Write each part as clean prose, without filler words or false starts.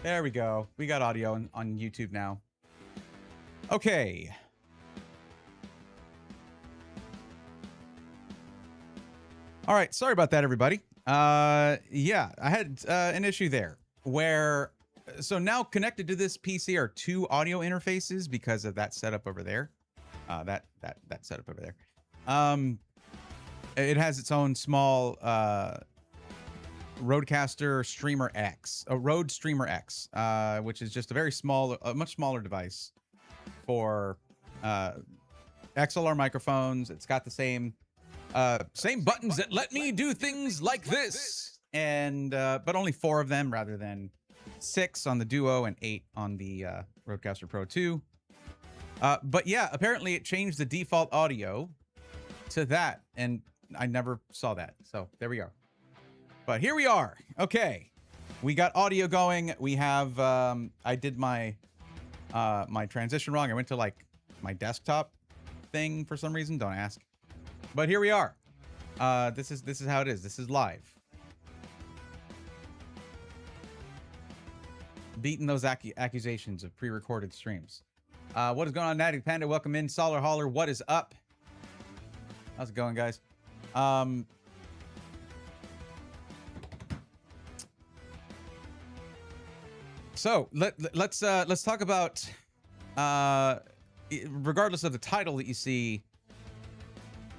There we go. We got audio on YouTube now. Okay. All right. Sorry about that, everybody. Yeah, I had an issue there where... So now connected to this PC are two audio interfaces because of that setup over there. That setup over there. It has its own small Rodecaster Streamer X, a Rode Streamer X, which is just a very small, a much smaller device for XLR microphones. It's got the same buttons that let me do things like this, and but only 4 of them rather than 6 on the Duo and 8 on the Rodecaster Pro 2. But yeah, apparently it changed the default audio to that, and I never saw that. So there we go. But here we are. Okay, we got audio going. We have I did my my transition wrong. I went to like my desktop thing for some reason. Don't ask. But here we are. This is how it is. This is live. Beating those accusations of pre-recorded streams. What is going on, Natty Panda? Welcome in. Solar Holler, what is up? How's it going, guys? So let's talk about regardless of the title that you see,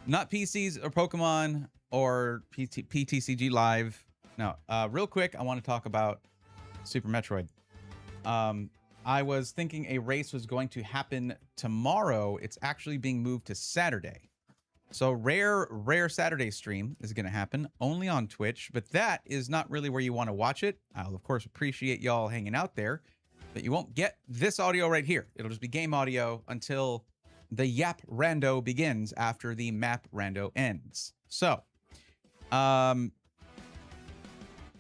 not PCs or Pokemon or PTCG Live. No, real quick, I want to talk about Super Metroid. I was thinking a race was going to happen tomorrow. It's actually being moved to Saturday. So rare Saturday stream is going to happen only on Twitch, but that is not really where you want to watch it. I'll of course appreciate y'all hanging out there, but you won't get this audio right here. It'll just be game audio until the Yap Rando begins after the Map Rando ends. So,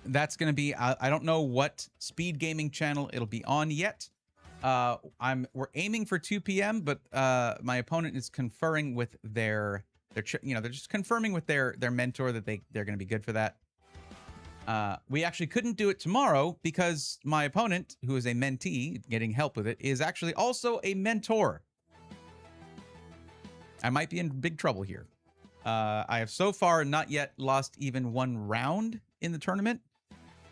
that's going to be, I don't know what speed gaming channel it'll be on yet. We're aiming for 2 p.m., but my opponent is conferring with they're just confirming with their mentor that they're going to be good for that. We actually couldn't do it tomorrow because my opponent, who is a mentee getting help with it, is actually also a mentor. I might be in big trouble here. I have so far not yet lost even one round in the tournament.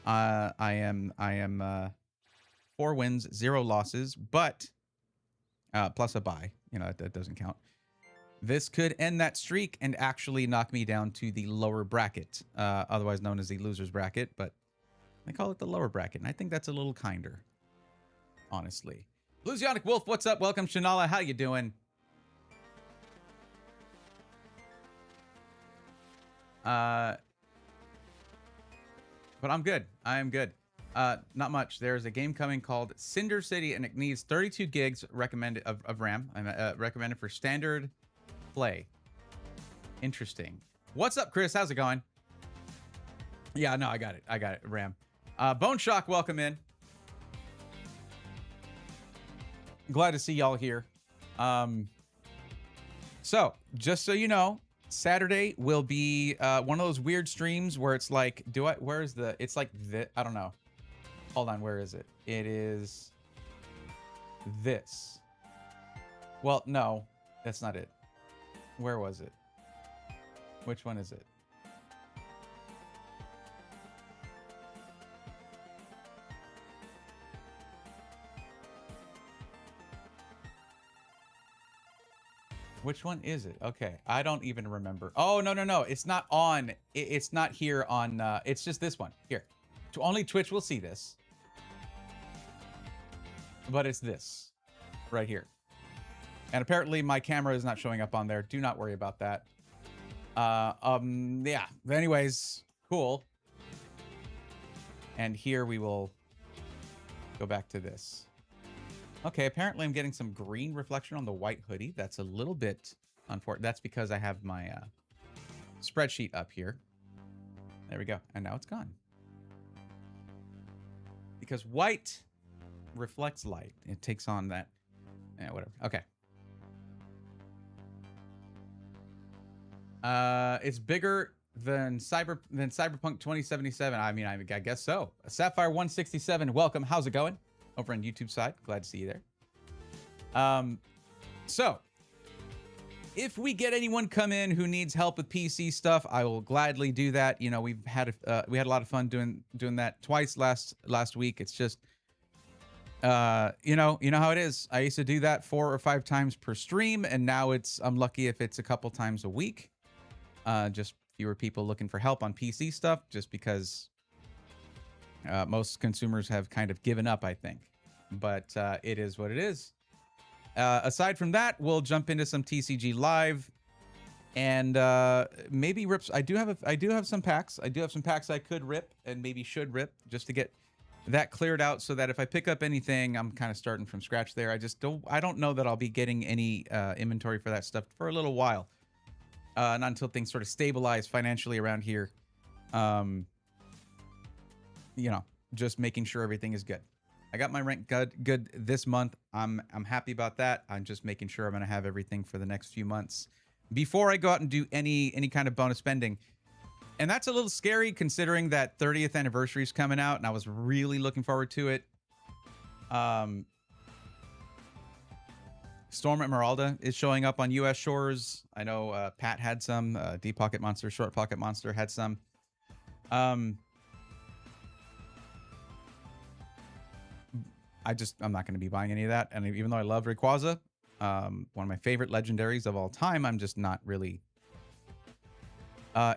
I am 4 wins, 0 losses, but plus a bye. You know, that doesn't count. This could end that streak and actually knock me down to the lower bracket, otherwise known as the loser's bracket, but they call it the lower bracket, and I think that's a little kinder, honestly. Bluesionic Wolf, what's up? Welcome, Shanala. How you doing? But I'm good. I am good. Not much. There's a game coming called Cinder City, and it needs 32 gigs recommended of RAM. Recommended for standard play. Interesting. What's up, Chris? How's it going? Yeah, no, I got it. I got it. RAM. Bone Shock, welcome in. Glad to see y'all here. So, just so you know, Saturday will be one of those weird streams where it's like, it's like this, I don't know. Hold on, where is it? It is this. Well, no, that's not it. Where was it? Which one is it? Which one is it? Okay, I don't even remember. Oh, no. It's not on. It's not here on. It's just this one. Here. Only Twitch will see this. But it's this. Right here. And apparently my camera is not showing up on there. Do not worry about that. Yeah. But anyways, cool. And here we will go back to this. Okay, apparently I'm getting some green reflection on the white hoodie. That's a little bit unfortunate. That's because I have my spreadsheet up here. There we go. And now it's gone. Because white reflects light. It takes on that. Yeah, whatever. Okay. It's bigger than Cyberpunk 2077. I mean, I guess so. Sapphire 167, welcome. How's it going? Over on YouTube side. Glad to see you there. So if we get anyone come in who needs help with PC stuff, I will gladly do that. You know, we had a lot of fun doing that twice last week. It's just you know how it is. I used to do that 4 or 5 times per stream, and now I'm lucky if it's a couple times a week. Just fewer people looking for help on PC stuff, just because most consumers have kind of given up, I think. But it is what it is. Aside from that, we'll jump into some TCG live, and maybe rips. I do have some packs. I do have some packs I could rip and maybe should rip, just to get that cleared out, so that if I pick up anything, I'm kind of starting from scratch there. I don't know that I'll be getting any inventory for that stuff for a little while, not until things sort of stabilize financially around here. You know, just making sure everything is good. I got my rank good this month. I'm happy about that. I'm just making sure I'm going to have everything for the next few months before I go out and do any kind of bonus spending. And that's a little scary, considering that 30th anniversary is coming out, and I was really looking forward to it. Storm Emeralda is showing up on U.S. shores. I know Pat had some. Deep Pocket Monster, Short Pocket Monster had some. I'm not going to be buying any of that. And even though I love Rayquaza, one of my favorite legendaries of all time, I'm just not really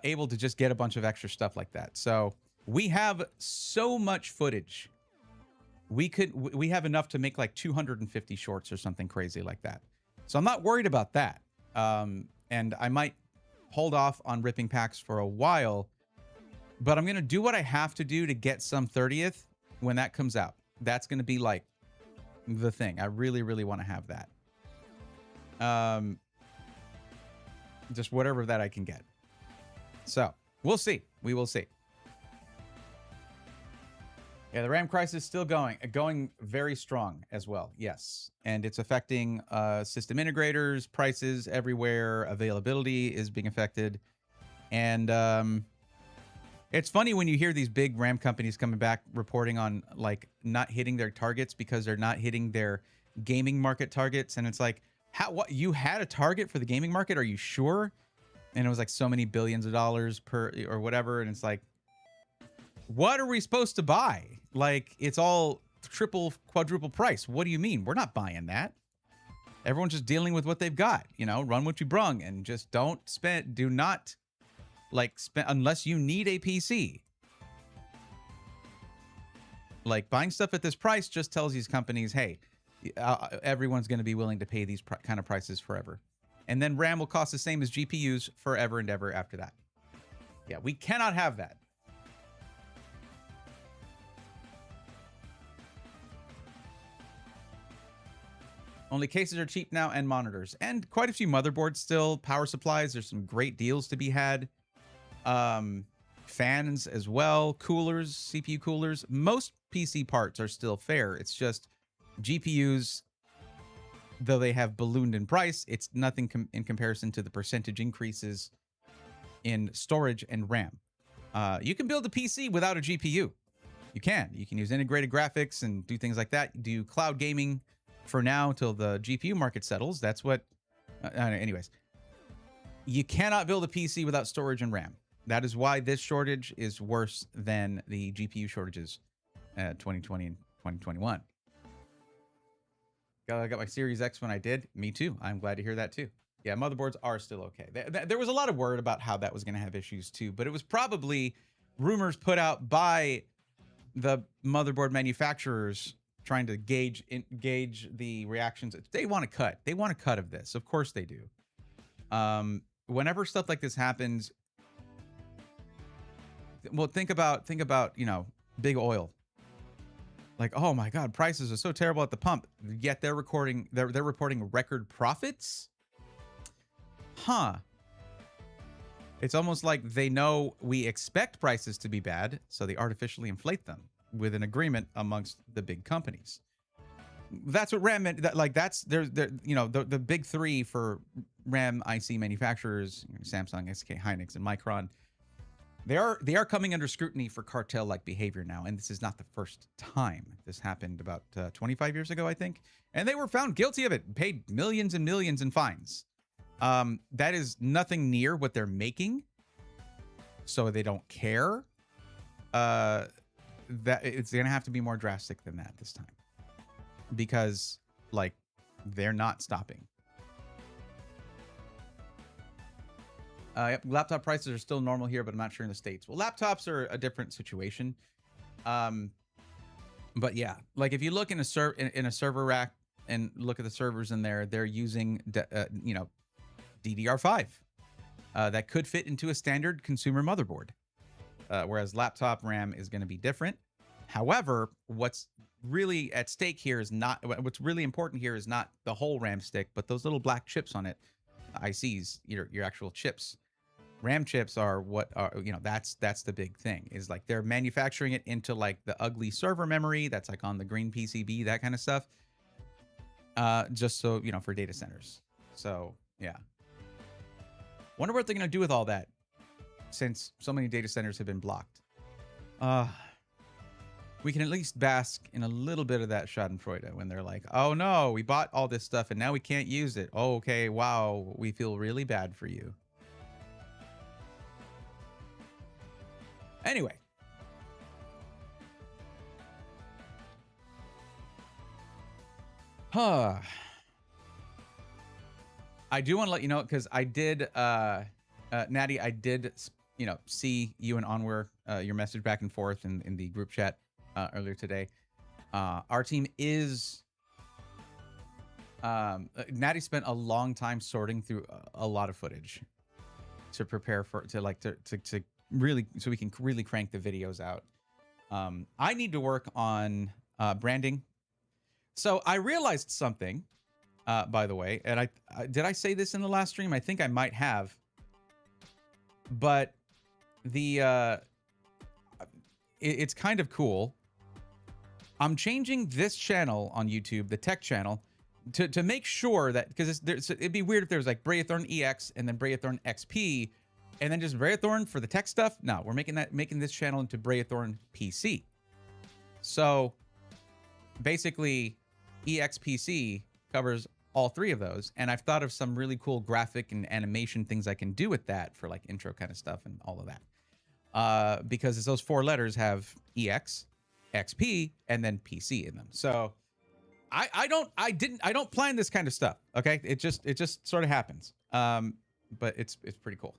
able to just get a bunch of extra stuff like that. So we have so much footage. We have enough to make like 250 shorts or something crazy like that. So I'm not worried about that. And I might hold off on ripping packs for a while, but I'm going to do what I have to do to get some 30th when that comes out. That's going to be like the thing. I really, really want to have that. Just whatever that I can get. So we'll see. We will see. Yeah, the RAM crisis is still going very strong as well. Yes. And it's affecting system integrators, prices everywhere. Availability is being affected. And it's funny when you hear these big RAM companies coming back reporting on like not hitting their targets because they're not hitting their gaming market targets. And it's like, what, you had a target for the gaming market? Are you sure? And it was like so many billions of dollars per or whatever. And it's like, what are we supposed to buy? Like, it's all triple, quadruple price. What do you mean? We're not buying that. Everyone's just dealing with what they've got. You know, run what you brung, and just don't spend. Do not like spend unless you need a PC. Like, buying stuff at this price just tells these companies, hey, everyone's going to be willing to pay these kind of prices forever. And then RAM will cost the same as GPUs forever and ever after that. Yeah, we cannot have that. Only cases are cheap now, and monitors. And quite a few motherboards still. Power supplies, there's some great deals to be had. Fans as well. Coolers, CPU coolers. Most PC parts are still fair. It's just GPUs, though they have ballooned in price, it's nothing in comparison to the percentage increases in storage and RAM. You can build a PC without a GPU. You can use integrated graphics and do things like that. Do cloud gaming for now till the GPU market settles. That's what anyways, you cannot build a PC without storage and RAM. That is why this shortage is worse than the GPU shortages 2020 and 2021. I got my Series X when I did. Me too. I'm glad to hear that too. Yeah, motherboards are still okay. There was a lot of word about how that was going to have issues too, but it was probably rumors put out by the motherboard manufacturers trying to gauge the reactions. They want a cut. They want a cut of this. Of course they do. Whenever stuff like this happens, well, think about, you know, big oil. Like, oh my God, prices are so terrible at the pump, yet they're reporting record profits. Huh. It's almost like they know we expect prices to be bad, so they artificially inflate them with an agreement amongst the big companies. That's what RAM meant. That's you know, the big three for RAM IC manufacturers: Samsung, SK Hynix, and Micron. They are coming under scrutiny for cartel-like behavior now, and this is not the first time. This happened about 25 years ago, I think, and they were found guilty of it, paid millions and millions in fines. That is nothing near what they're making, so they don't care. That it's gonna have to be more drastic than that this time, because like they're not stopping. Yep, laptop prices are still normal here, but I'm not sure in the States. Well, laptops are a different situation. But yeah, like if you look in a server rack and look at the servers in there, they're using DDR5 that could fit into a standard consumer motherboard, whereas laptop RAM is going to be different. However, what's really at stake here is not what's really important here is not the whole RAM stick, but those little black chips on it, ICs, your actual chips. RAM chips are what are, that's the big thing, is like they're manufacturing it into like the ugly server memory that's like on the green PCB, that kind of stuff. Just so, for data centers. So yeah. Wonder what they're going to do with all that, since so many data centers have been blocked. We can at least bask in a little bit of that schadenfreude when they're like, oh no, we bought all this stuff and now we can't use it. Oh, okay, wow, we feel really bad for you. Anyway. I do want to let you know, because I did, Natty, I did, see you and Onwar, your message back and forth in the group chat earlier today. Our team is, Natty spent a long time sorting through a lot of footage to prepare for, to really, so we can really crank the videos out. I need to work on branding. So I realized something, by the way, and did I say this in the last stream? I think I might have. But it's kind of cool. I'm changing this channel on YouTube, the tech channel, to make sure that, because it'd be weird if there was like Brayathorn EX and then Brayathorn XP, and then just Brayathorn for the tech stuff. No, we're making this channel into Brayathorn PC. So basically, EXPC covers all three of those, and I've thought of some really cool graphic and animation things I can do with that for like intro kind of stuff and all of that. Because those four letters have EX, XP, and then PC in them. So I don't plan this kind of stuff. Okay, it just sort of happens. But it's pretty cool.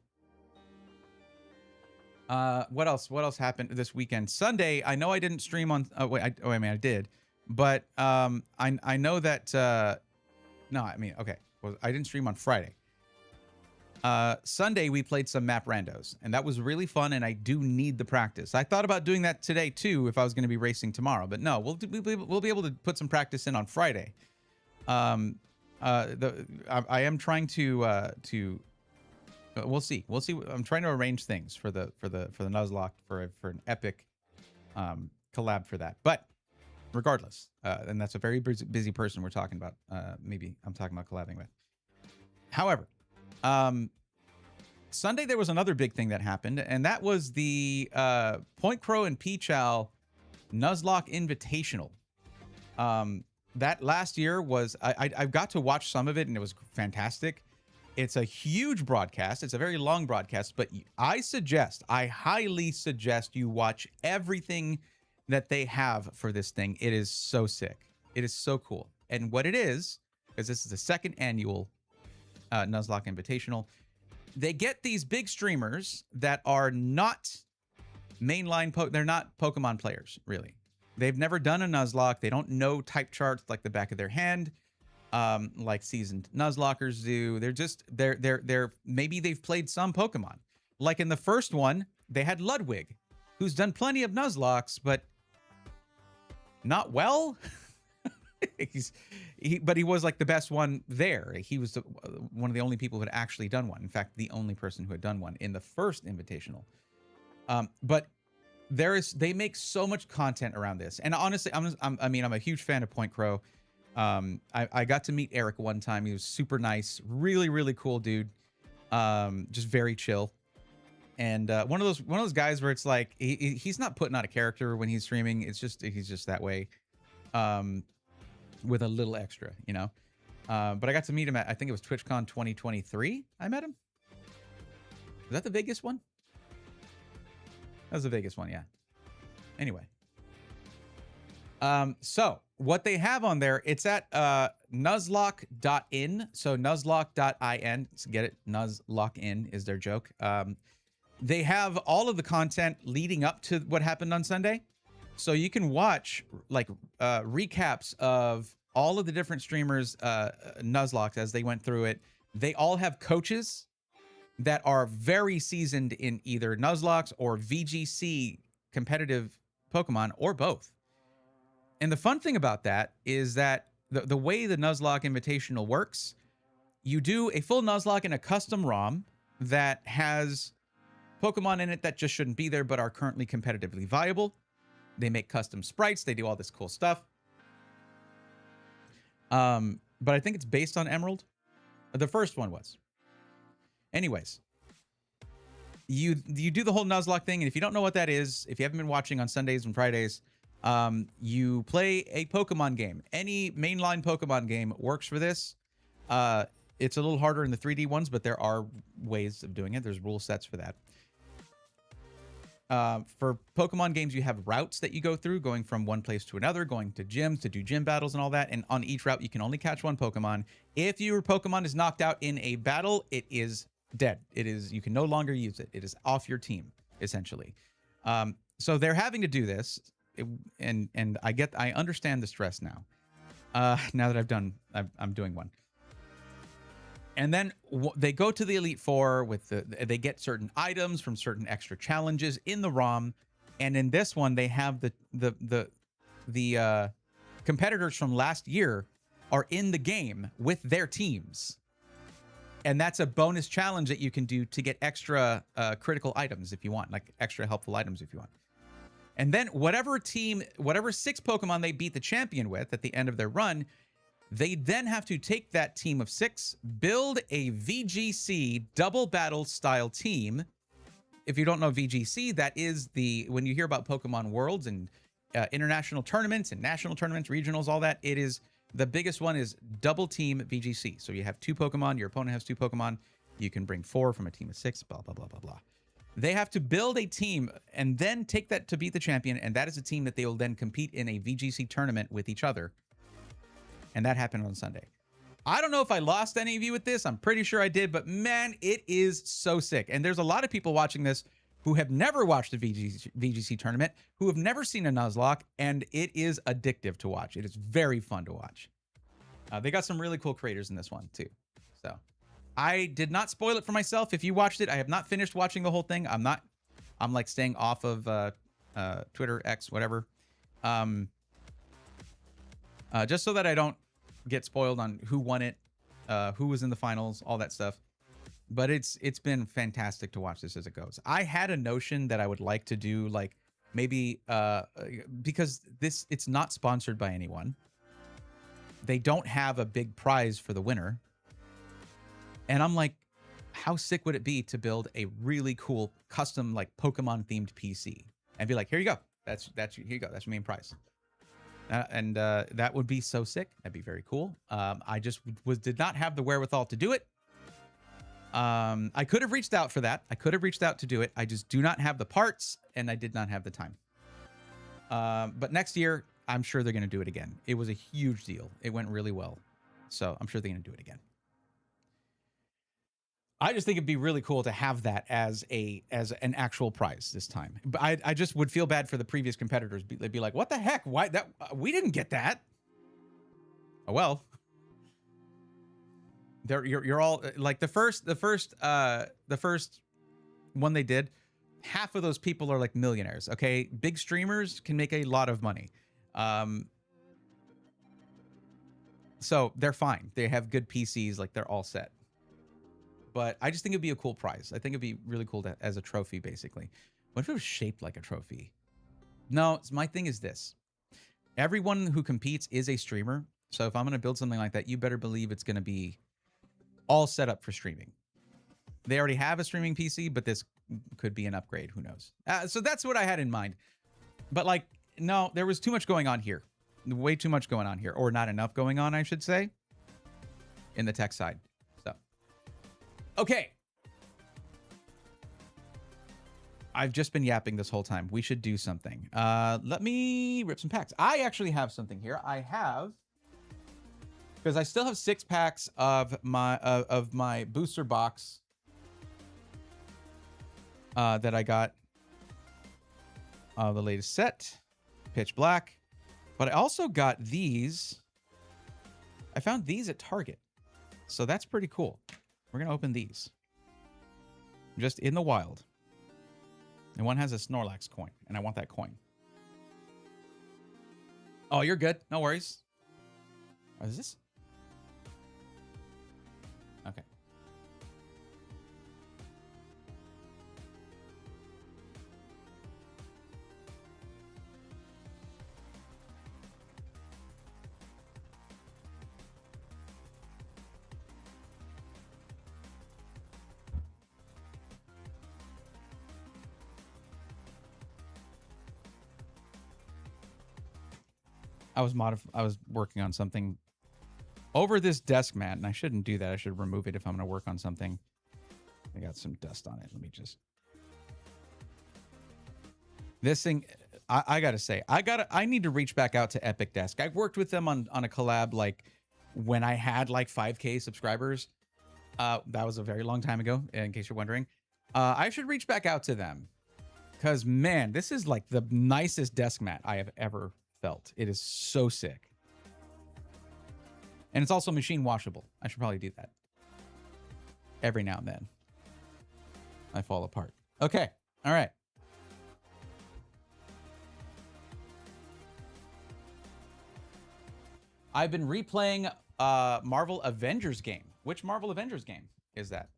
What else happened this weekend? Sunday, I know I didn't stream on. I did, but I know that. No, I mean, okay. Well, I didn't stream on Friday. Sunday we played some map randos, and that was really fun. And I do need the practice. I thought about doing that today too if I was going to be racing tomorrow, but no, we'll be able to put some practice in on Friday. I am trying to. We'll see. I'm trying to arrange things for the Nuzlocke for an epic collab for that. But regardless, and that's a very busy person we're talking about. Maybe I'm talking about collabing with. However, Sunday there was another big thing that happened, and that was the Point Crow and Peachal Nuzlocke Invitational. That last year was I got to watch some of it, and it was fantastic. It's a huge broadcast. It's a very long broadcast, but I highly suggest you watch everything that they have for this thing. It is so sick. It is so cool. And what it is, because this is the second annual Nuzlocke Invitational, they get these big streamers that are not mainline, they're not Pokemon players, really. They've never done a Nuzlocke. They don't know type charts like the back of their hand. Like seasoned Nuzlockers do. They're maybe they've played some Pokemon. Like in the first one, they had Ludwig, who's done plenty of Nuzlocks, but not well. But he was like the best one there. He was one of the only people who had actually done one. In fact, the only person who had done one in the first Invitational. But they make so much content around this. And honestly, I'm a huge fan of Point Crow. I got to meet Eric one time. He was super nice, really, really cool dude. Just very chill. And one of those guys where it's like he's not putting on a character when he's streaming. It's just he's just that way, with a little extra, you know. But I got to meet him at, I think it was TwitchCon 2023. I met him. Was that the Vegas one? That was the Vegas one, yeah. Anyway. So what they have on there, it's at nuzlocke.in. So nuzlocke.in. So get it? Nuzlocke.in is their joke. They have all of the content leading up to what happened on Sunday. So you can watch like recaps of all of the different streamers, Nuzlocke, as they went through it. They all have coaches that are very seasoned in either Nuzlocke or VGC competitive Pokemon, or both. And the fun thing about that is that the way the Nuzlocke Invitational works, you do a full Nuzlocke in a custom ROM that has Pokemon in it that just shouldn't be there but are currently competitively viable. They make custom sprites. They do all this cool stuff. But I think it's based on Emerald. The first one was. Anyways, you do the whole Nuzlocke thing, and if you don't know what that is, if you haven't been watching on Sundays and Fridays, you play a Pokemon game. Any mainline Pokemon game works for this. It's a little harder in the 3D ones, but there are ways of doing it. There's rule sets for that. For Pokemon games, you have routes that you go through, going from one place to another, going to gyms to do gym battles and all that. And on each route, you can only catch one Pokemon. If your Pokemon is knocked out in a battle, it is dead. It is, you can no longer use it. It is off your team, essentially. So they're having to do this, and I understand the stress now. Now that I'm doing one. And then they go to the Elite Four with they get certain items from certain extra challenges in the ROM, and in this one they have the competitors from last year are in the game with their teams, and that's a bonus challenge that you can do to get extra critical items if you want, like extra helpful items if you want. And then whatever 6 Pokemon they beat the champion with at the end of their run, they then have to take that team of 6, build a VGC double battle style team. If you don't know VGC, that is when you hear about Pokemon Worlds and international tournaments and national tournaments, regionals, all that, it is the biggest one is double team VGC. So you have 2 Pokemon, your opponent has 2 Pokemon, you can bring 4 from a team of 6, blah, blah, blah, blah, blah. They have to build a team and then take that to beat the champion, and that is a team that they will then compete in a VGC tournament with each other. And that happened on Sunday. I don't know if I lost any of you with this. I'm pretty sure I did, but man, it is so sick. And there's a lot of people watching this who have never watched a VGC tournament, who have never seen a Nuzlocke, and it is addictive to watch. It is very fun to watch. They got some really cool creators in this one too. So I did not spoil it for myself. If you watched it, I have not finished watching the whole thing. I'm like staying off of Twitter, X, whatever. Just so that I don't get spoiled on who won it, who was in the finals, all that stuff. But it's been fantastic to watch this as it goes. I had a notion that I would like to do like maybe because it's not sponsored by anyone. They don't have a big prize for the winner. And I'm like, how sick would it be to build a really cool custom like Pokemon themed PC and be like, here you go. Here you go. That's your main prize. And that would be so sick. That'd be very cool. I just did not have the wherewithal to do it. I could have reached out for that. I could have reached out to do it. I just do not have the parts, and I did not have the time. But next year, I'm sure they're going to do it again. It was a huge deal. It went really well. So I'm sure they're going to do it again. I just think it'd be really cool to have that as an actual prize this time. But I just would feel bad for the previous competitors. They'd be like, "What the heck? Why that? We didn't get that." Oh well. You're all like the first one they did. Half of those people are like millionaires. Okay, big streamers can make a lot of money. So they're fine. They have good PCs. Like they're all set. But I just think it'd be a cool prize. I think it'd be really cool as a trophy, basically. What if it was shaped like a trophy? No, my thing is this. Everyone who competes is a streamer. So if I'm going to build something like that, you better believe it's going to be all set up for streaming. they already have a streaming PC, but this could be an upgrade. Who knows? So that's what I had in mind. But like, no, there was too much going on here. Way too much going on here. Or not enough going on, I should say, in the tech side. So, okay. I've just been yapping this whole time. We should do something. Let me rip some packs. I actually have something here. I have, because I still have 6 packs of my booster box that I got. The latest set, Pitch Black. But I also got these. I found these at Target. So that's pretty cool. We're going to open these. Just in the wild. And one has a Snorlax coin, and I want that coin. Oh, you're good. No worries. Oh, is this? Okay. I was working on something over this desk mat, and I shouldn't do that. I should remove it if I'm going to work on something. I got some dust on it. Let me just. This thing, I gotta say, I need to reach back out to Epic Desk. I worked with them on a collab like when I had like 5K subscribers. That was a very long time ago, in case you're wondering. I should reach back out to them because man, this is like the nicest desk mat I have ever felt. It is so sick. And it's also machine washable. I should probably do that. Every now and then. I fall apart. Okay. All right. I've been replaying Marvel Avengers game. Which Marvel Avengers game is that?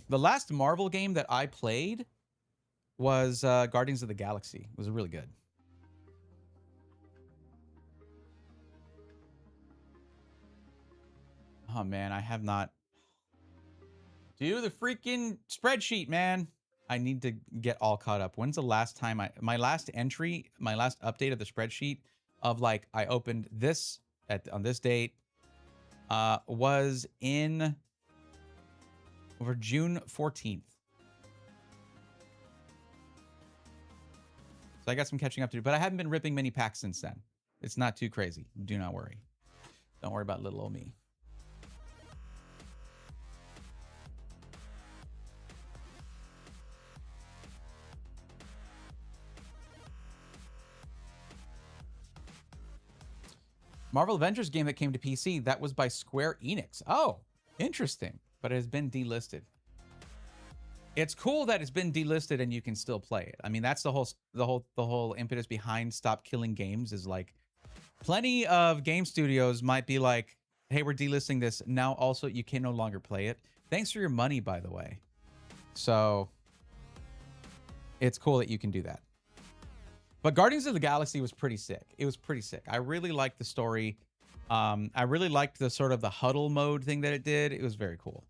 The last Marvel game that I played was Guardians of the Galaxy. It was really good. Oh, man, I have not. Do the freaking spreadsheet, man. I need to get all caught up. When's the last time my last entry, my last update of the spreadsheet of like, I opened this on this date was in over June 14th. So I got some catching up to do, but I haven't been ripping many packs since then. It's not too crazy. Do not worry. Don't worry about little old me. Marvel Avengers game that came to PC, that was by Square Enix. Oh, interesting. But it has been delisted. It's cool that it's been delisted and you can still play it. I mean, that's the whole impetus behind Stop Killing Games is like plenty of game studios might be like, hey, we're delisting this. Now also you can no longer play it. Thanks for your money, by the way. So it's cool that you can do that. But Guardians of the Galaxy was pretty sick. It was pretty sick. I really liked the story. I really liked the sort of the huddle mode thing that it did. It was very cool.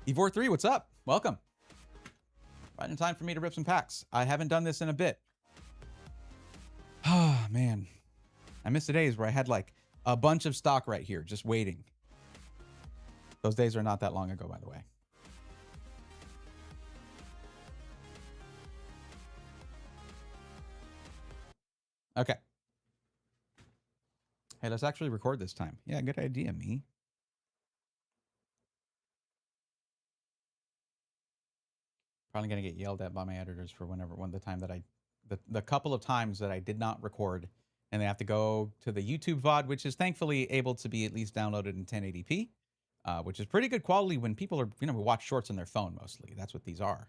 Evor 3, what's up? Welcome. Right in time for me to rip some packs. I haven't done this in a bit. Oh, man. I miss the days where I had like a bunch of stock right here just waiting. Those days are not that long ago, by the way. Okay. Hey, let's actually record this time. Yeah, good idea, me. Probably going to get yelled at by my editors for the couple of times that I did not record, and they have to go to the YouTube VOD, which is thankfully able to be at least downloaded in 1080p, which is pretty good quality when people are, we watch shorts on their phone mostly. That's what these are.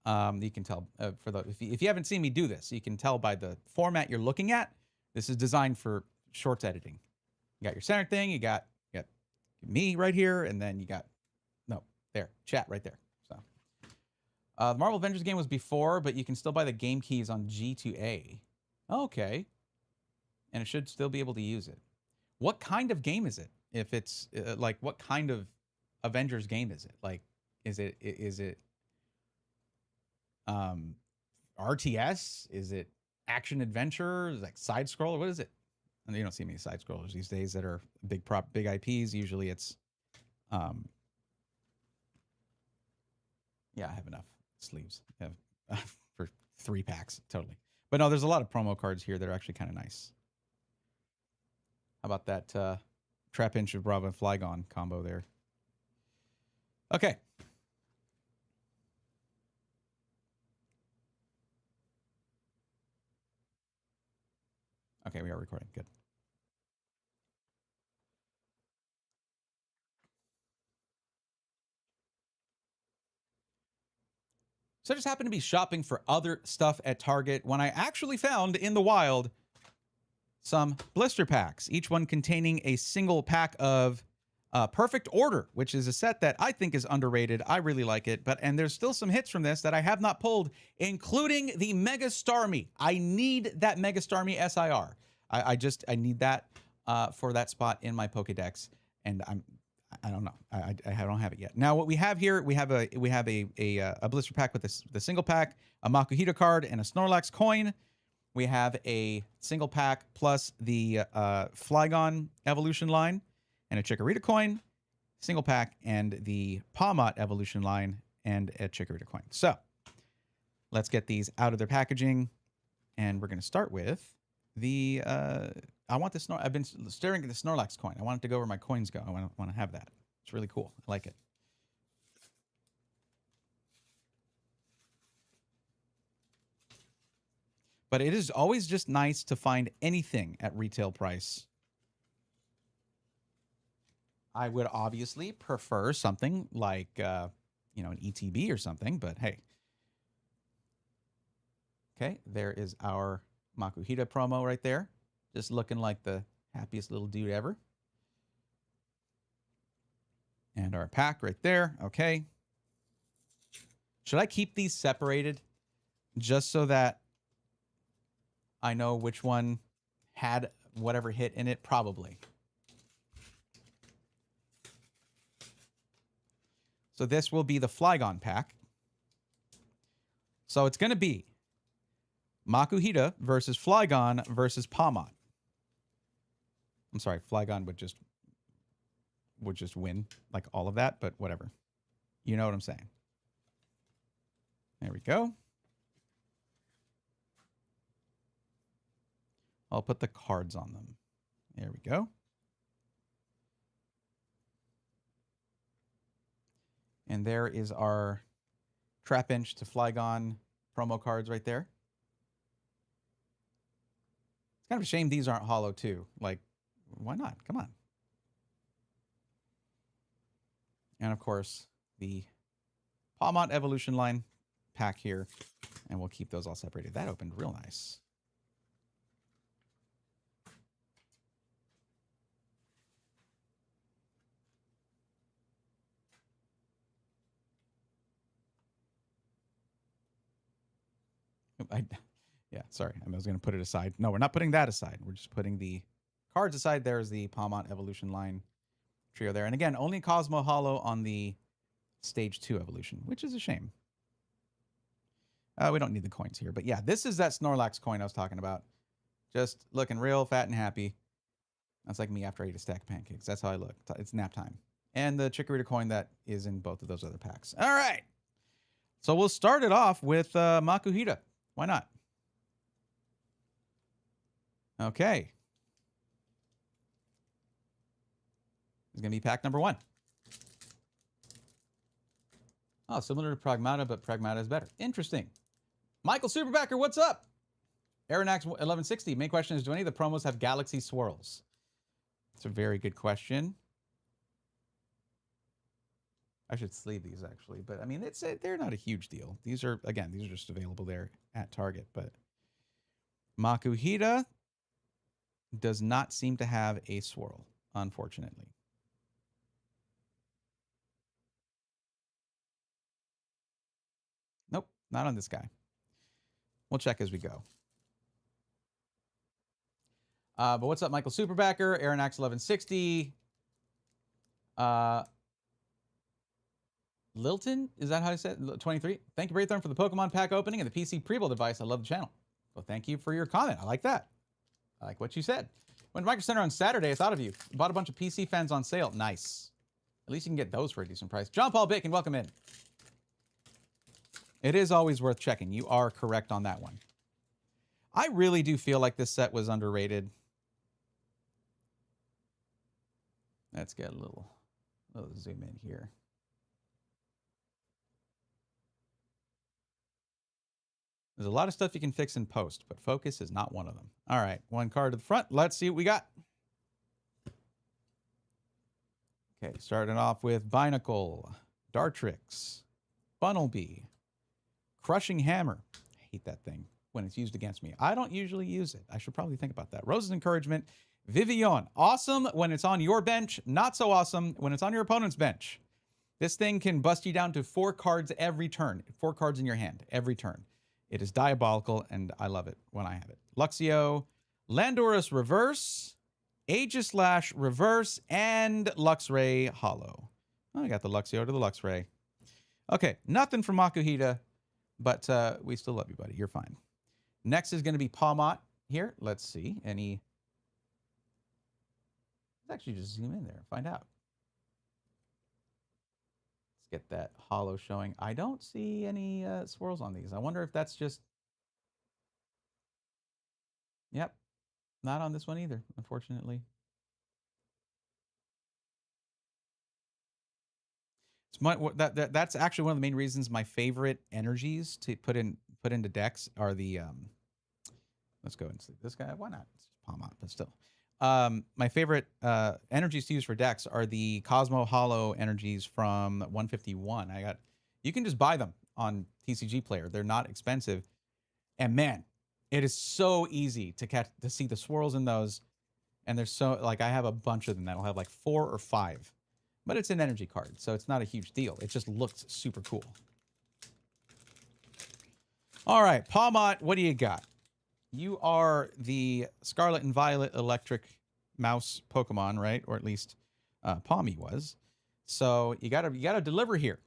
You can tell if you haven't seen me do this, you can tell by the format you're looking at. This is designed for shorts editing. You got your center thing, you got me right here, and then you got There, chat right there. So, the Marvel Avengers game was before, but you can still buy the game keys on G2A. Okay. And it should still be able to use it. What kind of game is it? If it's like, what kind of Avengers game is it? Like, is it RTS? Is it action adventure? Is it like side scroller? What is it? And you don't see many side scrollers these days that are big IPs. Usually it's yeah, I have enough sleeves for 3 packs totally. But no, there's a lot of promo cards here that are actually kind of nice. How about that Trap Inch of Bravo and Flygon combo there? Okay. Okay, we are recording. Good. So I just happened to be shopping for other stuff at Target when I actually found in the wild some blister packs, each one containing a single pack of Perfect Order, which is a set that I think is underrated. I really like it, and there's still some hits from this that I have not pulled, including the Mega Starmie. I need that Mega Starmie SIR. I need that for that spot in my Pokédex, and I don't know. I don't have it yet. Now, what we have here, we have a blister pack with the single pack, a Makuhita card, and a Snorlax coin. We have a single pack plus the Flygon evolution line and a Chikorita coin, single pack, and the Palmot evolution line and a Chikorita coin. So let's get these out of their packaging, and we're going to start with the. I want the I've been staring at the Snorlax coin. I want it to go where my coins go. I want to have that. It's really cool. I like it. But it is always just nice to find anything at retail price. I would obviously prefer something like, an ETB or something, but hey. Okay, there is our Makuhita promo right there. Just looking like the happiest little dude ever. And our pack right there. Okay. Should I keep these separated just so that I know which one had whatever hit in it? Probably. So this will be the Flygon pack. So it's going to be Makuhita versus Flygon versus Palmot. I'm sorry, Flygon would just win like all of that, but whatever. You know what I'm saying. There we go. I'll put the cards on them. There we go. And there is our Trap Inch to Flygon promo cards right there. It's kind of a shame these aren't hollow too. Like, why not? Come on. And of course, the Palmot evolution line pack here. And we'll keep those all separated. That opened real nice. Yeah, sorry. I was going to put it aside. No, we're not putting that aside. We're just putting the cards aside. There's the Palmot evolution line trio there. And again, only Cosmo Hollow on the Stage 2 evolution, which is a shame. We don't need the coins here. But yeah, this is that Snorlax coin I was talking about. Just looking real fat and happy. That's like me after I eat a stack of pancakes. That's how I look. It's nap time. And the Chikorita coin that is in both of those other packs. All right. So we'll start it off with Makuhita. Why not? Okay. It's going to be pack number 1. Oh, similar to Pragmata, but Pragmata is better. Interesting. Michael Superbacker, what's up? Aeronax 1160. Main question is, do any of the promos have Galaxy Swirls? It's a very good question. I should sleeve these actually, but I mean, they're not a huge deal. These are just available there at Target, but Makuhita does not seem to have a swirl, unfortunately. Not on this guy. We'll check as we go. But what's up, Michael Superbacker, Aaron Axe 1160, Lilton, is that how I said? 23. Thank you, Braithorn, for the Pokemon pack opening and the PC pre-build advice. I love the channel. Well, thank you for your comment. I like that. I like what you said. Went to Micro Center on Saturday. I thought of you. Bought a bunch of PC fans on sale. Nice. At least you can get those for a decent price. John Paul Bacon, welcome in. It is always worth checking. You are correct on that one. I really do feel like this set was underrated. Let's get a little zoom in here. There's a lot of stuff you can fix in post, but focus is not one of them. All right, one card to the front. Let's see what we got. Okay, starting off with Binacle, Dartrix, Funnelbee, Crushing Hammer. I hate that thing when it's used against me. I don't usually use it. I should probably think about that. Rose's Encouragement, Vivillon. Awesome when it's on your bench. Not so awesome when it's on your opponent's bench. This thing can bust you down to 4 cards every turn. 4 cards in your hand every turn. It is diabolical, and I love it when I have it. Luxio, Landorus Reverse, Aegislash Reverse, and Luxray Hollow. Oh, I got the Luxio to the Luxray. Okay, nothing from Makuhita, but we still love you, buddy. You're fine. Next is going to be Pawmot here. Let's see. Let's actually just zoom in there and find out. Get that hollow showing. I don't see any swirls on these. I wonder if that's just... Yep. Not on this one either, unfortunately. That's actually one of the main reasons my favorite energies to put into decks are the... let's go and see this guy. Why not? It's Pawmot, but still. My favorite energies to use for decks are the Cosmo Hollow energies from 151. You can just buy them on TCG Player. They're not expensive. And man, it is so easy to see the swirls in those. And there's so, like, I have a bunch of them that'll have like 4 or 5. But it's an energy card, so it's not a huge deal. It just looks super cool. All right, Pawmot, what do you got? You are the Scarlet and Violet Electric Mouse Pokemon, right? Or at least Pawmi was. So you gotta deliver here.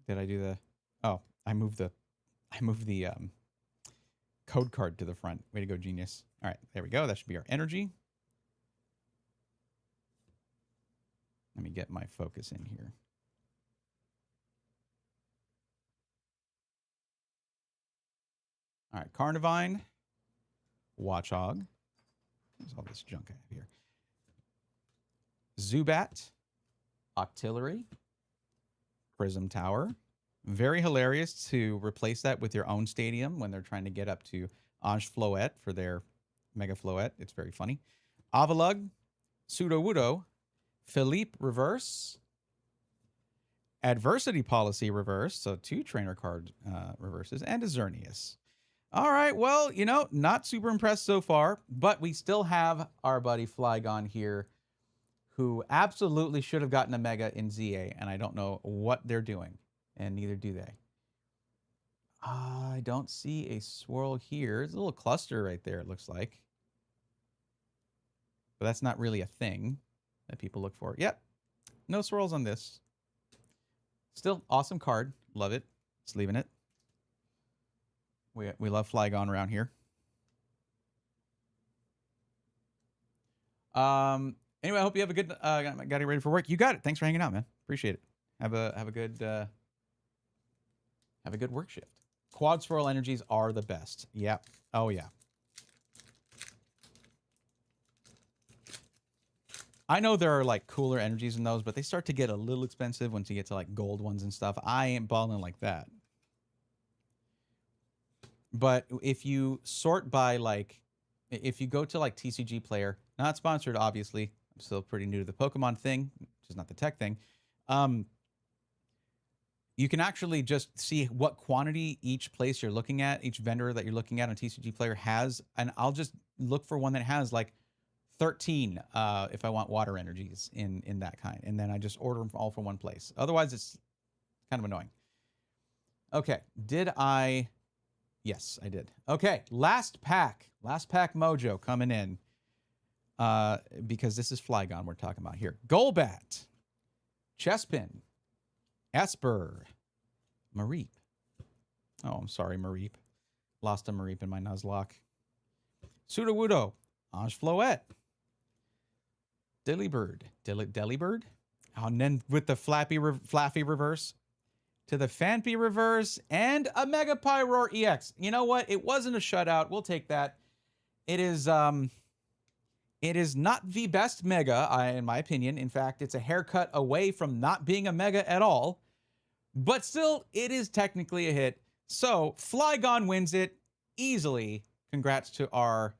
Did I do the? Oh, I moved the code card to the front. Way to go, genius! All right, there we go. That should be our energy. Let me get my focus in here. All right, Carnivine, Watchog. There's all this junk I have here. Zubat, Octillery, Prism Tower. Very hilarious to replace that with your own stadium when they're trying to get up to Ange Floette for their Mega Floette. It's very funny. Avalugg, Sudowoodo, Philippe Reverse, Adversity Policy Reverse, so 2 trainer card reverses, and a Xerneas. All right, well, you know, not super impressed so far, but we still have our buddy Flygon here, who absolutely should have gotten a Mega in ZA, and I don't know what they're doing, and neither do they. I don't see a swirl here. There's a little cluster right there, it looks like. But that's not really a thing that people look for. Yep, no swirls on this. Still, awesome card. Love it. Just leaving it. We love Flygon around here. Anyway, I hope you have a good got it ready for work. You got it. Thanks for hanging out, man. Appreciate it. Have a good work shift. Quad swirl energies are the best. Yep. Oh yeah. I know there are like cooler energies in those, but they start to get a little expensive once you get to like gold ones and stuff. I ain't balling like that. But if you sort by like, if you go to like TCG Player, not sponsored, obviously. I'm still pretty new to the Pokemon thing, which is not the tech thing. You can actually just see what quantity each place you're looking at, each vendor that you're looking at on TCG Player has. And I'll just look for one that has like 13 if I want water energies in that kind. And then I just order them all from one place. Otherwise, it's kind of annoying. Okay, did I? Yes, I did. Okay, last pack mojo coming in. Because this is Flygon we're talking about here. Golbat, Chespin, Esper, Mareep. Oh, I'm sorry, Mareep. Lost a Mareep in my Nuzlocke. Sudowoodo, Angefloette, Delibird. Delibird? Oh, and then with the flappy reverse to the Phanpy reverse and a Mega Pyroar EX. You know what? It wasn't a shutout. We'll take that. It is not the best Mega, in my opinion. In fact, it's a haircut away from not being a Mega at all. But still, it is technically a hit. So, Flygon wins it easily. Congrats to our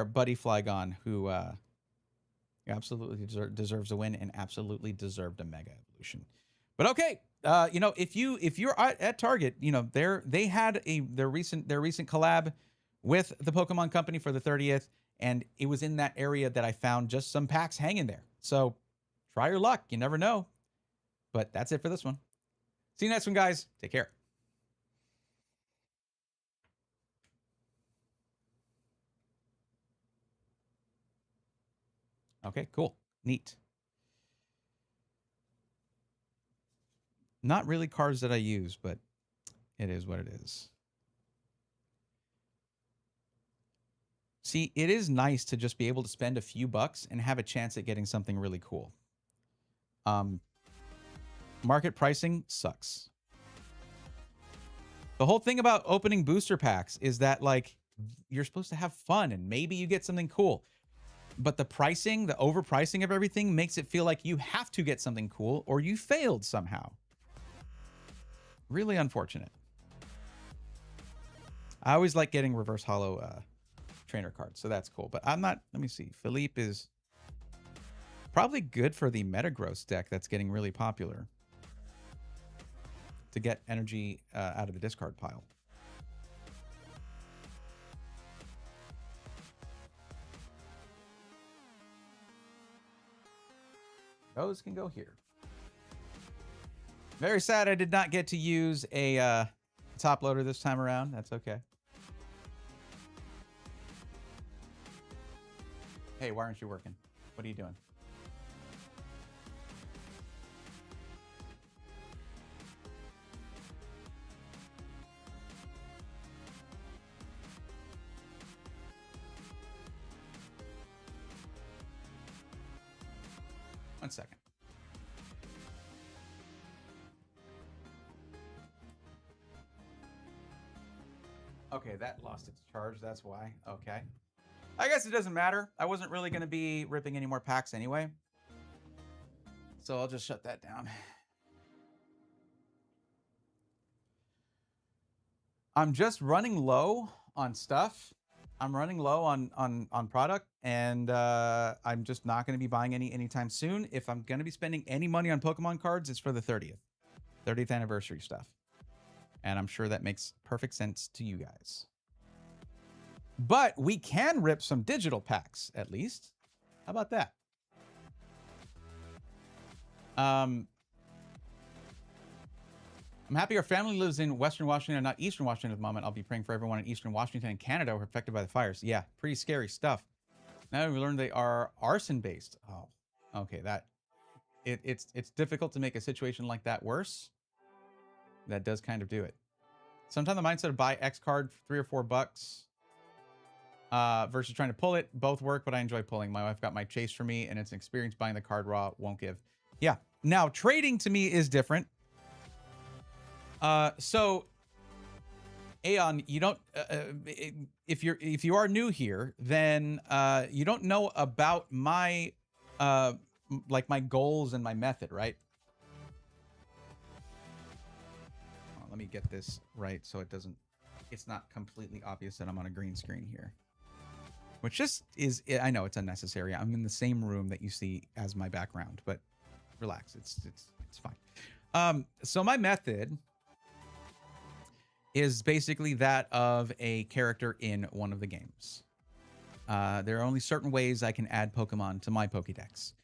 buddy Flygon, who absolutely deserves a win and absolutely deserved a Mega Evolution. But okay, you know, if you're at Target, you know, they had their recent collab with the Pokemon Company for the 30th. And it was in that area that I found just some packs hanging there. So try your luck. You never know. But that's it for this one. See you next one, guys. Take care. Okay, cool. Neat. Not really cards that I use, but it is what it is. See, it is nice to just be able to spend a few bucks and have a chance at getting something really cool. Market pricing sucks. The whole thing about opening booster packs is that, like, you're supposed to have fun and maybe you get something cool. But the pricing, the overpricing of everything makes it feel like you have to get something cool or you failed somehow. Really unfortunate. I always like getting reverse holo trainer cards, so that's cool. But I'm not, let me see. Philippe is probably good for the Metagross deck that's getting really popular to get energy out of the discard pile. Those can go here. Very sad I did not get to use a top loader this time around. That's okay. Hey, why aren't you working? What are you doing? One second. Okay, that lost its charge. That's why. Okay. I guess it doesn't matter. I wasn't really going to be ripping any more packs anyway. So I'll just shut that down. I'm just running low on stuff. I'm running low on product, and I'm just not going to be buying any anytime soon. If I'm going to be spending any money on Pokemon cards, it's for the 30th anniversary stuff. And I'm sure that makes perfect sense to you guys. But we can rip some digital packs, at least. How about that? I'm happy our family lives in Western Washington and not Eastern Washington at the moment. I'll be praying for everyone in Eastern Washington and Canada who are affected by the fires. Yeah, pretty scary stuff. Now we learned they are arson-based. Oh, okay. It's difficult to make a situation like that worse. That does kind of do it. Sometimes the mindset of buy X card for $3 or $4 versus trying to pull it, both work, but I enjoy pulling. My wife got my chase for me, and it's an experience buying the card raw, won't give. Yeah. Now, trading to me is different. So, Aeon, you don't, if you are new here, then you don't know about my, like my goals and my method, right? Let me get this right so it's not completely obvious that I'm on a green screen here. Which just is, I know it's unnecessary. I'm in the same room that you see as my background, but relax, it's fine. So my method is basically that of a character in one of the games. There are only certain ways I can add Pokemon to my Pokédex.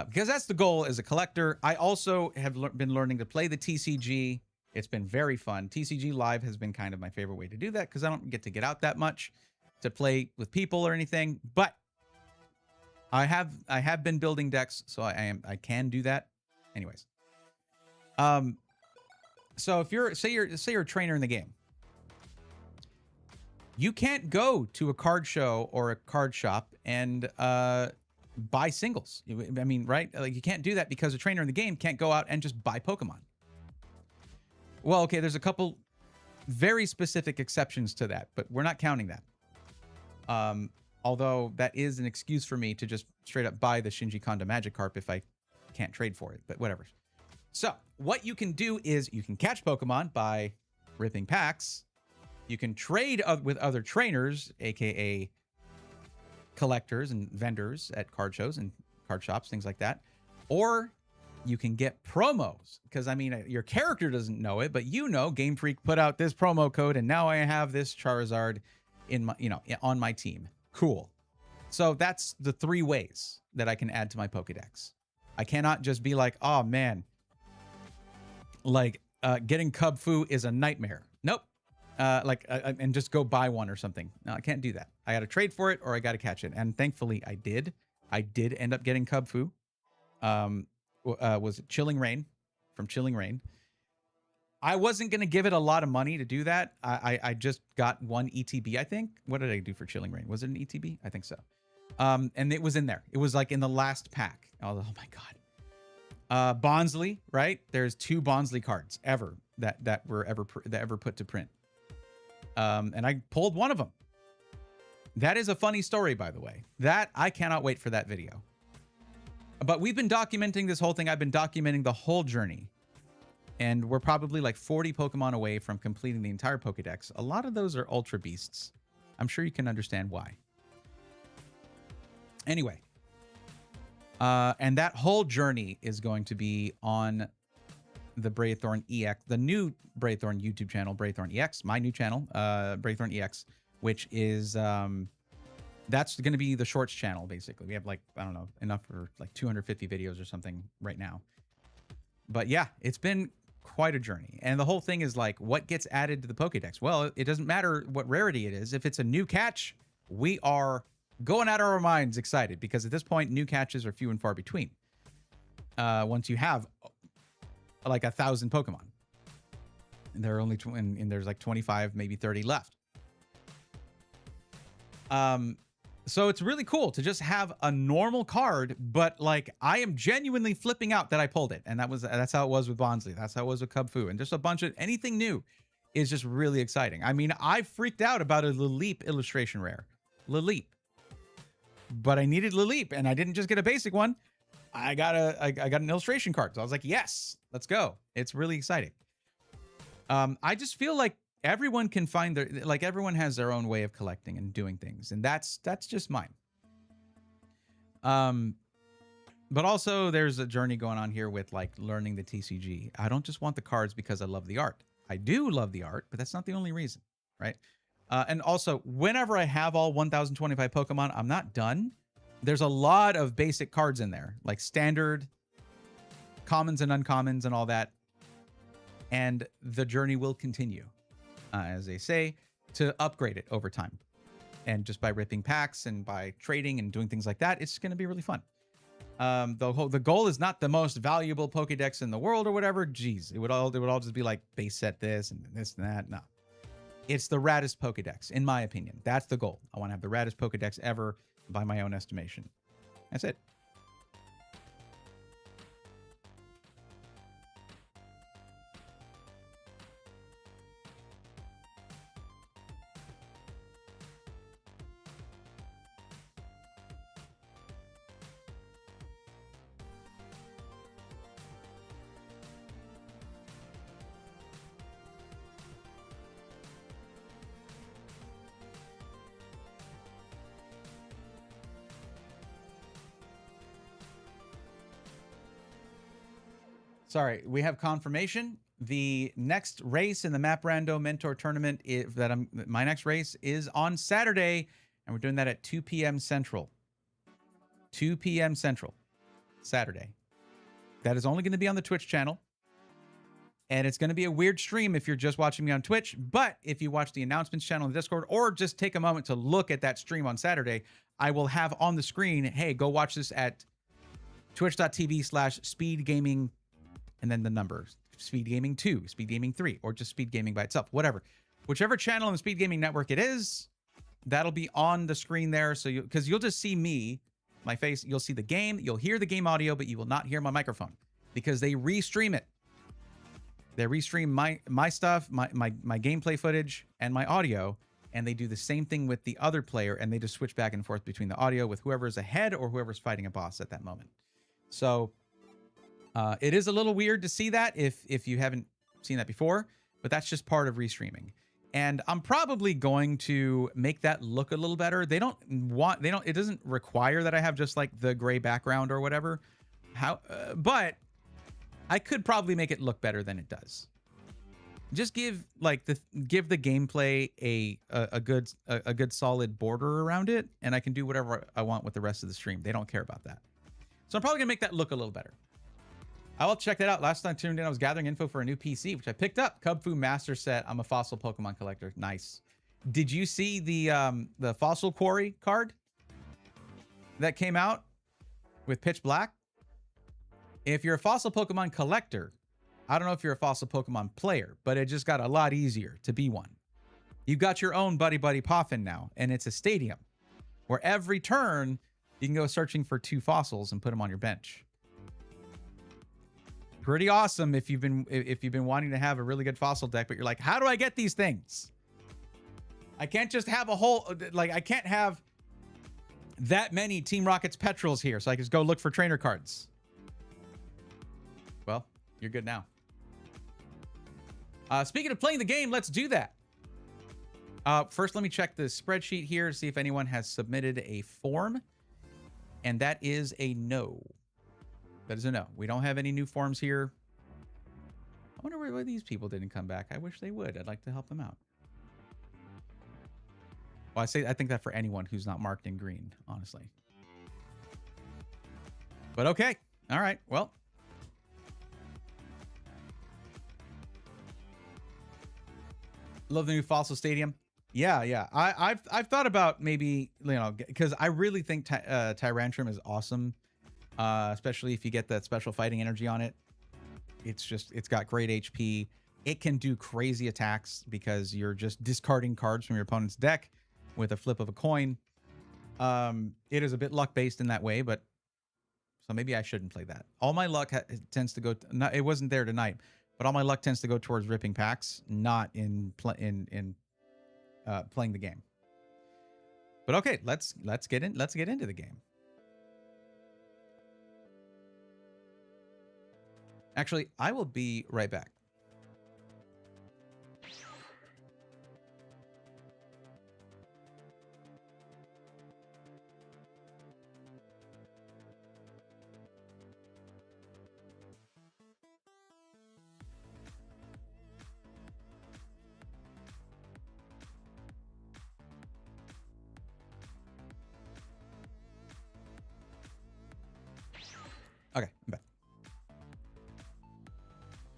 Because that's the goal as a collector. I also have been learning to play the TCG. It's been very fun. TCG Live has been kind of my favorite way to do that because I don't get out that much to play with people or anything. But I have been building decks, so I can do that. Anyways, so if you're say you're a trainer in the game, you can't go to a card show or a card shop and buy singles. I mean, right? Like you can't do that because a trainer in the game can't go out and just buy Pokemon. Well, okay, there's a couple very specific exceptions to that, but we're not counting that. Although that is an excuse for me to just straight up buy the Shinji Kondo Magikarp if I can't trade for it, but whatever. So what you can do is you can catch Pokemon by ripping packs. You can trade with other trainers, aka collectors and vendors at card shows and card shops, things like that. Or you can get promos, because I mean, your character doesn't know it, but you know, Game Freak put out this promo code, and now I have this Charizard in my, on my team. Cool. So that's the 3 ways that I can add to my Pokédex. I cannot just be like, oh man, like getting Cub Fu is a nightmare. Nope. And just go buy one or something. No, I can't do that. I got to trade for it or I got to catch it. And thankfully I did. I did end up getting Cub Fu. Was it Chilling Reign from Chilling Reign. I wasn't going to give it a lot of money to do that. I just got 1 ETB, I think. What did I do for Chilling Reign? Was it an ETB? I think so. And it was in there. It was like in the last pack. Oh my God. Bonsly, right? There's 2 Bonsly cards ever that were ever put to print. And I pulled one of them. That is a funny story, by the way. That I cannot wait for that video. But we've been documenting this whole thing. I've been documenting the whole journey. And we're probably like 40 Pokemon away from completing the entire Pokédex. A lot of those are Ultra Beasts. I'm sure you can understand why. Anyway. And that whole journey is going to be on the Braythorn EX, the new Braythorn YouTube channel, Braythorn EX, my new channel, Braythorn EX, which is, that's going to be the shorts channel, basically. We have like, I don't know, enough for like 250 videos or something right now. But yeah, it's been quite a journey. And the whole thing is like, what gets added to the Pokédex? Well, it doesn't matter what rarity it is. If it's a new catch, we are going out of our minds excited because at this point, new catches are few and far between. Once you have like 1,000 Pokemon. And there are only, and there's like 25, maybe 30 left. So it's really cool to just have a normal card, but like I am genuinely flipping out that I pulled it. And that's how it was with Bonsly. That's how it was with Cub Fu. And just a bunch of anything new is just really exciting. I mean, I freaked out about a Laleep illustration rare. Laleep. But I needed Laleep and I didn't just get a basic one. I got an illustration card. So I was like, yes, let's go. It's really exciting. I just feel like everyone can find everyone has their own way of collecting and doing things. And that's just mine. But also there's a journey going on here with like learning the TCG. I don't just want the cards because I love the art. I do love the art, but that's not the only reason, right? And also whenever I have all 1,025 Pokemon, I'm not done. There's a lot of basic cards in there, like standard, commons and uncommons and all that. And the journey will continue, as they say, to upgrade it over time. And just by ripping packs and by trading and doing things like that, it's going to be really fun. The goal is not the most valuable Pokédex in the world or whatever. Jeez, it would all just be like base set this and this and that. No, it's the raddest Pokédex, in my opinion. That's the goal. I want to have the raddest Pokédex ever by my own estimation. That's it. Sorry, we have confirmation. The next race in the Map Rando Mentor Tournament, my next race is on Saturday, and And we're doing that at 2 p.m. Central. 2 p.m. Central, Saturday. That is only going to be on the Twitch channel. And it's going to be a weird stream if you're just watching me on Twitch. But if you watch the announcements channel in the Discord, or just take a moment to look at that stream on Saturday, I will have on the screen, hey, go watch this at twitch.tv/speedgaming, and then the numbers. Speed Gaming 2, Speed Gaming 3, or just Speed Gaming by itself, whatever. Whichever channel in the Speed Gaming Network it is, that'll be on the screen there. So because you'll just see me, my face, you'll see the game, you'll hear the game audio, but you will not hear my microphone because they restream it. They restream my stuff, my gameplay footage, and my audio, and they do the same thing with the other player, and they just switch back and forth between the audio with whoever's ahead or whoever's fighting a boss at that moment. So it is a little weird to see that if you haven't seen that before, but that's just part of restreaming. And I'm probably going to make that look a little better. It doesn't require that I have just like the gray background or whatever. But I could probably make it look better than it does. Just give the gameplay a good solid border around it, and I can do whatever I want with the rest of the stream. They don't care about that. So I'm probably gonna make that look a little better. I will check that out. Last time I tuned in, I was gathering info for a new PC, which I picked up. Kung Fu Master Set. I'm a fossil Pokemon collector. Nice. Did you see the Fossil Quarry card that came out with Pitch Black? If you're a fossil Pokemon collector, I don't know if you're a fossil Pokemon player, but it just got a lot easier to be one. You've got your own Buddy Buddy Poffin now, and it's a stadium where every turn you can go searching for 2 fossils and put them on your bench. Pretty awesome if you've been wanting to have a really good fossil deck, but you're like, how do I get these things? I can't just have a whole, I can't have that many Team Rocket's Petrels here, so I can just go look for trainer cards. Well, you're good now. Speaking of playing the game, let's do that. First, let me check the spreadsheet here, see if anyone has submitted a form. And that is a no. That is a no. We don't have any new forms here. I wonder why these people didn't come back. I wish they would. I'd like to help them out. Well, I think that for anyone who's not marked in green, honestly. But okay. All right. Well. Love the new Fossil Stadium. Yeah. I've thought about maybe, because I really think Tyrantrum is awesome, especially if you get that special fighting energy on it. It's got great HP. It can do crazy attacks because you're just discarding cards from your opponent's deck with a flip of a coin. It is a bit luck based in that way, but so maybe I shouldn't play that. All my luck tends to go. It wasn't there tonight. But all my luck tends to go towards ripping packs, not in playing the game. But okay, let's get into the game. Actually, I will be right back. Okay, I'm back.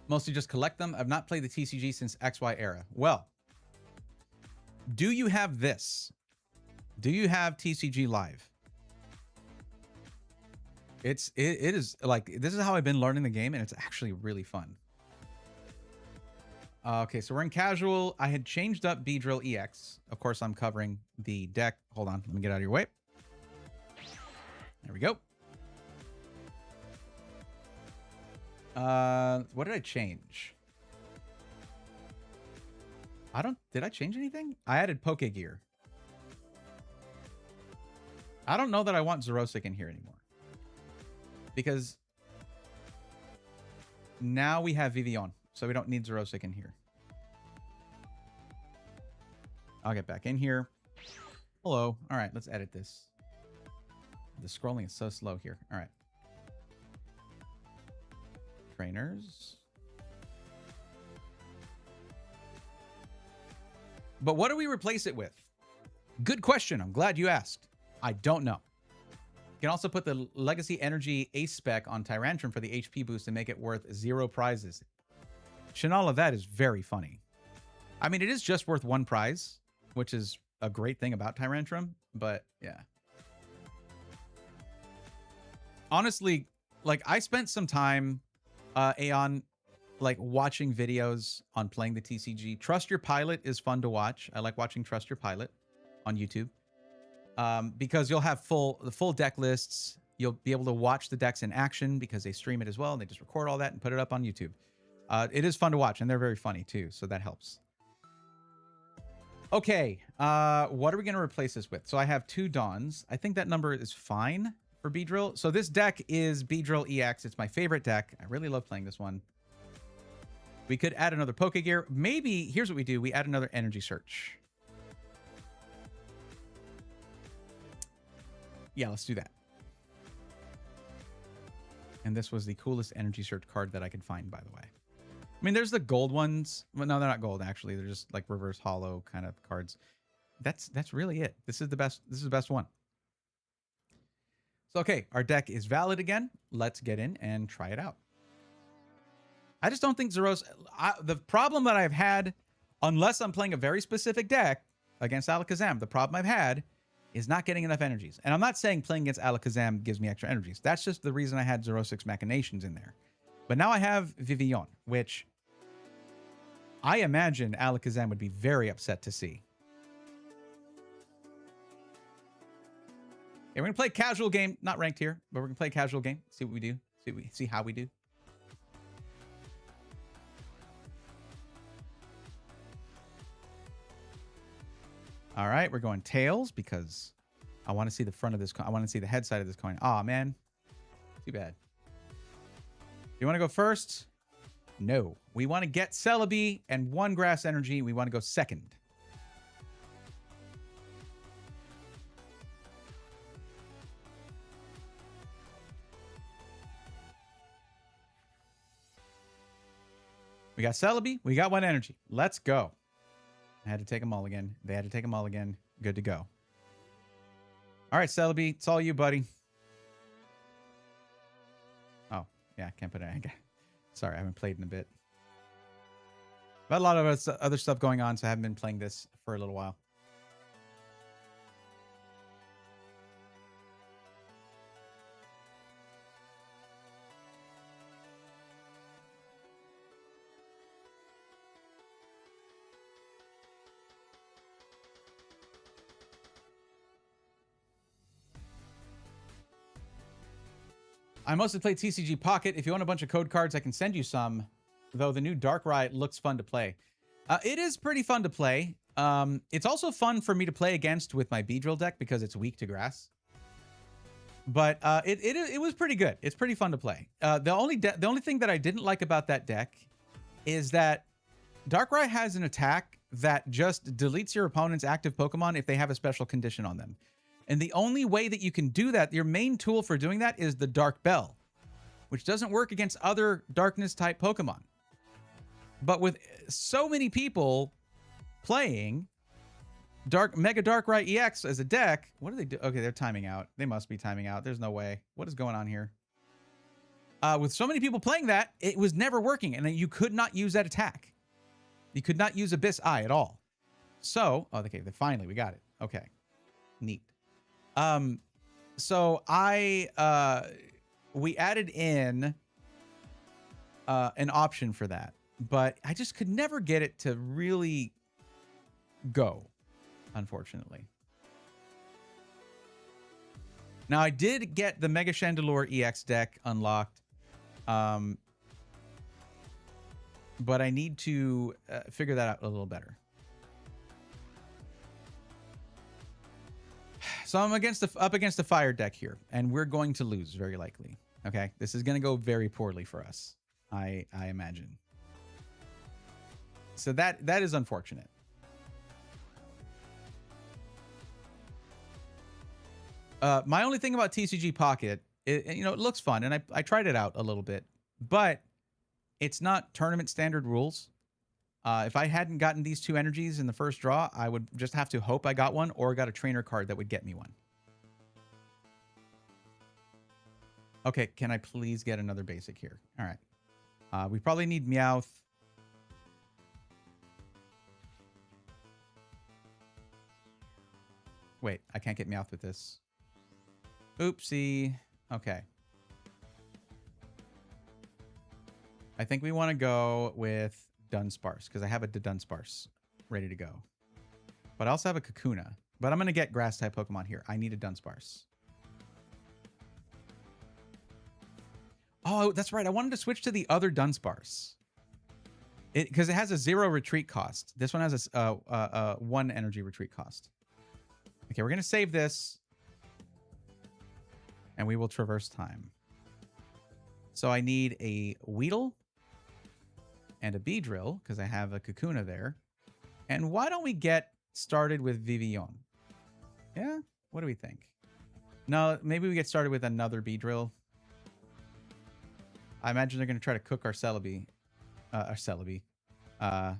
Mostly just collect them. I've not played the TCG since XY era. Well, do you have this? Do you have TCG Live? It is like, this is how I've been learning the game, and it's actually really fun. Okay, so we're in casual. I had changed up Beedrill EX. Of course, I'm covering the deck. Hold on, let me get out of your way. There we go. What did I change? Did I change anything? I added Poke Gear. I don't know that I want Xerosic in here anymore. Because now we have Vivillon, so we don't need Xerosic in here. I'll get back in here. Hello. All right, let's edit this. The scrolling is so slow here. All right. Trainers. But what do we replace it with? Good question. I'm glad you asked. I don't know. You can also put the Legacy Energy Ace spec on Tyrantrum for the HP boost and make it worth 0 prizes. Shanala, that is very funny. I mean, it is just worth 1 prize, which is a great thing about Tyrantrum, but yeah. Honestly, like, I spent some time, Aeon, like, watching videos on playing the TCG. Trust Your Pilot is fun to watch. I like watching Trust Your Pilot on YouTube. Because you'll have the full deck lists. You'll be able to watch the decks in action because they stream it as well, and they just record all that and put it up on YouTube. It is fun to watch, and they're very funny too, so that helps. Okay, what are we going to replace this with? So I have 2 Dawns. I think that number is fine for Beedrill. So this deck is Beedrill EX. It's my favorite deck. I really love playing this one. We could add another Pokegear. Maybe, here's what we do. We add another Energy Search. Yeah, let's do that. And this was the coolest Energy Search card that I could find, by the way. I mean, there's the gold ones. Well, no, they're not gold, actually. They're just like reverse hollow kind of cards. That's really it. This is the best. This is the best one. So, okay, our deck is valid again. Let's get in and try it out. I just don't think Zeros... the problem that I've had, unless I'm playing a very specific deck against Alakazam, the problem I've had is not getting enough energies. And I'm not saying playing against Alakazam gives me extra energies. That's just the reason I had 06 Machinations in there. But now I have Vivillon, which I imagine Alakazam would be very upset to see. Yeah, we're going to play casual game. Not ranked here, but we're going to play casual game. See what we do. See how we do. All right, we're going tails because I want to see the front of this coin. I want to see the head side of this coin. Aw, man. Too bad. You want to go first? No. We want to get Celebi and 1 grass energy. We want to go second. We got Celebi. We got 1 energy. Let's go. I had to take them all again. They had to take them all again. Good to go. All right, Celebi. It's all you, buddy. Oh, yeah. Can't put it. Sorry, I haven't played in a bit. I've had a lot of other stuff going on, so I haven't been playing this for a little while. I mostly play TCG Pocket. If you want a bunch of code cards, I can send you some. Though the new Dark Riot looks fun to play. It is pretty fun to play. It's also fun for me to play against with my Beedrill deck because it's weak to grass. But it was pretty good. It's pretty fun to play. The only thing that I didn't like about that deck is that Dark Riot has an attack that just deletes your opponent's active Pokemon if they have a special condition on them. And the only way that you can do that, your main tool for doing that is the Dark Bell, which doesn't work against other darkness type Pokemon. But with so many people playing Mega Dark Riot EX as a deck, what do they do? Okay, they're timing out. They must be timing out. There's no way. What is going on here? With so many people playing that, it was never working, and you could not use that attack. You could not use Abyss Eye at all. So, oh, okay, finally we got it. Okay, neat. So we added in an option for that, but I just could never get it to really go, unfortunately. Now I did get the Mega Chandelure EX deck unlocked, but I need to figure that out a little better. So I'm up against the fire deck here, and we're going to lose very likely. Okay, this is going to go very poorly for us, I imagine. So that is unfortunate. My only thing about TCG Pocket, it looks fun, and I tried it out a little bit, but it's not tournament standard rules. If I hadn't gotten these 2 energies in the first draw, I would just have to hope I got one or got a trainer card that would get me one. Okay, can I please get another basic here? All right. We probably need Meowth. Wait, I can't get Meowth with this. Oopsie. Okay. I think we want to go with Dunsparce because I have a Dunsparce ready to go. But I also have a Kakuna. But I'm going to get Grass-type Pokemon here. I need a Dunsparce. Oh, that's right. I wanted to switch to the other Dunsparce. Because it has a 0 retreat cost. This one has a 1 energy retreat cost. Okay, we're going to save this. And we will traverse time. So I need a Weedle and a Beedrill because I have a Kakuna there. And why don't we get started with Vivillon? Yeah? What do we think? No, maybe we get started with another Beedrill. I imagine they're going to try to cook our Celebi. Yeah,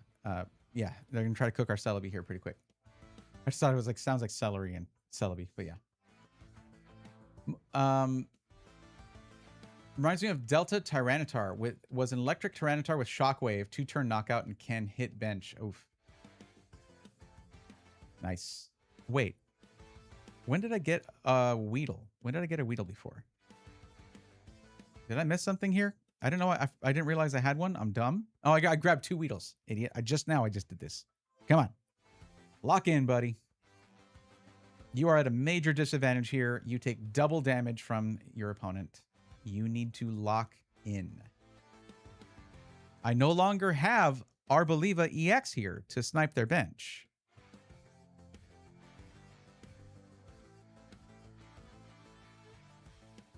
they're going to try to cook our Celebi here pretty quick. I just thought it was like, sounds like celery and Celebi, but yeah. Reminds me of Delta Tyranitar. Was an electric Tyranitar with Shockwave, 2-turn knockout, and can hit bench. Oof. Nice. Wait. When did I get a Weedle? When did I get a Weedle before? Did I miss something here? I don't know. I didn't realize I had one. I'm dumb. Oh, I grabbed 2 Weedles. Idiot. I just did this. Come on. Lock in, buddy. You are at a major disadvantage here. You take double damage from your opponent. You need to lock in. I no longer have Arboliva EX here to snipe their bench.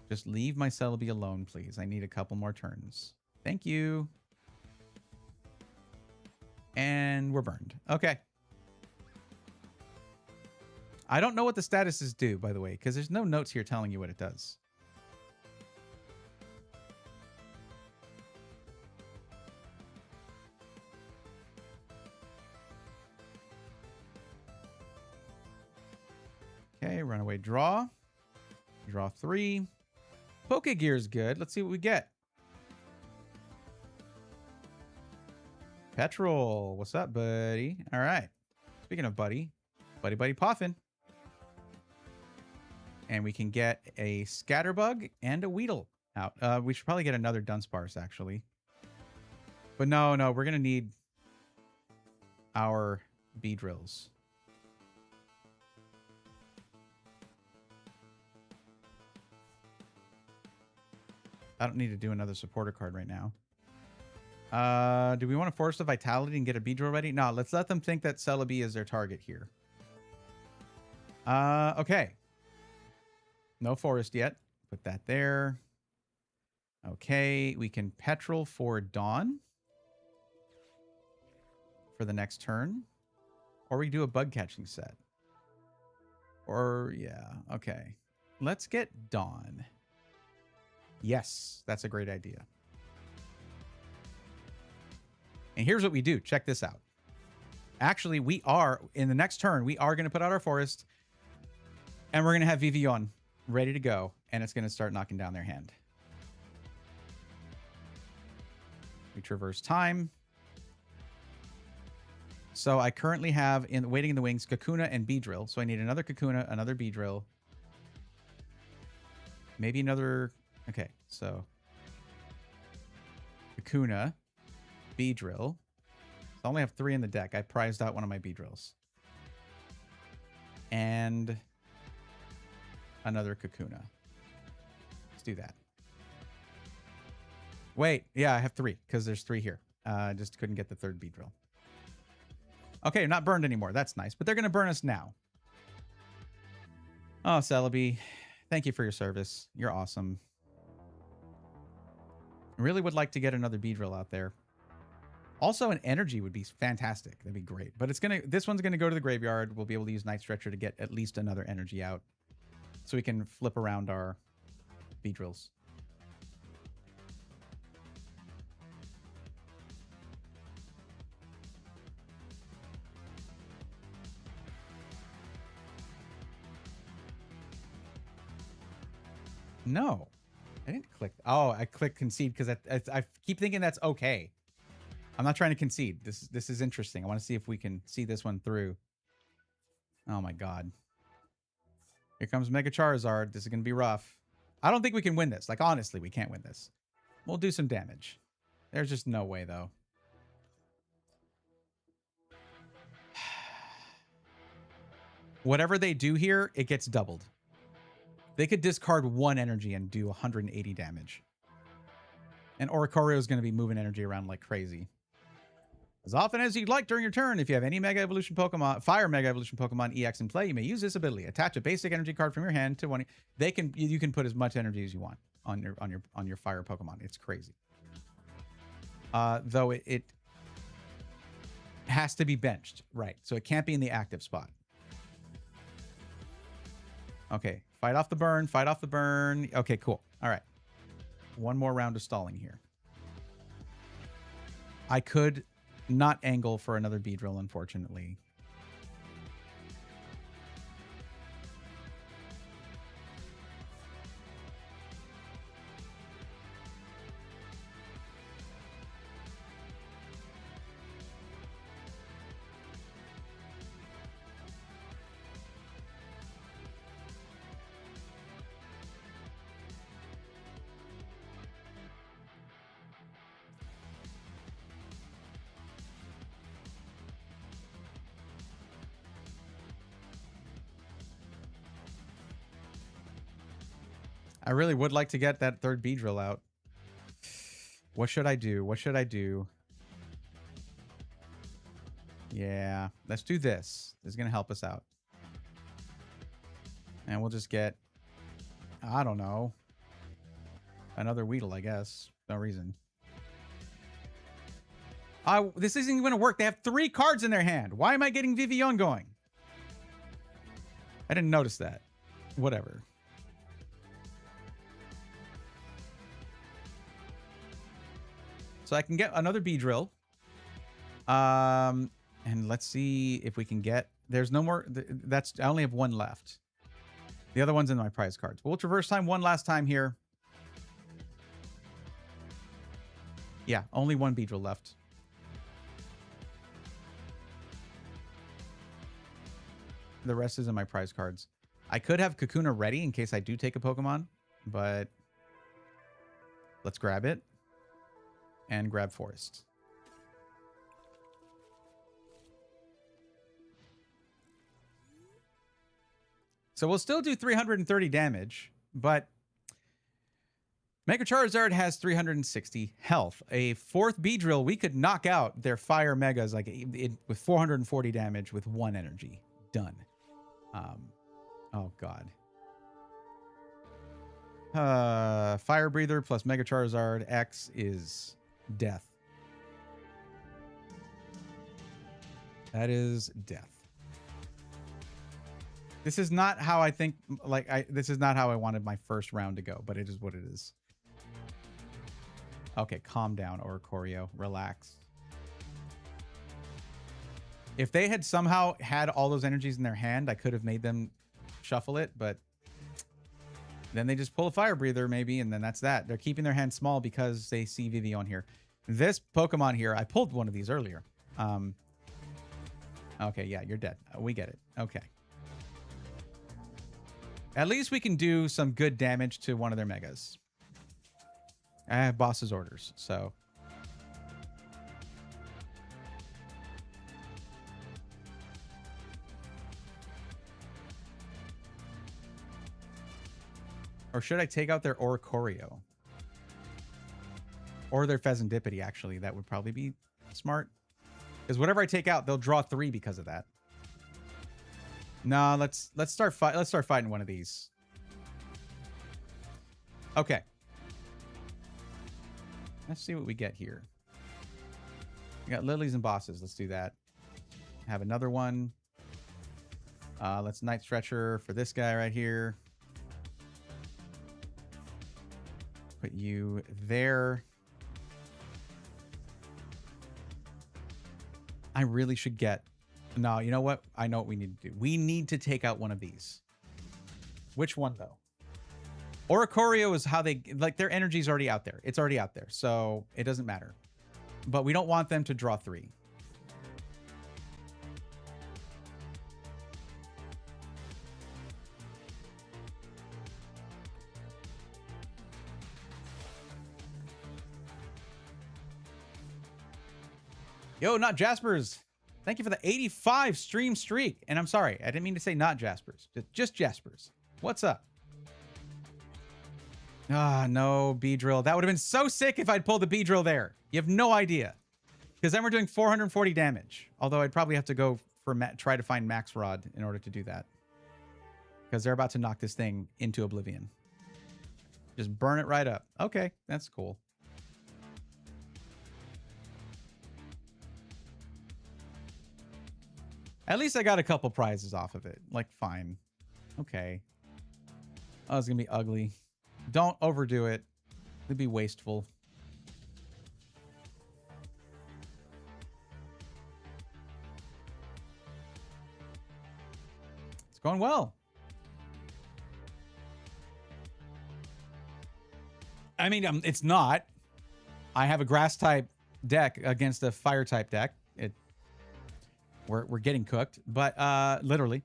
Just leave my Celebi alone, please. I need a couple more turns. Thank you. And we're burned. Okay. I don't know what the statuses do, by the way, because there's no notes here telling you what it does. Okay, runaway draw. Draw 3. Pokegear's good. Let's see what we get. Petrol. What's up, buddy? All right. Speaking of buddy. Buddy Poffin. And we can get a Scatterbug and a Weedle out. We should probably get another Dunsparce, actually. But no, we're going to need our Beedrills. I don't need to do another supporter card right now. Do we want to force the Vitality and get a Beedrill ready? No, let's let them think that Celebi is their target here. Okay. No forest yet. Put that there. Okay, we can Petrol for Dawn for the next turn. Or we do a bug catching set. Or, yeah, okay. Let's get Dawn. Yes, that's a great idea. And here's what we do. Check this out. Actually, we are, in the next turn, we are going to put out our forest. And we're going to have Vivillon ready to go. And it's going to start knocking down their hand. We traverse time. So I currently have, waiting in the wings, Kakuna and Beedrill. So I need another Kakuna, another Beedrill. Maybe another... Okay, so Kakuna, Beedrill. So I only have 3 in the deck. I prized out one of my Beedrills. And another Kakuna. Let's do that. Wait, yeah, I have 3 because there's 3 here. I just couldn't get the 3rd Beedrill. Okay, not burned anymore. That's nice, but they're going to burn us now. Oh, Celebi, thank you for your service. You're awesome. Really would like to get another Beedrill out there. Also, an energy would be fantastic. That'd be great. But this one's gonna go to the graveyard. We'll be able to use Night Stretcher to get at least another energy out, so we can flip around our Beedrills. No, I didn't click. Oh, I clicked concede because I keep thinking that's okay. I'm not trying to concede. This is interesting. I want to see if we can see this one through. Oh my god. Here comes Mega Charizard. This is going to be rough. I don't think we can win this. Like, honestly, we can't win this. We'll do some damage. There's just no way, though. Whatever they do here, it gets doubled. They could discard 1 energy and do 180 damage. And Oricorio is going to be moving energy around like crazy. As often as you'd like during your turn, if you have any Mega Evolution Pokemon, Fire Mega Evolution Pokemon EX in play, you may use this ability. Attach a basic energy card from your hand to one. You can put as much energy as you want on your Fire Pokemon. It's crazy. Though it has to be benched, right? So it can't be in the active spot. Okay, fight off the burn. Fight off the burn. Okay, cool. All right, one more round of stalling here. I could not angle for another Beedrill, unfortunately. I really would like to get that third Beedrill out. What should I do? What should I do? Yeah, let's do this. This is going to help us out. And we'll just get, I don't know, another Weedle, I guess. No reason. This isn't going to work. They have 3 cards in their hand. Why am I getting Vivillon going? I didn't notice that. Whatever. So I can get another Beedrill. And let's see if we can get... There's no more... I only have 1 left. The other one's in my prize cards. We'll traverse time one last time here. Yeah, only 1 Beedrill left. The rest is in my prize cards. I could have Kakuna ready in case I do take a Pokemon, but let's grab it. And grab Forest. So we'll still do 330 damage, but Mega Charizard has 360 health. A 4th Beedrill, we could knock out their Fire Megas like with 440 damage with 1 energy. Done. Oh god. Fire Breather plus Mega Charizard X is death. That is death. This is not how I think, this is not how I wanted my first round to go, but it is what it is. Okay, calm down, Oricorio. Relax. If they had somehow had all those energies in their hand, I could have made them shuffle it, but then they just pull a Fire Breather maybe, and then that's that. They're keeping their hand small because they see Vivillon here. This Pokemon here, I pulled one of these earlier. Okay, yeah, you're dead. We get it. Okay. At least we can do some good damage to one of their Megas. I have boss's orders, so... Or should I take out their Oricorio? Or their Pheasantipity, actually. That would probably be smart. Because whatever I take out, they'll draw 3 because of that. No, let's start fighting one of these. Okay. Let's see what we get here. We got lilies and bosses. Let's do that. Have another one. Let's Night Stretcher for this guy right here. Put you there. I really should get... No, you know what? I know what we need to do. We need to take out one of these. Which one, though? Oricorio is how they, like, their energy's already out there. It's already out there, so it doesn't matter. But we don't want them to draw 3. Yo, not Jaspers. Thank you for the 85 stream streak. And I'm sorry, I didn't mean to say not Jaspers. Just Jaspers. What's up? Ah, no, B-drill. That would have been so sick if I'd pulled the B-drill there. You have no idea. Because then we're doing 440 damage. Although I'd probably have to go for try to find Max Rod in order to do that. Because they're about to knock this thing into oblivion. Just burn it right up. Okay, that's cool. At least I got a couple prizes off of it. Like, fine. Okay. Oh, it's going to be ugly. Don't overdo it. It'd be wasteful. It's going well. I mean, it's not. I have a grass type deck against a fire type deck. We're getting cooked, but literally.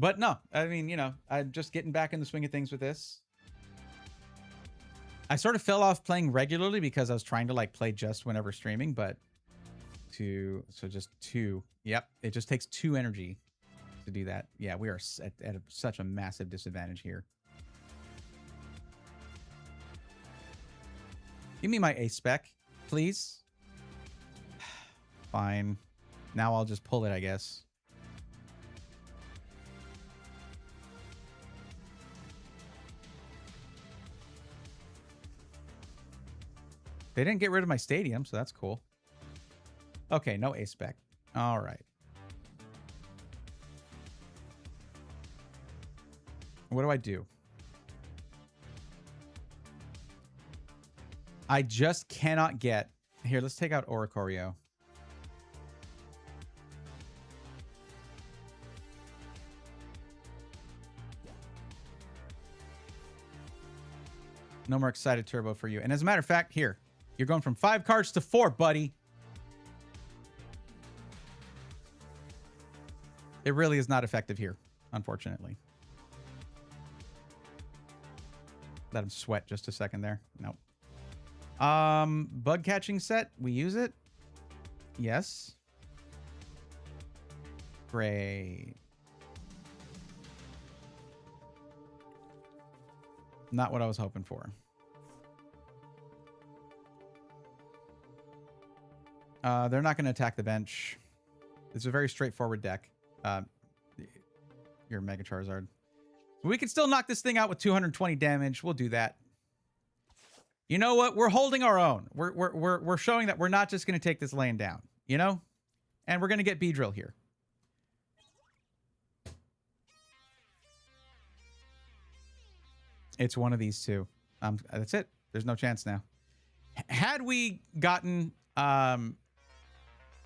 But no, I mean, you know, I'm just getting back in the swing of things with this. I sort of fell off playing regularly because I was trying to like play just whenever streaming, but just 2. Yep, it just takes 2 energy to do that. Yeah, we are at such a massive disadvantage here. Give me my A spec, please. Fine. Now I'll just pull it, I guess. They didn't get rid of my stadium, so that's cool. Okay, no A spec. All right. What do I do? I just cannot get... Here, let's take out Oricorio. No more excited turbo for you. And as a matter of fact, here, you're going from 5 cards to 4, buddy. It really is not effective here, unfortunately. Let him sweat just a second there. Nope. Bug catching set. We use it. Yes. Great. Not what I was hoping for. They're not going to attack the bench. It's a very straightforward deck. Your Mega Charizard. We can still knock this thing out with 220 damage. We'll do that. You know what? We're holding our own. We're showing that we're not just going to take this lane down. You know? And we're going to get B-drill here. It's one of these two. That's it. There's no chance now. Had we gotten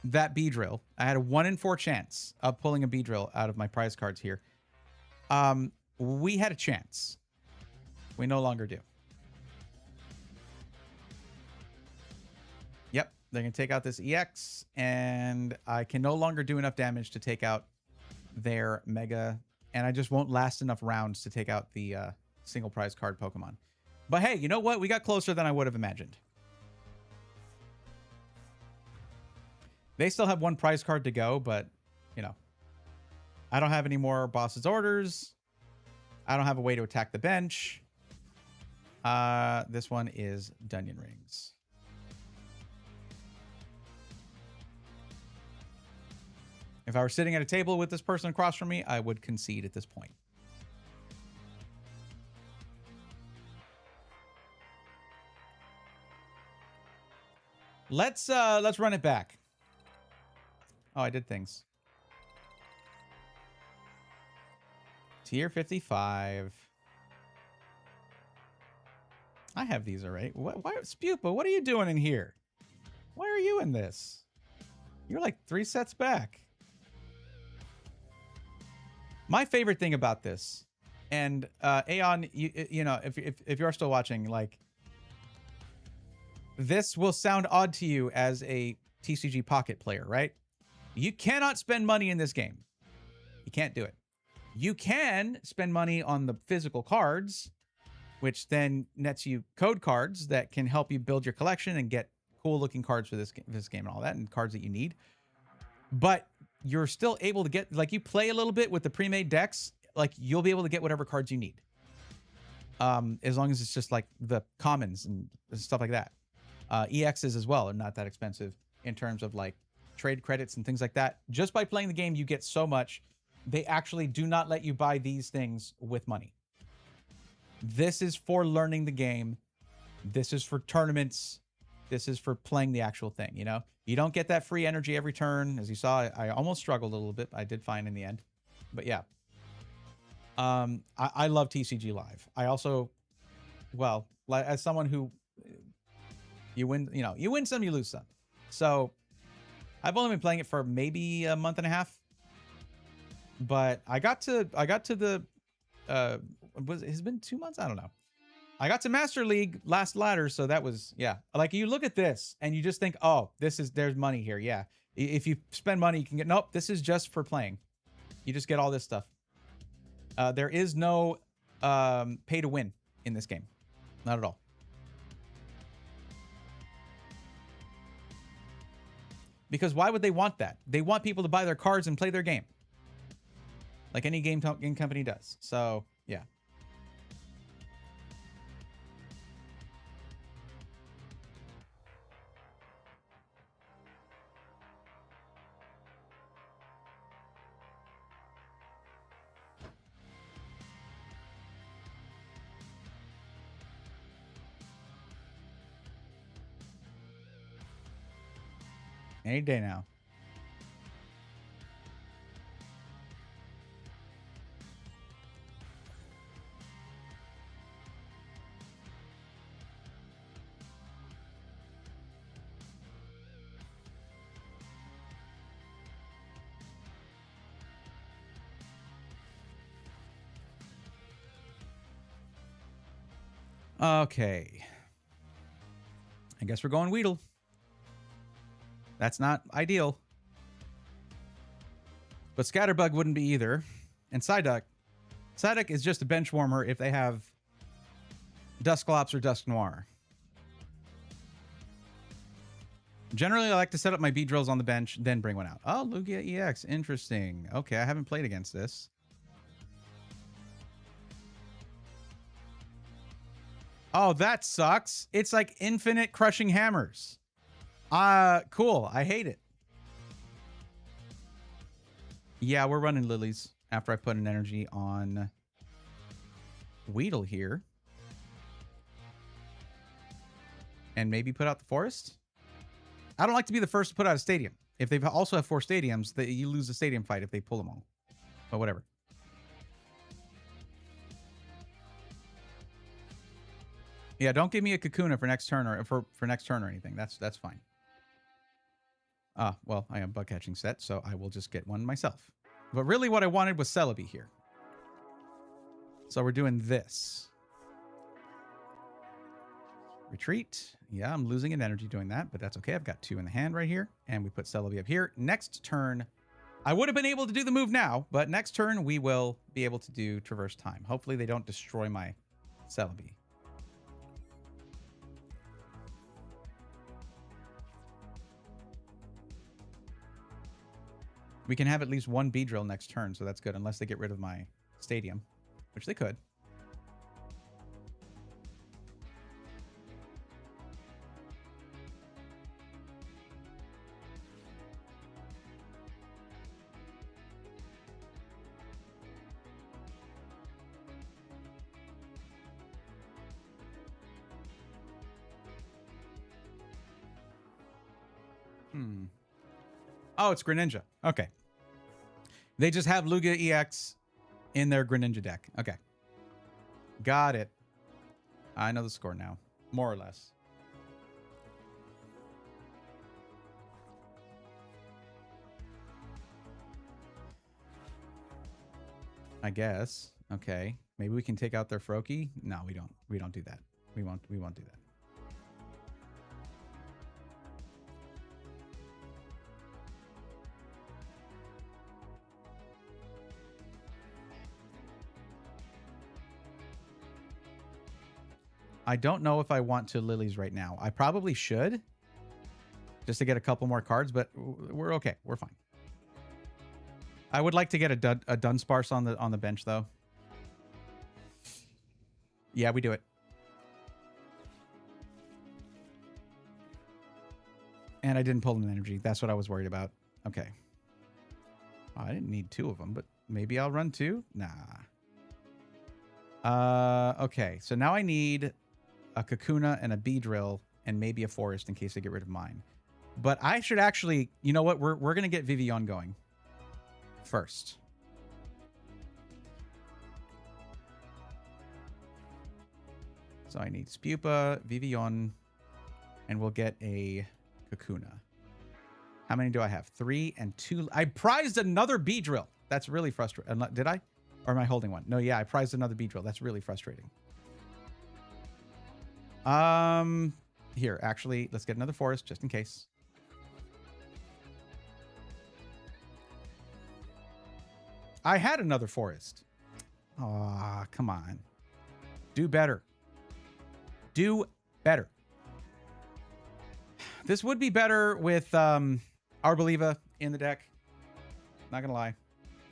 that B-drill, I had a 1 in 4 chance of pulling a B-drill out of my prize cards here. We had a chance. We no longer do. Yep, they're going to take out this EX, and I can no longer do enough damage to take out their Mega, and I just won't last enough rounds to take out the single prize card Pokemon. But hey, you know what? We got closer than I would have imagined. They still have 1 prize card to go, but, you know, I don't have any more boss's orders. I don't have a way to attack the bench. This one is Dunyan Rings. If I were sitting at a table with this person across from me, I would concede at this point. Let's run it back. Oh, I did things. Tier 55. I have these already. Why, Spupa, what are you doing in here? Why are you in this? You're like 3 sets back. My favorite thing about this, And Aeon, you know, if you're still watching, like, this will sound odd to you as a TCG Pocket player, right? You cannot spend money in this game. You can't do it. You can spend money on the physical cards, which then nets you code cards that can help you build your collection and get cool looking cards for this game and all that, and cards that you need. But you're still able to get, like, you play a little bit with the pre-made decks, like, you'll be able to get whatever cards you need. As long as it's just like the commons and stuff like that. EXs as well are not that expensive in terms of like trade credits and things like that. Just by playing the game, you get so much. They actually do not let you buy these things with money. This is for learning the game. This is for tournaments. This is for playing the actual thing, you know? You don't get that free energy every turn. As you saw, I almost struggled a little bit. I did fine in the end. But yeah. I love TCG Live. I also, well, like, as someone who, you win, you know, you win some, you lose some. So I've only been playing it for maybe a month and a half. But I got to the, it's been 2 months? I don't know. I got to Master League last ladder, so that was, yeah. Like, you look at this and you just think, oh, there's money here. Yeah. If you spend money, you can get, nope, this is just for playing. You just get all this stuff. There is no pay to win in this game. Not at all. Because why would they want that? They want people to buy their cards and play their game. Like any game company does. So, yeah. Any day now. Okay. I guess we're going Weedle. That's not ideal. But Scatterbug wouldn't be either. And Psyduck. Psyduck is just a bench warmer if they have Dusclops or Dusk Noir. Generally, I like to set up my Beedrills on the bench, then bring one out. Oh, Lugia EX. Interesting. Okay, I haven't played against this. Oh, that sucks. It's like infinite crushing hammers. Cool. I hate it. Yeah, we're running lilies after I put an energy on Weedle here. And maybe put out the forest. I don't like to be the first to put out a stadium. If they also have 4 stadiums, you lose the stadium fight if they pull them all. But whatever. Yeah, don't give me a Kakuna for next turn or for next turn or anything. That's fine. Well, I have bug catching set, so I will just get one myself. But really what I wanted was Celebi here. So we're doing this. Retreat. Yeah, I'm losing an energy doing that, but that's okay. I've got 2 in the hand right here, and we put Celebi up here. Next turn, I would have been able to do the move now, but next turn we will be able to do Traverse Time. Hopefully they don't destroy my Celebi. We can have at least 1 Beedrill next turn, so that's good, unless they get rid of my stadium, which they could. Oh, it's Greninja. Okay. They just have Lugia EX in their Greninja deck. Okay. Got it. I know the score now. More or less. I guess. Okay. Maybe we can take out their Froakie. No, we don't. We don't do that. We won't do that. I don't know if I want to Lilies right now. I probably should, just to get a couple more cards, but we're okay. We're fine. I would like to get a Dunsparce on the bench, though. Yeah, we do it. And I didn't pull an energy. That's what I was worried about. Okay. Oh, I didn't need 2 of them, but maybe I'll run 2? Nah. Okay, so now I need a Kakuna and a Beedrill and maybe a Forest in case I get rid of mine. But I should actually, you know what? We're going to get Vivillon going first. So I need Spupa, Vivillon, and we'll get a Kakuna. How many do I have? 3 and 2. I prized another Beedrill. That's really frustrating. Did I? Or am I holding one? No, yeah, I prized another Beedrill. That's really frustrating. Here, actually, let's get another Forest just in case. I had another Forest. Aw, come on. Do better. Do better. This would be better with Arboliva in the deck. Not gonna lie.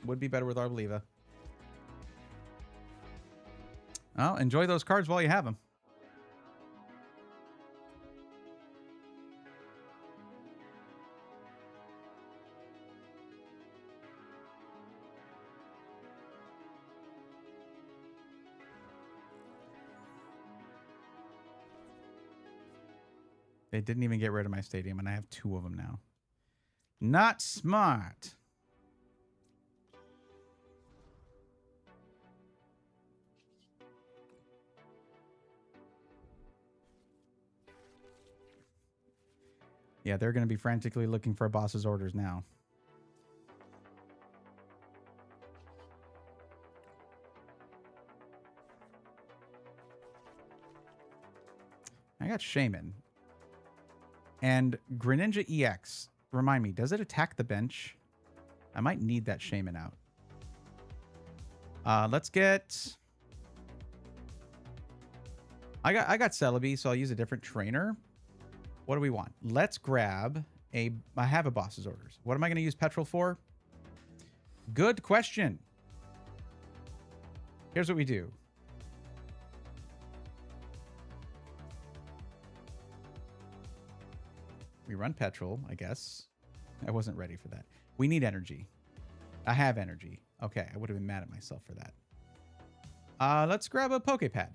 Would be better with Arboliva. Well, enjoy those cards while you have them. They didn't even get rid of my stadium, and I have 2 of them now. Not smart. Yeah, they're going to be frantically looking for a boss's orders now. I got Shaman. And Greninja EX, remind me, does it attack the bench? I might need that Shaman out. Let's get... I got Celebi, so I'll use a different trainer. What do we want? Let's grab a... I have a boss's orders. What am I going to use Petrol for? Good question. Here's what we do. We run Petrol, I guess. I wasn't ready for that. We need energy. I have energy. Okay, I would have been mad at myself for that. Let's grab a Poképad.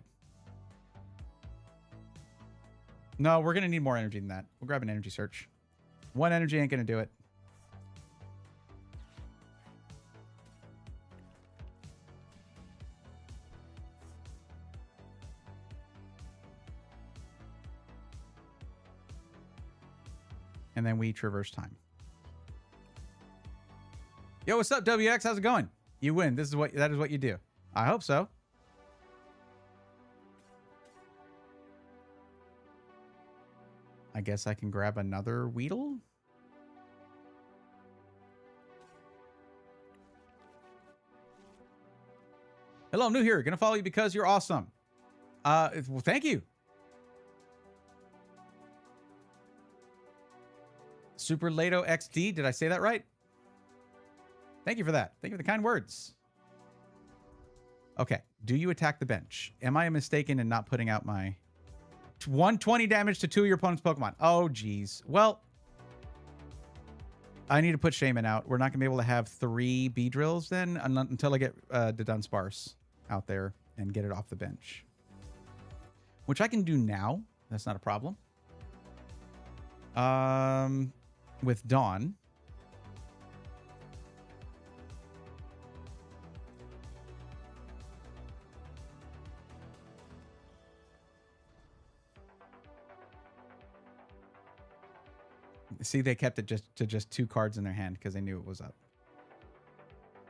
No, we're going to need more energy than that. We'll grab an energy search. 1 energy ain't going to do it. And then we traverse time. Yo, what's up, WX? How's it going? You win. That is what you do. I hope so. I guess I can grab another Weedle. Hello, I'm new here. Gonna follow you because you're awesome. Well, thank you. Super Lato XD. Did I say that right? Thank you for that. Thank you for the kind words. Okay. Do you attack the bench? Am I mistaken in not putting out my 120 damage to 2 of your opponent's Pokemon? Oh, geez. Well, I need to put Shaman out. We're not going to be able to have 3 Beedrills then until I get the Dunsparce out there and get it off the bench. Which I can do now. That's not a problem. With Dawn. See, they kept it just 2 cards in their hand because they knew it was up.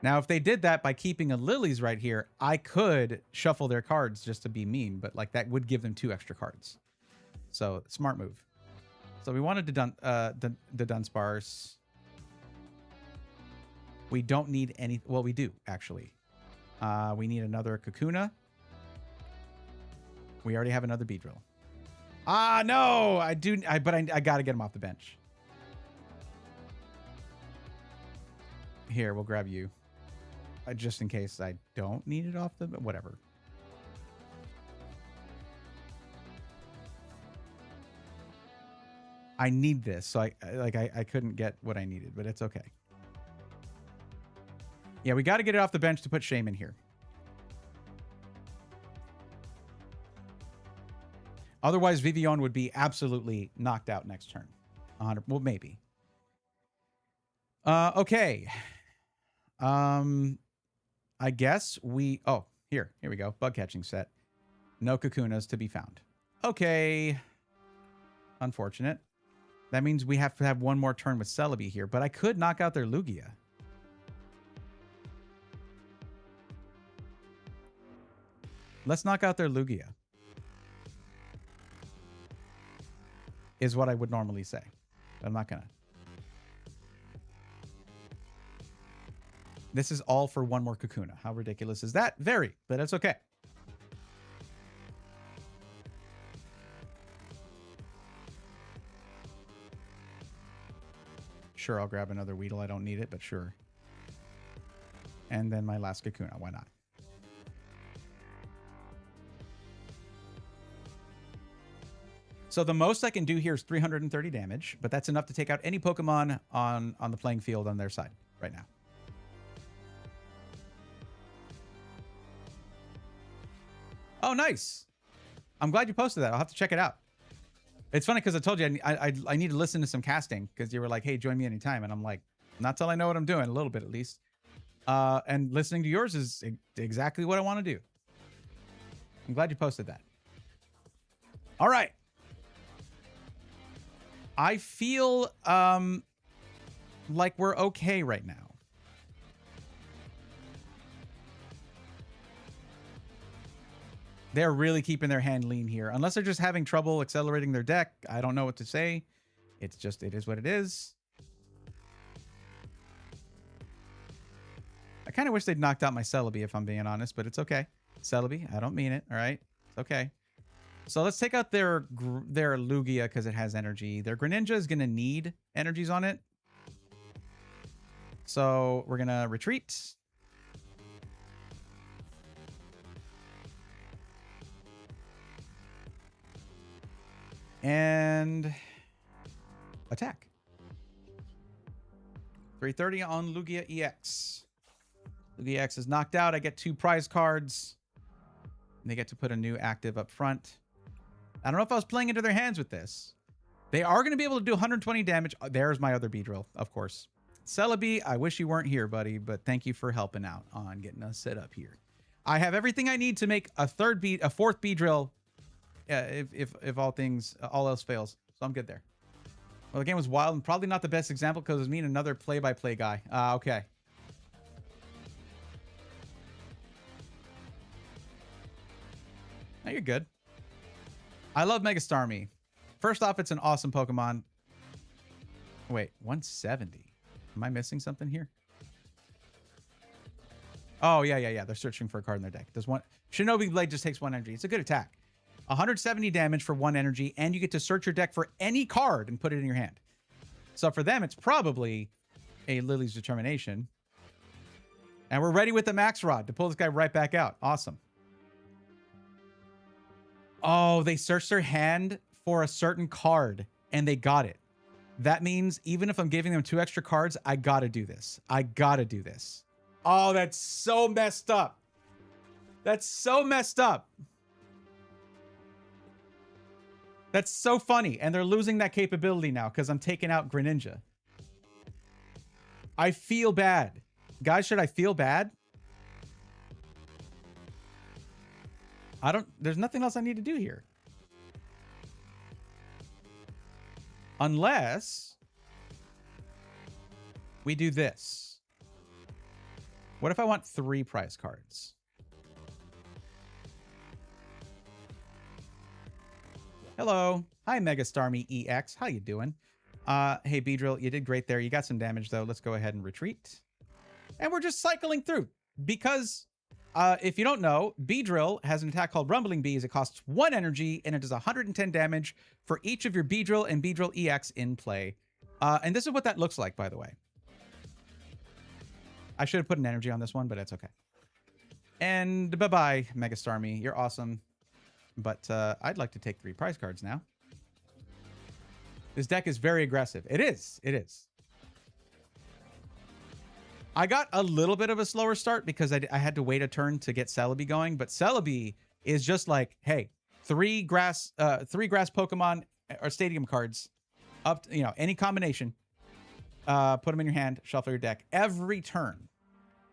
Now, if they did that by keeping a Lily's right here, I could shuffle their cards just to be mean, but like that would give them 2 extra cards. So smart move. So we wanted the Dunsparce. We don't need any. Well, we do actually. We need another Kakuna. We already have another Beedrill. Ah, no, I do. But I got to get him off the bench. Here, we'll grab you. Just in case I don't need it off the... Whatever. I need this. So I couldn't get what I needed, but it's okay. Yeah, we got to get it off the bench to put Shame in here. Otherwise, Vivian would be absolutely knocked out next turn. 100. Well, maybe. Okay. I guess we... Oh, here we go. Bug catching set. No Kakunas to be found. Okay. Unfortunate. That means we have to have one more turn with Celebi here, but I could knock out their Lugia. Let's knock out their Lugia. Is what I would normally say. But I'm not gonna. This is all for one more Kakuna. How ridiculous is that? Very, but it's okay. Sure, I'll grab another Weedle. I don't need it, but sure. And then my last Kakuna. Why not? So the most I can do here is 330 damage, but that's enough to take out any Pokemon on the playing field on their side right now. Oh, nice. I'm glad you posted that. I'll have to check it out. It's funny because I told you I need to listen to some casting because you were like, hey, join me anytime. And I'm like, not till I know what I'm doing, a little bit at least. And listening to yours is exactly what I want to do. I'm glad you posted that. All right. I feel like we're okay right now. They're really keeping their hand lean here. Unless they're just having trouble accelerating their deck. I don't know what to say. It's just, it is what it is. I kind of wish they'd knocked out my Celebi, if I'm being honest, but it's okay. Celebi, I don't mean it, all right? It's okay. So let's take out their Lugia because it has energy. Their Greninja is going to need energies on it. So we're going to retreat. And attack. 330 on Lugia EX. Lugia EX is knocked out. I get 2 prize cards. And they get to put a new active up front. I don't know if I was playing into their hands with this. They are going to be able to do 120 damage. There's my other Beedrill, of course. Celebi, I wish you weren't here, buddy, but thank you for helping out on getting us set up here. I have everything I need to make a fourth Beedrill. If all else fails. So I'm good there. Well, the game was wild and probably not the best example because it was me and another play-by-play guy. Okay. Now you're good. I love Mega Starmie. First off, it's an awesome Pokemon. Wait, 170. Am I missing something here? Oh, yeah. They're searching for a card in their deck. Does one Shinobi Blade just takes 1 energy. It's a good attack. 170 damage for 1 energy, and you get to search your deck for any card and put it in your hand. So for them, it's probably a Lily's Determination. And we're ready with the Max Rod to pull this guy right back out. Awesome. Oh, they searched their hand for a certain card, and they got it. That means even if I'm giving them 2 extra cards, I gotta do this. I gotta do this. Oh, that's so messed up. That's so messed up. That's so funny. And they're losing that capability now because I'm taking out Greninja. I feel bad. Guys, should I feel bad? There's nothing else I need to do here. Unless we do this. What if I want 3 prize cards? Hello. Hi, Megastarmy EX. How you doing? Hey, Beedrill, you did great there. You got some damage, though. Let's go ahead and retreat. And we're just cycling through because if you don't know, Beedrill has an attack called Rumbling Bees. It costs 1 energy, and it does 110 damage for each of your Beedrill and Beedrill EX in play. And this is what that looks like, by the way. I should have put an energy on this one, but it's okay. And bye-bye, Megastarmy. You're awesome. But I'd like to take 3 prize cards now. This deck is very aggressive. It is. It is. I got a little bit of a slower start because I had to wait a turn to get Celebi going. But Celebi is just like, hey, 3 grass Pokemon or stadium cards up to, you know, any combination. Put them in your hand, shuffle your deck every turn.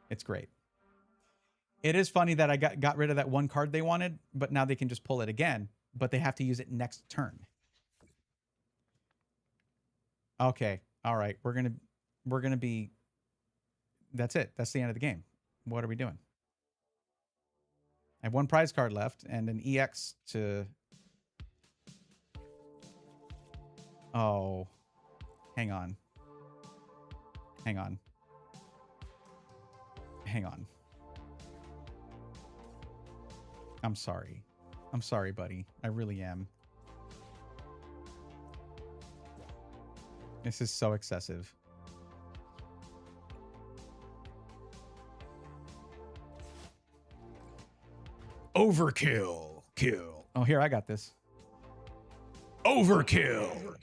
It's great. It is funny that I got rid of that 1 card they wanted, but now they can just pull it again, but they have to use it next turn. Okay. All right. We're going to be, that's it. That's the end of the game. What are we doing? I have 1 prize card left and an EX to, oh, hang on. Hang on. Hang on. I'm sorry. I'm sorry, buddy. I really am. This is so excessive. Overkill. Kill. Oh, here, I got this. Overkill.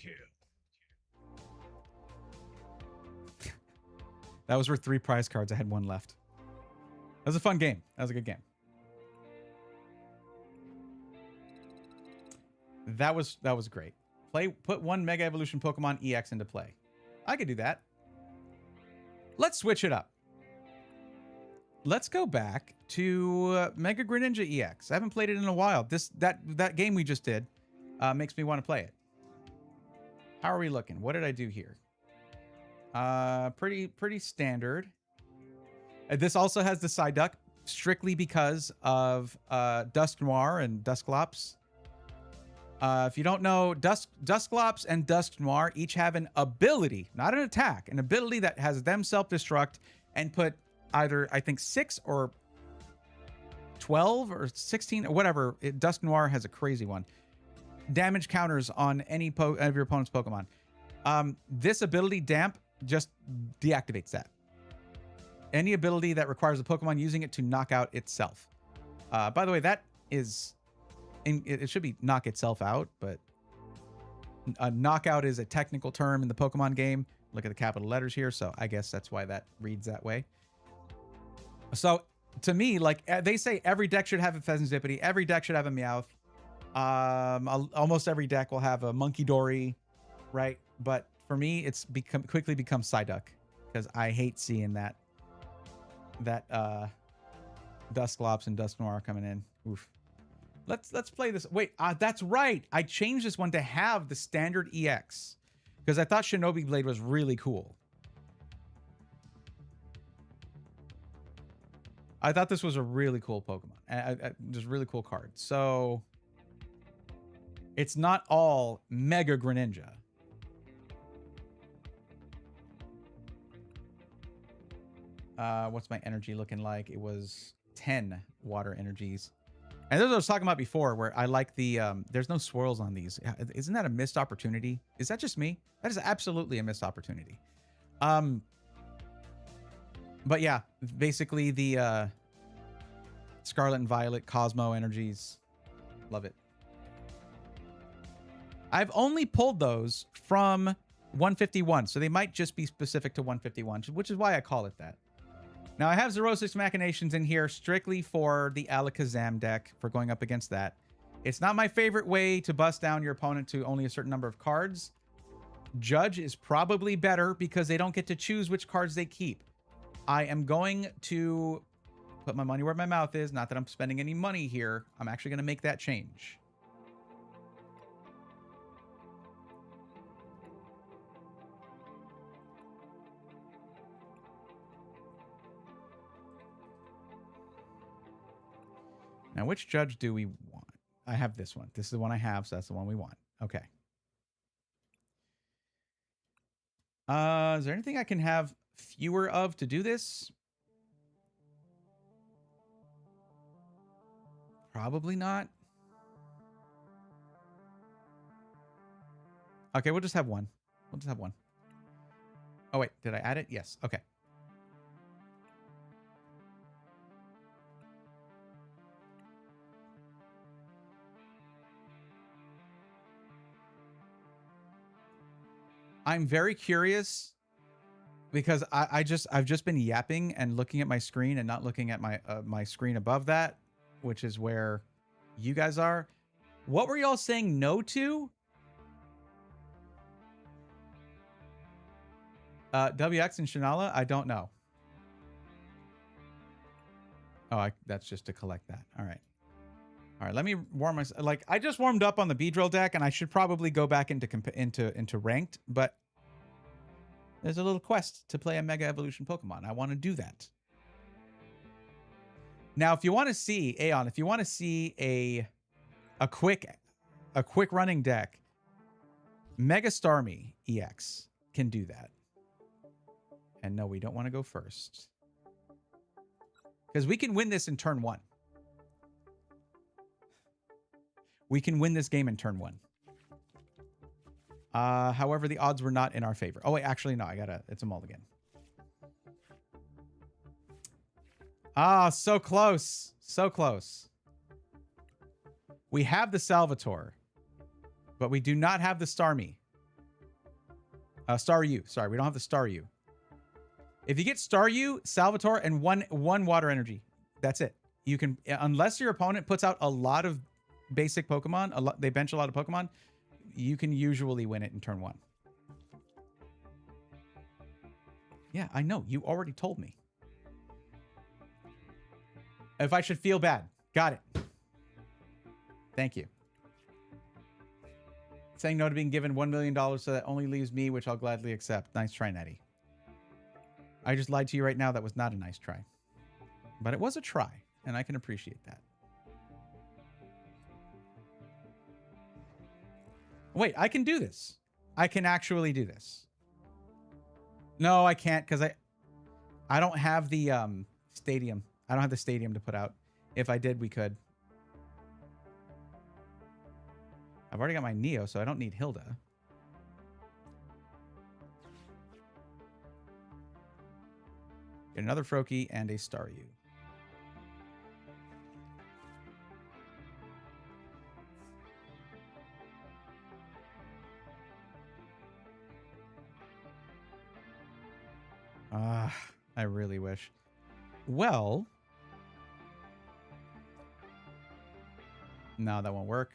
That was worth 3 prize cards. I had 1 left. That was a fun game. That was a good game. That was great. Put 1 Mega Evolution Pokemon EX into play. I could do that. Let's switch it up. Let's go back to Mega Greninja EX. I haven't played it in a while. That game we just did makes me want to play it. How are we looking? What did I do here? Pretty standard. This also has the Psyduck strictly because of Dusk Noir and Dusclops. If you don't know, Dusclops and Dusk Noir each have an ability, not an attack, an ability that has them self-destruct and put either, I think, 6 or 12 or 16 or whatever. Dusk Noir has a crazy one. Damage counters on any of your opponent's Pokemon. This ability, Damp, just deactivates that. Any ability that requires a Pokemon using it to knock out itself. By the way, that is... it should be knock itself out, but a knockout is a technical term in the Pokemon game. Look at the capital letters here, so I guess that's why that reads that way. So to me, like they say, every deck should have a Pheasant-Zippity, every deck should have a Meowth. Almost every deck will have a Monkey Dory, right? But for me, it's quickly become Psyduck because I hate seeing that Dusclops and Dusk Noir coming in. Oof. Let's play this. Wait, that's right. I changed this one to have the standard EX because I thought Shinobi Blade was really cool. I thought this was a really cool Pokemon. Just really cool card. So it's not all Mega Greninja. What's my energy looking like? It was 10 water energies. And this is what I was talking about before, where I like the, there's no swirls on these. Isn't that a missed opportunity? Is that just me? That is absolutely a missed opportunity. But yeah, basically the Scarlet and Violet Cosmo energies. Love it. I've only pulled those from 151, so they might just be specific to 151, which is why I call it that. Now, I have Xerosic Machinations in here strictly for the Alakazam deck, for going up against that. It's not my favorite way to bust down your opponent to only a certain number of cards. Judge is probably better because they don't get to choose which cards they keep. I am going to put my money where my mouth is. Not that I'm spending any money here. I'm actually going to make that change. Now, which judge do we want? I have this one. This is the one I have, so that's the one we want. Okay. Is there anything I can have fewer of to do this? Probably not. Okay, we'll just have one. We'll just have one. Oh, wait. Did I add it? Yes. Okay. I'm very curious because I've just been yapping and looking at my screen and not looking at my screen above that, which is where you guys are. What were y'all saying no to? WX and Shinala? I don't know. Oh, that's just to collect that. All right. All right, let me warm myself. Like, I just warmed up on the Beedrill deck, and I should probably go back into ranked, but there's a little quest to play a Mega Evolution Pokemon. I want to do that. Now, if you want to see, Aeon, if you want to see a quick running deck, Mega Starmie EX can do that. And no, we don't want to go first. Because we can win this in turn 1. We can win this game in turn 1. However, the odds were not in our favor. Oh, wait, actually, no, it's a mulligan. Ah, so close. So close. We have the Salvatore, but we do not have the Starmie. Staryu. Sorry, we don't have the Staryu. If you get Staryu, Salvatore, and one water energy, that's it. You can, unless your opponent puts out a lot of basic Pokemon, they bench a lot of Pokemon, you can usually win it in turn 1. Yeah, I know. You already told me. If I should feel bad. Got it. Thank you. Saying no to being given $1 million so that only leaves me, which I'll gladly accept. Nice try, Nettie. I just lied to you right now. That was not a nice try. But it was a try, and I can appreciate that. Wait, I can do this. I can actually do this. No, I can't because I don't have the stadium. I don't have the stadium to put out. If I did, we could. I've already got my Neo, so I don't need Hilda. Get another Froakie and a Staryu. I really wish. Well, no, that won't work.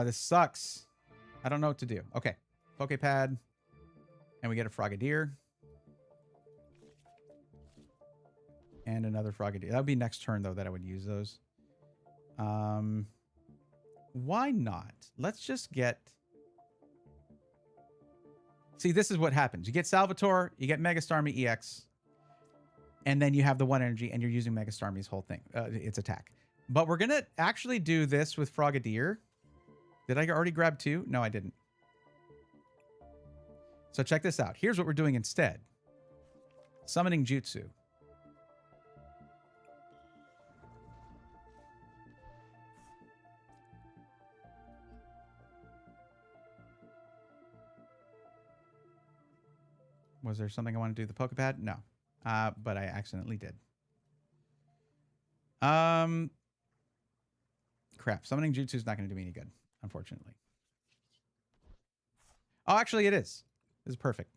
This sucks. I don't know what to do. Okay. Pokepad. And we get a Frogadier. And another Frogadier. That would be next turn, though, that I would use those. Why not? Let's just get... See, this is what happens. You get Salvatore, you get Mega Starmie EX, and then you have the 1 energy, and you're using Mega Starmie's whole thing. Its attack. But we're going to actually do this with Frogadier. Did I already grab 2? No, I didn't. So check this out. Here's what we're doing instead. Summoning Jutsu. Was there something I want to do with the Pokepad? No. But I accidentally did. Crap. Summoning Jutsu is not going to do me any good, unfortunately. Oh, actually it is. This is perfect.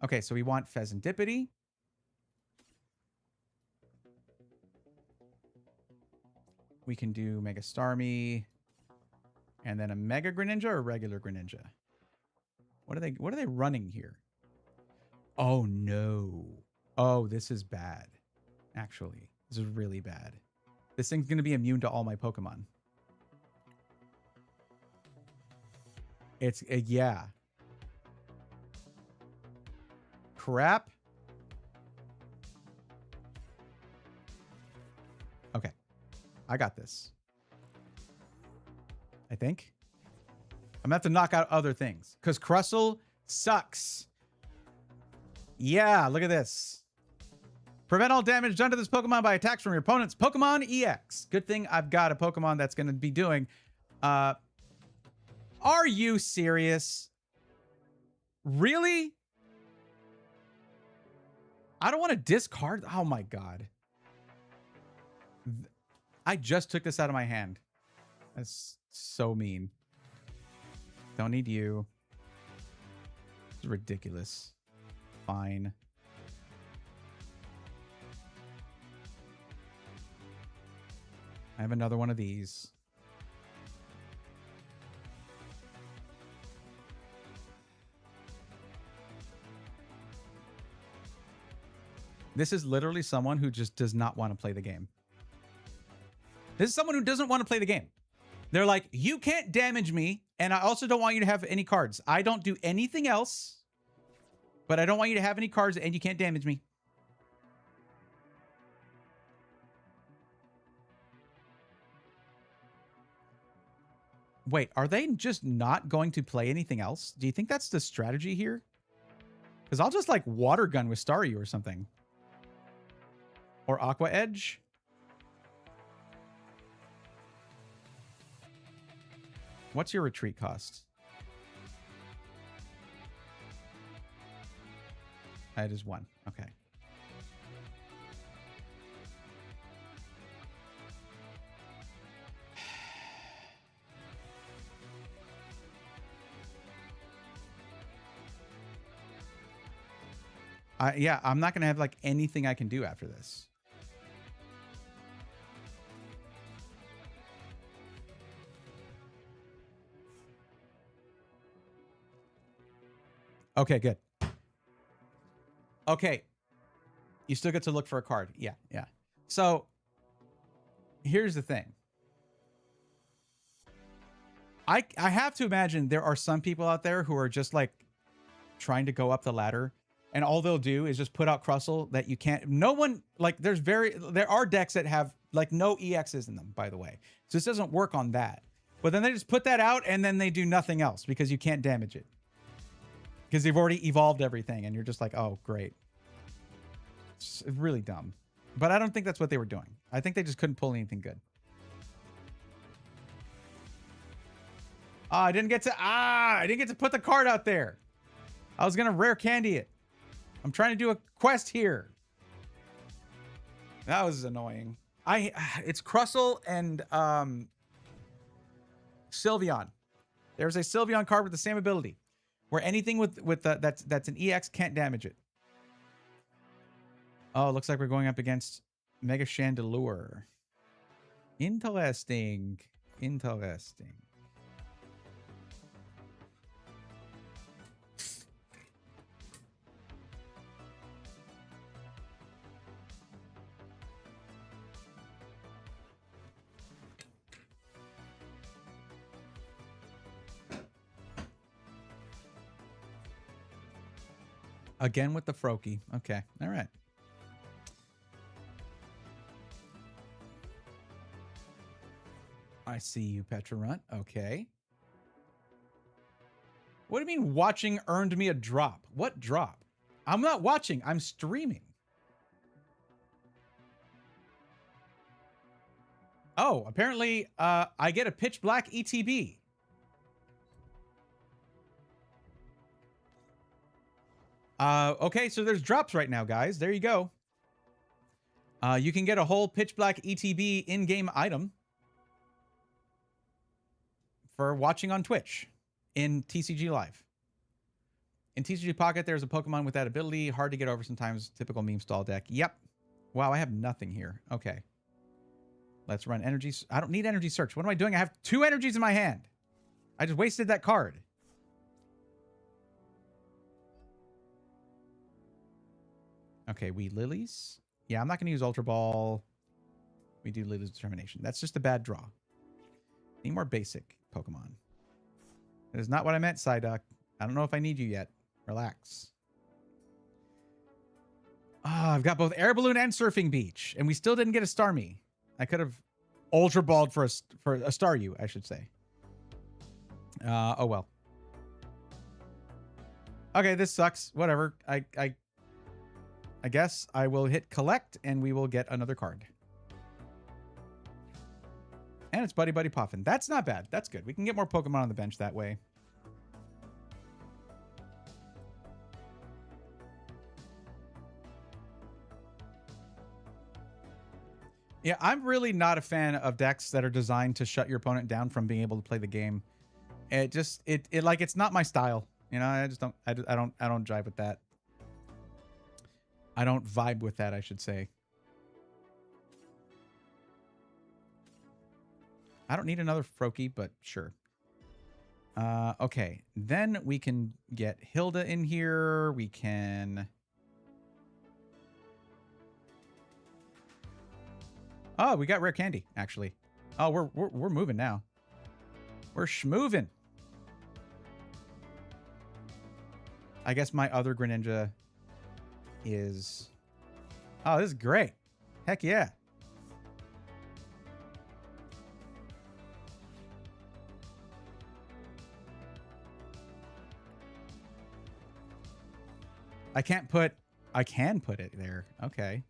Okay, so we want Pheasantipity. We can do Mega Starmie. And then a Mega Greninja or regular Greninja? What are they running here? Oh no. Oh, this is bad. Actually, this is really bad. This thing's going to be immune to all my Pokemon. It's yeah. crap. Okay. I got this. I think. I'm gonna have to knock out other things because Crustle sucks. Yeah, look at this. Prevent all damage done to this Pokemon by attacks from your opponent's Pokemon EX. Good thing I've got a Pokemon that's going to be doing. Are you serious? Really? I don't want to discard. Oh my God. I just took this out of my hand. That's so mean. Don't need you. It's ridiculous. Fine. I have another one of these. This is literally someone who just does not want to play the game. This is someone who doesn't want to play the game. They're like, you can't damage me, and I also don't want you to have any cards. I don't do anything else, but I don't want you to have any cards, and you can't damage me. Wait, are they just not going to play anything else? Do you think that's the strategy here? Because I'll just like water gun with Staryu or something. Or Aqua Edge. What's your retreat cost? That is 1. Okay. Yeah, I'm not going to have like anything I can do after this. Okay, good. Okay. You still get to look for a card. Yeah, yeah. So here's the thing. I have to imagine there are some people out there who are just like trying to go up the ladder. And all they'll do is just put out Crustle that you can't. No one, like, there are decks that have, like, no EXs in them, by the way. So this doesn't work on that. But then they just put that out and then they do nothing else because you can't damage it. Because they've already evolved everything and you're just like, oh, great. It's really dumb. But I don't think that's what they were doing. I think they just couldn't pull anything good. I didn't get to put the card out there. I was going to rare candy it. I'm trying to do a quest here. That was annoying. It's Crustle and Sylveon. There's a Sylveon card with the same ability, where anything that's an EX can't damage it. Oh, it looks like we're going up against Mega Chandelure. Interesting. Interesting. Again with the Froakie. Okay. All right. I see you, Petrarunt. Okay. What do you mean watching earned me a drop? What drop? I'm not watching. I'm streaming. Oh, apparently I get a pitch black ETB. Okay, so there's drops right now, guys. There you go. You can get a whole pitch black ETB in-game item for watching on Twitch in TCG Live. In TCG Pocket, there's a Pokemon with that ability. Hard to get over sometimes. Typical meme stall deck. Yep. Wow, I have nothing here. Okay. Let's run energy. I don't need energy search. What am I doing? I have 2 energies in my hand. I just wasted that card. Okay, we Lilies. Yeah, I'm not going to use Ultra Ball. We do Lily's Determination. That's just a bad draw. Need more basic Pokemon. That is not what I meant, Psyduck. I don't know if I need you yet. Relax. I've got both Air Balloon and Surfing Beach, and we still didn't get a Starmie. I could have Ultra Balled for a Staryu, I should say. Oh well. Okay, this sucks. Whatever. I guess I will hit collect, and we will get another card. And it's Buddy Buddy Puffin. That's not bad. That's good. We can get more Pokemon on the bench that way. Yeah, I'm really not a fan of decks that are designed to shut your opponent down from being able to play the game. It just like it's not my style. You know, I just don't I don't jive with that. I don't vibe with that, I should say. I don't need another Froakie, but sure. Okay, then we can get Hilda in here. We can... Oh, we got rare candy, actually. Oh, we're moving now. We're schmoving. I guess my other Greninja is... Oh, this is great. Heck yeah. I can put it there. Okay.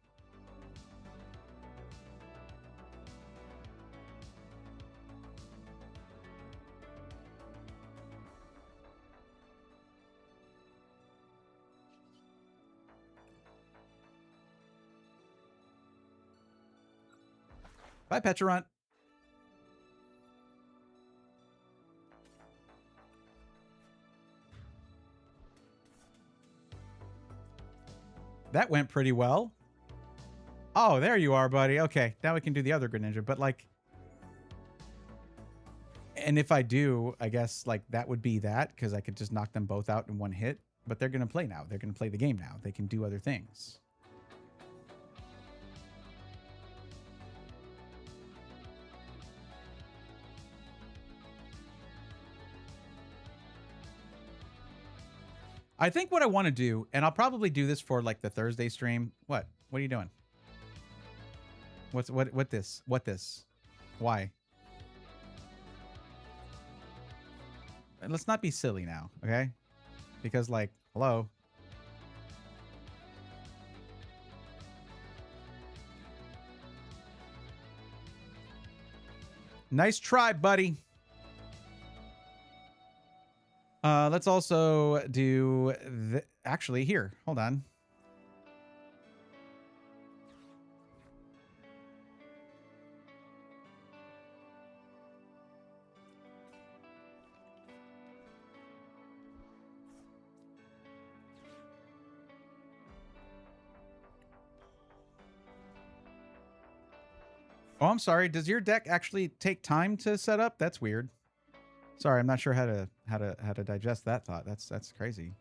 Bye, Pecharunt. That went pretty well. Oh, there you are, buddy. Okay, now we can do the other Greninja, but like... And if I do, I guess like that would be that, because I could just knock them both out in one hit. But they're going to play now. They're going to play the game now. They can do other things. I think what I want to do, and I'll probably do this for like the Thursday stream. What are you doing? What this? Why? And let's not be silly now, okay? Because like, hello. Nice try, buddy. Let's also do actually here. Hold on. Oh, I'm sorry. Does your deck actually take time to set up? That's weird. Sorry, I'm not sure how to digest that thought. That's crazy.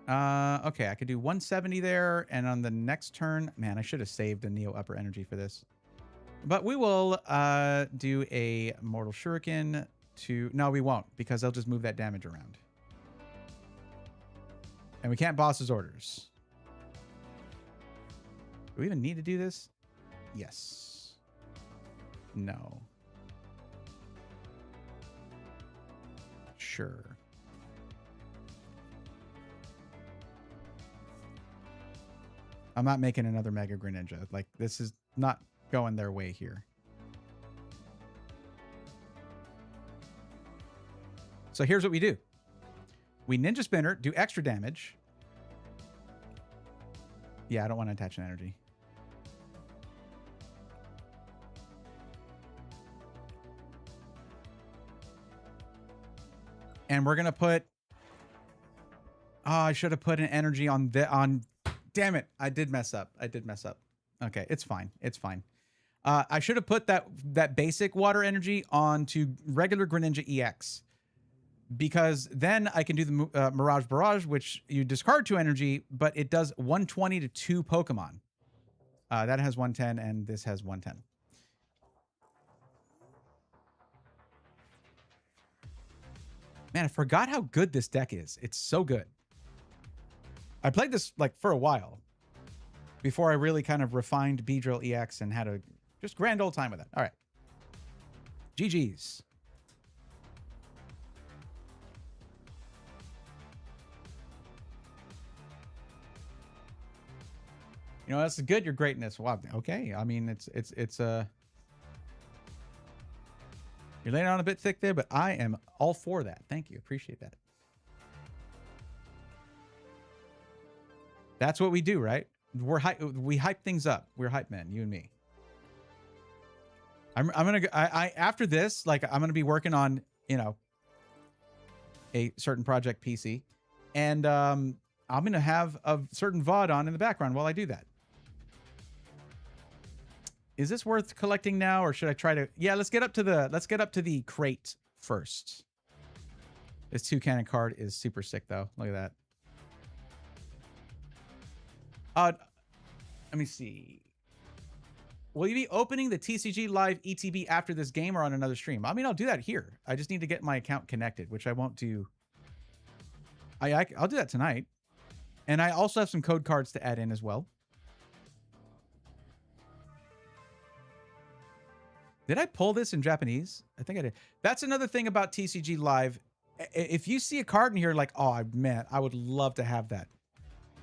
Okay, I could do 170 there, and on the next turn, man, I should have saved a Neo Upper Energy for this. But we will do a Mortal Shuriken to... No, we won't, because they'll just move that damage around. And we can't boss his orders. Do we even need to do this? Yes. No. Sure. I'm not making another Mega Greninja. Like, this is not going their way here. So here's what we do. We Ninja Spinner, do extra damage. Yeah, I don't want to attach an energy. And we're going to put... Oh, I should have put an energy on the... Damn it. I did mess up. Okay, it's fine. It's fine. I should have put that basic water energy onto regular Greninja EX. Because then I can do the Mirage Barrage, which you discard 2 energy, but it does 120 to 2 Pokemon. That has 110, and this has 110. Man, I forgot how good this deck is. It's so good. I played this like for a while before I really kind of refined Beedrill EX and had a just grand old time with it. All right. GG's. You know, that's good. Your greatness. Wow. Okay. I mean, it's you're laying on a bit thick there, but I am all for that. Thank you. Appreciate that. That's what we do, right? We hype things up. We're hype men, you and me. I'm gonna after this, like I'm gonna be working on, you know, a certain project PC, and I'm gonna have a certain VOD on in the background while I do that. Is this worth collecting now, or should I try to? Yeah, let's get up to the crate first. This toucan card is super sick, though. Look at that. Let me see. Will you be opening the TCG Live ETB after this game or on another stream? I mean, I'll do that here. I just need to get my account connected, which I won't do. I'll do that tonight. And I also have some code cards to add in as well. Did I pull this in Japanese? I think I did. That's another thing about TCG Live. If you see a card in here like, oh, man, I would love to have that.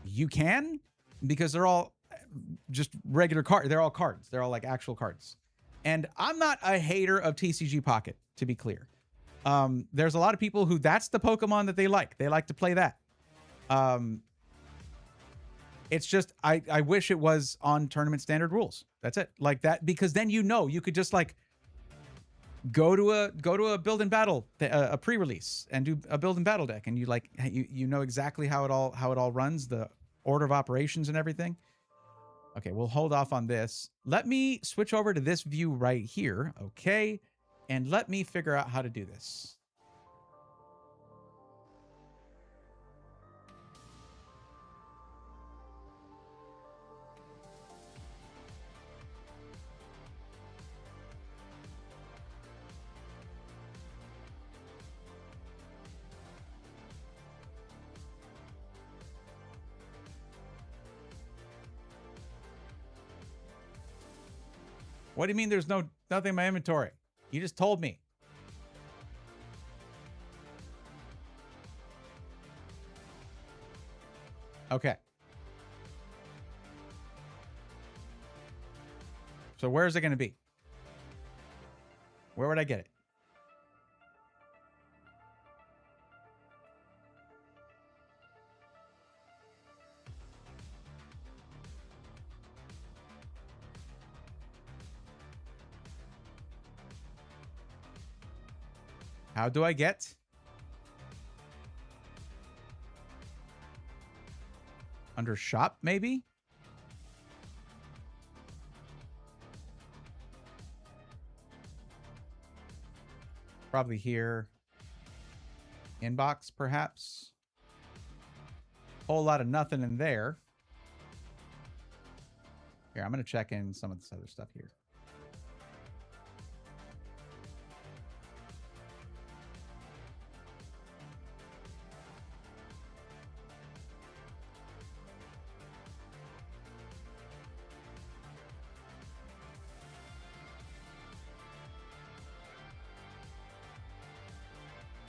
You can, because they're all just regular cards. They're all cards. They're all like actual cards. And I'm not a hater of TCG Pocket, to be clear. There's a lot of people who that's the Pokemon that they like. They like to play that. It's just, I wish it was on tournament standard rules. That's it. Like that, because then you know, you could just like go to a build and battle, a pre-release, and do a build and battle deck, and you like you know exactly how it all runs, the order of operations and everything. Okay, we'll hold off on this. Let me switch over to this view right here. Okay, and let me figure out how to do this. What do you mean there's nothing in my inventory? You just told me. Okay. So where is it going to be? Where would I get it? How do I get? Under shop, maybe? Probably here. Inbox, perhaps. Whole lot of nothing in there. Here, I'm going to check in some of this other stuff here.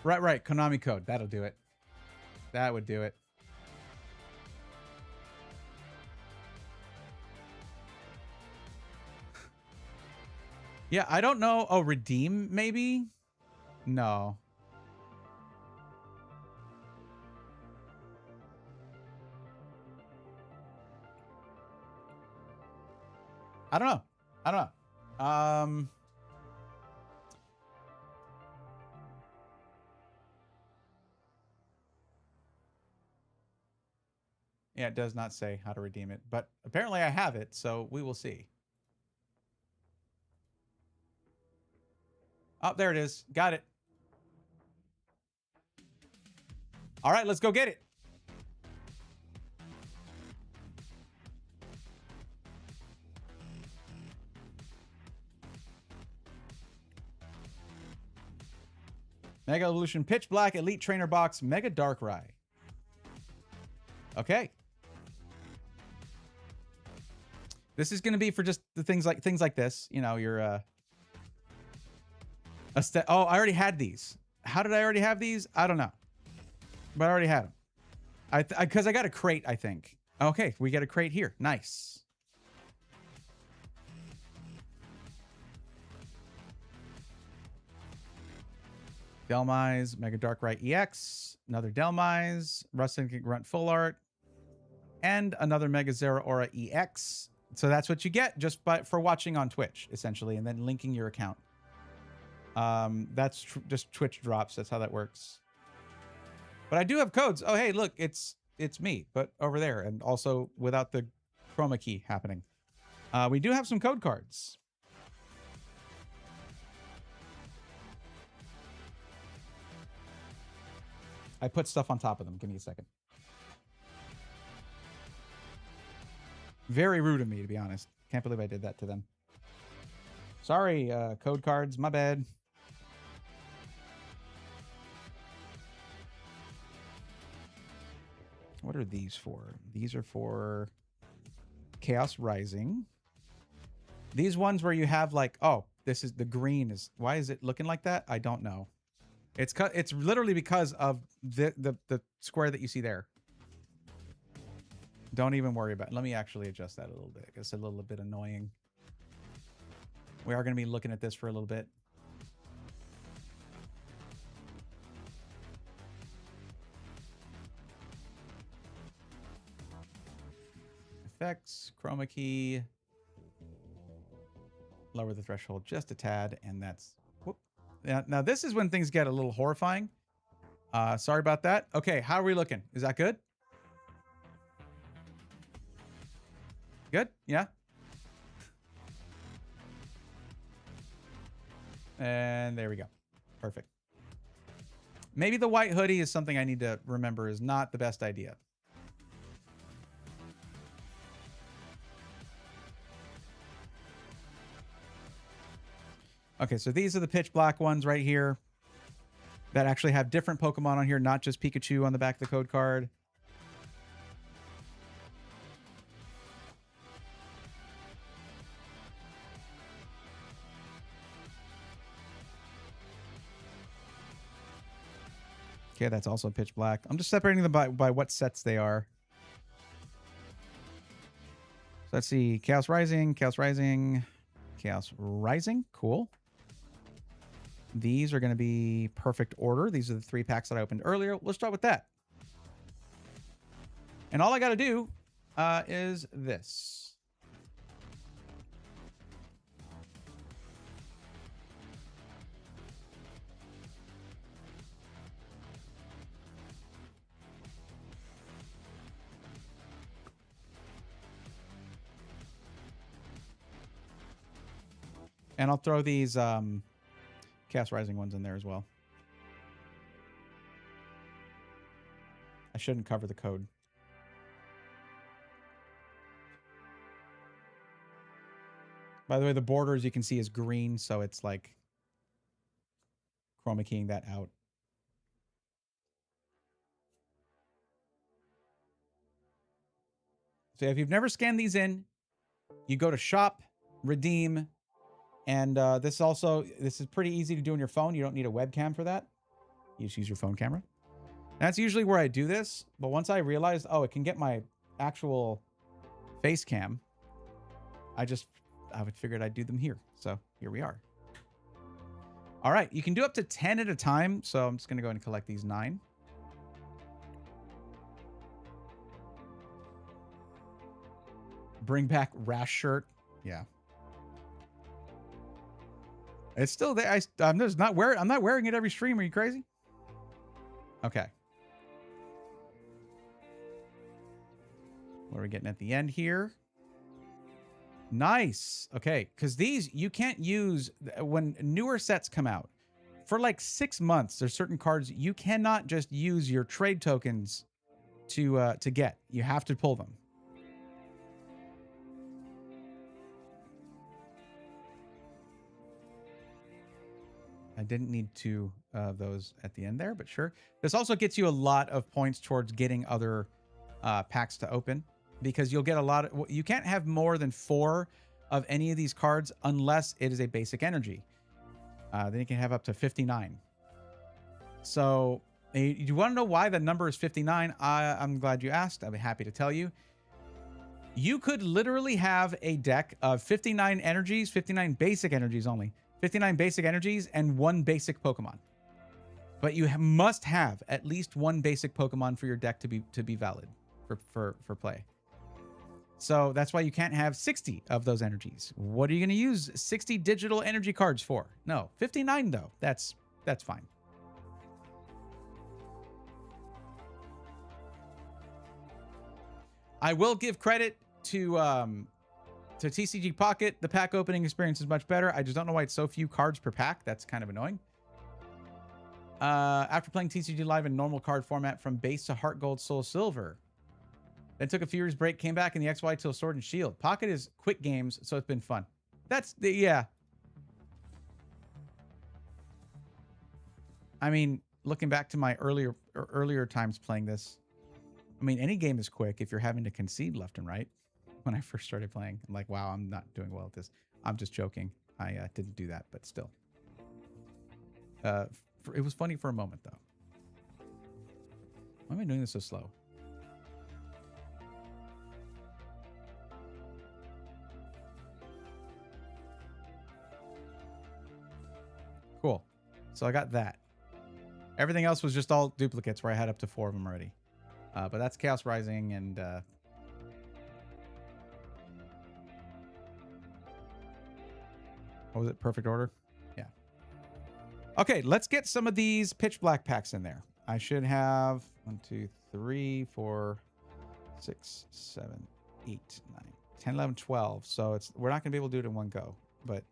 Right. Konami code. That'll do it. That would do it. Yeah, I don't know. Oh, redeem, maybe? No. I don't know. Yeah, it does not say how to redeem it, but apparently I have it, so we will see. Oh, there it is. Got it. All right, let's go get it. Mega Evolution Pitch Black Elite Trainer Box Mega Darkrai. Okay. This is going to be for just the things like this. You know, your oh, I already had these. How did I already have these? I don't know, but I already had them. Because I got a crate, I think. Okay, we get a crate here. Nice. Delmise, Mega Darkrai EX, another Delmise, Rusting Grunt Full Art, and another Mega Zeraora EX. So that's what you get just for watching on Twitch, essentially, and then linking your account. That's just Twitch drops. That's how that works. But I do have codes. Oh, hey, look, it's me, but over there, and also without the chroma key happening. We do have some code cards. I put stuff on top of them. Give me a second. Very rude of me, to be honest. Can't believe I did that to them. Sorry, code cards. My bad. What are these for? These are for Chaos Rising. These ones where you have like, oh, this is the green is, why is it looking like that? I don't know. It's literally because of the square that you see there. Don't even worry about it. Let me actually adjust that a little bit. It's a little bit annoying. We are going to be looking at this for a little bit. Effects, chroma key. Lower the threshold just a tad, and that's... Whoop. Now this is when things get a little horrifying. Sorry about that. Okay, how are we looking? Is that good? Good? Yeah? And there we go. Perfect. Maybe the white hoodie is something I need to remember is not the best idea. Okay, so these are the pitch black ones right here that actually have different Pokemon on here, not just Pikachu on the back of the code card. Okay, that's also pitch black. I'm just separating them by what sets they are. So let's see. Chaos Rising, Chaos Rising, Chaos Rising. Cool. These are going to be perfect order. These are the 3 packs that I opened earlier. Let's start with that. And all I got to do is this. And I'll throw these Chaos Rising ones in there as well. I shouldn't cover the code. By the way, the border, as you can see, is green, so it's like chroma keying that out. So if you've never scanned these in, you go to shop, redeem, and this is pretty easy to do on your phone. You don't need a webcam for that. You just use your phone camera. That's usually where I do this. But once I realized, oh, it can get my actual face cam, I figured I'd do them here. So here we are. All right, you can do up to 10 at a time. So I'm just going to go ahead and collect these 9. Bring back Rash shirt. Yeah. It's still there. I'm not wearing it every stream. Are you crazy? Okay. What are we getting at the end here? Nice. Okay, because these you can't use when newer sets come out. For like 6 months, there's certain cards you cannot just use your trade tokens to get. You have to pull them. I didn't need 2 of those at the end there, but sure. This also gets you a lot of points towards getting other packs to open. because you'll get a lot of, you can't have more than 4 of any of these cards unless it is a basic energy. Then you can have up to 59. So you want to know why the number is 59? I'm glad you asked. I'll be happy to tell you. You could literally have a deck of 59 energies, 59 basic energies only, 59 basic energies and 1 basic Pokemon. But you must have at least 1 basic Pokemon for your deck to be valid for play. So that's why you can't have 60 of those energies. What are you going to use 60 digital energy cards for? No, 59 though. That's fine. I will give credit to TCG Pocket. The pack opening experience is much better. I just don't know why it's so few cards per pack. That's kind of annoying. After playing TCG Live in normal card format from base to Heart Gold, Soul Silver, then took a few years break, came back in the XY till Sword and Shield. Pocket is quick games, so it's been fun. That's the, yeah. I mean, looking back to my earlier times playing this, I mean, any game is quick if you're having to concede left and right. When I first started playing, I'm like, wow, I'm not doing well at this. I'm just joking. I didn't do that, but still. It was funny for a moment, though. Why am I doing this so slow? Cool. So I got that. Everything else was just all duplicates where I had up to 4 of them already. But that's Chaos Rising and... what was it? Perfect Order? Yeah. Okay, let's get some of these Pitch Black packs in there. I should have 1, 2, 3, 4, 6, 7, 8, 9, 10, 11, 12. So it's we're not going to be able to do it in one go, but...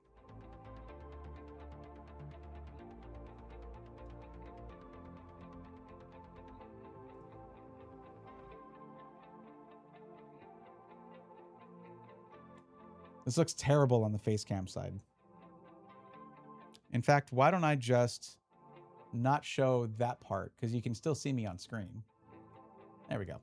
This looks terrible on the face cam side. In fact, why don't I just not show that part? Because you can still see me on screen. There we go.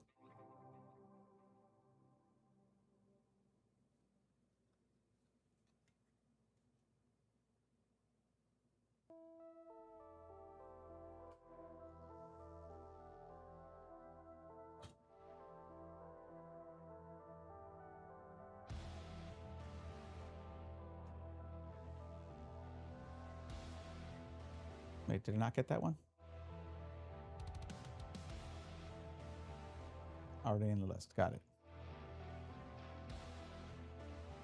Wait, did I not get that one? Already in the list. Got it.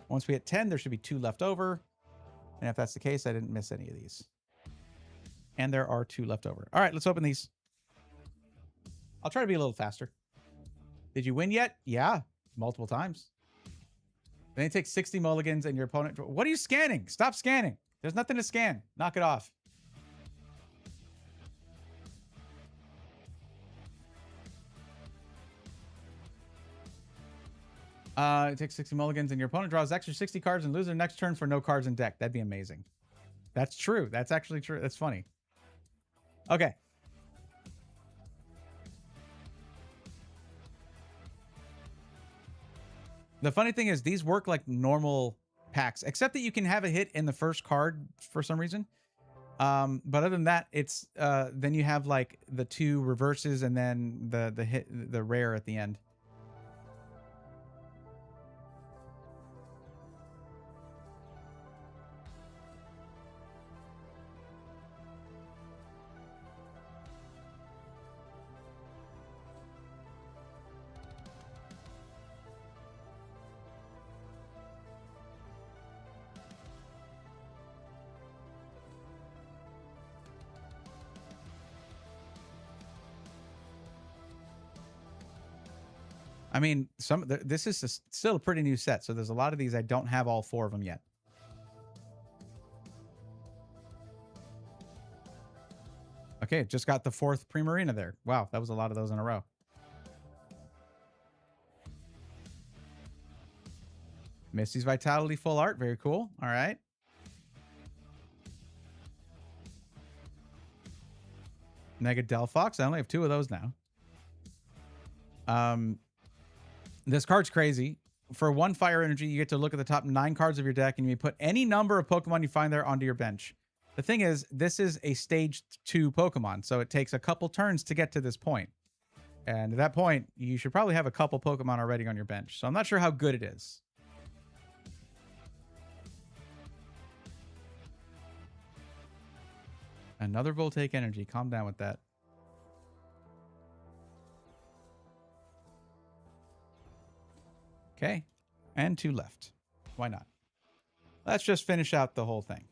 Once we hit 10, there should be 2 left over. And if that's the case, I didn't miss any of these. And there are 2 left over. All right, let's open these. I'll try to be a little faster. Did you win yet? Yeah, multiple times. Then you take 60 mulligans and your opponent... What are you scanning? Stop scanning. There's nothing to scan. Knock it off. It takes 60 mulligans and your opponent draws extra 60 cards and loses their next turn for no cards in deck. That'd be amazing. That's true. That's actually true. That's funny. Okay. The funny thing is these work like normal packs, except that you can have a hit in the first card for some reason. But other than that, it's then you have like the 2 reverses and then the rare at the end. I mean, this is still a pretty new set, so there's a lot of these I don't have all 4 of them yet. Okay, just got the 4th Primarina there. Wow, that was a lot of those in a row. Misty's Vitality full art, very cool. All right. Mega Delphox, I only have 2 of those now. This card's crazy. For 1 fire energy, you get to look at the top 9 cards of your deck, and you may put any number of Pokemon you find there onto your bench. The thing is, this is a stage 2 Pokemon, so it takes a couple turns to get to this point. And at that point, you should probably have a couple Pokemon already on your bench. So I'm not sure how good it is. Another Voltaic Energy. Calm down with that. Okay. And 2 left. Why not? Let's just finish out the whole thing.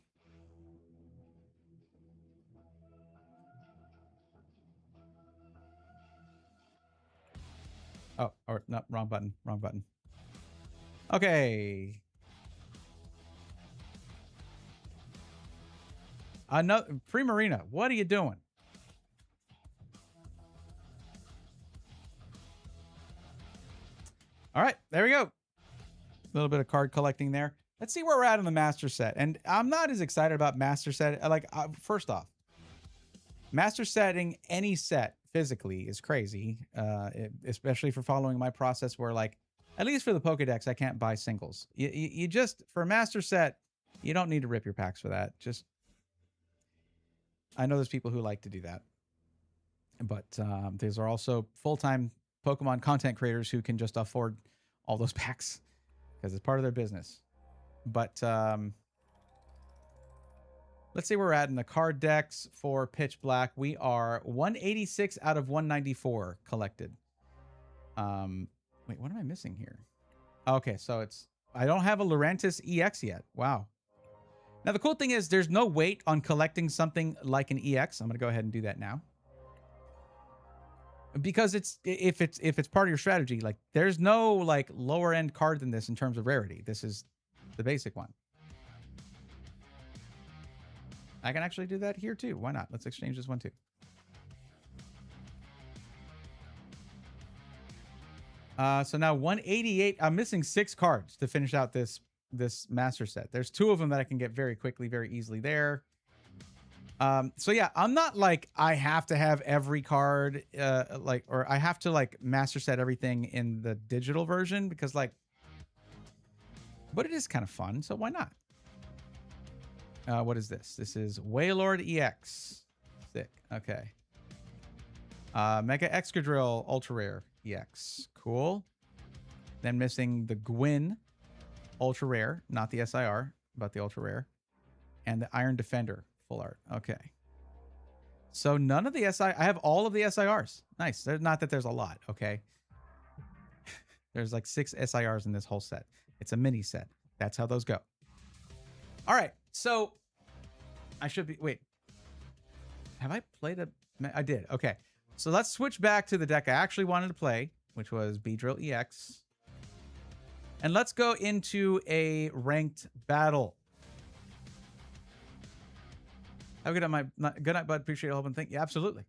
Oh, or no, wrong button. Wrong button. Okay. Another Primarina. What are you doing? All right, there we go. A little bit of card collecting there. Let's see where we're at in the master set. And I'm not as excited about master set. First off, master setting any set physically is crazy, especially for following my process where, like, at least for the Pokedex, I can't buy singles. You just, for a master set, you don't need to rip your packs for that. Just, I know there's people who like to do that. But these are also full-time Pokemon content creators who can just afford all those packs because it's part of their business. But let's see where we're at in the card decks for Pitch Black. We are 186 out of 194 collected. Wait, what am I missing here? Okay, so I don't have a Lurantis EX yet. Wow. Now, the cool thing is there's no wait on collecting something like an EX. I'm going to go ahead and do that now. Because if it's part of your strategy, like, there's no, like, lower end card than this in terms of rarity. This is the basic one. I can actually do that here too. Why not? Let's exchange this one too. So now 188. I'm missing 6 cards to finish out this master set. There's 2 of them that I can get very quickly, very easily there. So yeah, I'm not like I have to have every card, or I have to, like, master set everything in the digital version because, like, but it is kind of fun, so why not? What is this? This is Wailord EX. Sick. Okay. Mega Excadrill Ultra Rare EX. Cool. Then missing the Gwyn Ultra Rare, not the SIR, but the Ultra Rare, and the Iron Defender full art. Okay. So none of the I have all of the SIRs. Nice. There's not that there's a lot. Okay. There's like 6 SIRs in this whole set. It's a mini set. That's how those go. All right. So I should be, wait, have I played I did. Okay. So let's switch back to the deck I actually wanted to play, which was Beedrill EX. And let's go into a ranked battle. Have a good night, good night, bud. Appreciate your help and thank you. Absolutely.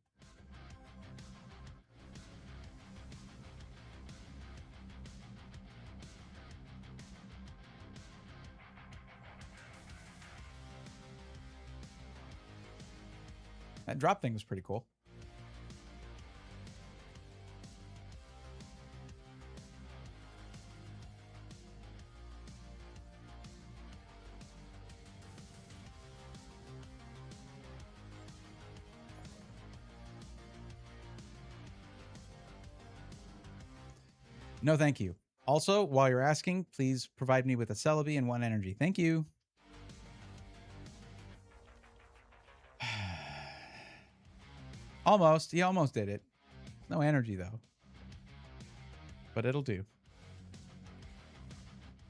That drop thing was pretty cool. No, thank you. Also, while you're asking, please provide me with a Celebi and 1 energy. Thank you. Almost. You almost did it. No energy, though. But it'll do.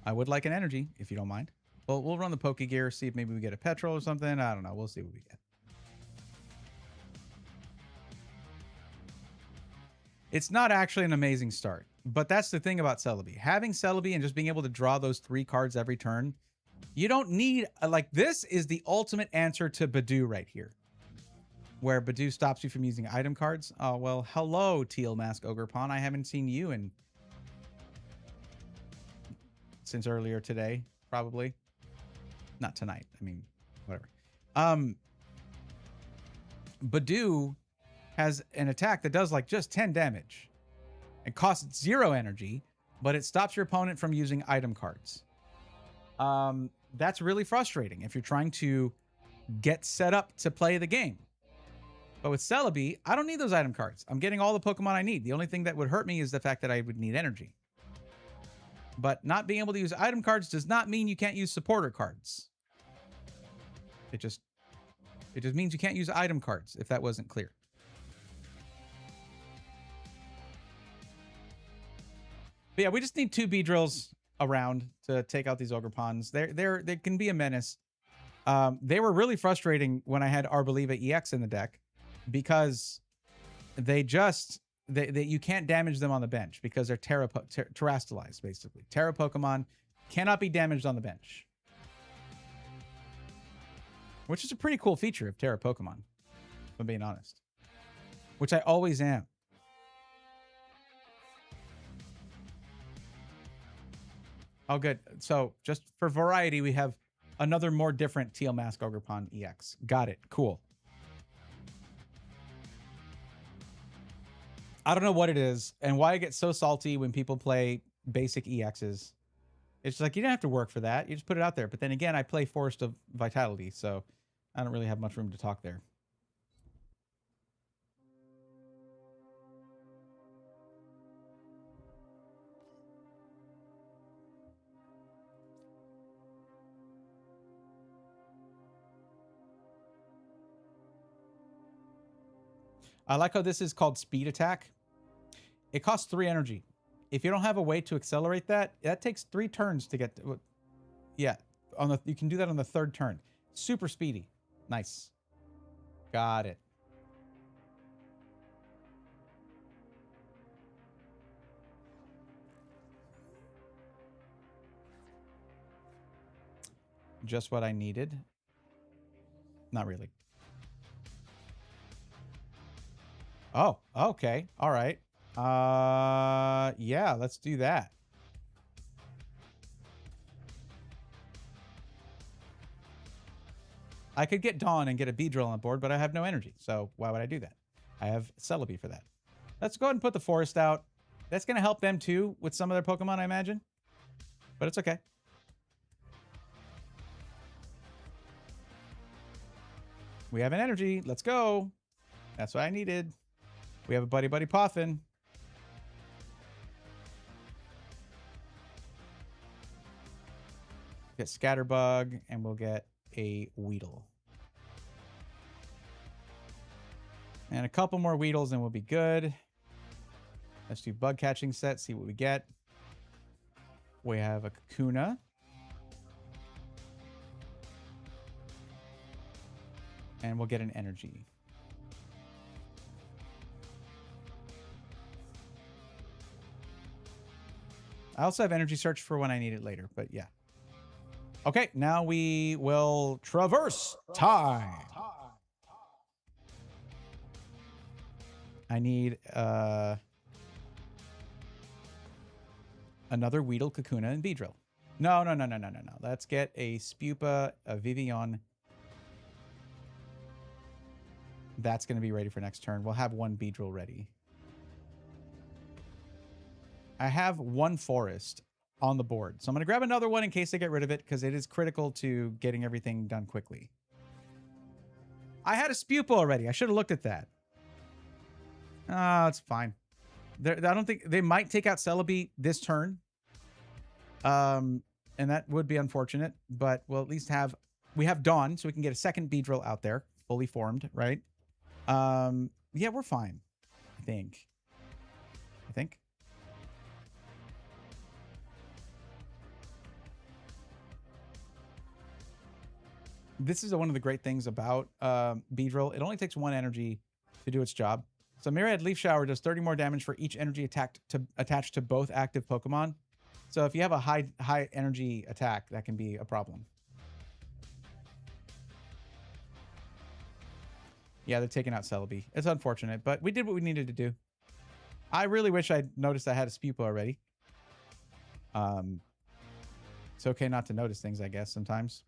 I would like an energy, if you don't mind. Well, we'll run the Poke Gear, see if maybe we get a petrol or something. I don't know. We'll see what we get. It's not actually an amazing start. But that's the thing about Celebi. Having Celebi and just being able to draw those 3 cards every turn, you don't need, like, this is the ultimate answer to Badoo right here. Where Badoo stops you from using item cards. Oh, well, hello, Teal Mask Ogre Pawn. I haven't seen you since earlier today, probably. Not tonight. I mean, whatever. Badoo has an attack that does, like, just 10 damage. It costs 0 energy, but it stops your opponent from using item cards. That's really frustrating if you're trying to get set up to play the game. But with Celebi, I don't need those item cards. I'm getting all the Pokemon I need. The only thing that would hurt me is the fact that I would need energy. But not being able to use item cards does not mean you can't use supporter cards. It just means you can't use item cards, if that wasn't clear. But yeah, we just need 2 Beedrills around to take out these Ogreponds. They can be a menace. They were really frustrating when I had Arboliva EX in the deck because you can't damage them on the bench because they're terastallized, basically. Terra Pokemon cannot be damaged on the bench. Which is a pretty cool feature of Terra Pokemon, if I'm being honest. Which I always am. Oh, good. So, just for variety, we have another more different Teal Mask Ogrepon EX. Got it. Cool. I don't know what it is and why I get so salty when people play basic EXs. It's like, you don't have to work for that. You just put it out there. But then again, I play Forest of Vitality, so I don't really have much room to talk there. I like how this is called Speed Attack. It costs 3 energy. If you don't have a way to accelerate that, that takes 3 turns to get to, yeah, you can do that on the 3rd turn. Super speedy. Nice. Got it. Just what I needed. Not really. Oh, okay. All right. Yeah, let's do that. I could get Dawn and get a Beedrill on the board, but I have no energy. So why would I do that? I have Celebi for that. Let's go ahead and put the Forest out. That's going to help them too with some of their Pokemon, I imagine. But it's okay. We have an energy. Let's go. That's what I needed. We have a Buddy Poffin. Get Scatterbug, and we'll get a Weedle. And a couple more Weedles, and we'll be good. Let's do Bug Catching Set, see what we get. We have a Kakuna. And we'll get an Energy. I also have Energy Search for when I need it later, but yeah. Okay, now we will traverse time. I need another Weedle, Kakuna, and Beedrill. No. Let's get a Spupa, a Vivillon. That's going to be ready for next turn. We'll have 1 Beedrill ready. I have 1 Forest on the board. So I'm going to grab another one in case I get rid of it, because it is critical to getting everything done quickly. I had a Spupa already. I should have looked at that. It's fine. I don't think they might take out Celebi this turn. And that would be unfortunate, but we'll at least we have Dawn, so we can get a second Beedrill out there, fully formed, right? Yeah, we're fine. I think. This is one of the great things about Beedrill. It only takes 1 energy to do its job. So Myriad Leaf Shower does 30 more damage for each energy attached to both active Pokemon. So if you have a high energy attack, that can be a problem. Yeah, they're taking out Celebi. It's unfortunate, but we did what we needed to do. I really wish I'd noticed I had a Spupa already. It's okay not to notice things, I guess, sometimes.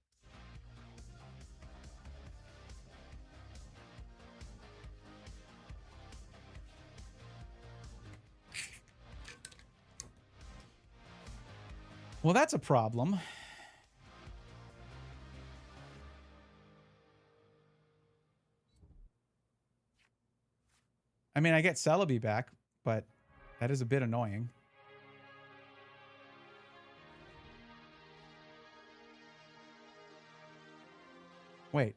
Well, that's a problem. I mean, I get Celebi back, but that is a bit annoying. Wait.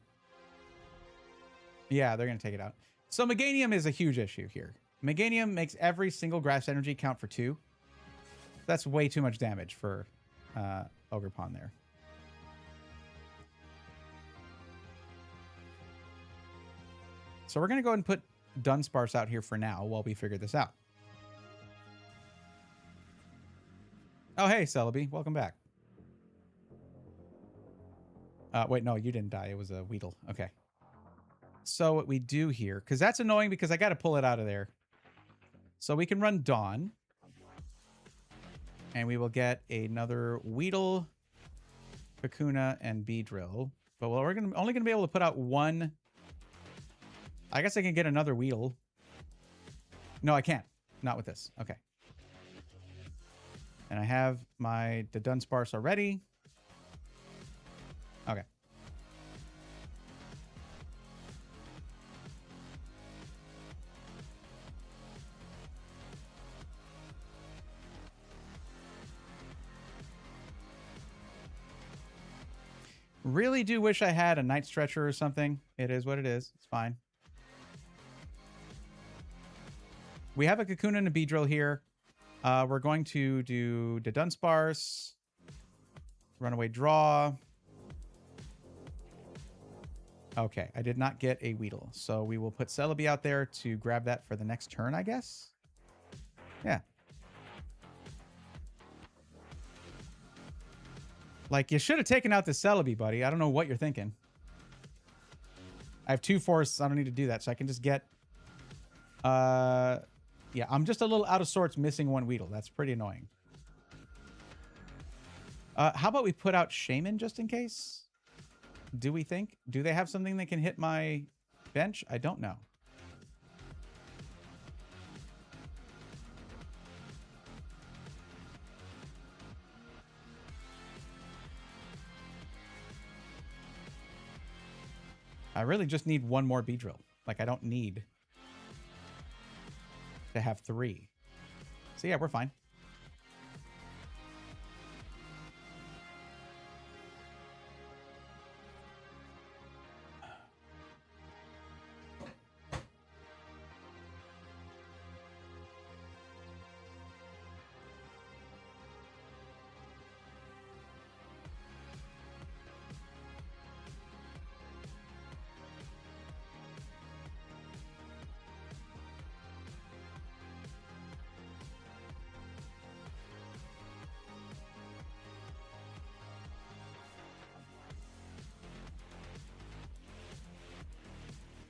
Yeah, they're going to take it out. So Meganium is a huge issue here. Meganium makes every single grass energy count for 2. That's way too much damage for Ogerpon there. So we're going to go ahead and put Dunsparce out here for now while we figure this out. Oh, hey, Celebi. Welcome back. Wait, no, you didn't die. It was a Weedle. Okay. So what we do here, because that's annoying because I got to pull it out of there. So we can run Dawn. And we will get another Weedle, Kakuna, and Beedrill. But we're only going to be able to put out one. I guess I can get another Weedle. No, I can't. Not with this. Okay. And I have the Dunsparce already. Okay. Really do wish I had a Night Stretcher or something. It is what it is. It's fine. We have a Kakuna and a Beedrill here. We're going to do the Dunsparce. Runaway Draw. Okay, I did not get a Weedle. So we will put Celebi out there to grab that for the next turn, I guess. Yeah. Like, you should have taken out the Celebi, buddy. I don't know what you're thinking. I have 2 forests. I don't need to do that. So I can just get... yeah, I'm just a little out of sorts missing 1 Weedle. That's pretty annoying. How about we put out Shaman just in case? Do we think? Do they have something that can hit my bench? I don't know. I really just need 1 more Beedrill. Like, I don't need to have 3. So yeah, we're fine.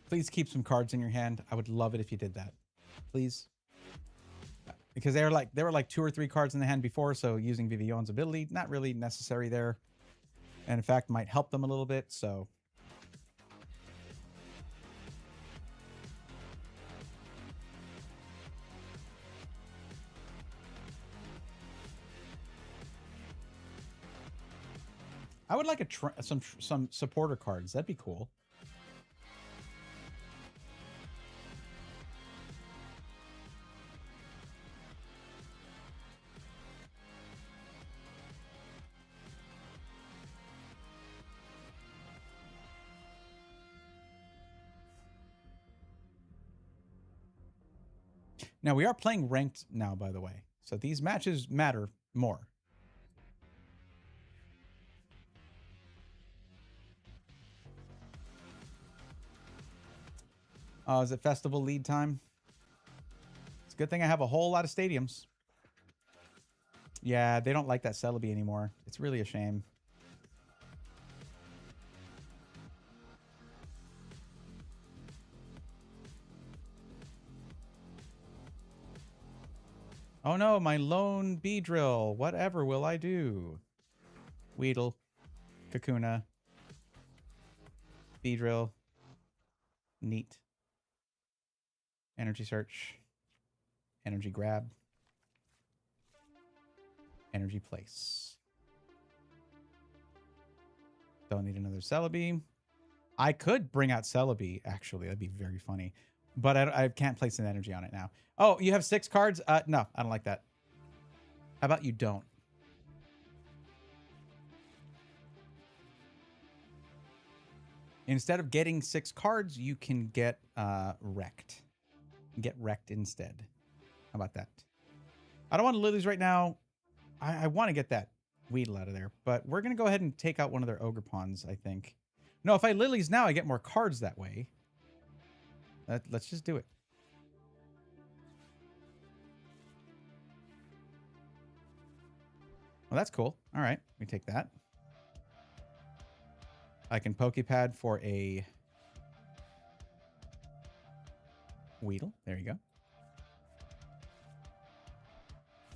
Please keep some cards in your hand. I would love it if you did that. Please. Because they were like 2 or 3 cards in the hand before, so using Vivillon's ability, not really necessary there. And in fact, might help them a little bit, so... I would like some supporter cards. That'd be cool. Now, we are playing ranked now, by the way. So these matches matter more. Is it festival lead time? It's a good thing I have a whole lot of stadiums. Yeah, they don't like that Celebi anymore. It's really a shame. Oh no, my lone Beedrill. Whatever will I do? Weedle. Kakuna. Beedrill. Neat. Energy search. Energy grab. Energy place. Don't need another Celebi. I could bring out Celebi, actually. That'd be very funny. But I can't place an energy on it now. Oh, you have 6 cards? No, I don't like that. How about you don't? Instead of getting 6 cards, you can get wrecked. Get wrecked instead. How about that? I don't want lilies right now. I want to get that Weedle out of there. But we're going to go ahead and take out one of their Ogre Pawns, I think. No, if I lilies now, I get more cards that way. Let's just do it. Well, that's cool. All right, we take that. I can Pokepad for a Weedle. There you go.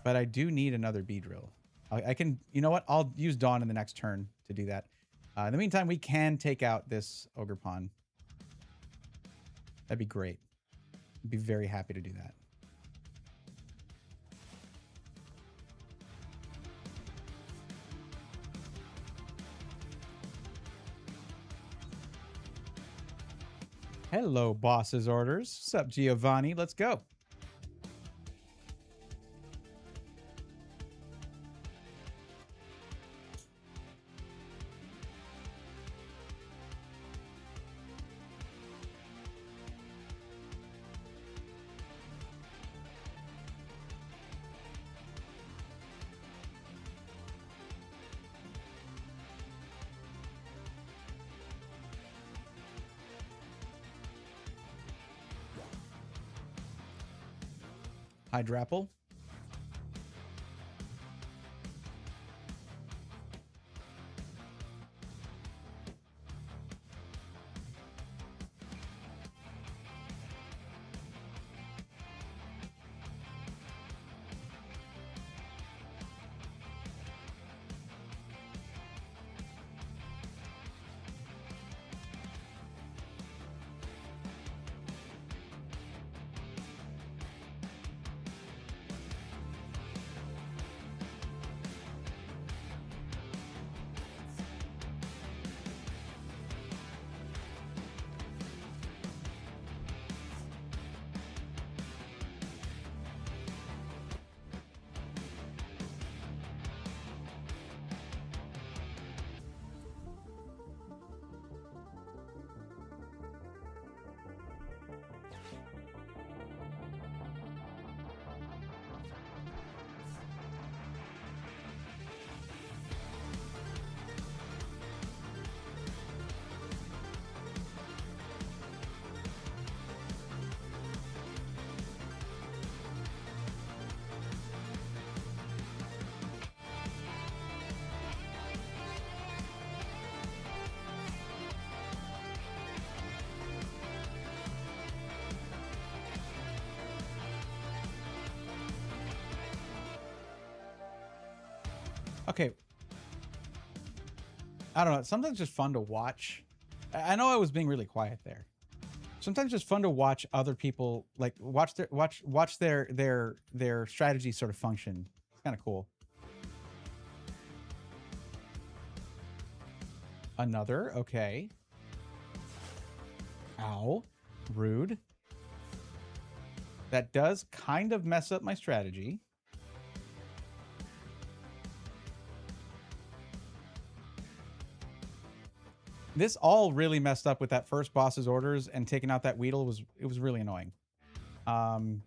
But I do need another Beedrill. I can, you know what? I'll use Dawn in the next turn to do that. In the meantime, we can take out this Ogre Pawn. That'd be great. I'd be very happy to do that. Hello, boss's orders. What's up, Giovanni? Let's go. Hydrapple. Okay. I don't know. Sometimes it's just fun to watch. I know I was being really quiet there. Sometimes it's just fun to watch other people, like watch their strategy sort of function. It's kind of cool. Another, okay. Ow. Rude. That does kind of mess up my strategy. This all really messed up with that first boss's orders, and taking out that Weedle was really annoying. Them's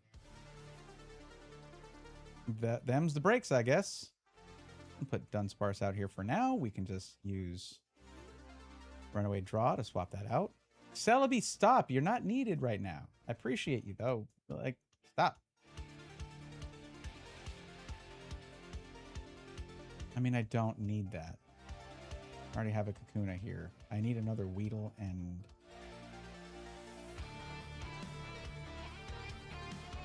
the breaks, I guess. I'll put Dunsparce out here for now. We can just use Runaway Draw to swap that out. Celebi, stop. You're not needed right now. I appreciate you, though. Like, stop. I mean, I don't need that. I already have a Kakuna here. I need another Weedle and...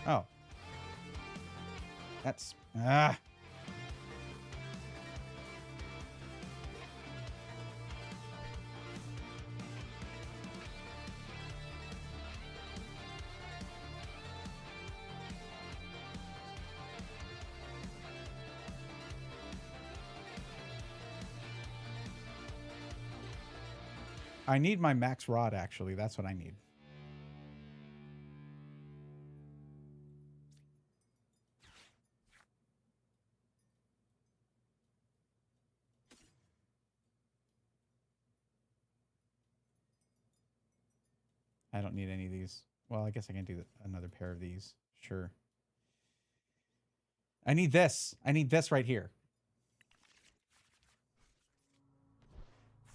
Oh. That's... Ah! I need my max rod, actually. That's what I need. I don't need any of these. Well, I guess I can do another pair of these. Sure. I need this. I need this right here.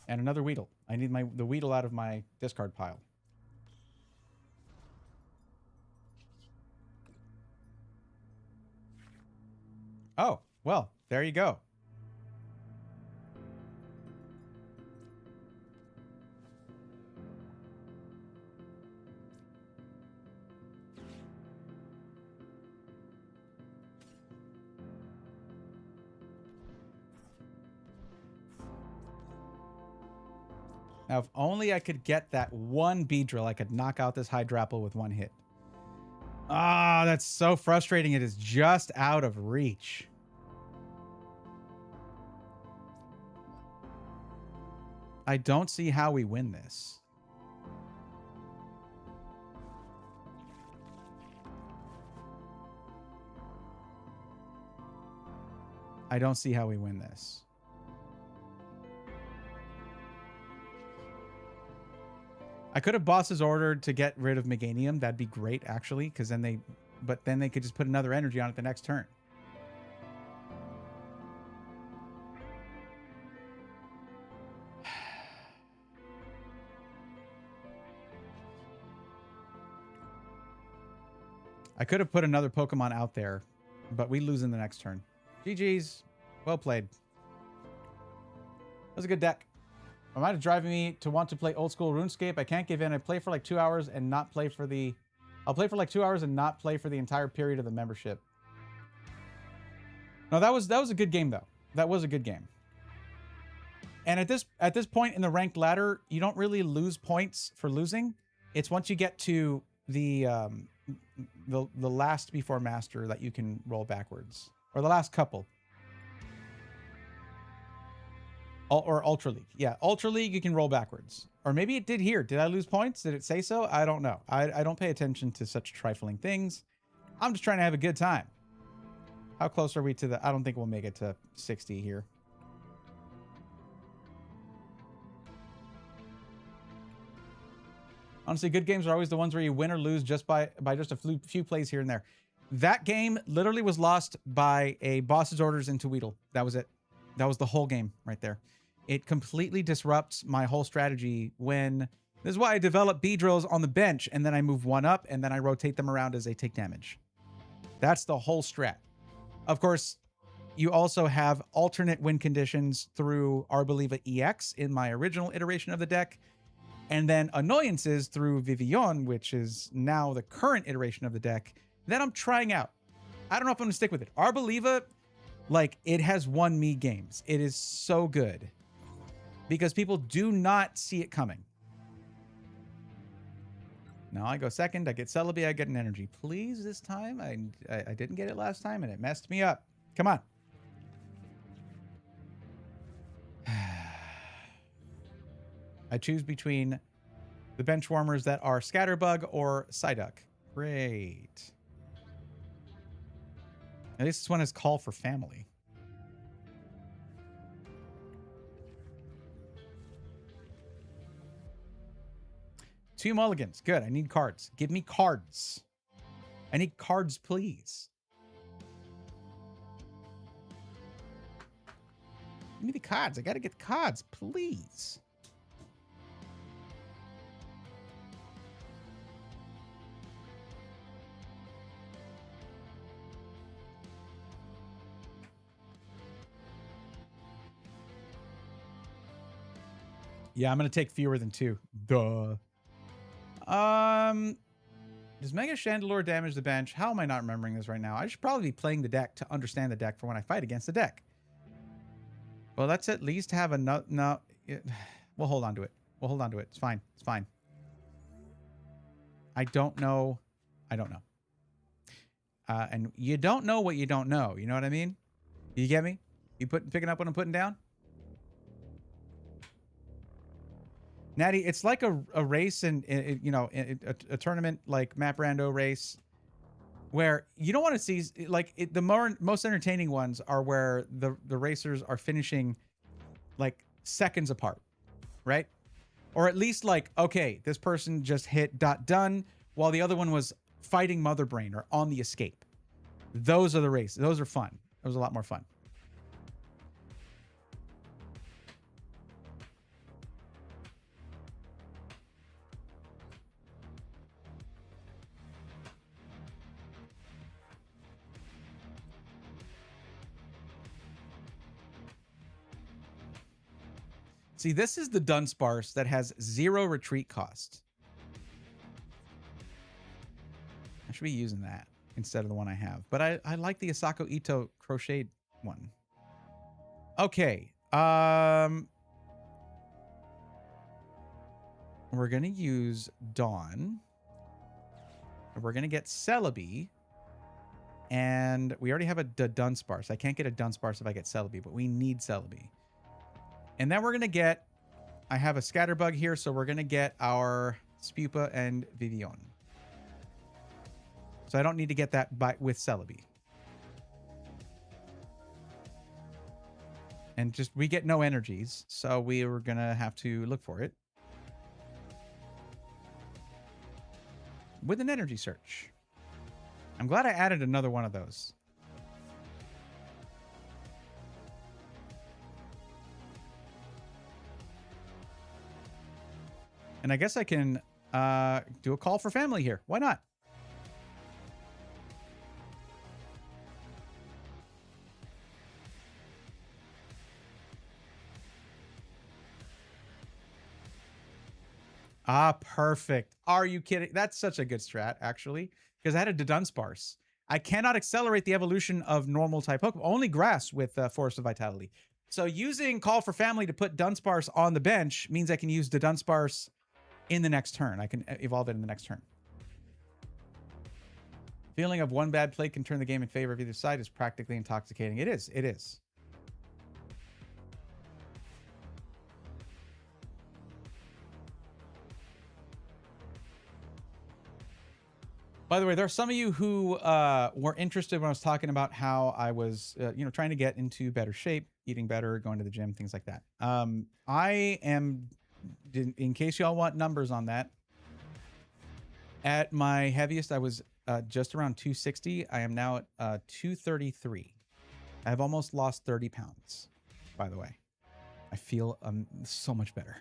And another Weedle. I need the Weedle out of my discard pile. Oh, well, there you go. Now, if only I could get that one Beedrill, I could knock out this Hydrapple with one hit. Ah, that's so frustrating. It is just out of reach. I don't see how we win this. I don't see how we win this. I could have bosses ordered to get rid of Meganium. That'd be great, actually, because then they could just put another energy on it the next turn. I could have put another Pokemon out there, but we lose in the next turn. GG's. Well played. That was a good deck. It might have driving me to want to play old school RuneScape. I can't give in. I play for like 2 hours and not play for the... I'll play for like 2 hours and not play for the entire period of the membership. No, that was a good game, though. That was a good game. And at this point in the ranked ladder, you don't really lose points for losing. It's once you get to the last before master that you can roll backwards. Or the last couple. Or Ultra League. Yeah, Ultra League, you can roll backwards. Or maybe it did here. Did I lose points? Did it say so? I don't know. I don't pay attention to such trifling things. I'm just trying to have a good time. How close are we to the... I don't think we'll make it to 60 here. Honestly, good games are always the ones where you win or lose just by just a few plays here and there. That game literally was lost by a boss's orders into Weedle. That was it. That was the whole game right there. It completely disrupts my whole strategy when... This is why I develop Beedrills on the bench, and then I move one up, and then I rotate them around as they take damage. That's the whole strat. Of course, you also have alternate win conditions through Arboliva EX in my original iteration of the deck, and then annoyances through Vivillon, which is now the current iteration of the deck, that I'm trying out. I don't know if I'm going to stick with it. Arboliva, like, it has won me games. It is so good. Because people do not see it coming. Now I go second, I get Celebi, I get an energy. Please, this time? I didn't get it last time, and it messed me up. Come on. I choose between the bench warmers that are Scatterbug or Psyduck. Great. At least this one is Call for Family. Two mulligans. Good. I need cards. Give me cards. I need cards, please. Give me the cards. I got to get the cards, please. Yeah, I'm going to take fewer than 2. Duh. Does Mega Chandelure damage the bench? How am I not remembering this right now? I should probably be playing the deck to understand the deck for when I fight against the deck. Well, let's at least have a no. We'll hold on to it. We'll hold on to it. It's fine. It's fine. I don't know. I don't know. And you don't know what you don't know. You know what I mean? You get me? You picking up what I'm putting down? Natty, it's like a race and you know, a tournament like Map Rando race where you don't want to see like most entertaining ones are where the racers are finishing like seconds apart, right? Or at least like, okay, this person just hit done while the other one was fighting Mother Brain or on the escape. Those are the races. Those are fun. Those are a lot more fun. See, this is the Dunsparce that has 0 retreat cost. I should be using that instead of the one I have. But I like the Asako Ito crocheted one. Okay. We're going to use Dawn. We're going to get Celebi. And we already have a Dunsparce. I can't get a Dunsparce if I get Celebi, but we need Celebi. And then we're going to get... I have a Scatterbug here, so we're going to get our Spupa and Vivian. So I don't need to get that with Celebi. And just, we get no energies, so we were going to have to look for it. With an energy search. I'm glad I added another one of those. And I guess I can do a call for family here. Why not? Ah, perfect. Are you kidding? That's such a good strat, actually, because I had a Dunsparce. I cannot accelerate the evolution of normal type Pokemon. Only grass with Forest of Vitality. So using Call for Family to put Dunsparce on the bench means I can use the Dunsparce in the next turn. I can evolve it in the next turn. Feeling of one bad play can turn the game in favor of either side is practically intoxicating. It is. It is. By the way, there are some of you who were interested when I was talking about how I was, you know, trying to get into better shape, eating better, going to the gym, things like that. I am, in case y'all want numbers on that, at my heaviest, I was just around 260. I am now at 233. I've almost lost 30 pounds, by the way. I feel so much better.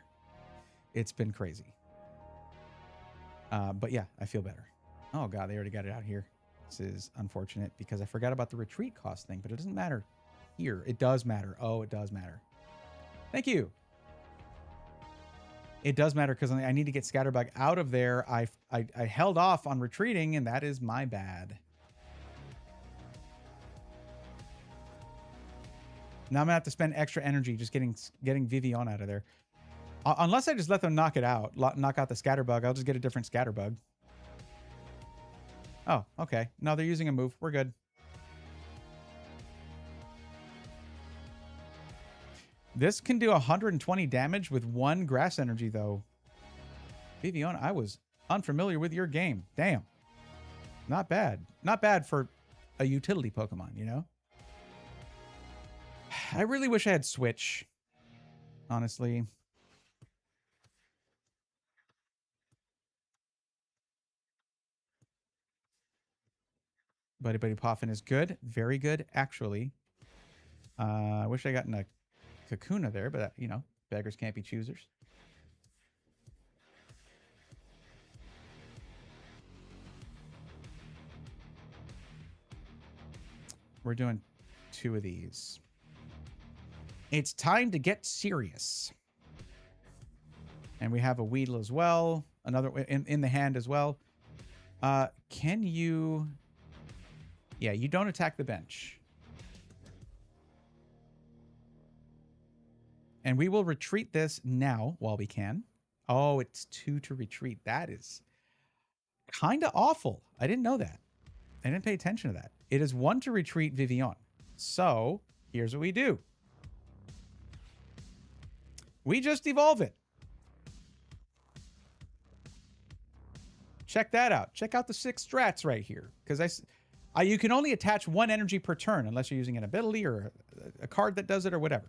It's been crazy. But yeah, I feel better. Oh, God, they already got it out here. This is unfortunate because I forgot about the retreat cost thing, but it doesn't matter here. It does matter. Oh, it does matter. Thank you. It does matter because I need to get Scatterbug out of there. I held off on retreating, and that is my bad. Now I'm going to have to spend extra energy just getting Vivian out of there. Unless I just let them knock it out, knock out the Scatterbug, I'll just get a different Scatterbug. Oh, okay. No, they're using a move. We're good. This can do 120 damage with 1 grass energy, though. Vivian, I was unfamiliar with your game. Damn. Not bad. Not bad for a utility Pokemon, you know? I really wish I had Switch. Honestly. Buddy Buddy Poffin is good. Very good, actually. I wish I gotten a Kakuna there, but, you know, beggars can't be choosers. We're doing 2 of these. It's time to get serious. And we have a Weedle as well. Another in the hand as well. Can you... Yeah, you don't attack the bench. And we will retreat this now while we can. Oh, it's 2 to retreat. That is kind of awful. I didn't know that. I didn't pay attention to that. It is 1 to retreat Vivian. So here's what we do. We just evolve it. Check that out. Check out the 6 strats right here. Because you can only attach 1 energy per turn unless you're using an ability or a card that does it or whatever.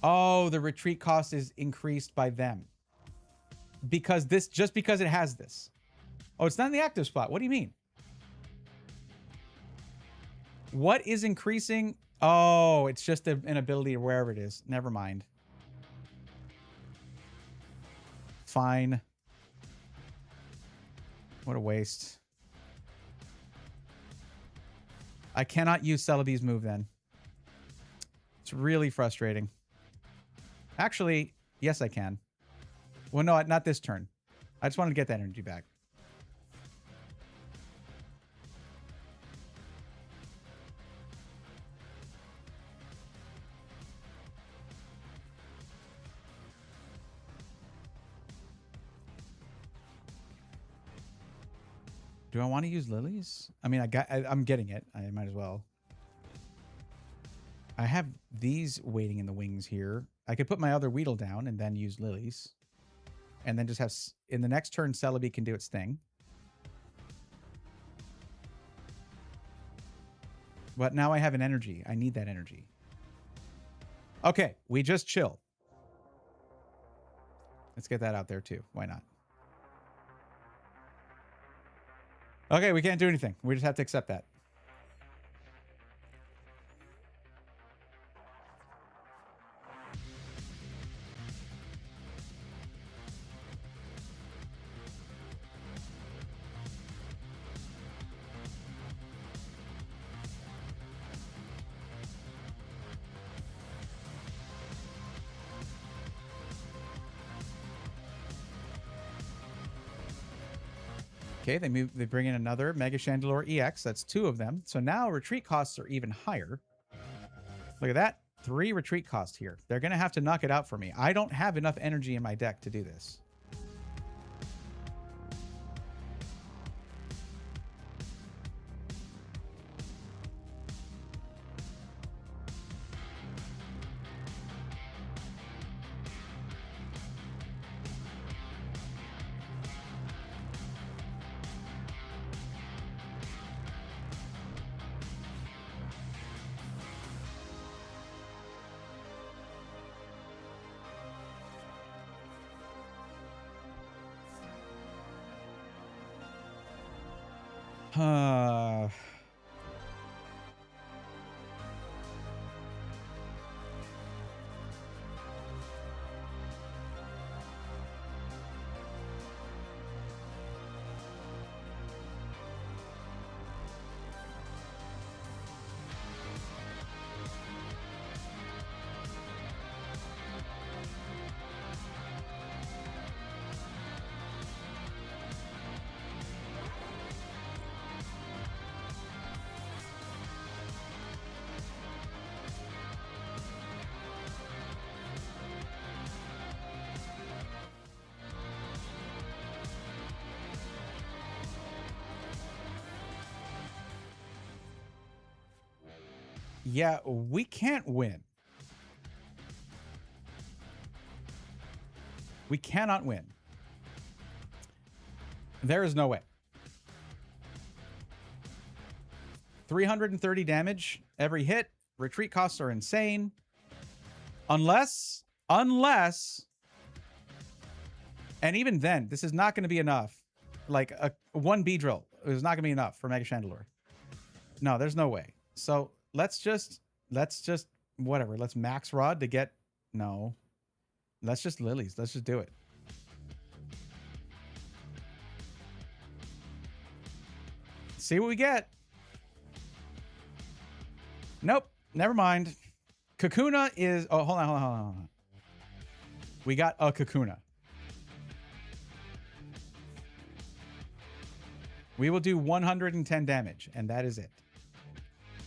Oh, the retreat cost is increased by them. Because just because it has this. Oh, it's not in the active spot. What do you mean? What is increasing? Oh, it's just an ability or wherever it is. Never mind. Fine. What a waste. I cannot use Celebi's move then. It's really frustrating. Actually, yes, I can. Well, no, not this turn. I just wanted to get that energy back. Do I want to use lilies? I mean, I'm getting it. I might as well. I have these waiting in the wings here. I could put my other Weedle down and then use lilies. And then just have... In the next turn, Celebi can do its thing. But now I have an energy. I need that energy. Okay, we just chill. Let's get that out there too. Why not? Okay, we can't do anything. We just have to accept that. Okay, they bring in another Mega Chandelure EX. That's 2 of them. So now retreat costs are even higher. Look at that. 3 retreat costs here. They're going to have to knock it out for me. I don't have enough energy in my deck to do this. Yeah, we can't win. We cannot win. There is no way. 330 damage every hit. Retreat costs are insane. Unless, and even then, this is not going to be enough. Like a 1 Beedrill is not going to be enough for Mega Chandelure. No, there's no way. So let's just whatever. Let's max Rod to get, no. Let's just lilies. Let's just do it. See what we get. Nope. Never mind. Kakuna is... Oh, hold on. We got a Kakuna. We will do 110 damage, and that is it.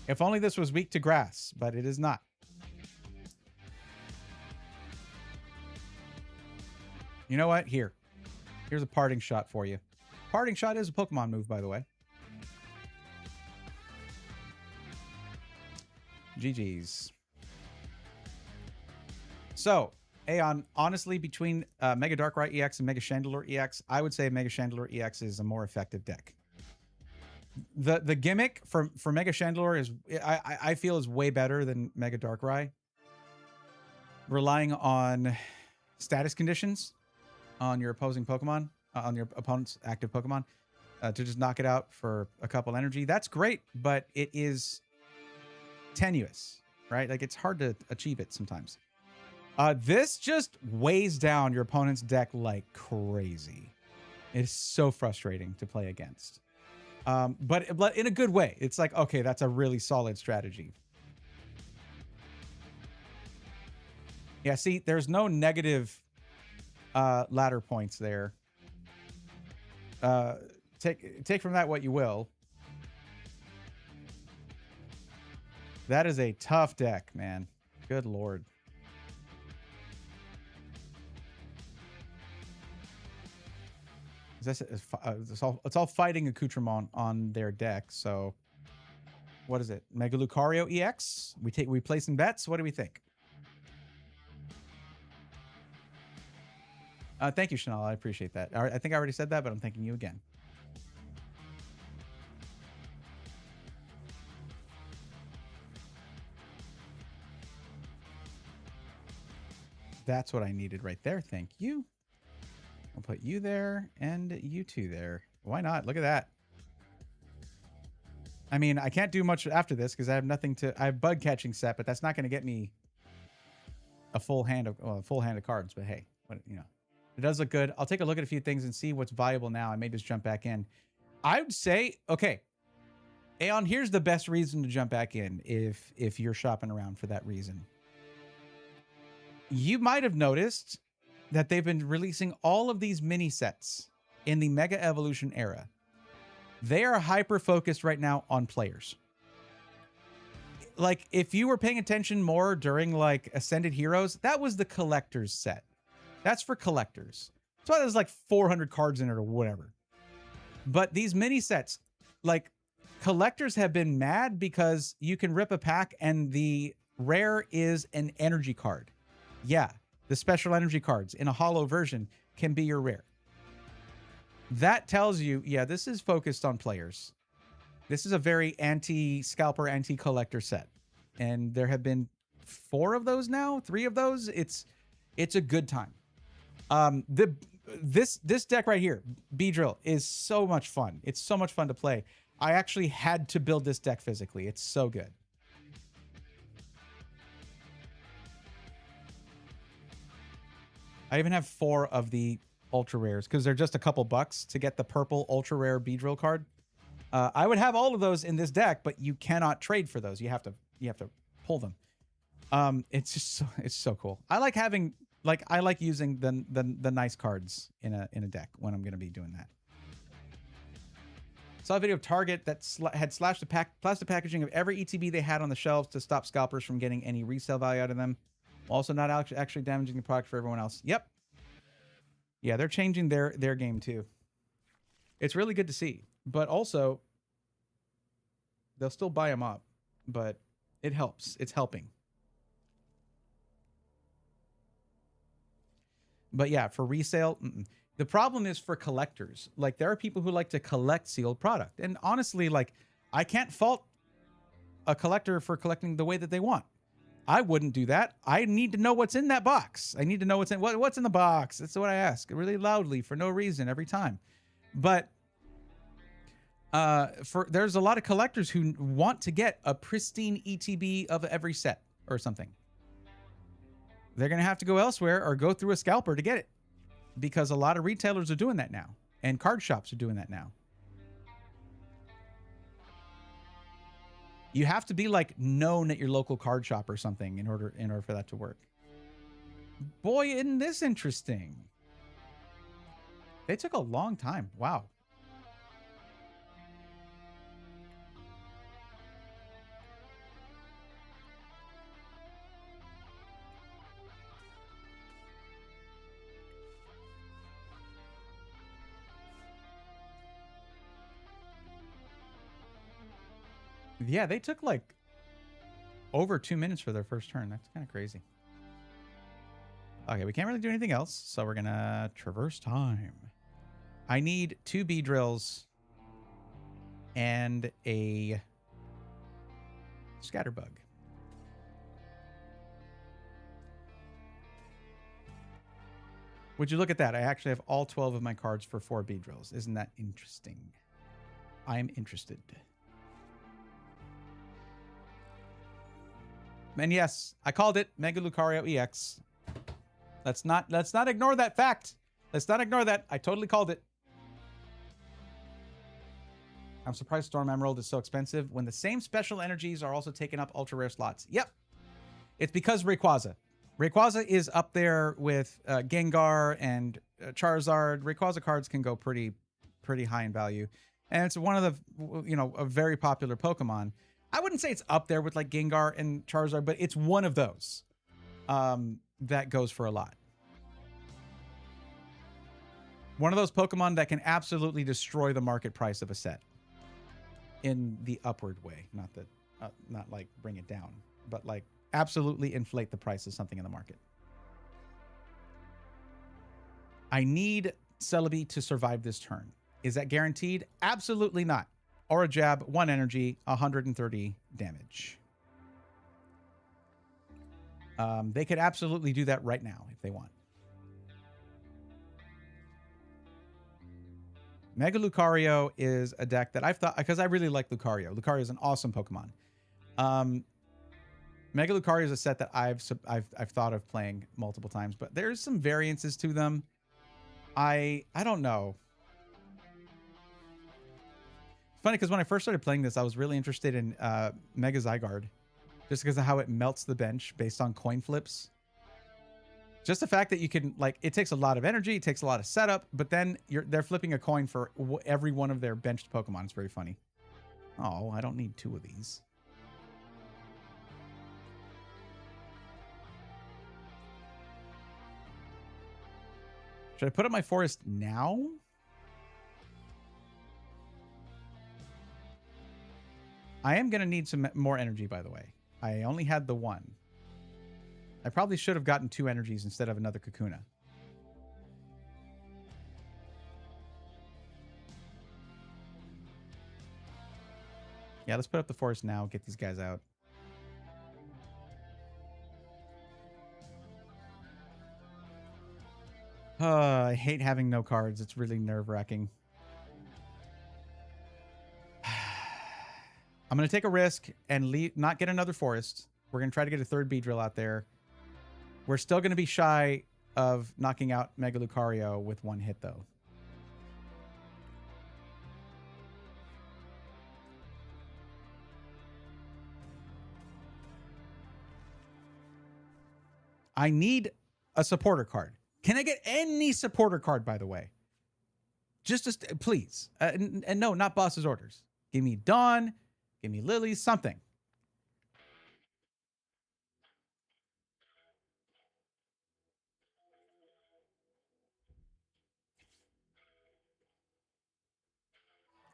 If only this was weak to grass, but it is not. You know what? Here's a parting shot for you. Parting shot is a Pokemon move, by the way. GG's. So, Aeon, honestly, between Mega Darkrai EX and Mega Chandelure EX, I would say Mega Chandelure EX is a more effective deck. The gimmick for Mega Chandelure is I feel is way better than Mega Darkrai. Relying on status conditions on your opposing Pokemon, on your opponent's active Pokemon, to just knock it out for a couple energy. That's great, but it is tenuous, right? Like, it's hard to achieve it sometimes. This just weighs down your opponent's deck like crazy. It's so frustrating to play against. But in a good way. It's like, okay, that's a really solid strategy. Yeah, see, there's no negative ladder points there. Take from that what you will. That is a tough deck, man. Good lord. It's all fighting accoutrement on their deck. So, what is it? Mega Lucario EX? We placing bets. What do we think? Thank you, Chanel. I appreciate that. I think I already said that, but I'm thanking you again. That's what I needed right there. Thank you. I'll put you there and you two there. Why not? Look at that. I mean, I can't do much after this because I have nothing to... I have bug catching set, but that's not going to get me a full hand of cards. But hey, you know, it does look good. I'll take a look at a few things and see what's viable now. I may just jump back in. I would say, okay, Aeon, here's the best reason to jump back in if you're shopping around for that reason. You might have noticed that they've been releasing all of these mini sets in the Mega Evolution era. They are hyper-focused right now on players. Like, if you were paying attention more during, like, Ascended Heroes, that was the collector's set. That's for collectors. That's why there's, like, 400 cards in it or whatever. But these mini sets, like, collectors have been mad because you can rip a pack and the rare is an energy card. Yeah. The special energy cards in a holo version can be your rare. That tells you, yeah, this is focused on players. This is a very anti-scalper, anti-collector set. And there have been 4 of those now, 3 of those. It's a good time. This deck right here, Beedrill, is so much fun. It's so much fun to play. I actually had to build this deck physically. It's so good. I even have 4 of the ultra rares because they're just a couple bucks to get the purple ultra rare Beedrill card. I would have all of those in this deck, but you cannot trade for those. You have to pull them. It's just it's so cool. I like having I like using the nice cards in a deck when I'm going to be doing that. Saw a video of Target that had slashed the plastic packaging of every ETB they had on the shelves to stop scalpers from getting any resale value out of them. Also not actually damaging the product for everyone else. Yep. Yeah, they're changing their game too. It's really good to see. But also, they'll still buy them up. But it helps. It's helping. But yeah, for resale, the problem is for collectors. Like, there are people who like to collect sealed product. And honestly, like, I can't fault a collector for collecting the way that they want. I wouldn't do that. I need to know what's in that box. I need to know what's in the box. That's what I ask really loudly for no reason every time. But there's a lot of collectors who want to get a pristine ETB of every set or something. They're going to have to go elsewhere or go through a scalper to get it because a lot of retailers are doing that now and card shops are doing that now. You have to be like known at your local card shop or something in order for that to work. Boy, isn't this interesting? They took a long time. Wow. Yeah, they took like over 2 minutes for their first turn. That's kind of crazy. Okay, we can't really do anything else, so we're gonna traverse time. I need 2 bee drills and a scatterbug. Would you look at that? I actually have all 12 of my cards for 4 bee drills. Isn't that interesting? I'm interested. And yes, I called it Mega Lucario EX. Let's not ignore that fact. Let's not ignore that. I totally called it. I'm surprised Storm Emerald is so expensive when the same special energies are also taking up ultra rare slots. Yep. It's because Rayquaza. Rayquaza is up there with Gengar and Charizard. Rayquaza cards can go pretty high in value. And it's one of the, a very popular Pokemon. I wouldn't say it's up there with like Gengar and Charizard, but it's one of those that goes for a lot. One of those Pokemon that can absolutely destroy the market price of a set in the upward way. Not that, not like bring it down, but like absolutely inflate the price of something in the market. I need Celebi to survive this turn. Is that guaranteed? Absolutely not. Aura Jab, 1 energy, 130 damage. They could absolutely do that right now if they want. Mega Lucario is a deck that I've thought, because I really like Lucario. Lucario is an awesome Pokemon. Mega Lucario is a set that I've thought of playing multiple times, but there's some variances to them. I don't know. It's funny because when I first started playing this, I was really interested in Mega Zygarde, just because of how it melts the bench based on coin flips. Just the fact that you can, like, it takes a lot of energy, it takes a lot of setup, but then they're flipping a coin for every one of their benched Pokemon. It's very funny. Oh, I don't need 2 of these. Should I put up my forest now? I am going to need some more energy, by the way. I only had the 1. I probably should have gotten 2 energies instead of another Kakuna. Yeah, let's put up the forest now. Get these guys out. I hate having no cards. It's really nerve-wracking. I'm going to take a risk and not get another forest. We're going to try to get a 3rd Beedrill out there. We're still going to be shy of knocking out Mega Lucario with 1 hit, though. I need a supporter card. Can I get any supporter card, by the way? Just please. And no, not boss's orders. Give me Dawn. Give me Lily. Something.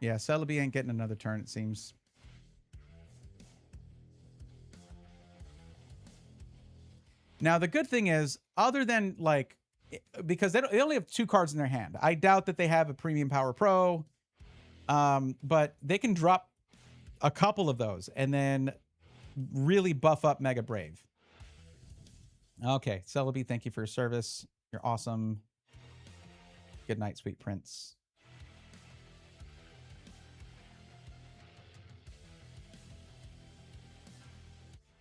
Yeah, Celebi ain't getting another turn, it seems. Now, the good thing is, other than, like, because they only have 2 cards in their hand. I doubt that they have a Premium Power Pro. But they can drop a couple of those and then really buff up Mega Brave. Okay, Celebi, thank you for your service. You're awesome. Good night, sweet prince.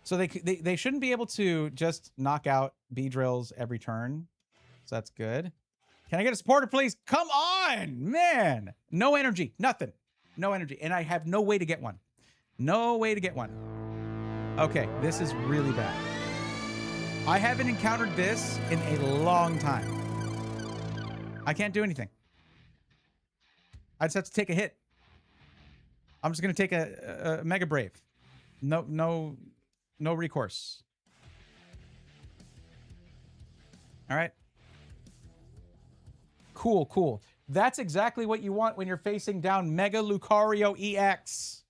So they shouldn't be able to just knock out Beedrills every turn. So that's good. Can I get a supporter, please? Come on, man. No energy, nothing. No energy. And I have no way to get one. No way to get one. Okay, this is really bad. I haven't encountered this in a long time. I can't do anything. I just have to take a hit. I'm just going to take a Mega Brave. No recourse. All right. Cool. That's exactly what you want when you're facing down Mega Lucario EX.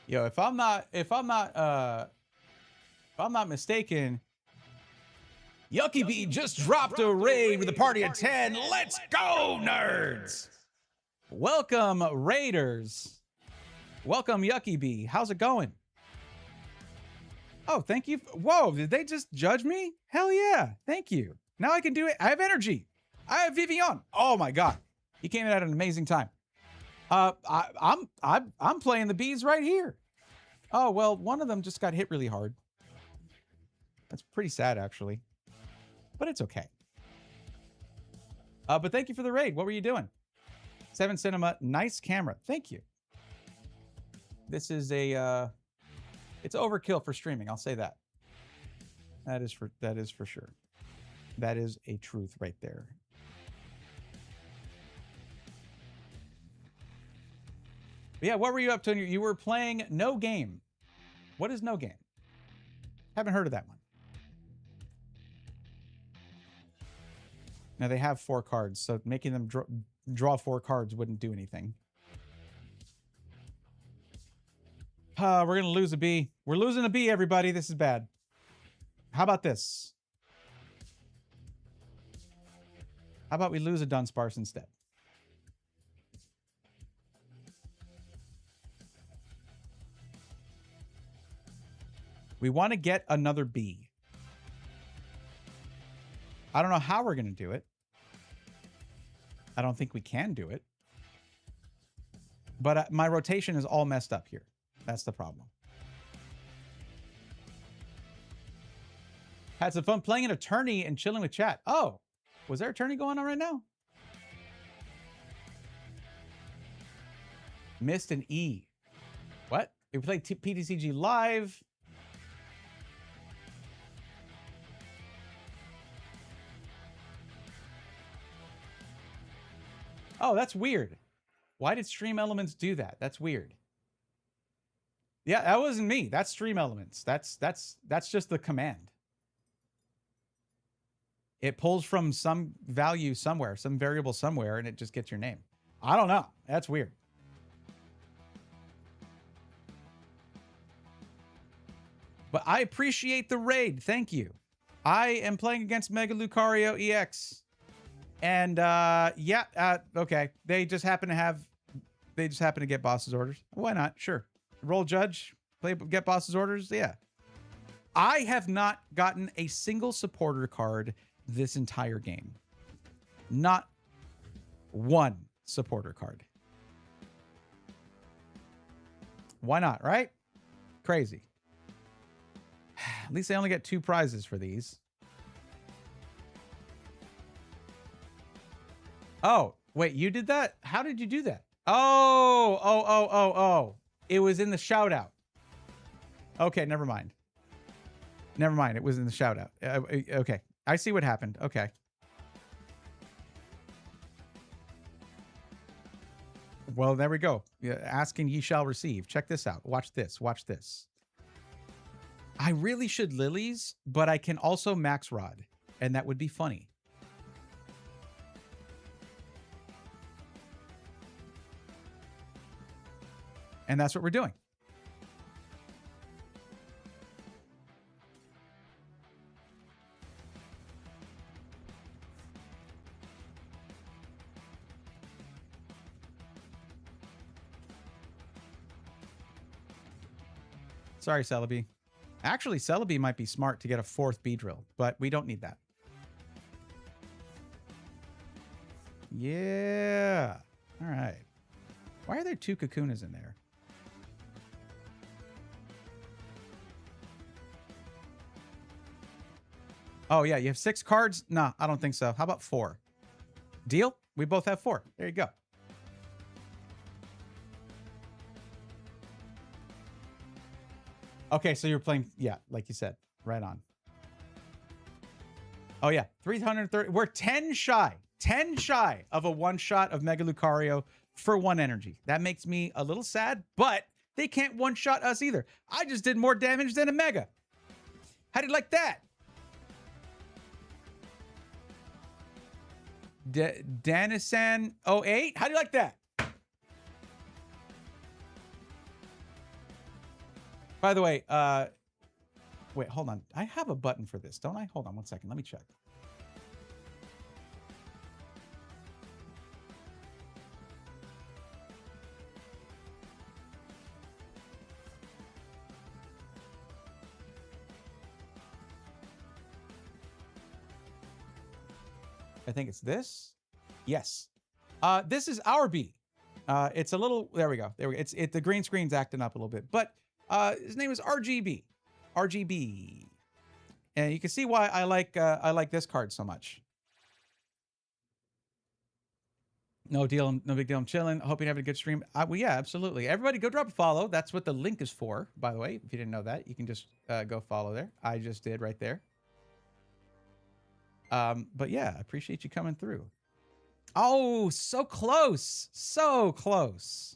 Yo, if I'm not mistaken, Yucky B just dropped a raid with a party of 10. Let's go, nerds! Welcome, Raiders. Welcome, Yucky B. How's it going? Oh, thank you. Whoa, did they just judge me? Hell yeah. Thank you. Now I can do it. I have energy. I have Vivian. Oh my God. He came in at an amazing time. I'm playing the bees right here. Oh, well, one of them just got hit really hard. That's pretty sad, actually. But it's okay. But thank you for the raid. What were you doing? 7 Cinema, nice camera. Thank you. This is a it's overkill for streaming. I'll say that. That is for sure. That is a truth right there. But yeah, what were you up to? You were playing No Game. What is No Game? Haven't heard of that one. Now they have 4 cards, so making them draw 4 cards wouldn't do anything. We're going to lose a B. We're losing a B, everybody. This is bad. How about this? How about we lose a Dunsparce instead? We want to get another B. I don't know how we're going to do it. I don't think we can do it. But my rotation is all messed up here. That's the problem. Had some fun playing an attorney and chilling with chat. Oh, was there attorney going on right now? Missed an E. What? We played PTCG live. Oh, that's weird. Why did Stream Elements do that? That's weird. Yeah, that wasn't me. That's Stream Elements. That's just the command. It pulls from some value somewhere, some variable somewhere, and it just gets your name. I don't know. That's weird. But I appreciate the raid. Thank you. I am playing against Mega Lucario EX. And okay. They just happen to get boss's orders. Why not? Sure. Roll judge, get boss's orders. Yeah. I have not gotten a single supporter card this entire game. Not one supporter card. Why not, right? Crazy. At least I only get 2 prizes for these. Oh, wait, you did that? How did you do that? Oh. It was in the shout out. Okay, never mind. Never mind. It was in the shout out. Okay. I see what happened. Okay. Well, there we go. Asking ye shall receive. Check this out. Watch this. Watch this. I really should Lilies, but I can also Max Rod, and that would be funny. And that's what we're doing. Sorry, Celebi. Actually, Celebi might be smart to get a 4th Beedrill, but we don't need that. Yeah. All right. Why are there 2 Kakunas in there? Oh, yeah. You have 6 cards? Nah, I don't think so. How about 4? Deal? We both have 4. There you go. Okay, so you're playing, yeah, like you said. Right on. Oh, yeah. 330. We're 10 shy. 10 shy of a one-shot of Mega Lucario for 1 energy. That makes me a little sad, but they can't one-shot us either. I just did more damage than a Mega. How do you like that? Danisan 08? How do you like that? By the way, wait, hold on. I have a button for this, don't I? Hold on one second. Let me check. I think it's this. Yes. This is our B. It's a little, there we go. There we go. The green screen's acting up a little bit, but his name is RGB. RGB. And you can see why I like this card so much. No deal, no big deal. I'm chilling. Hope you're having a good stream. Well, yeah, absolutely. Everybody go drop a follow. That's what the link is for, by the way. If you didn't know that, you can just go follow there. I just did right there. But yeah, I appreciate you coming through. Oh, so close. So close.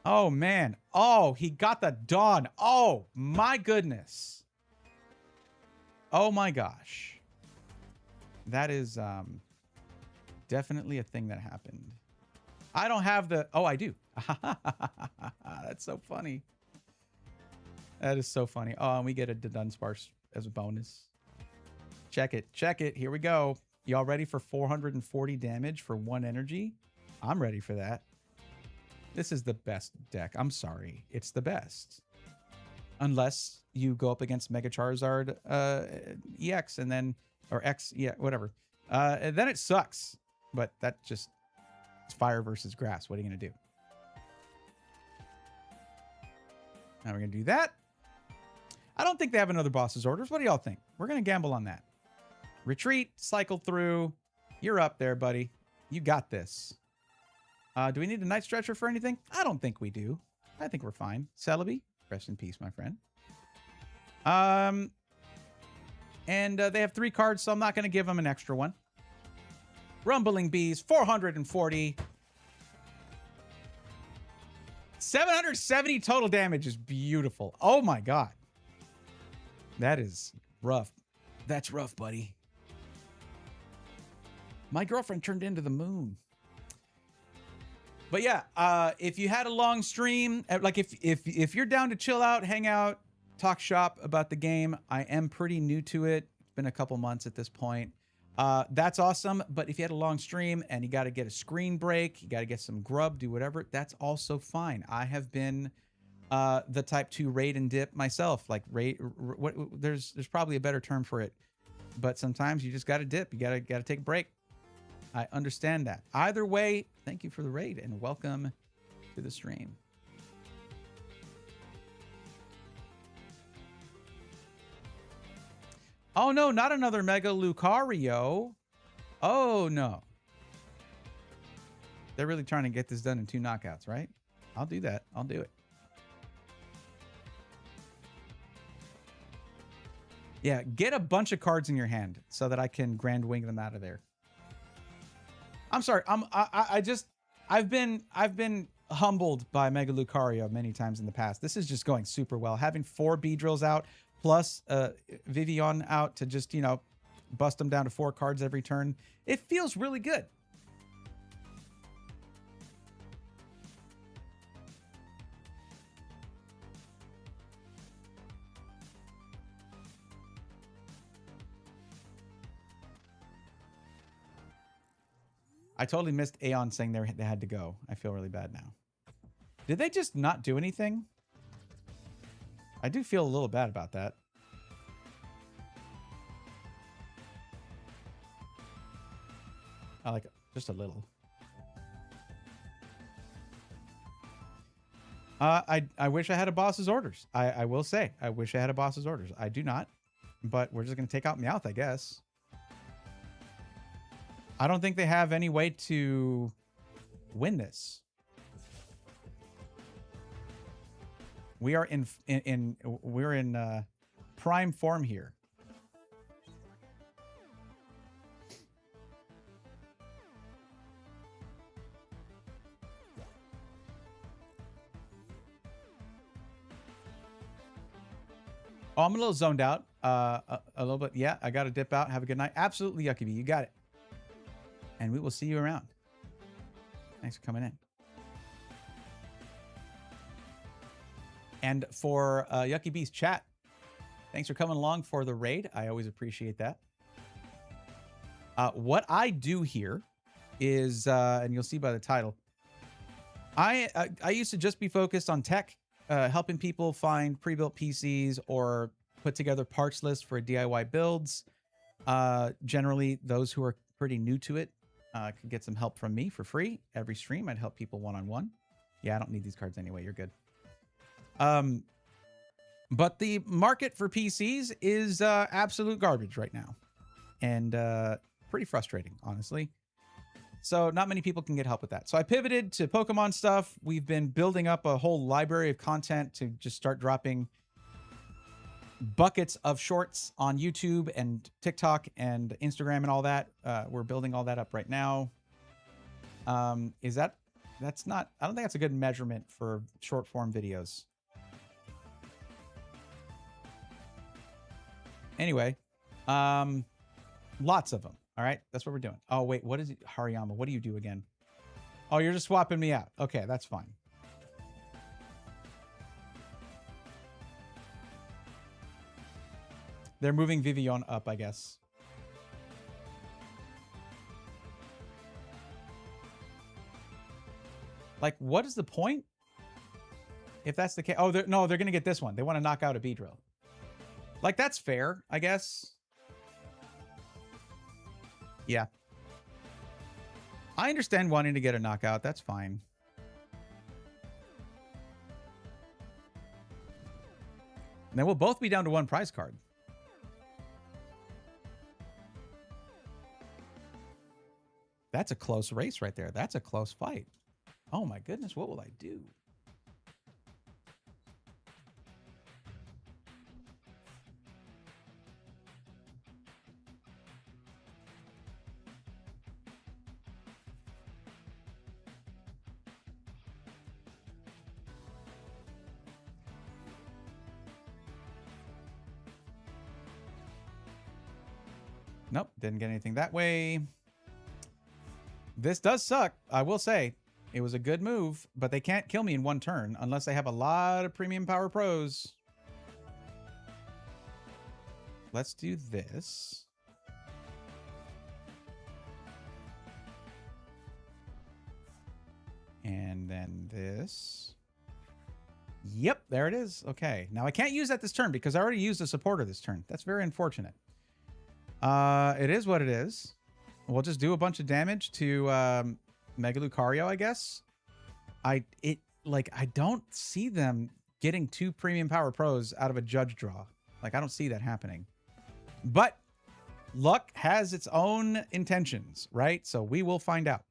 Oh, man. Oh, he got the Dawn. Oh, my goodness. Oh, my gosh. That is definitely a thing that happened. I don't have the... Oh, I do. That's so funny. That is so funny. Oh, and we get a Dunsparce as a bonus. Check it. Check it. Here we go. Y'all ready for 440 damage for 1 energy? I'm ready for that. This is the best deck. I'm sorry. It's the best. Unless you go up against Mega Charizard EX and then... Or X, yeah, whatever. And then it sucks. But that just... It's fire versus grass. What are you going to do? Now we're going to do that. I don't think they have another boss's orders. What do y'all think? We're going to gamble on that. Retreat, cycle through. You're up there, buddy. You got this. Do we need a Night Stretcher for anything? I don't think we do. I think we're fine. Celebi, rest in peace, my friend. And they have 3 cards, so I'm not going to give them an extra one. Rumbling Bees, 440. 770 total damage is beautiful. Oh my god. That is rough. That's rough, buddy. My girlfriend turned into the moon. But yeah, if you had a long stream, like if you're down to chill out, hang out, talk shop about the game, I am pretty new to it. It's been a couple months at this point. That's awesome. But if you had a long stream and you got to get a screen break, you got to get some grub, do whatever, that's also fine. I have been the type to raid and dip myself. Like raid, there's probably a better term for it. But sometimes you just got to dip. You got to take a break. I understand that. Either way, thank you for the raid and welcome to the stream. Oh no, not another Mega Lucario. Oh no. They're really trying to get this done in 2 knockouts, right? I'll do that. I'll do it. Yeah, get a bunch of cards in your hand so that I can Grand Wing them out of there. I'm sorry. I've been humbled by Mega Lucario many times in the past. This is just going super well. Having 4 Beedrills out plus Vivian out to just, you know, bust them down to 4 cards every turn. It feels really good. I totally missed Aeon saying they had to go. I feel really bad now. Did they just not do anything? I do feel a little bad about that. I like it. Just a little. I wish I had a boss's orders. I will say, I wish I had a boss's orders. I do not, but we're just going to take out Meowth, I guess. I don't think they have any way to win this. We are in prime form here. Oh, I'm a little zoned out. A little bit. Yeah, I got to dip out. Have a good night. Absolutely, Yucky Bee. You got it. And we will see you around. Thanks for coming in. And for Yucky Beast chat, thanks for coming along for the raid. I always appreciate that. What I do here is, and you'll see by the title, I used to just be focused on tech, helping people find pre-built PCs or put together parts lists for DIY builds. Generally, those who are pretty new to it can get some help from me for free. Every stream, I'd help people one-on-one. Yeah, I don't need these cards anyway. You're good. But the market for PCs is absolute garbage right now. And pretty frustrating, honestly. So not many people can get help with that. So I pivoted to Pokemon stuff. We've been building up a whole library of content to just start dropping buckets of shorts on YouTube and TikTok and Instagram and all that. We're building all that up right now. That's not, I don't think that's a good measurement for short form videos. Anyway, lots of them. All right, that's what we're doing. Oh, wait, what is it? Hariyama, what do you do again? Oh, you're just swapping me out. Okay, that's fine. They're moving Vivian up, I guess. Like, what is the point? If that's the case. Oh, no, they're going to get this one. They want to knock out a Beedrill. Like, that's fair, I guess. Yeah. I understand wanting to get a knockout. That's fine. And then we'll both be down to one prize card. That's a close race right there. That's a close fight. Oh my goodness, what will I do? Nope, didn't get anything that way. This does suck, I will say. It was a good move, but they can't kill me in one turn unless they have a lot of premium power pros. Let's do this. And then this. Yep, there it is. Okay, now I can't use that this turn because I already used a supporter this turn. That's very unfortunate. It is what it is. We'll just do a bunch of damage to Mega Lucario, I guess. I don't see them getting 2 premium power pros out of a judge draw. Like, I don't see that happening. But luck has its own intentions, right? So we will find out.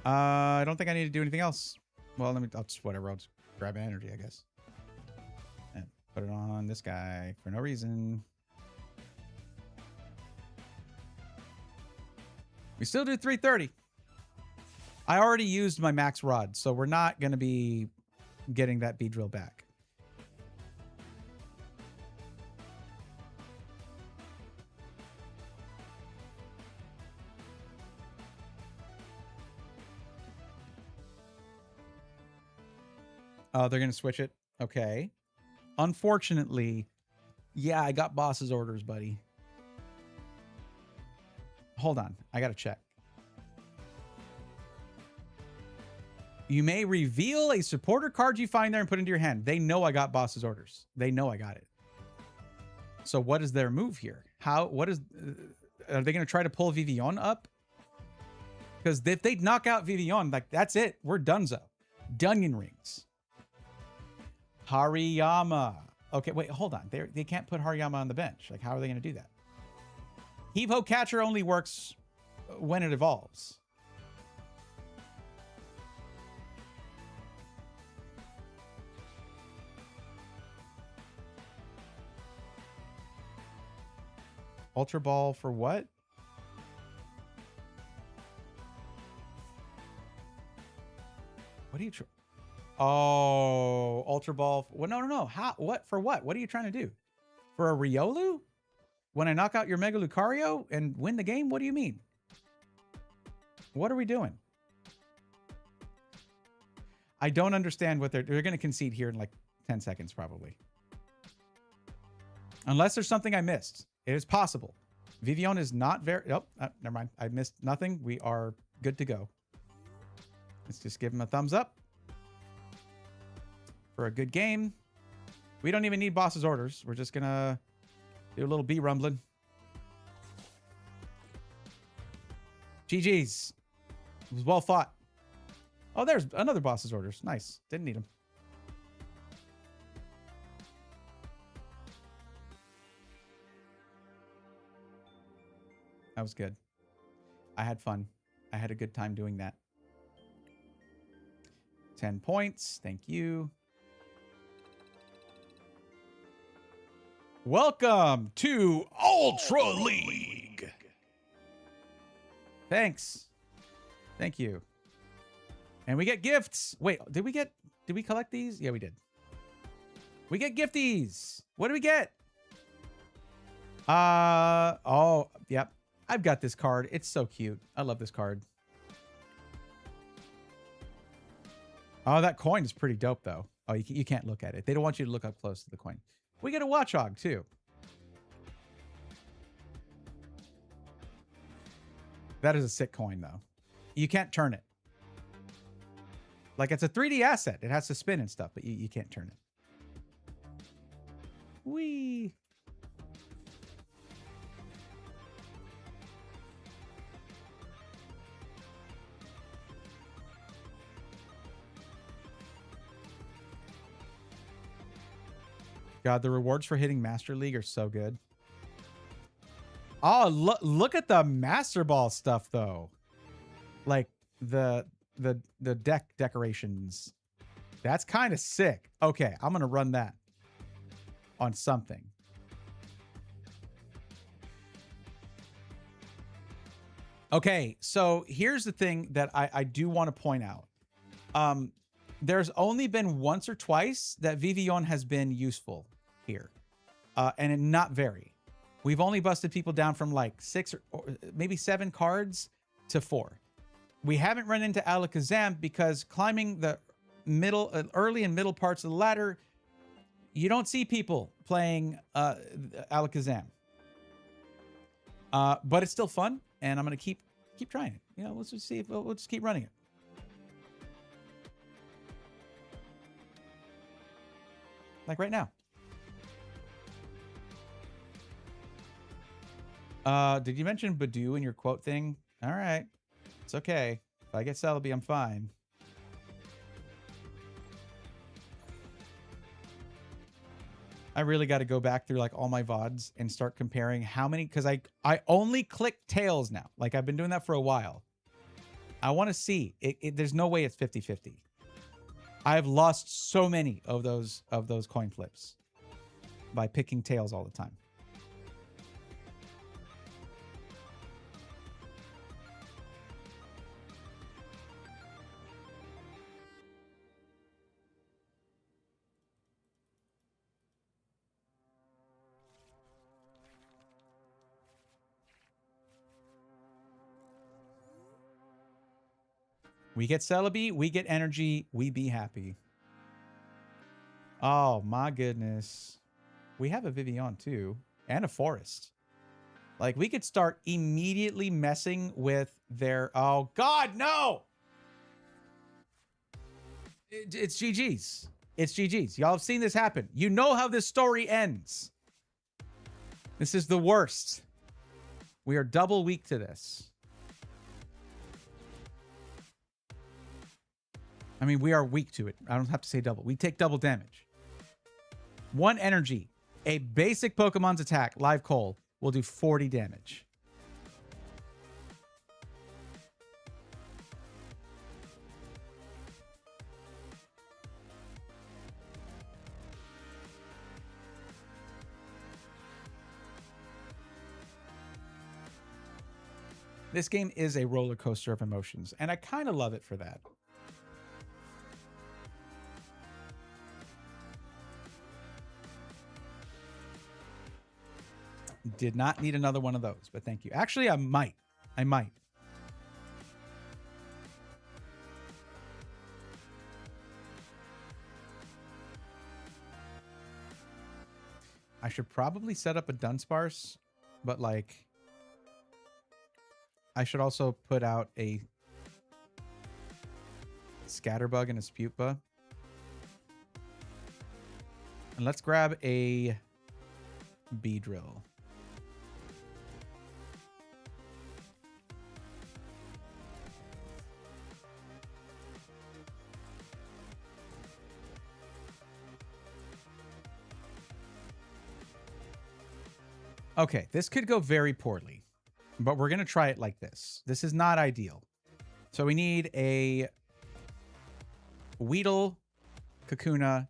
I don't think I need to do anything else. Well, I'll just whatever. I'll just grab energy, I guess. And put it on this guy for no reason. We still do 330. I already used my max rod, so we're not going to be getting that Beedrill back. Oh, they're going to switch it? Okay. Unfortunately, yeah, I got boss's orders, buddy. Hold on. I got to check. You may reveal a supporter card you find there and put into your hand. They know I got boss's orders. They know I got it. So what is their move here? Are they going to try to pull Vivian up? Because if they knock out Vivian, like, that's it. We're donezo. Dunyan rings. Hariyama. Okay, wait, hold on. They can't put Hariyama on the bench. Like, how are they going to do that? Heave-Ho Catcher only works when it evolves. Ultra Ball for what? What are you trying? Oh, Ultra Ball. Well, no. How? What? For what? What are you trying to do? For a Riolu? When I knock out your Mega Lucario and win the game? What do you mean? What are we doing? I don't understand what they're going to concede here in like 10 seconds probably. Unless there's something I missed. It is possible. Vivian is not very... Oh, never mind. I missed nothing. We are good to go. Let's just give him a thumbs up for a good game. We don't even need boss's orders. We're just going to do a little bee rumbling. GG's. It was well fought. Oh, there's another boss's orders. Nice. Didn't need them. That was good. I had fun. I had a good time doing that. 10 points. Thank you. Welcome to Ultra League. Thanks. Thank you. And we get gifts. Wait, did we collect these? Yeah, we did. We get gifties. What do we get? Oh, yep. I've got this card. It's so cute. I love this card. Oh, that coin is pretty dope, though. Oh, you can't look at it. They don't want you to look up close to the coin. We get a Watchog, too. That is a sick coin, though. You can't turn it. Like, it's a 3D asset. It has to spin and stuff, but you can't turn it. Whee! God, the rewards for hitting Master League are so good. Oh, look at the Master Ball stuff, though. Like, the deck decorations. That's kind of sick. Okay, I'm going to run that on something. Okay, so here's the thing that I do want to point out. There's only been once or twice that Vivian has been useful here. And not very. We've only busted people down from like 6 or maybe 7 cards to 4. We haven't run into Alakazam because climbing the early and middle parts of the ladder, you don't see people playing Alakazam. But it's still fun, and I'm gonna keep trying it. You know, let's just see if we'll just keep running it. Like right now. Did you mention Badoo in your quote thing? All right. It's okay. If I get Celebi, I'm fine. I really got to go back through like all my VODs and start comparing how many, because I only click tails now. Like I've been doing that for a while. I want to see there's no way it's 50-50. I've lost so many of those coin flips by picking tails all the time. We get Celebi, we get energy, we be happy. Oh my goodness. We have a Vivian too, and a Forest. Like we could start immediately messing with their, oh God, no! It's GG's. It's GG's. Y'all have seen this happen. You know how this story ends. This is the worst. We are double weak to this. I mean, we are weak to it. I don't have to say double. We take double damage. 1 energy. A basic Pokemon's attack, live coal, will do 40 damage. This game is a roller coaster of emotions, and I kind of love it for that. Did not need another one of those, but thank you. Actually, I might. I might. I should probably set up a Dunsparce, but like I should also put out a Scatterbug and a Sputba. And let's grab a Beedrill. Okay, this could go very poorly, but we're going to try it like this. This is not ideal. So we need a Weedle, Kakuna.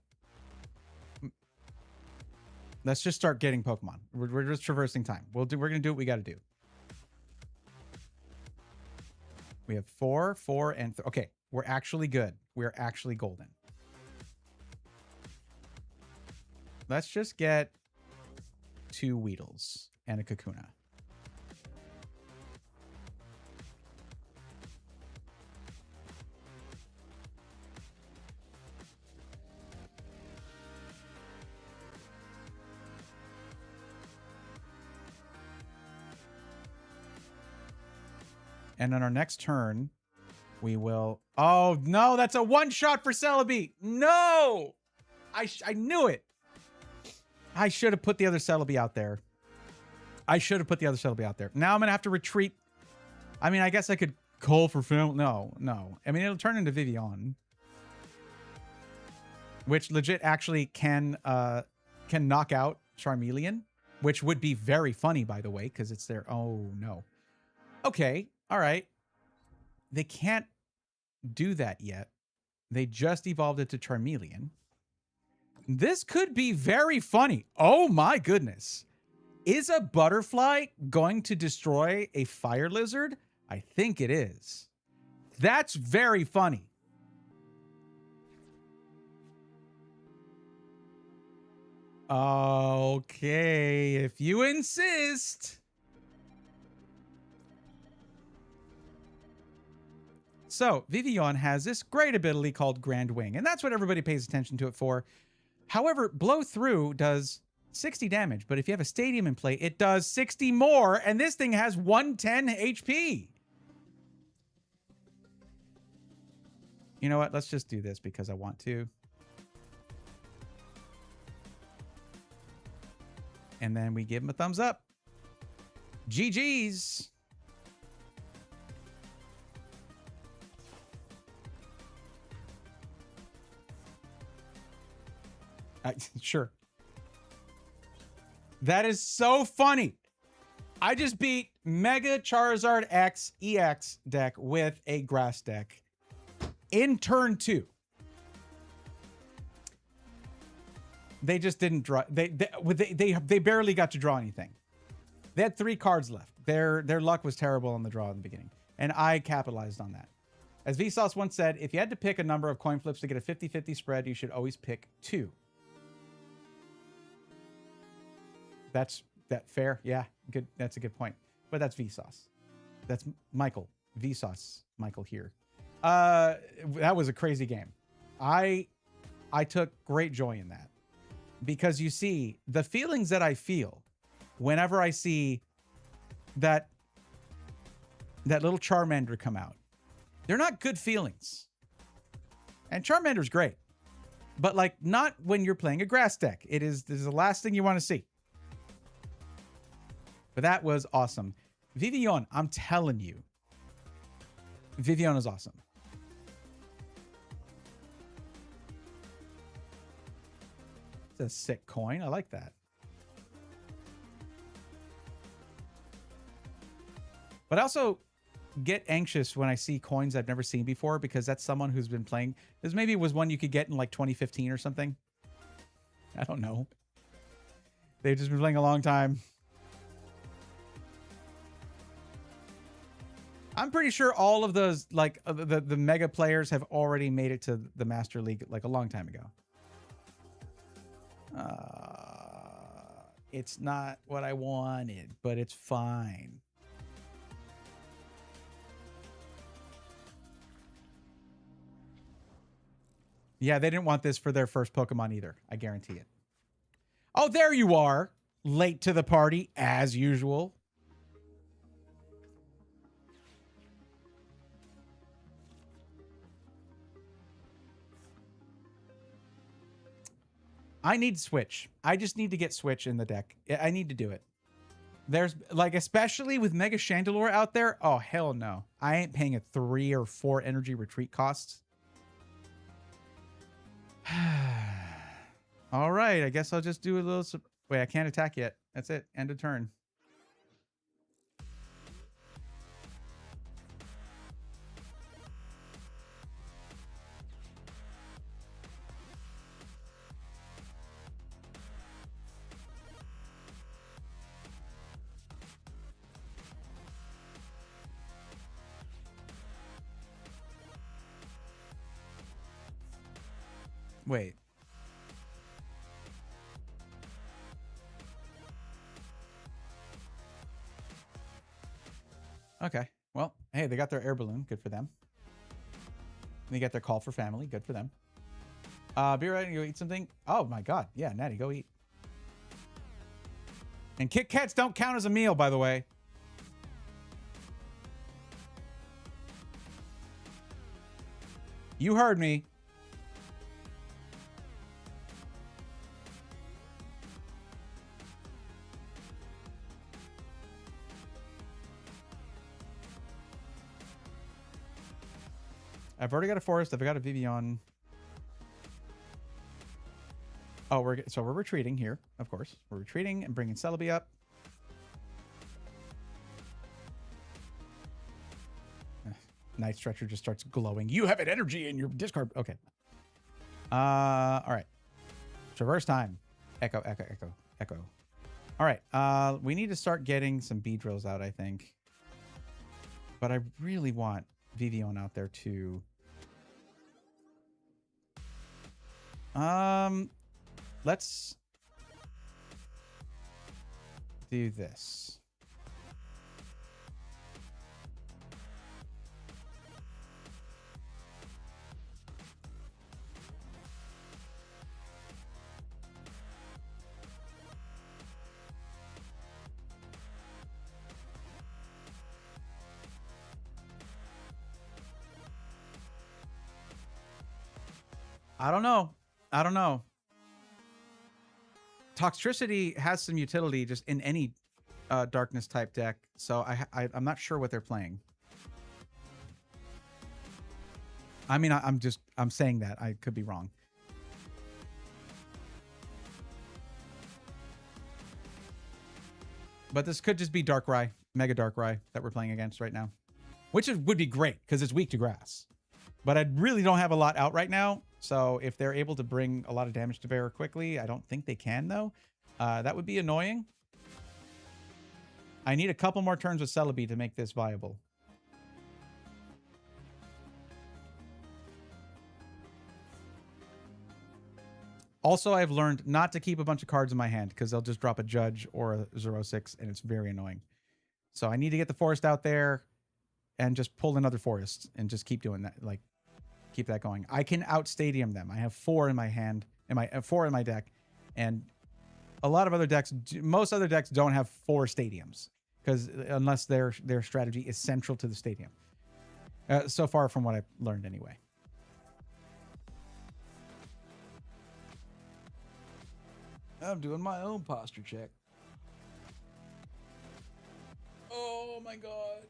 Let's just start getting Pokemon. We're just traversing time. We're going to do what we got to do. We have 4, 4, and... Okay, we're actually good. We're actually golden. Let's just get 2 Weedles and a Kakuna. And on our next turn, we will... Oh, no, that's a one-shot for Celebi. No! I knew it. I should have put the other Celebi out there. Now I'm going to have to retreat. I mean, I guess I could call for film. No. I mean, it'll turn into Vivian. Which legit actually can knock out Charmeleon. Which would be very funny, by the way, because it's their... Oh, no. Okay. All right. They can't do that yet. They just evolved it to Charmeleon. This could be very funny. Oh my goodness. Is a butterfly going to destroy a fire lizard? I think it is. That's very funny. Okay, if you insist. So, Vivillon has this great ability called Grand Wing, and that's what everybody pays attention to it for. However, Blow Through does 60 damage, but if you have a Stadium in play, it does 60 more, and this thing has 110 HP. You know what? Let's just do this because I want to. And then we give him a thumbs up. GG's. Sure. That is so funny. I just beat Mega Charizard X EX deck with a grass deck in turn 2. They just didn't draw. They barely got to draw anything. They had 3 cards left. Their luck was terrible on the draw in the beginning, and I capitalized on that. As Vsauce once said, if you had to pick a number of coin flips to get a 50-50 spread, you should always pick 2. That fair? Yeah, good. That's a good point. But that's Vsauce. That's Michael. Vsauce. Michael here. That was a crazy game. I took great joy in that. Because you see, the feelings that I feel whenever I see that little Charmander come out, they're not good feelings. And Charmander's great. But like, not when you're playing a grass deck. This is the last thing you want to see. But that was awesome. Vivillon, I'm telling you. Vivillon is awesome. It's a sick coin. I like that. But I also get anxious when I see coins I've never seen before because that's someone who's been playing. This maybe was one you could get in like 2015 or something. I don't know. They've just been playing a long time. I'm pretty sure all of those, like, the mega players have already made it to the Master League, like, a long time ago. It's not what I wanted, but it's fine. Yeah, they didn't want this for their first Pokemon either. I guarantee it. Oh, there you are. Late to the party, as usual. I need Switch. I just need to get Switch in the deck. I need to do it. There's, like, especially with Mega Chandelure out there. Oh, hell no. I ain't paying a 3 or 4 energy retreat costs. All right. I guess I'll just do a little... Wait, I can't attack yet. That's it. End of turn. Wait. Okay. Well, hey, they got their air balloon. Good for them. They get their call for family. Good for them. Be right and go eat something. Oh my god. Yeah, Natty, go eat. And Kit Kats don't count as a meal, by the way. You heard me. I've already got a forest. I've got a Vivian. Oh, we're retreating here, of course. We're retreating and bringing Celebi up. Night Stretcher just starts glowing. You have an energy in your discard. Okay. All right. Traverse time. Echo, echo, echo, echo. All right. We need to start getting some Beedrills out, I think. But I really want Vivian out there too. Let's do this. I don't know. I don't know. Toxtricity has some utility just in any darkness type deck, so I'm not sure what they're playing. I mean, I'm saying that. I could be wrong. But this could just be Darkrai, Mega Darkrai that we're playing against right now, which would be great because it's weak to grass. But I really don't have a lot out right now. So if they're able to bring a lot of damage to bear quickly, I don't think they can, though. That would be annoying. I need a couple more turns with Celebi to make this viable. Also, I've learned not to keep a bunch of cards in my hand because they'll just drop a Judge or a 0-6, and it's very annoying. So I need to get the forest out there and just pull another forest and just keep doing that. Like, keep that going. I can out stadium them. I have 4 in my hand, 4 in my deck, and a lot of other decks, most other decks don't have 4 stadiums because unless their strategy is central to the stadium. So far from what I've learned anyway. I'm doing my own posture check. Oh my god.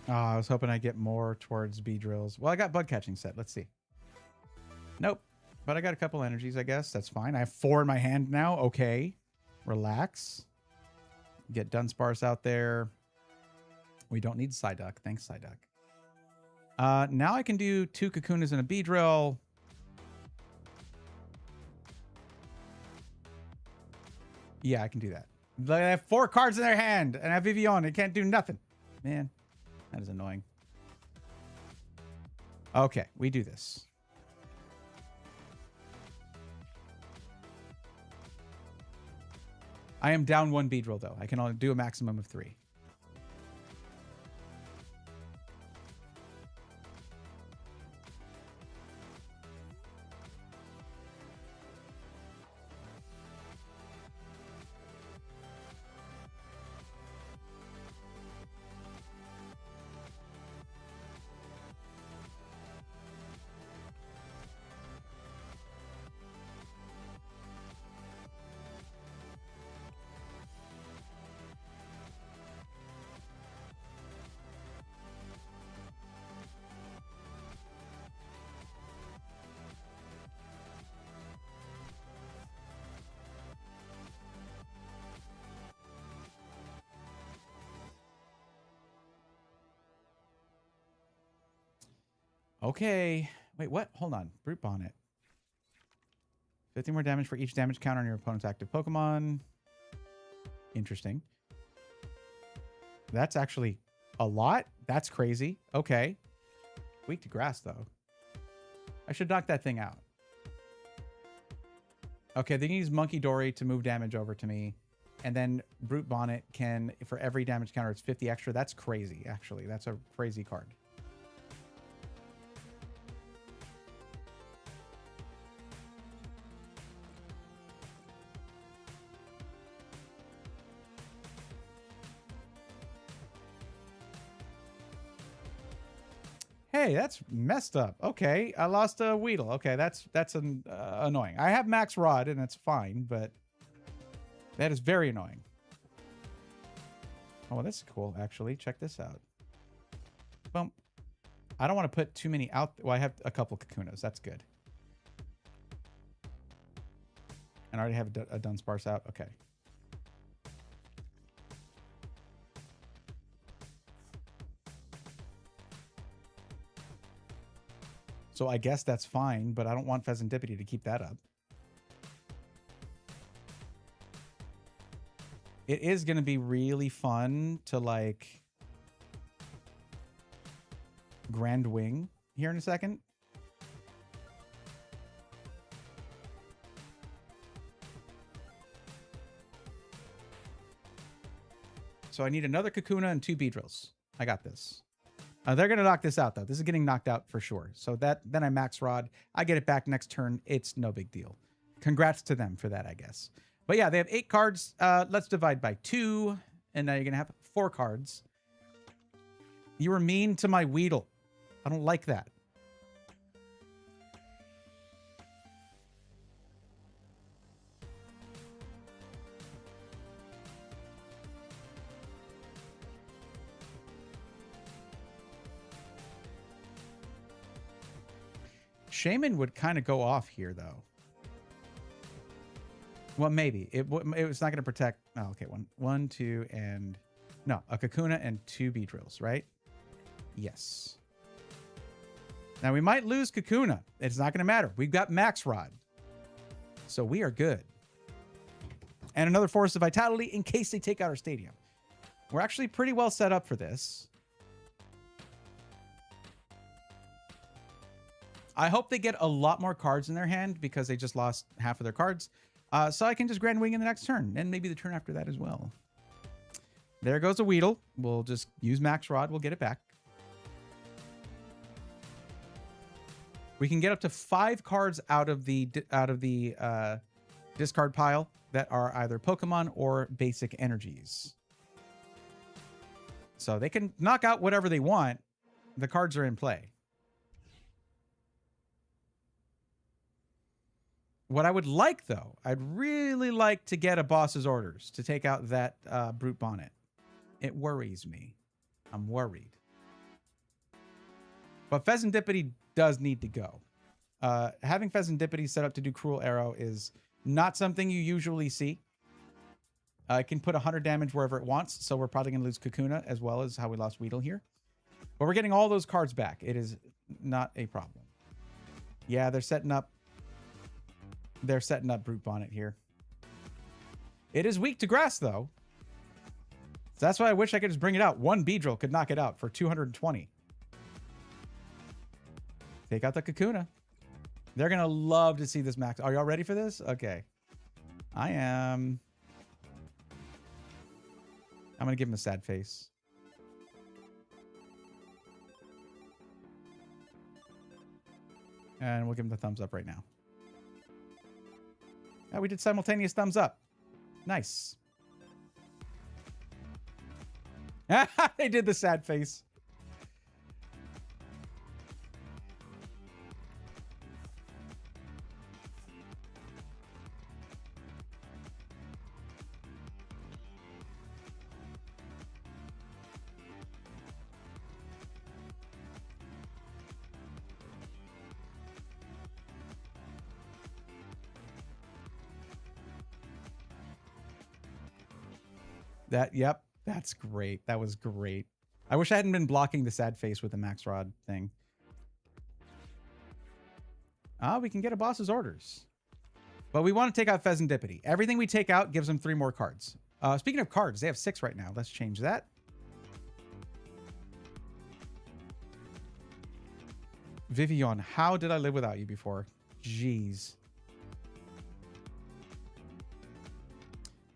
Oh, I was hoping I'd get more towards Beedrills. Well, I got bug catching set. Let's see. Nope. But I got a couple energies, I guess. That's fine. I have 4 in my hand now. Okay. Relax. Get Dunsparce out there. We don't need Psyduck. Thanks, Psyduck. Now I can do 2 Kakunas and a Beedrill. Yeah, I can do that. They have 4 cards in their hand, and I have Vivian. It can't do nothing. Man, that is annoying. Okay, we do this. I am down 1 Beedrill, though. I can only do a maximum of 3. Okay. Wait, what? Hold on. Brute Bonnet. 50 more damage for each damage counter on your opponent's active Pokemon. Interesting. That's actually a lot. That's crazy. Okay. Weak to grass, though. I should knock that thing out. Okay, they can use Monkey Dory to move damage over to me. And then Brute Bonnet can, for every damage counter, it's 50 extra. That's crazy, actually. That's a crazy card. Hey, that's messed up. Okay, I lost a Weedle. Okay, that's annoying. I have Max Rod, and that's fine, but that is very annoying. Oh, well, that's cool, actually. Check this out. Bump. I don't want to put too many out. Well, I have a couple Kakunas. That's good. And I already have a Dunsparce out. Okay. So I guess that's fine, but I don't want Pheasantipity to keep that up. It is going to be really fun to, like, Grand Wing here in a second. So I need another Kakuna and 2 Beedrills. I got this. They're going to knock this out, though. This is getting knocked out for sure. So then I Max Rod. I get it back next turn. It's no big deal. Congrats to them for that, I guess. But yeah, they have 8 cards. Let's divide by 2. And now you're going to have 4 cards. You were mean to my Weedle. I don't like that. Shaman would kind of go off here, though. Well, maybe. It was not going to protect... Oh, okay. One, 2, and... No, a Kakuna and 2 Beedrills, right? Yes. Now, we might lose Kakuna. It's not going to matter. We've got Max Rod. So we are good. And another Force of Vitality in case they take out our stadium. We're actually pretty well set up for this. I hope they get a lot more cards in their hand because they just lost half of their cards. So I can just Grand Wing in the next turn. And maybe the turn after that as well. There goes a Weedle. We'll just use Max Rod. We'll get it back. We can get up to 5 cards out of the discard pile that are either Pokemon or basic energies. So they can knock out whatever they want. The cards are in play. What I would like, though, I'd really like to get a boss's orders to take out that Brute Bonnet. It worries me. I'm worried. But Pheasantipity does need to go. Having Pheasantipity set up to do Cruel Arrow is not something you usually see. It can put 100 damage wherever it wants, so we're probably going to lose Kakuna as well as how we lost Weedle here. But we're getting all those cards back. It is not a problem. Yeah, they're setting up Brute Bonnet here. It is weak to grass, though. So that's why I wish I could just bring it out. One Beedrill could knock it out for 220. Take out the Kakuna. They're going to love to see this max. Are y'all ready for this? Okay. I am. I'm going to give him a sad face. And we'll give him the thumbs up right now. Oh, we did simultaneous thumbs up. Nice. They did the sad face. Yep, that's great. That was great. I wish I hadn't been blocking the sad face with the Max Rod thing. We can get a boss's orders. But we want to take out Pheasantipity. Everything we take out gives them 3 more cards. Speaking of cards, they have 6 right now. Let's change that. Vivian, how did I live without you before? Jeez.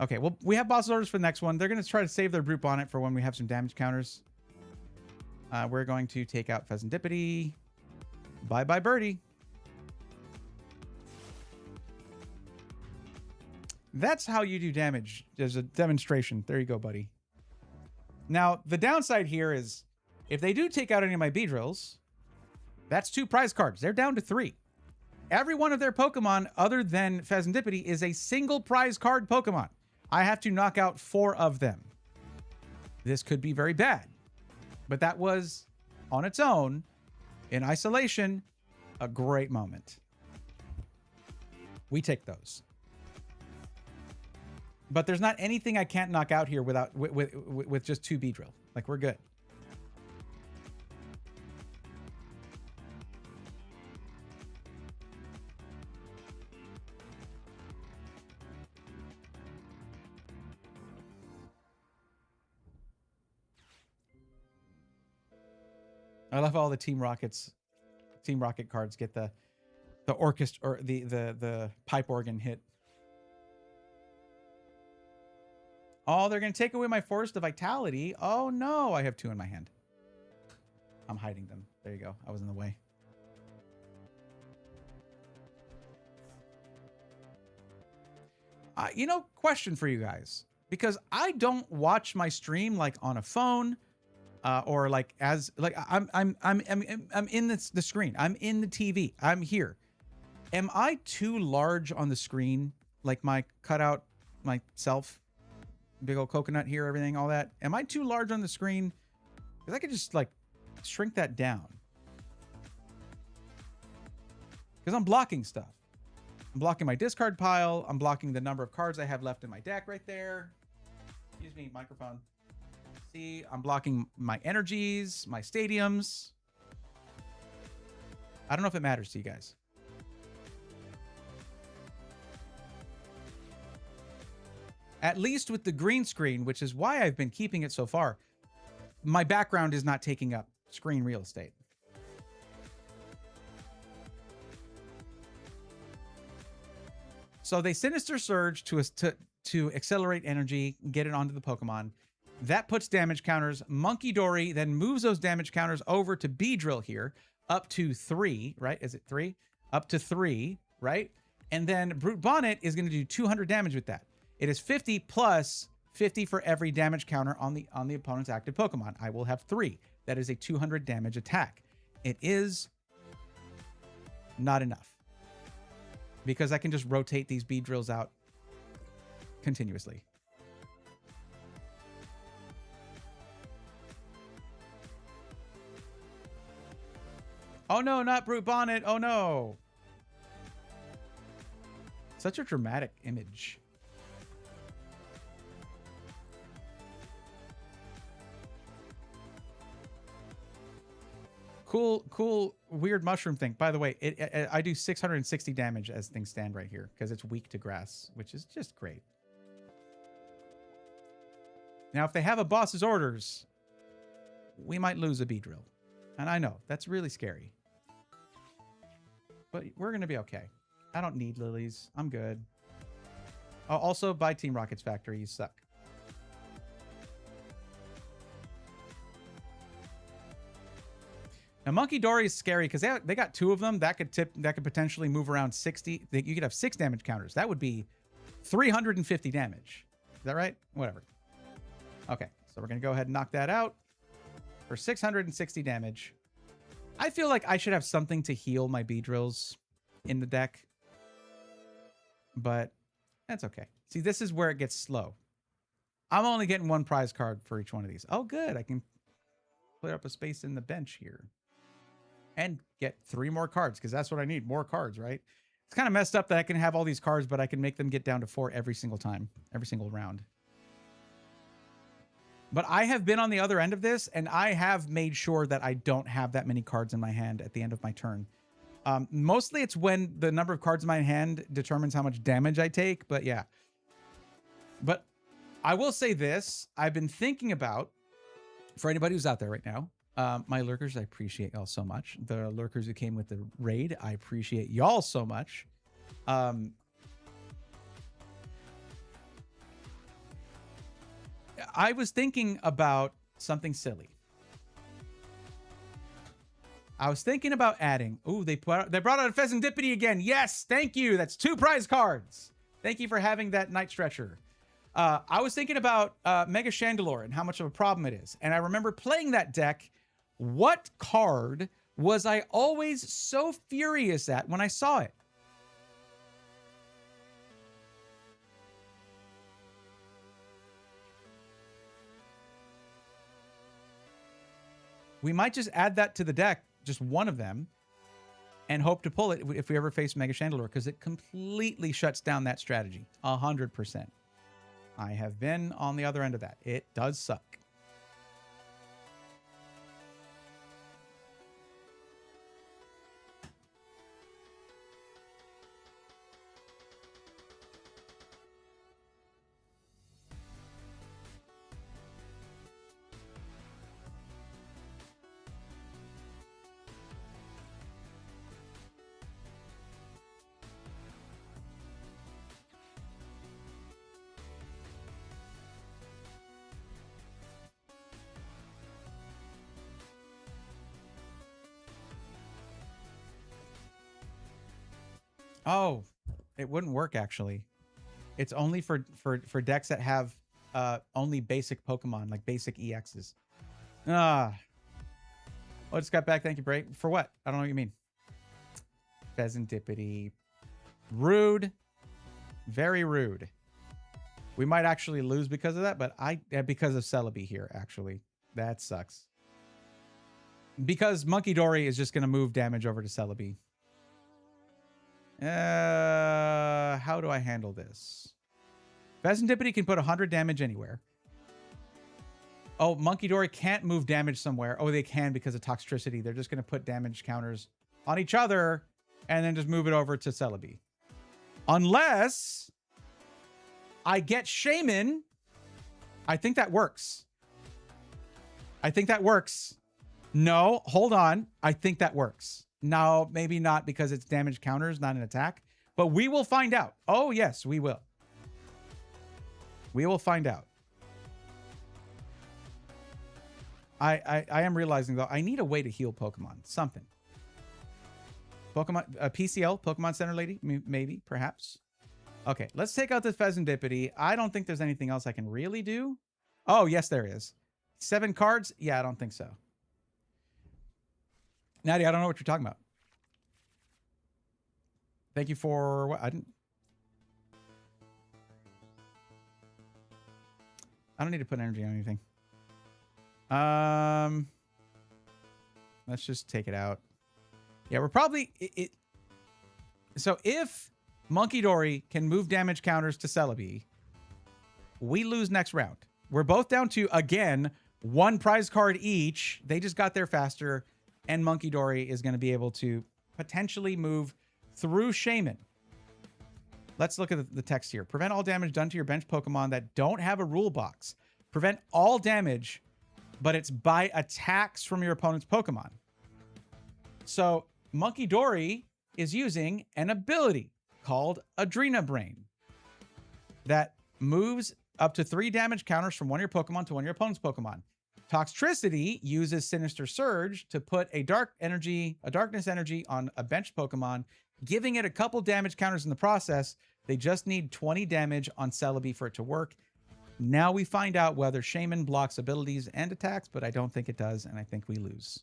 Okay, well, we have boss's orders for the next one. They're going to try to save their Brute Bonnet for when we have some damage counters. We're going to take out Pheasantipity. Bye-bye, Birdie. That's how you do damage. There's a demonstration. There you go, buddy. Now, the downside here is if they do take out any of my Beedrills, that's 2 prize cards. They're down to 3. Every one of their Pokemon, other than Pheasantipity, is a single prize card Pokemon. I have to knock out 4 of them. This could be very bad. But that was, on its own, in isolation, a great moment. We take those. But there's not anything I can't knock out here without with just 2 Beedrill. Like, we're good. I love all the Team Rocket cards get the orchestra or the pipe organ hit. Oh, they're going to take away my Forest of Vitality. Oh, no. I have 2 in my hand. I'm hiding them. There you go. I was in the way. You know, question for you guys. Because I don't watch my stream like on a phone or like as like I'm in the screen. I'm in the TV. I'm here. Am I too large on the screen? Like my cutout myself? Big old coconut here, everything, all that. Am I too large on the screen? Because I could just like shrink that down. Because I'm blocking stuff. I'm blocking my discard pile. I'm blocking the number of cards I have left in my deck right there. Excuse me, microphone. See, I'm blocking my energies, my stadiums. I don't know if it matters to you guys. At least with the green screen, which is why I've been keeping it so far, my background is not taking up screen real estate. So they Sinister Surge to accelerate energy, get it onto the Pokemon. That puts damage counters. Monkey Dory then moves those damage counters over to Beedrill here, up to 3, right? Is it 3? Up to 3, right? And then Brute Bonnet is going to do 200 damage with that. It is 50 plus 50 for every damage counter on the opponent's active Pokemon. I will have 3. That is a 200 damage attack. It is not enough because I can just rotate these Beedrills out continuously. Oh no, not Brute Bonnet. Oh no. Such a dramatic image. Cool, weird mushroom thing. By the way, I do 660 damage as things stand right here because it's weak to grass, which is just great. Now, if they have a boss's orders, we might lose a Beedrill. And I know, that's really scary. But we're going to be okay. I don't need lilies. I'm good. Oh, also, buy Team Rocket's factory. You suck. Now, Monkey Dory is scary because they got 2 of them. That could potentially move around 60. You could have 6 damage counters. That would be 350 damage. Is that right? Whatever. Okay, so we're going to go ahead and knock that out for 660 damage. I feel like I should have something to heal my Beedrills in the deck. But that's okay. See, this is where it gets slow. I'm only getting 1 prize card for each one of these. Oh, good. I can clear up a space in the bench here. And get 3 more cards, because that's what I need. More cards, right? It's kind of messed up that I can have all these cards, but I can make them get down to 4 every single time. Every single round. But I have been on the other end of this, and I have made sure that I don't have that many cards in my hand at the end of my turn. Mostly it's when the number of cards in my hand determines how much damage I take, but yeah. But I will say this. I've been thinking about, for anybody who's out there right now, my lurkers, I appreciate y'all so much. The lurkers who came with the raid, I appreciate y'all so much. I was thinking about something silly. I was thinking about adding... Ooh, they brought out a Pheasantipity again. Yes, thank you. That's 2 prize cards. Thank you for having that Night Stretcher. I was thinking about Mega Chandelure and how much of a problem it is. And I remember playing that deck. What card was I always so furious at when I saw it? We might just add that to the deck, just one of them, and hope to pull it if we ever face Mega Chandelure, because it completely shuts down that strategy. 100%. I have been on the other end of that. It does suck. Oh, it wouldn't work actually. It's only for decks that have only basic Pokemon, like basic EXs. Oh, I just got back. Thank you, Bray. For what? I don't know what you mean. Pheasantipity. Rude. Very rude. We might actually lose because of that, but because of Celebi here, actually. That sucks. Because Monkey Dory is just going to move damage over to Celebi. How do I handle this? Pheasantipity can put 100 damage anywhere. Oh, Monkey Dory can't move damage somewhere. Oh, they can because of Toxtricity. They're just going to put damage counters on each other and then just move it over to Celebi. Unless I get Shaman. I think that works. I think that works. No, hold on. I think that works. No, maybe not because it's damage counters, not an attack. But we will find out. Oh, yes, we will. We will find out. I am realizing, though, I need a way to heal Pokemon. Something. Pokemon, PCL, Pokemon Center Lady? Maybe, perhaps. Okay, let's take out this Pheasantipity. I don't think there's anything else I can really do. Oh, yes, there is. 7 cards? Yeah, I don't think so. Natty, I don't know what you're talking about. Thank you for what? I don't need to put energy on anything. Let's just take it out. Yeah, we're probably... So if Monkey Dory can move damage counters to Celebi, we lose next round. We're both down to, again, 1 prize card each. They just got there faster, and Monkey Dory is going to be able to potentially move through Shaman. Let's look at the text here. Prevent all damage done to your bench Pokemon that don't have a rule box. Prevent all damage, but it's by attacks from your opponent's Pokemon. So Monkey Dory is using an ability called Adrena Brain that moves up to 3 damage counters from one of your Pokemon to one of your opponent's Pokemon. Toxtricity uses Sinister Surge to put a darkness energy on a bench Pokemon, giving it a couple damage counters in the process. They just need 20 damage on Celebi for it to work. Now we find out whether Shaman blocks abilities and attacks, but I don't think it does, and I think we lose.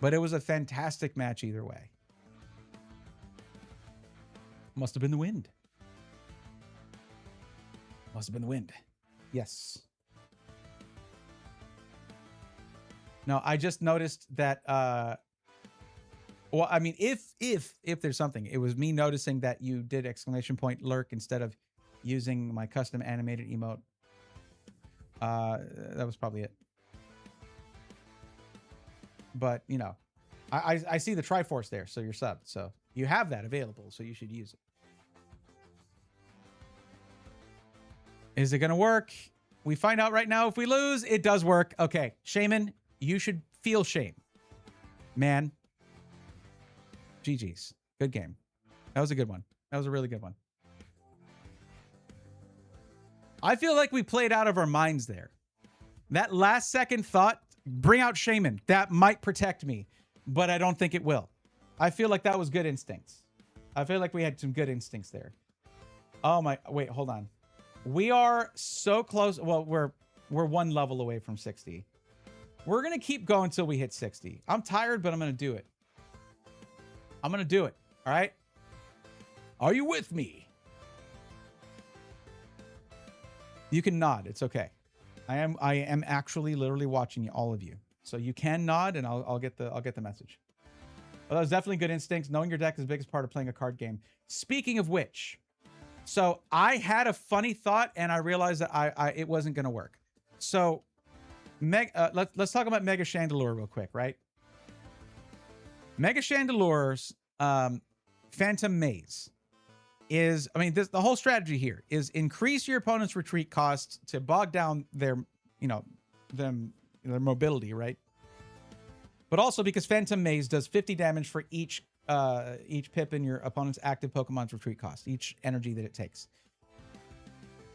But it was a fantastic match either way. Must have been the wind. Must have been the wind. Yes. No, I just noticed that, well, I mean, if there's something, it was me noticing that you did exclamation point lurk instead of using my custom animated emote. That was probably it. But, you know, I see the Triforce there, so you're subbed. So you have that available, so you should use it. Is it going to work? We find out right now if we lose. It does work. Okay, Shaman, you should feel shame. Man. GG's. Good game. That was a good one. That was a really good one. I feel like we played out of our minds there. That last second thought, bring out Shaman. That might protect me, but I don't think it will. I feel like that was good instincts. I feel like we had some good instincts there. Oh my, wait, hold on. We are so close. Well, we're 1 level away from 60. We're going to keep going until we hit 60. I'm tired, but I'm going to do it. I'm going to do it. All right. Are you with me? You can nod. It's okay. I am actually literally watching you, all of you. So you can nod and I'll get the message. Well, that was definitely good instincts. Knowing your deck is the biggest part of playing a card game. Speaking of which, so I had a funny thought and I realized that it wasn't going to work. So let's talk about Mega Chandelure real quick, right? Mega Chandelure's Phantom Maze is, I mean, the whole strategy here is increase your opponent's retreat cost to bog down their, you know, their mobility, right? But also because Phantom Maze does 50 damage for each pip in your opponent's active Pokemon's retreat cost, each energy that it takes.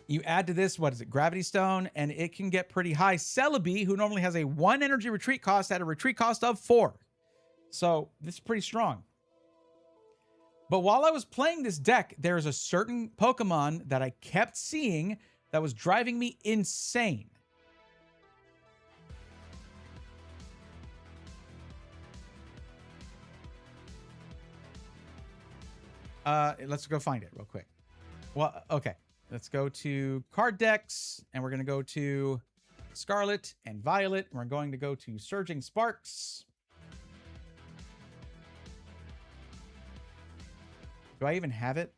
You add to this, what is it, Gravity Stone, and it can get pretty high. Celebi, who normally has a 1 energy retreat cost, had a retreat cost of 4. So this is pretty strong. But while I was playing this deck, there's a certain Pokemon that I kept seeing that was driving me insane. Let's go find it real quick. Well, okay. Let's go to card decks, and we're going to go to Scarlet and Violet, and we're going to go to Surging Sparks. Do I even have it?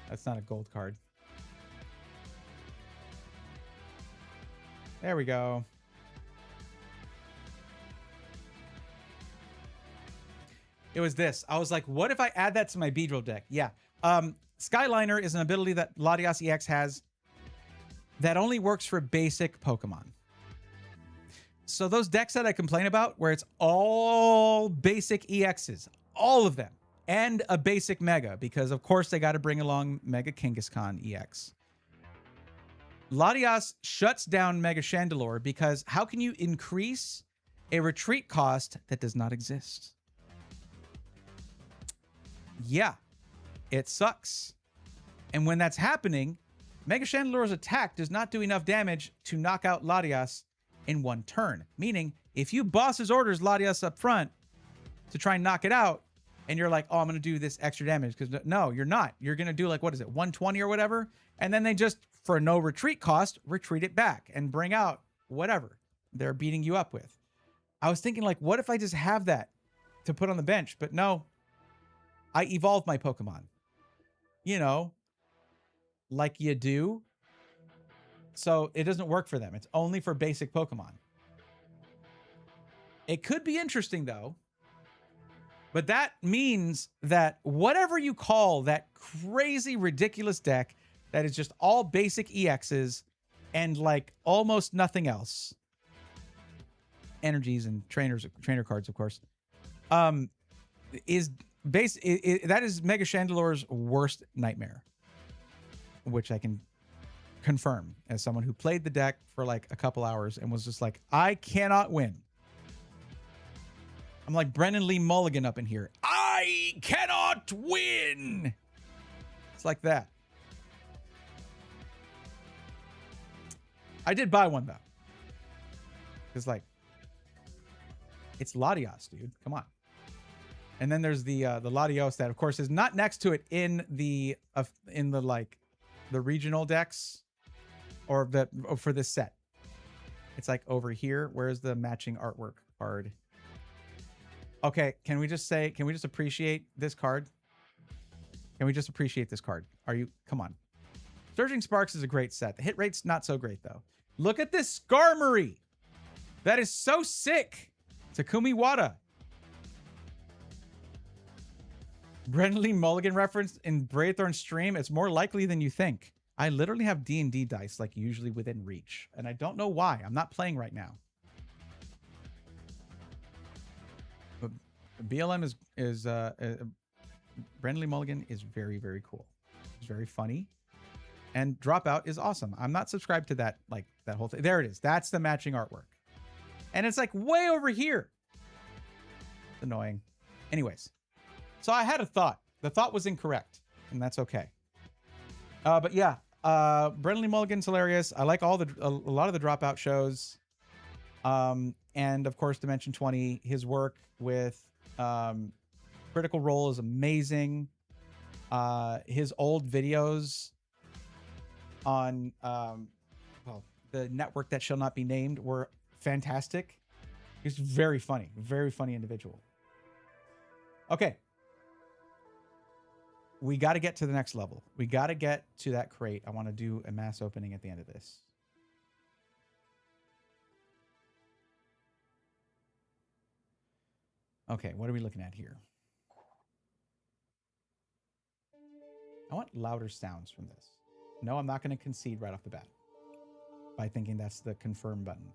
That's not a gold card. There we go. It was this. I was like, what if I add that to my Beedrill deck? Yeah. Skyliner is an ability that Latias EX has that only works for basic Pokemon. So those decks that I complain about, where it's all basic EXs, all of them, and a basic Mega, because of course they got to bring along Mega Kangaskhan EX. Latias shuts down Mega Chandelure because how can you increase a retreat cost that does not exist? Yeah, it sucks. And when that's happening, Mega Chandelure's attack does not do enough damage to knock out Latias in 1 turn. Meaning, if you boss his orders Latias up front to try and knock it out, and you're like, oh, I'm going to do this extra damage. Because no, you're not. You're going to do like, what is it, 120 or whatever? And then they just, for no retreat cost, retreat it back and bring out whatever they're beating you up with. I was thinking like, what if I just have that to put on the bench? But no, I evolved my Pokemon. You know, like you do. So it doesn't work for them. It's only for basic Pokemon. It could be interesting though. But that means that whatever you call that crazy, ridiculous deck that is just all basic EXs and like almost nothing else, energies and trainer cards, of course, is that is Mega Chandelore's worst nightmare, which I can confirm as someone who played the deck for like a couple hours and was just like, I cannot win. I'm like Brennan Lee Mulligan up in here. I cannot win. It's like that. I did buy one though. It's like, it's Latios, dude. Come on. And then there's the Latios that, of course, is not next to it in the like the regional decks or for this set. It's like over here. Where's the matching artwork card? Okay, can we just appreciate this card? Can we just appreciate this card? Come on. Surging Sparks is a great set. The hit rate's not so great, though. Look at this Skarmory. That is so sick. Takumi Wada. Brendan Lee Mulligan reference in Braythorn's stream. It's more likely than you think. I literally have D&D dice, like usually within reach. And I don't know why. I'm not playing right now. BLM is Brendan Lee Mulligan is very, very cool. It's very funny. And Dropout is awesome. I'm not subscribed to that, like that whole thing. There it is. That's the matching artwork. And it's like way over here. It's annoying. Anyways. So I had a thought. The thought was incorrect. And that's okay. But yeah. Brendan Lee Mulligan's hilarious. I like a lot of the Dropout shows. And of course, Dimension 20, his work with Critical Role is amazing. His old videos on the network that shall not be named were fantastic. He's very funny individual. Okay. We got to get to the next level. We got to get to that crate. I want to do a mass opening at the end of this. Okay, what are we looking at here? I want louder sounds from this. No, I'm not going to concede right off the bat by thinking that's the confirm button.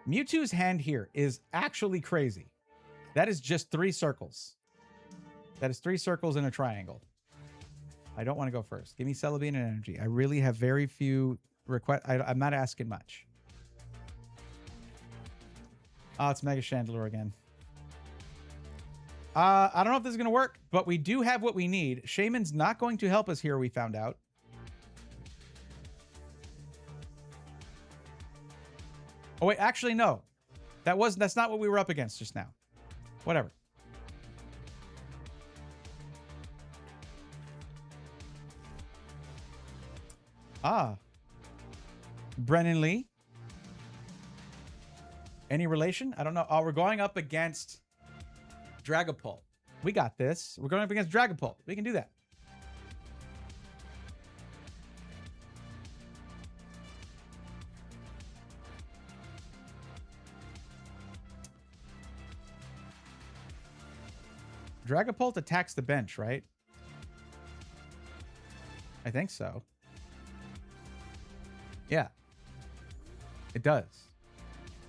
Mewtwo's hand here is actually crazy. That is just 3 circles. That is 3 circles in a triangle. I don't want to go first. Give me Celebi and energy. I really have very few requests. I'm not asking much. Oh, it's Mega Chandelure again. I don't know if this is going to work, but we do have what we need. Shaman's not going to help us here, we found out. Oh, wait, actually, no. That's not what we were up against just now. Whatever. Ah. Brennan Lee. Any relation? I don't know. Oh, we're going up against Dragapult. We got this. We're going up against Dragapult. We can do that. Dragapult attacks the bench, right? I think so. Yeah. It does.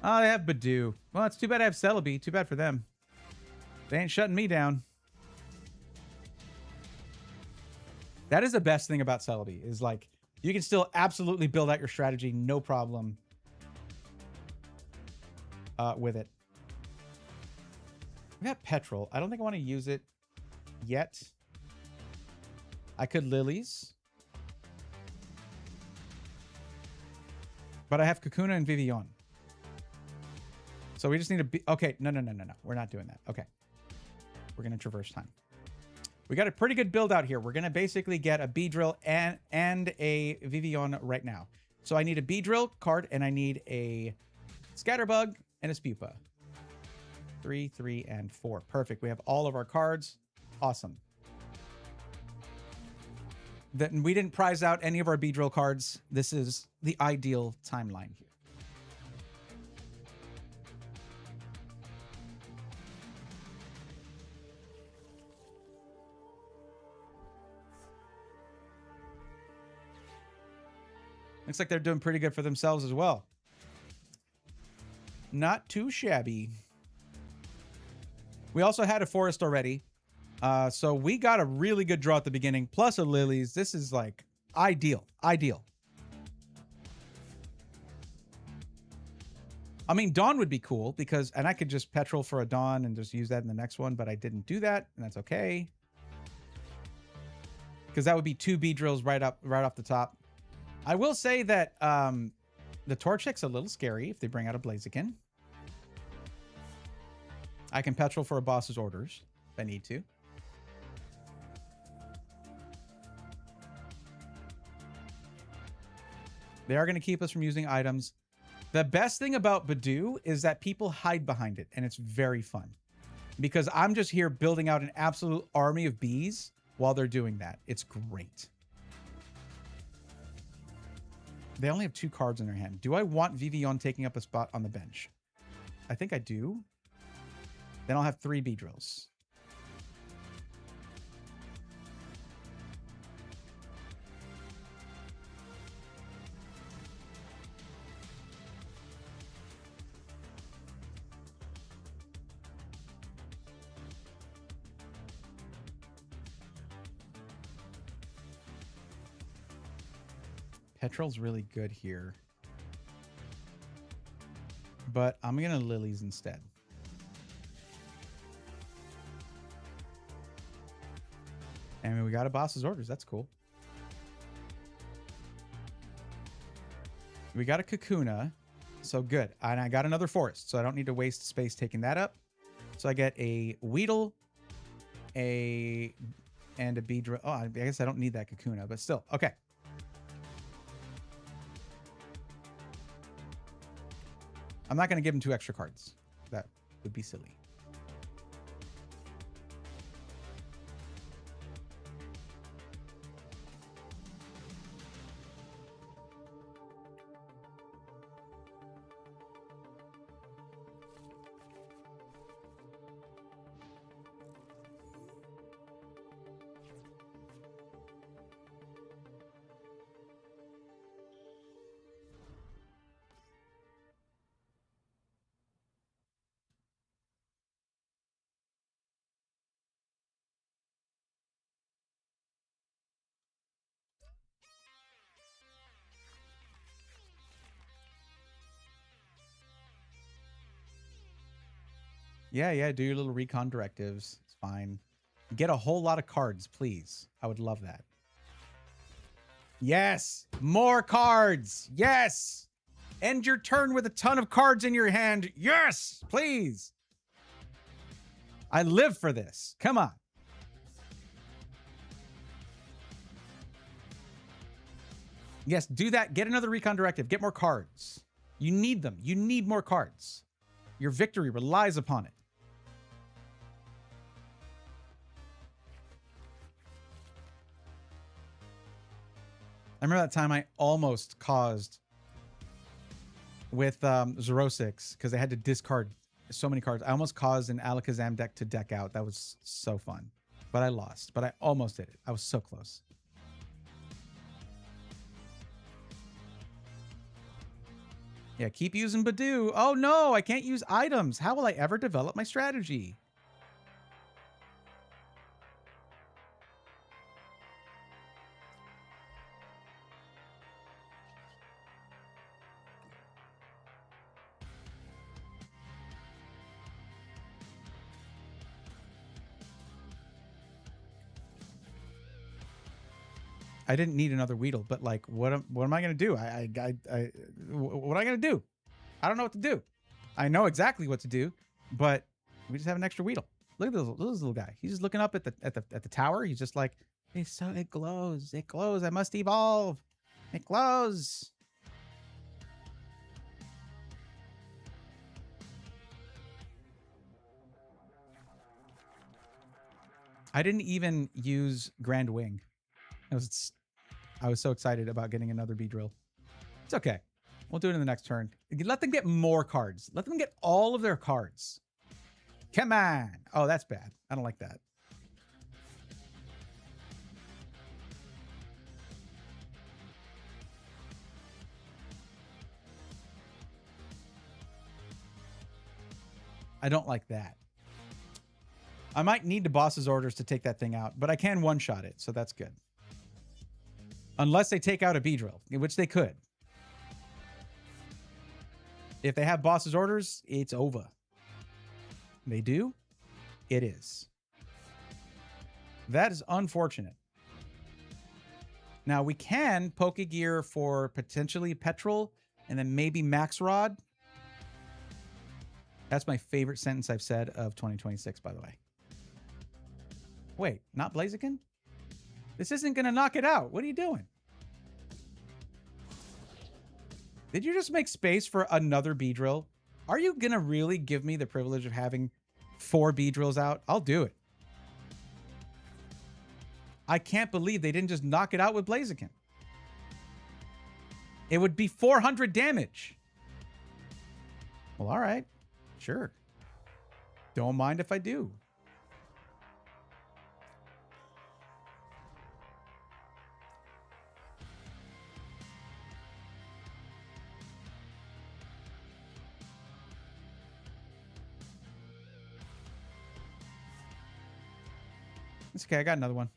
Oh, they have Badoo. Well, it's too bad I have Celebi. Too bad for them. They ain't shutting me down. That is the best thing about Celebi, is like, you can still absolutely build out your strategy, no problem with it. I got Petrol. I don't think I want to use it yet. I could Lilies. But I have Kakuna and Vivian. So we just need to be... Okay, no. We're not doing that. Okay. We're going to traverse time. We got a pretty good build out here. We're going to basically get a Beedrill and a Vivillon right now. So I need a Beedrill card, and I need a Scatterbug and a Spupa. 3, 3, and 4. Perfect. We have all of our cards. Awesome. Then we didn't prize out any of our Beedrill cards. This is the ideal timeline here. Looks like they're doing pretty good for themselves as well. Not too shabby. We also had a forest already. So we got a really good draw at the beginning, plus a Lilies. This is like ideal. Ideal. I mean, Dawn would be cool because, and I could just petrol for a Dawn and just use that in the next one, but I didn't do that, and that's okay. Because that would be 2 Beedrills right off the top. I will say that the Torchic's a little scary if they bring out a Blaziken. I can petrol for a boss's orders if I need to. They are going to keep us from using items. The best thing about Badoo is that people hide behind it, and it's very fun. Because I'm just here building out an absolute army of bees while they're doing that. It's great. They only have 2 cards in their hand. Do I want Vivillon taking up a spot on the bench? I think I do. Then I'll have 3 Beedrills. Petrol's really good here. But I'm going to Lilies instead. And we got a boss's orders. That's cool. We got a Kakuna. So good. And I got another forest. So I don't need to waste space taking that up. So I get a Weedle, and a Beedrill. Oh, I guess I don't need that Kakuna, but still. Okay. I'm not going to give him 2 extra cards. That would be silly. Yeah, do your little recon directives. It's fine. Get a whole lot of cards, please. I would love that. Yes! More cards! Yes! End your turn with a ton of cards in your hand. Yes! Please! I live for this. Come on. Yes, do that. Get another recon directive. Get more cards. You need them. You need more cards. Your victory relies upon it. I remember that time I almost caused with Xerosix because I had to discard so many cards. I almost caused an Alakazam deck to deck out. That was so fun. But I lost. But I almost did it. I was so close. Yeah, keep using Badoo. Oh no, I can't use items. How will I ever develop my strategy? I didn't need another Weedle, but like, what am I gonna do? What am I gonna do? I don't know what to do. I know exactly what to do, but we just have an extra Weedle. Look at this little guy. He's just looking up at the tower. He's just like, it glows. It glows. I must evolve. It glows. I didn't even use Grand Wing. I was so excited about getting another Beedrill. It's okay. We'll do it in the next turn. Let them get more cards. Let them get all of their cards. Come on. Oh, that's bad. I don't like that. I don't like that. I might need the boss's orders to take that thing out, but I can one-shot it, so that's good. Unless they take out a Beedrill, which they could. If they have boss's orders, it's over. They do? It is. That is unfortunate. Now, we can Pokegear for potentially Petrol and then maybe Max Rod. That's my favorite sentence I've said of 2026, by the way. Wait, not Blaziken? This isn't going to knock it out. What are you doing? Did you just make space for another Beedrill? Are you going to really give me the privilege of having 4 Beedrills out? I'll do it. I can't believe they didn't just knock it out with Blaziken. It would be 400 damage. Well, all right. Sure. Don't mind if I do. It's okay. I got another one.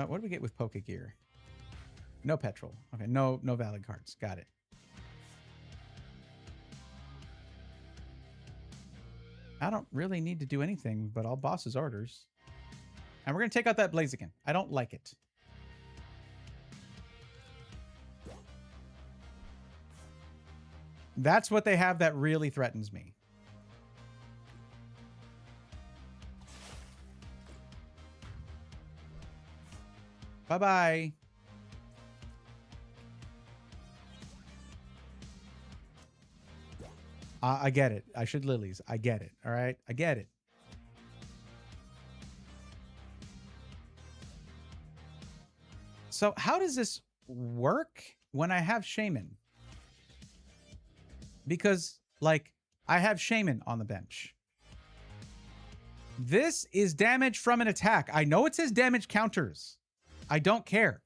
What do we get with Pokegear? No Petrol. Okay, no valid cards. Got it. I don't really need to do anything, but I'll boss's orders. And we're going to take out that Blaziken. I don't like it. That's what they have that really threatens me. Bye-bye. I get it. I should lilies. I get it. All right? I get it. So how does this work when I have Shaman? Because, like, I have Shaman on the bench. This is damage from an attack. I know it says damage counters. I don't care.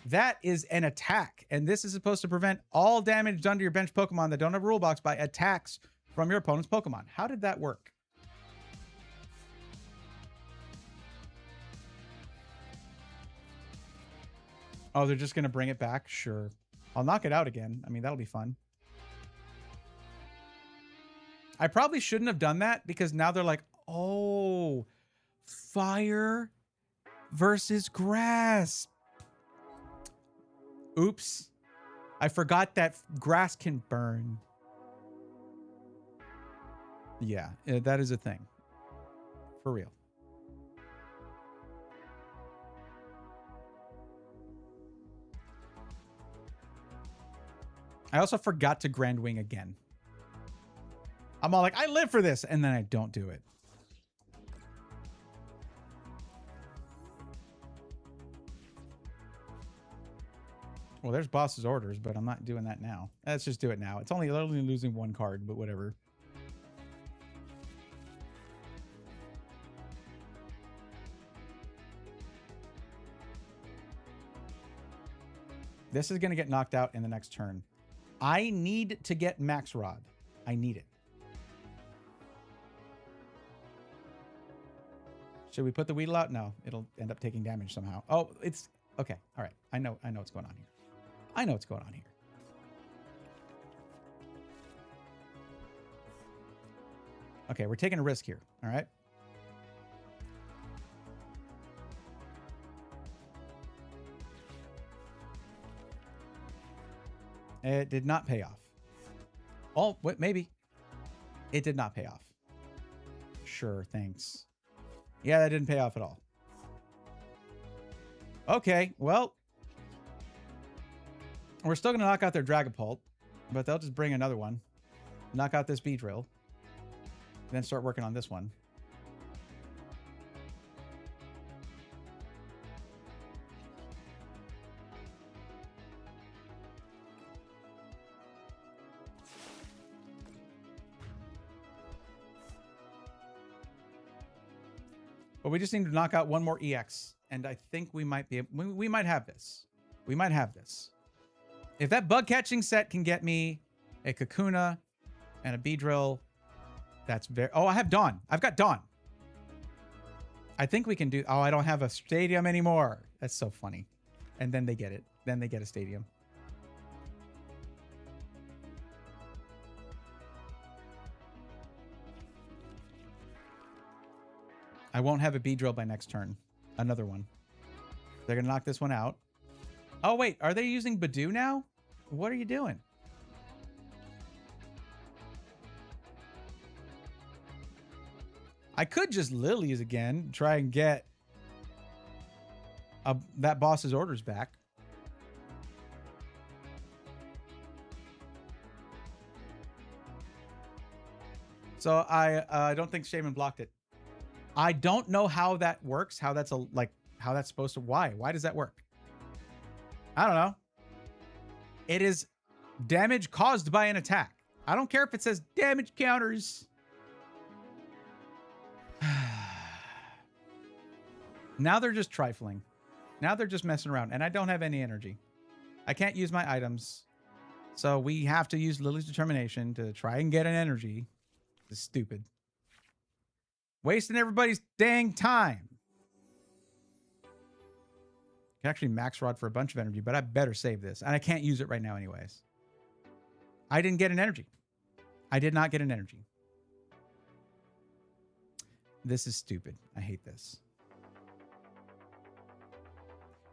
That is an attack. And this is supposed to prevent all damage done to your bench Pokemon that don't have a rule box by attacks from your opponent's Pokemon. How did that work? Oh, they're just going to bring it back? Sure. I'll knock it out again. I mean, that'll be fun. I probably shouldn't have done that because now they're like, oh, fire versus grass. Oops. I forgot that grass can burn. Yeah, that is a thing. For real. I also forgot to Grand Wing again. I'm all like, I live for this, and then I don't do it. Well, there's boss's orders, but I'm not doing that now. Let's just do it now. It's only literally losing 1 card, but whatever. This is going to get knocked out in the next turn. I need to get Max Rod. I need it. Should we put the Weedle out? No, it'll end up taking damage somehow. Oh, it's okay. All right. I know what's going on here. I know what's going on here. Okay, we're taking a risk here. All right. It did not pay off. Oh, wait, maybe. It did not pay off. Sure, thanks. Yeah, that didn't pay off at all. Okay, well. We're still going to knock out their Dragapult, but they'll just bring another one. Knock out this Beedrill. Then start working on this one. But we just need to knock out one more EX. And I think we might be, we might have this. We might have this. If that bug catching set can get me a Kakuna and a Beedrill, that's very, oh, I have Dawn. I've got Dawn. I think we can do, oh, I don't have a stadium anymore. That's so funny. And then they get it. Then they get a stadium. I won't have a Beedrill by next turn. Another one. They're going to knock this one out. Oh, wait. Are they using Badoo now? What are you doing? I could just Lilies again. Try and get that boss's orders back. So I don't think Shaman blocked it. I don't know how that works. How that's how that's supposed to. Why? Why does that work? I don't know. It is damage caused by an attack. I don't care if it says damage counters. Now they're just trifling. Now they're just messing around. And I don't have any energy. I can't use my items. So we have to use Lily's Determination to try and get an energy. This is stupid. Wasting everybody's dang time. Can actually max rod for a bunch of energy, but I better save this. And I can't use it right now anyways. I didn't get an energy. I did not get an energy. This is stupid. I hate this.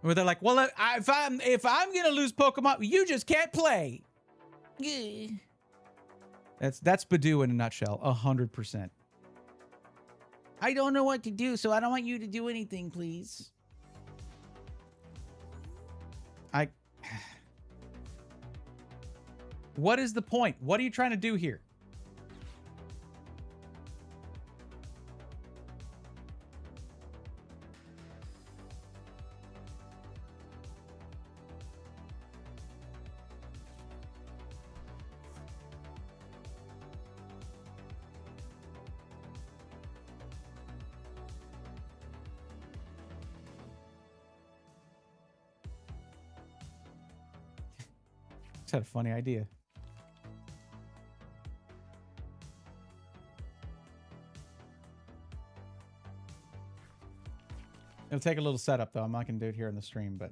Where they're like, well, if I'm gonna lose Pokemon, you just can't play. That's Badoo in a nutshell. 100%. I don't know what to do, so I don't want you to do anything, please. What is the point? What are you trying to do here? Had a funny idea. It'll take a little setup though. I'm not gonna do it here in the stream, but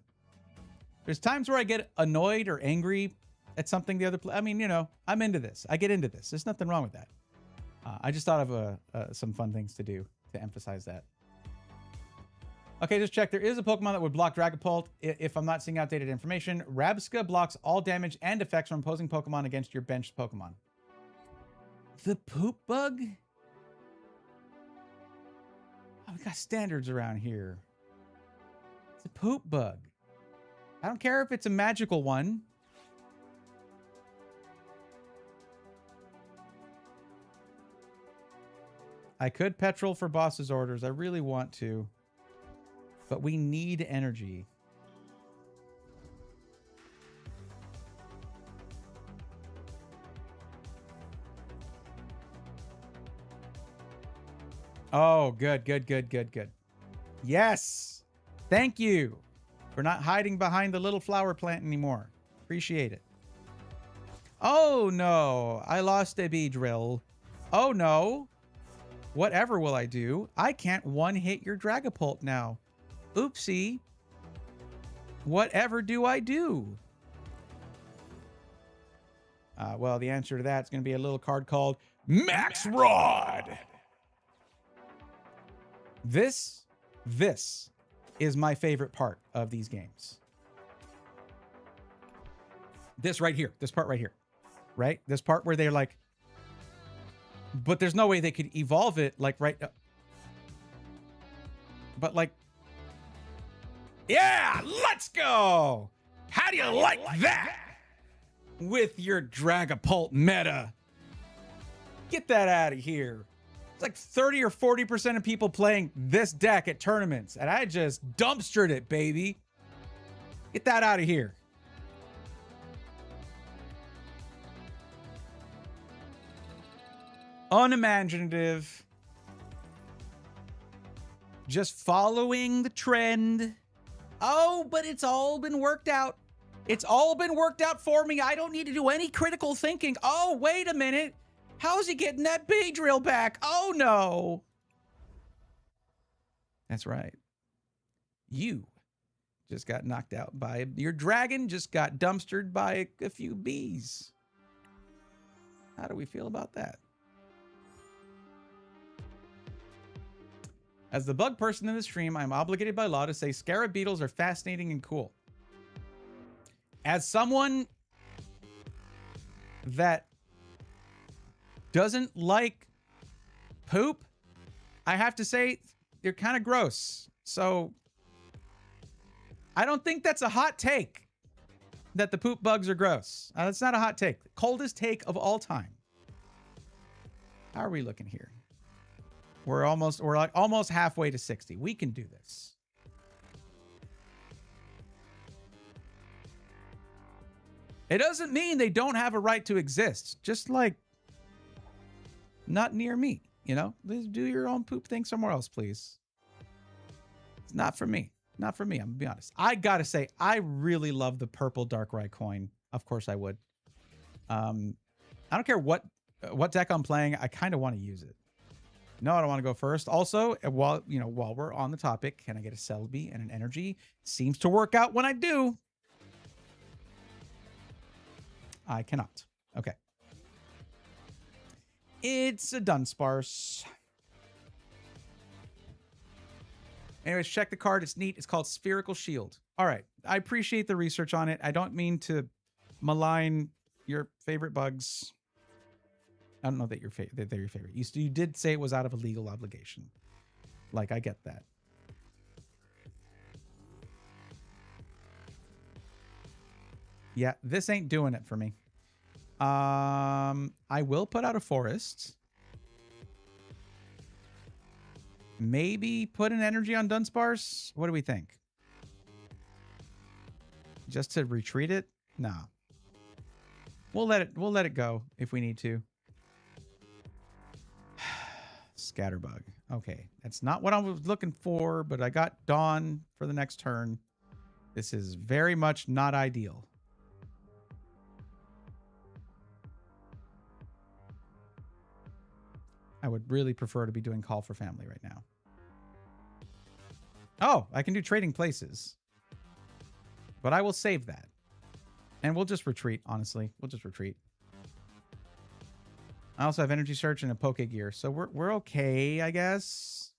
there's times where I get annoyed or angry at something the other I mean, you know, I'm into this. I get into this. There's nothing wrong with that. I just thought of some fun things to do to emphasize that. Okay, just check. There is a Pokemon that would block Dragapult if I'm not seeing outdated information. Rabsca blocks all damage and effects from opposing Pokemon against your benched Pokemon. The poop bug? Oh, we got standards around here. It's a poop bug. I don't care if it's a magical one. I could petrol for boss's orders. I really want to. But we need energy. Oh, good, good, good, good, good. Yes. Thank you for not hiding behind the little flower plant anymore. Appreciate it. Oh, no. I lost a Beedrill. Oh, no. Whatever will I do? I can't one-hit your Dragapult now. Oopsie. Whatever do I do? Well, the answer to that is going to be a little card called Max Rod. This is my favorite part of these games. This right here. This part right here. right? This part where they're like, but there's no way they could evolve it like right. But like, yeah, let's go. How do you like that? With your Dragapult meta. Get that out of here. It's like 30 or 40% of people playing this deck at tournaments, and I just dumpstered it, baby. Get that out of here. Unimaginative. Just following the trend. Oh, but it's all been worked out. It's all been worked out for me. I don't need to do any critical thinking. Oh, wait a minute. How's he getting that Beedrill back? Oh, no. That's right. You just got knocked out by... Your dragon just got dumpstered by a few bees. How do we feel about that? As the bug person in the stream, I'm obligated by law to say scarab beetles are fascinating and cool. As someone that doesn't like poop, I have to say they're kind of gross. So I don't think that's a hot take that the poop bugs are gross. That's not a hot take. Coldest take of all time. How are we looking here? We're like almost halfway to 60. We can do this. It doesn't mean they don't have a right to exist. Just like not near me, you know? Just do your own poop thing somewhere else, please. It's not for me. Not for me, I'm gonna be honest. I gotta say, I really love the purple Darkrai coin. Of course I would. I don't care what deck I'm playing, I kind of want to use it. No, I don't want to go first. Also, while we're on the topic, can I get a Celebi and an energy? Seems to work out when I do. I cannot. Okay. It's a Dunsparce. Anyways, check the card. It's neat. It's called Spherical Shield. All right. I appreciate the research on it. I don't mean to malign your favorite bugs. I don't know that they're your favorite. You did say it was out of a legal obligation. Like, I get that. Yeah, this ain't doing it for me. I will put out a forest. Maybe put an energy on Dunsparce. What do we think? Just to retreat it? Nah. We'll let it go if we need to. Scatterbug. Okay, that's not what I was looking for, but I got Dawn for the next turn. This is very much not ideal. I would really prefer to be doing Call for Family right now. Oh, I can do Trading Places. But I will save that. And we'll just retreat, honestly. We'll just retreat. I also have Energy Search and a Poke Gear, so we're okay, I guess.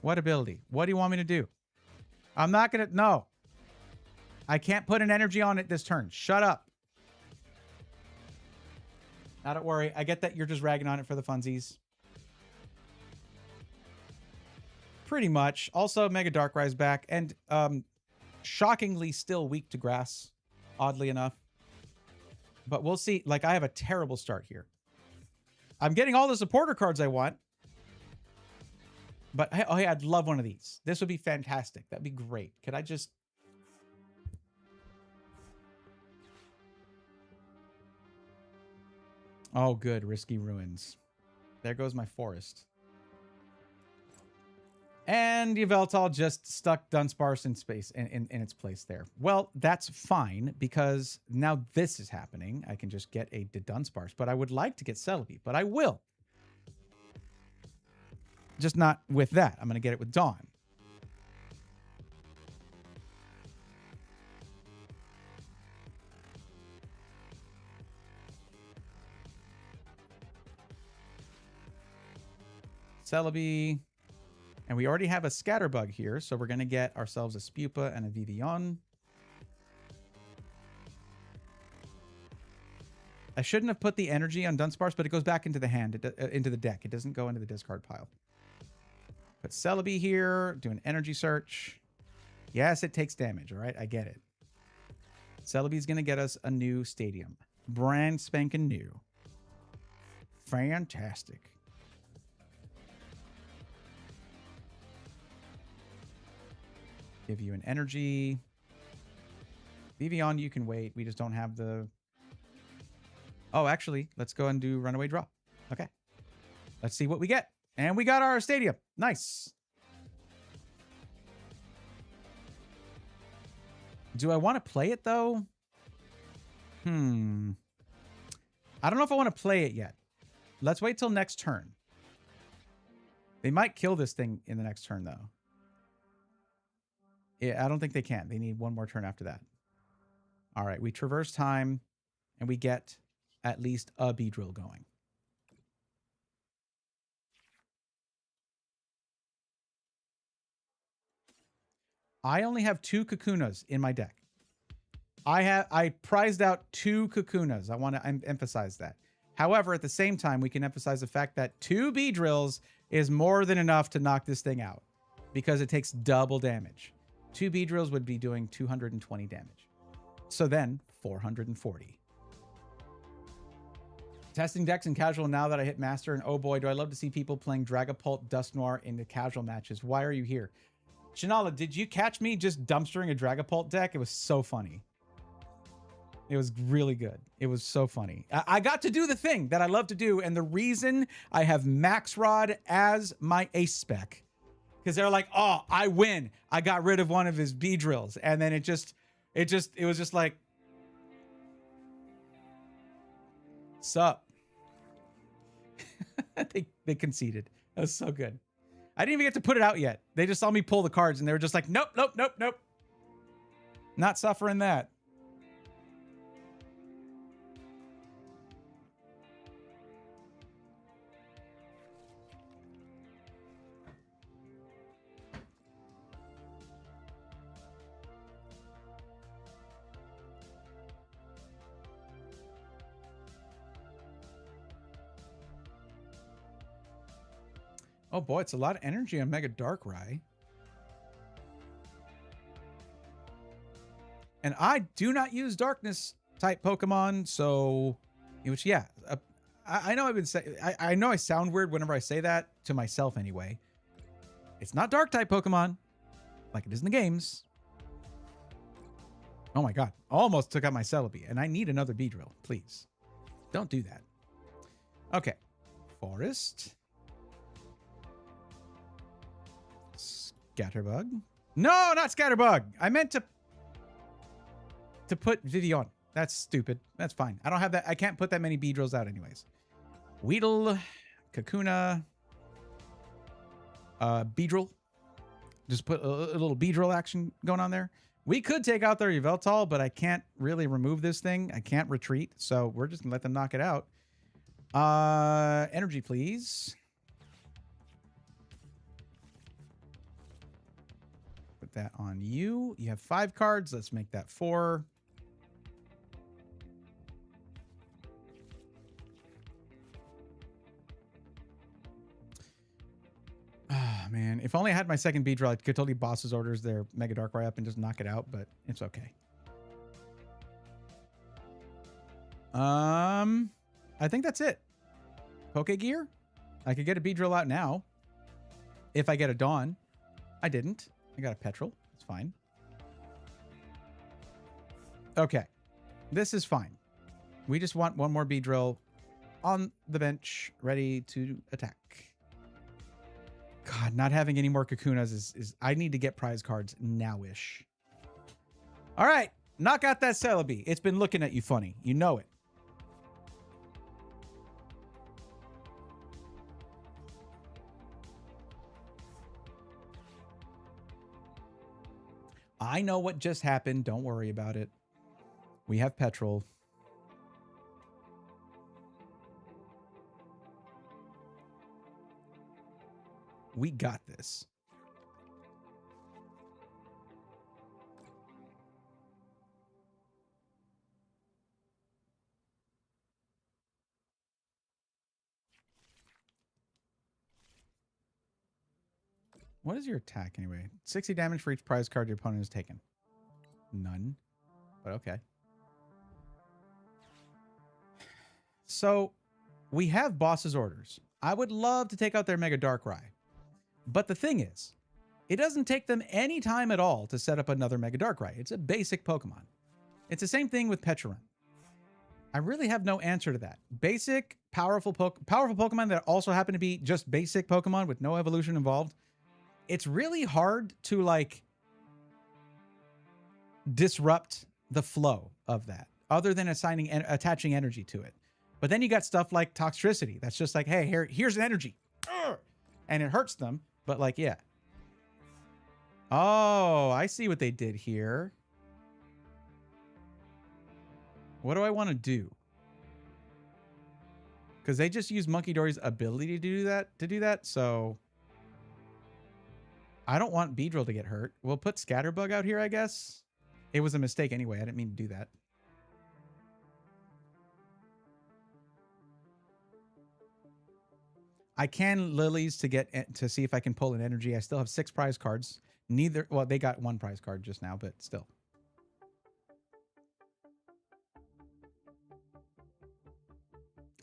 What ability? What do you want me to do? I'm not gonna... No. I can't put an energy on it this turn. Shut up. Now, don't worry. I get that you're just ragging on it for the funsies. Pretty much. Also, Mega Darkrai's back. And shockingly still weak to grass. Oddly enough. But we'll see. Like, I have a terrible start here. I'm getting all the supporter cards I want. But, hey, I'd love one of these. This would be fantastic. That'd be great. Could I just... Oh, good. Risky Ruins. There goes my forest. And Yveltal just stuck Dunsparce in space in its place there. Well, that's fine, because now this is happening. I can just get a Dunsparce, but I would like to get Celebi, but I will. Just not with that. I'm going to get it with Dawn. Celebi. And we already have a Scatterbug here, so we're going to get ourselves a Spupa and a Vivillon. I shouldn't have put the energy on Dunsparce, but it goes back into the hand, into the deck. It doesn't go into the discard pile. Put Celebi here, do an energy search. Yes, it takes damage, all right? I get it. Celebi's going to get us a new stadium. Brand spanking new. Fantastic. Give you an energy. Vivian, you can wait. We just don't have the... Oh, actually, let's go and do Runaway Draw. Okay. Let's see what we get. And we got our stadium. Nice. Do I want to play it, though? I don't know if I want to play it yet. Let's wait till next turn. They might kill this thing in the next turn, though. Yeah, I don't think they can. They need one more turn after that. All right, we traverse time, and we get at least a Beedrill going. I only have 2 Kakunas in my deck. I prized out 2 Kakunas. I want to emphasize that. However, at the same time, we can emphasize the fact that 2 Beedrills is more than enough to knock this thing out because it takes double damage. 2 Beedrills would be doing 220 damage. So then 440. Testing decks in casual now that I hit master, and oh boy, do I love to see people playing Dragapult Dusk Noir in the casual matches. Why are you here? Shanala, did you catch me just dumpstering a Dragapult deck? It was so funny. It was really good. It was so funny. I got to do the thing that I love to do, and the reason I have Max Rod as my ace spec, because they're like, oh, I win. I got rid of one of his Beedrills, and then it was just like, sup. They conceded. That was so good. I didn't even get to put it out yet. They just saw me pull the cards, and they were just like, nope, nope, nope, nope. Not suffering that. Oh boy, it's a lot of energy on Mega Darkrai. And I do not use darkness type Pokemon, so which yeah, I know I've been saying I know I sound weird whenever I say that to myself anyway. It's not dark type Pokemon like it is in the games. Oh my god, almost took out my Celebi, and I need another Beedrill, please. Don't do that. Okay. Forest. Scatterbug. No, not Scatterbug. I meant to put Vivian. That's stupid. That's fine. I don't have that. I can't put that many Beedrills out anyways. Weedle, Kakuna, Beedrill. Just put a little Beedrill action going on there. We could take out their Yveltal, but I can't really remove this thing. I can't retreat, so we're just gonna let them knock it out. Energy, please. Put that on you. You have 5 cards. Let's make that 4. Ah, man. If only I had my second Beedrill, I could totally boss's orders their Mega Darkrai up and just knock it out, but it's okay. I think that's it. Pokegear? I could get a Beedrill out now. If I get a Dawn. I didn't. I got a Petrel. It's fine. Okay. This is fine. We just want one more Beedrill on the bench, ready to attack. God, not having any more Kakunas is I need to get prize cards now-ish. All right. Knock out that Celebi. It's been looking at you funny. You know it. I know what just happened. Don't worry about it. We have Petrol. We got this. What is your attack anyway? 60 damage for each prize card your opponent has taken. None. But okay. So we have boss's orders. I would love to take out their Mega Darkrai. But the thing is, it doesn't take them any time at all to set up another Mega Darkrai. It's a basic Pokemon. It's the same thing with Pecharunt. I really have no answer to that. Basic, powerful Pokemon that also happen to be just basic Pokemon with no evolution involved. It's really hard to, like, disrupt the flow of that, other than attaching energy to it. But then you got stuff like Toxtricity. That's just like, hey, here's an energy. And it hurts them. But, like, yeah. Oh, I see what they did here. What do I want to do? Because they just use Monkey Dory's ability to do that. So I don't want Beedrill to get hurt. We'll put Scatterbug out here, I guess. It was a mistake anyway. I didn't mean to do that. I can Lilies to see if I can pull an energy. I still have 6 prize cards. Well, they got 1 prize card just now, but still.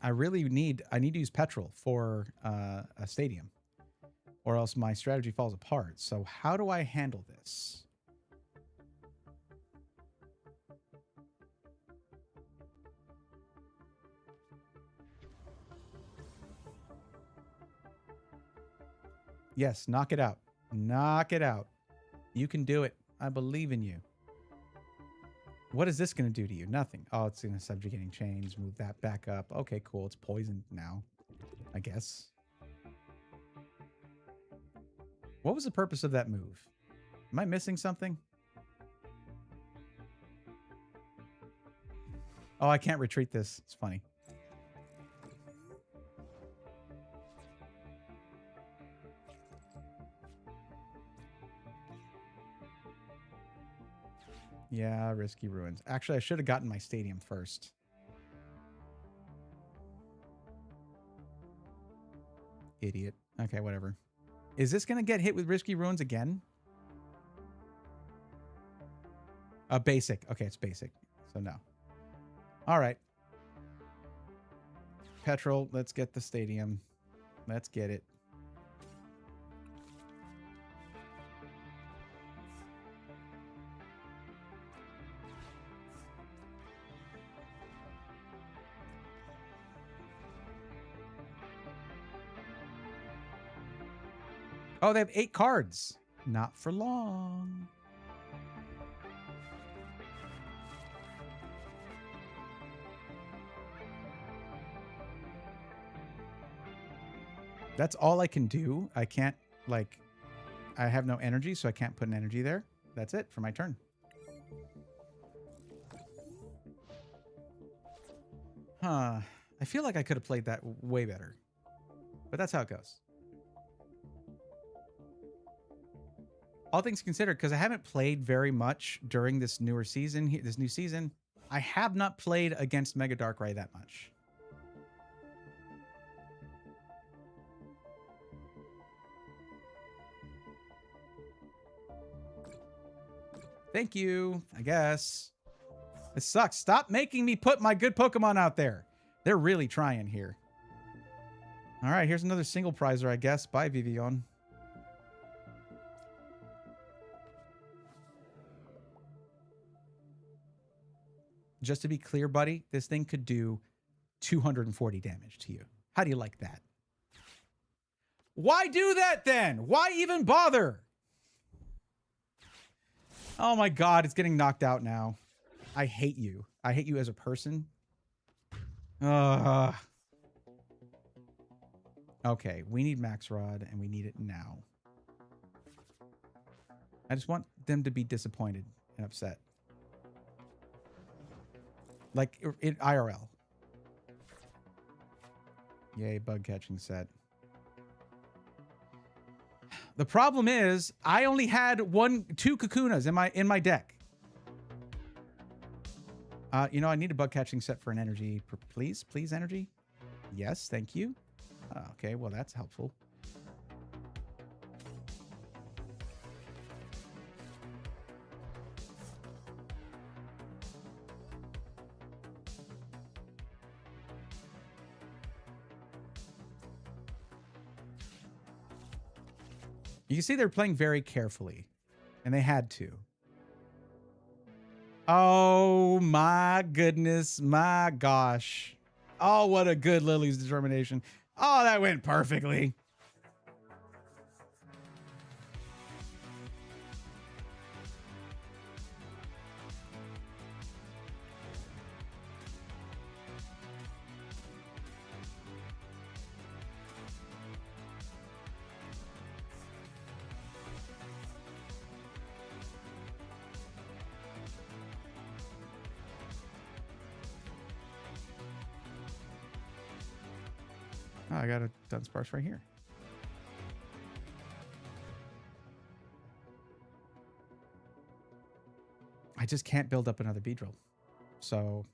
I need to use Petrol for a stadium, or else my strategy falls apart. So how do I handle this? Yes, knock it out. Knock it out. You can do it. I believe in you. What is this going to do to you? Nothing. Oh, it's going to subjugating chains. Move that back up. Okay, cool. It's poisoned now, I guess. What was the purpose of that move? Am I missing something? Oh, I can't retreat this. It's funny. Yeah, risky ruins. Actually, I should have gotten my stadium first. Idiot. Okay, whatever. Is this going to get hit with risky ruins again? Basic. Okay, it's basic. So no. All right. Petrol, let's get the stadium. Let's get it. Oh, they have 8 cards. Not for long. That's all I can do. I can't, like, I have no energy, so I can't put an energy there. That's it for my turn. Huh. I feel like I could have played that way better. But that's how it goes. All things considered, because I haven't played very much during this new season, I have not played against Mega Darkrai that much. Thank you, I guess. It sucks. Stop making me put my good Pokemon out there. They're really trying here. All right, here's another single prizer, I guess. Bye, Vivian. Just to be clear, buddy, this thing could do 240 damage to you. How do you like that? Why do that then? Why even bother? Oh my God, it's getting knocked out now. I hate you. I hate you as a person. Okay, we need Max Rod, and we need it now. I just want them to be disappointed and upset. Like in IRL. Yay, bug catching set. The problem is I only had 2 Kakunas in my deck. You know, I need a bug catching set for an energy. Please, energy. Yes, thank you. Okay, well, that's helpful. You can see they're playing very carefully, and they had to. Oh my goodness, my gosh. Oh, what a good Lily's determination. Oh, that went perfectly. Oh, I got a Dunsparce right here. I just can't build up another Beedrill. So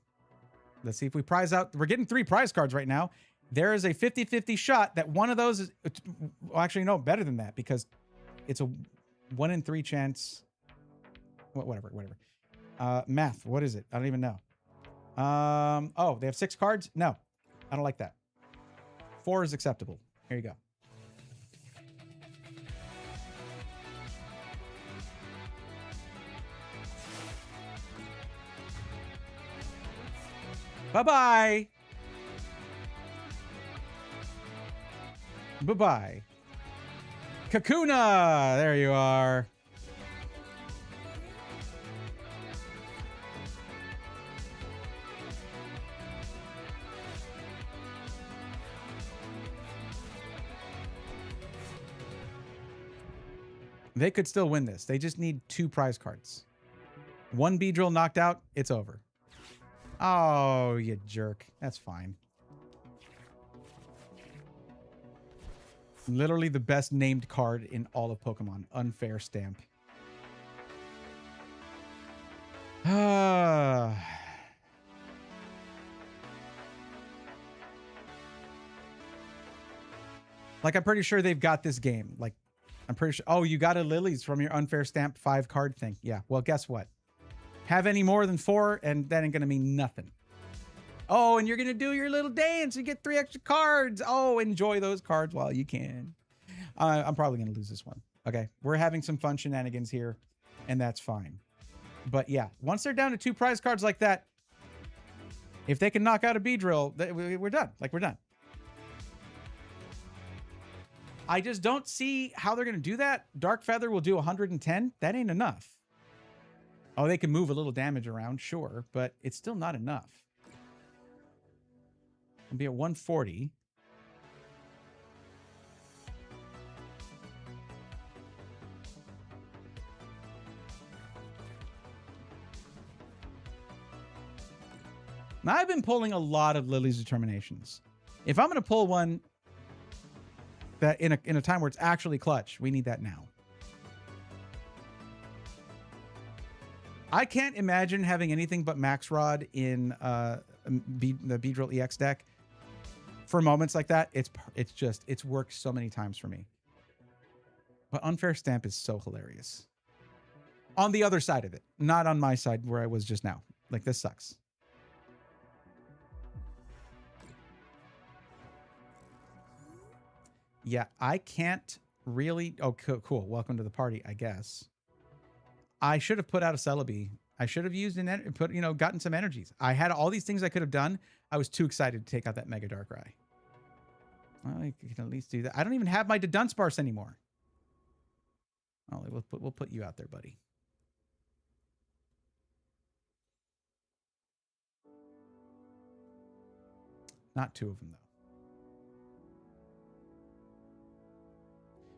let's see if we prize out. We're getting 3 prize cards right now. There is a 50-50 shot that one of those is... Well, actually, no, better than that because it's a 1 in 3 chance. Whatever. Math. What is it? I don't even know. Oh, they have 6 cards? No, I don't like that. 4 is acceptable. Here you go. Bye-bye. Bye-bye. Kakuna! There you are. They could still win this. They just need 2 prize cards. 1 Beedrill knocked out, it's over. Oh, you jerk. That's fine. Literally the best named card in all of Pokemon. Unfair Stamp. Like, I'm pretty sure they've got this game. Like, I'm pretty sure. Oh, you got a Lily's from your Unfair Stamp 5 card thing. Yeah. Well, guess what? Have any more than 4, and that ain't going to mean nothing. Oh, and you're going to do your little dance and get 3 extra cards. Oh, enjoy those cards while you can. I'm probably going to lose this one. Okay. We're having some fun shenanigans here, and that's fine. But yeah, once they're down to 2 prize cards like that, if they can knock out a Beedrill, we're done. Like, we're done. I just don't see how they're going to do that. Dark Feather will do 110. That ain't enough. Oh, they can move a little damage around, sure, but it's still not enough. It'll be at 140. Now, I've been pulling a lot of Lily's Determinations. If I'm going to pull one that in a time where it's actually clutch, we need that now. I can't imagine having anything but Max Rod in the Beedrill EX deck for moments like that. It's worked so many times for me. But Unfair Stamp is so hilarious. On the other side of it, not on my side where I was just now. Like, this sucks. Yeah, I can't really... Oh, cool. Welcome to the party, I guess. I should have put out a Celebi. I should have used gotten some energies. I had all these things I could have done. I was too excited to take out that Mega Darkrai. Well, I can at least do that. I don't even have my Dunsparce anymore. Oh, we'll put you out there, buddy. Not 2 of them, though.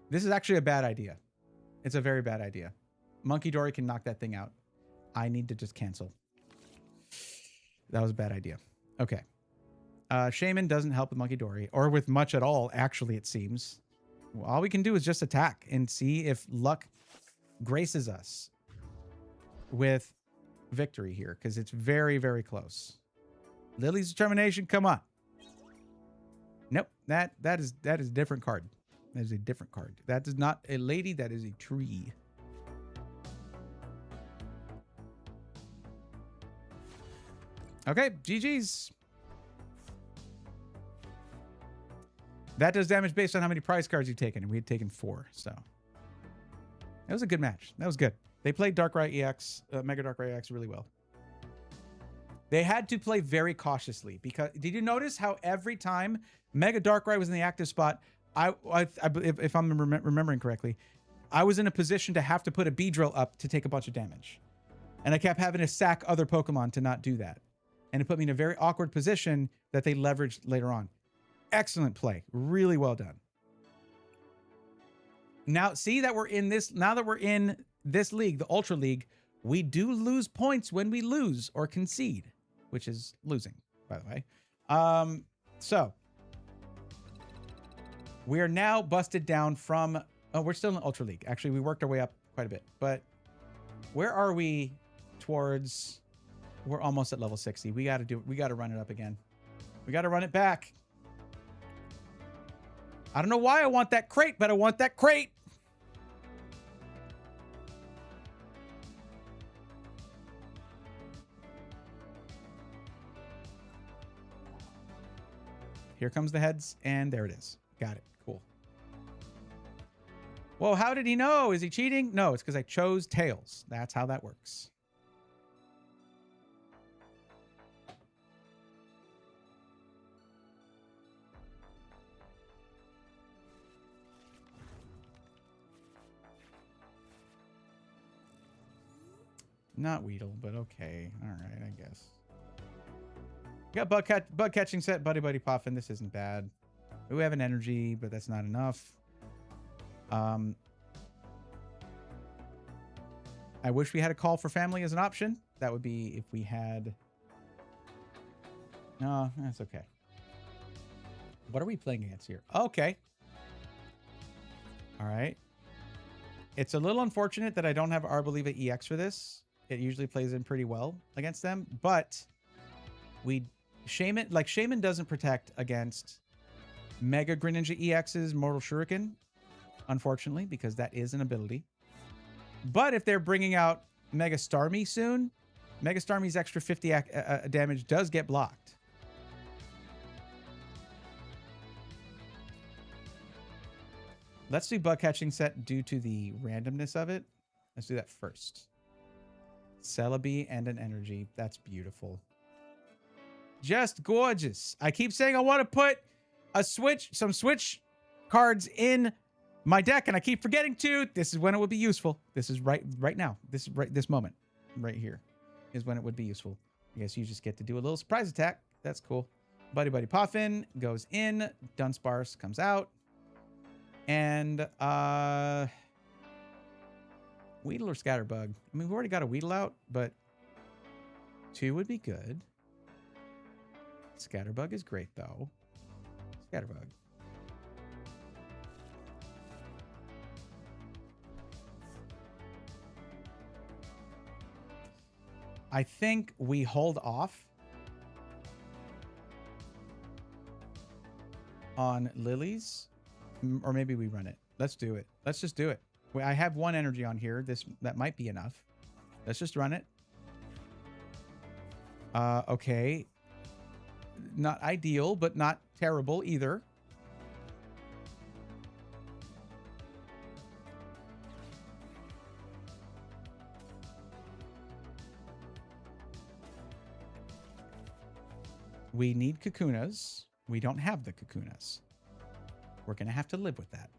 This is actually a bad idea. It's a very bad idea. Monkey Dory can knock that thing out. I need to just cancel. That was a bad idea. Okay. Shaman doesn't help with Monkey Dory, or with much at all, actually, it seems. Well, all we can do is just attack and see if luck graces us with victory here, because it's very, very close. Lily's Determination, come on. Nope, that is a different card. That is a different card. That is not a lady, that is a tree. Okay, GG's. That does damage based on how many prize cards you've taken, and we had taken 4, so It was a good match. That was good. They played Darkrai EX, Mega Darkrai EX really well. They had to play very cautiously because did you notice how every time Mega Darkrai was in the active spot, if I'm remembering correctly, I was in a position to have to put a Beedrill up to take a bunch of damage. And I kept having to sack other Pokemon to not do that. And it put me in a very awkward position that they leveraged later on. Excellent play. Really well done. Now, see that we're in this, now that we're in this league, the Ultra League, we do lose points when we lose or concede, which is losing, by the way. So we are now busted down from, oh, we're still in Ultra League. Actually, we worked our way up quite a bit, but where are we towards, we're almost at level 60. We got to run it up again. We got to run it back. I don't know why I want that crate, but I want that crate. Here comes the heads, and there it is. Got it. Cool. Whoa, how did he know? Is he cheating? No, it's because I chose tails. That's how that works. Not Weedle, but okay. All right, I guess. Got bug catching set, Buddy Puffin. This isn't bad. We have an energy, but that's not enough. I wish we had a call for family as an option. That would be if we had. No, that's okay. What are we playing against here? Okay. All right. It's a little unfortunate that I don't have Arboliva EX for this. It usually plays in pretty well against them, but Shaman doesn't protect against Mega Greninja EX's Mortal Shuriken, unfortunately, because that is an ability. But if they're bringing out Mega Starmie soon, Mega Starmie's extra 50 damage does get blocked. Let's do bug catching set due to the randomness of it. Let's do that first. Celebi and an energy. That's beautiful. Just gorgeous. I keep saying I want to put some switch cards in my deck, and I keep forgetting to. This is when it would be useful. This is right now. This moment right here is when it would be useful. I guess you just get to do a little surprise attack. That's cool. Buddy Puffin goes in. Dunsparce comes out. And Weedle or Scatterbug? I mean, we've already got a Weedle out, but 2 would be good. Scatterbug is great, though. Scatterbug. I think we hold off on Lilies, or maybe we run it. Let's do it. Let's just do it. I have 1 energy on here. That might be enough. Let's just run it. Okay. Not ideal, but not terrible either. We need Kakunas. We don't have the Kakunas. We're going to have to live with that.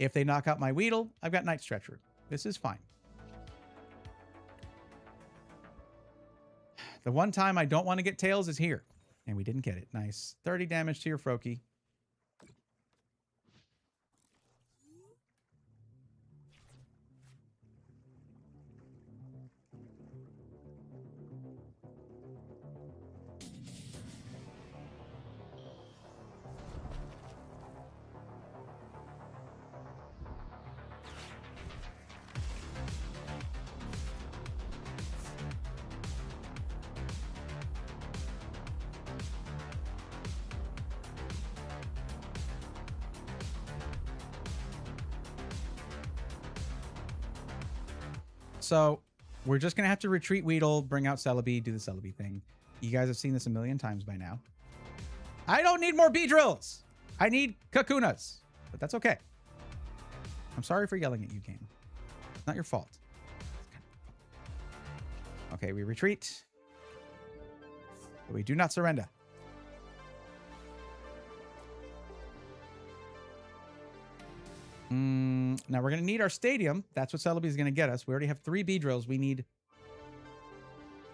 If they knock out my Weedle, I've got Night Stretcher. This is fine. The one time I don't want to get Tails is here. And we didn't get it. Nice. 30 damage to your Froakie. So we're just going to have to retreat Weedle, bring out Celebi, do the Celebi thing. You guys have seen this a million times by now. I don't need more Beedrills. I need Kakunas. But that's okay. I'm sorry for yelling at you, game. not your fault. Okay, we retreat. But we do not surrender. Now we're going to need our stadium. That's what Celebi is going to get us. We already have 3 B drills. We need...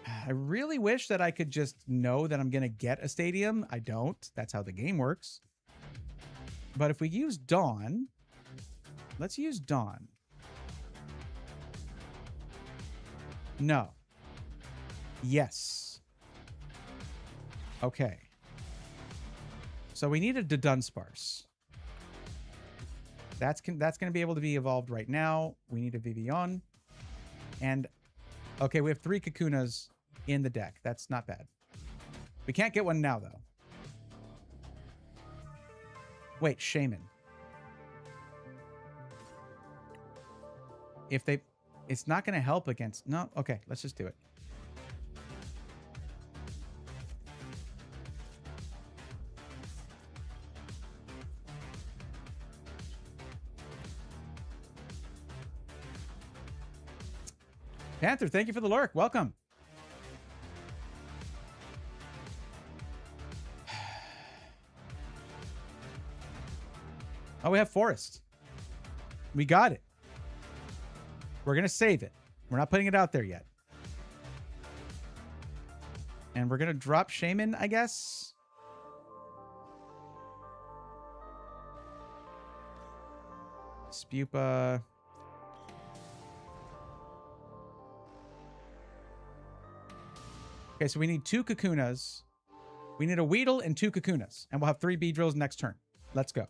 I really wish that I could just know that I'm going to get a stadium. I don't. That's how the game works. But if we use Dawn... Let's use Dawn. No. Yes. Okay. So we need a Dunsparce. That's going to be able to be evolved right now. We need a Vivian. And, okay, we have 3 Kakunas in the deck. That's not bad. We can't get one now, though. Wait, Shaman. If they... It's not going to help against... No, okay, let's just do it. Panther, thank you for the lurk. Welcome. Oh, we have Forest. We got it. We're going to save it. We're not putting it out there yet. And we're going to drop Shaman, I guess. Spupa. Okay, so we need 2 Kakunas. We need a Weedle and 2 Kakunas. And we'll have 3 Beedrills next turn. Let's go.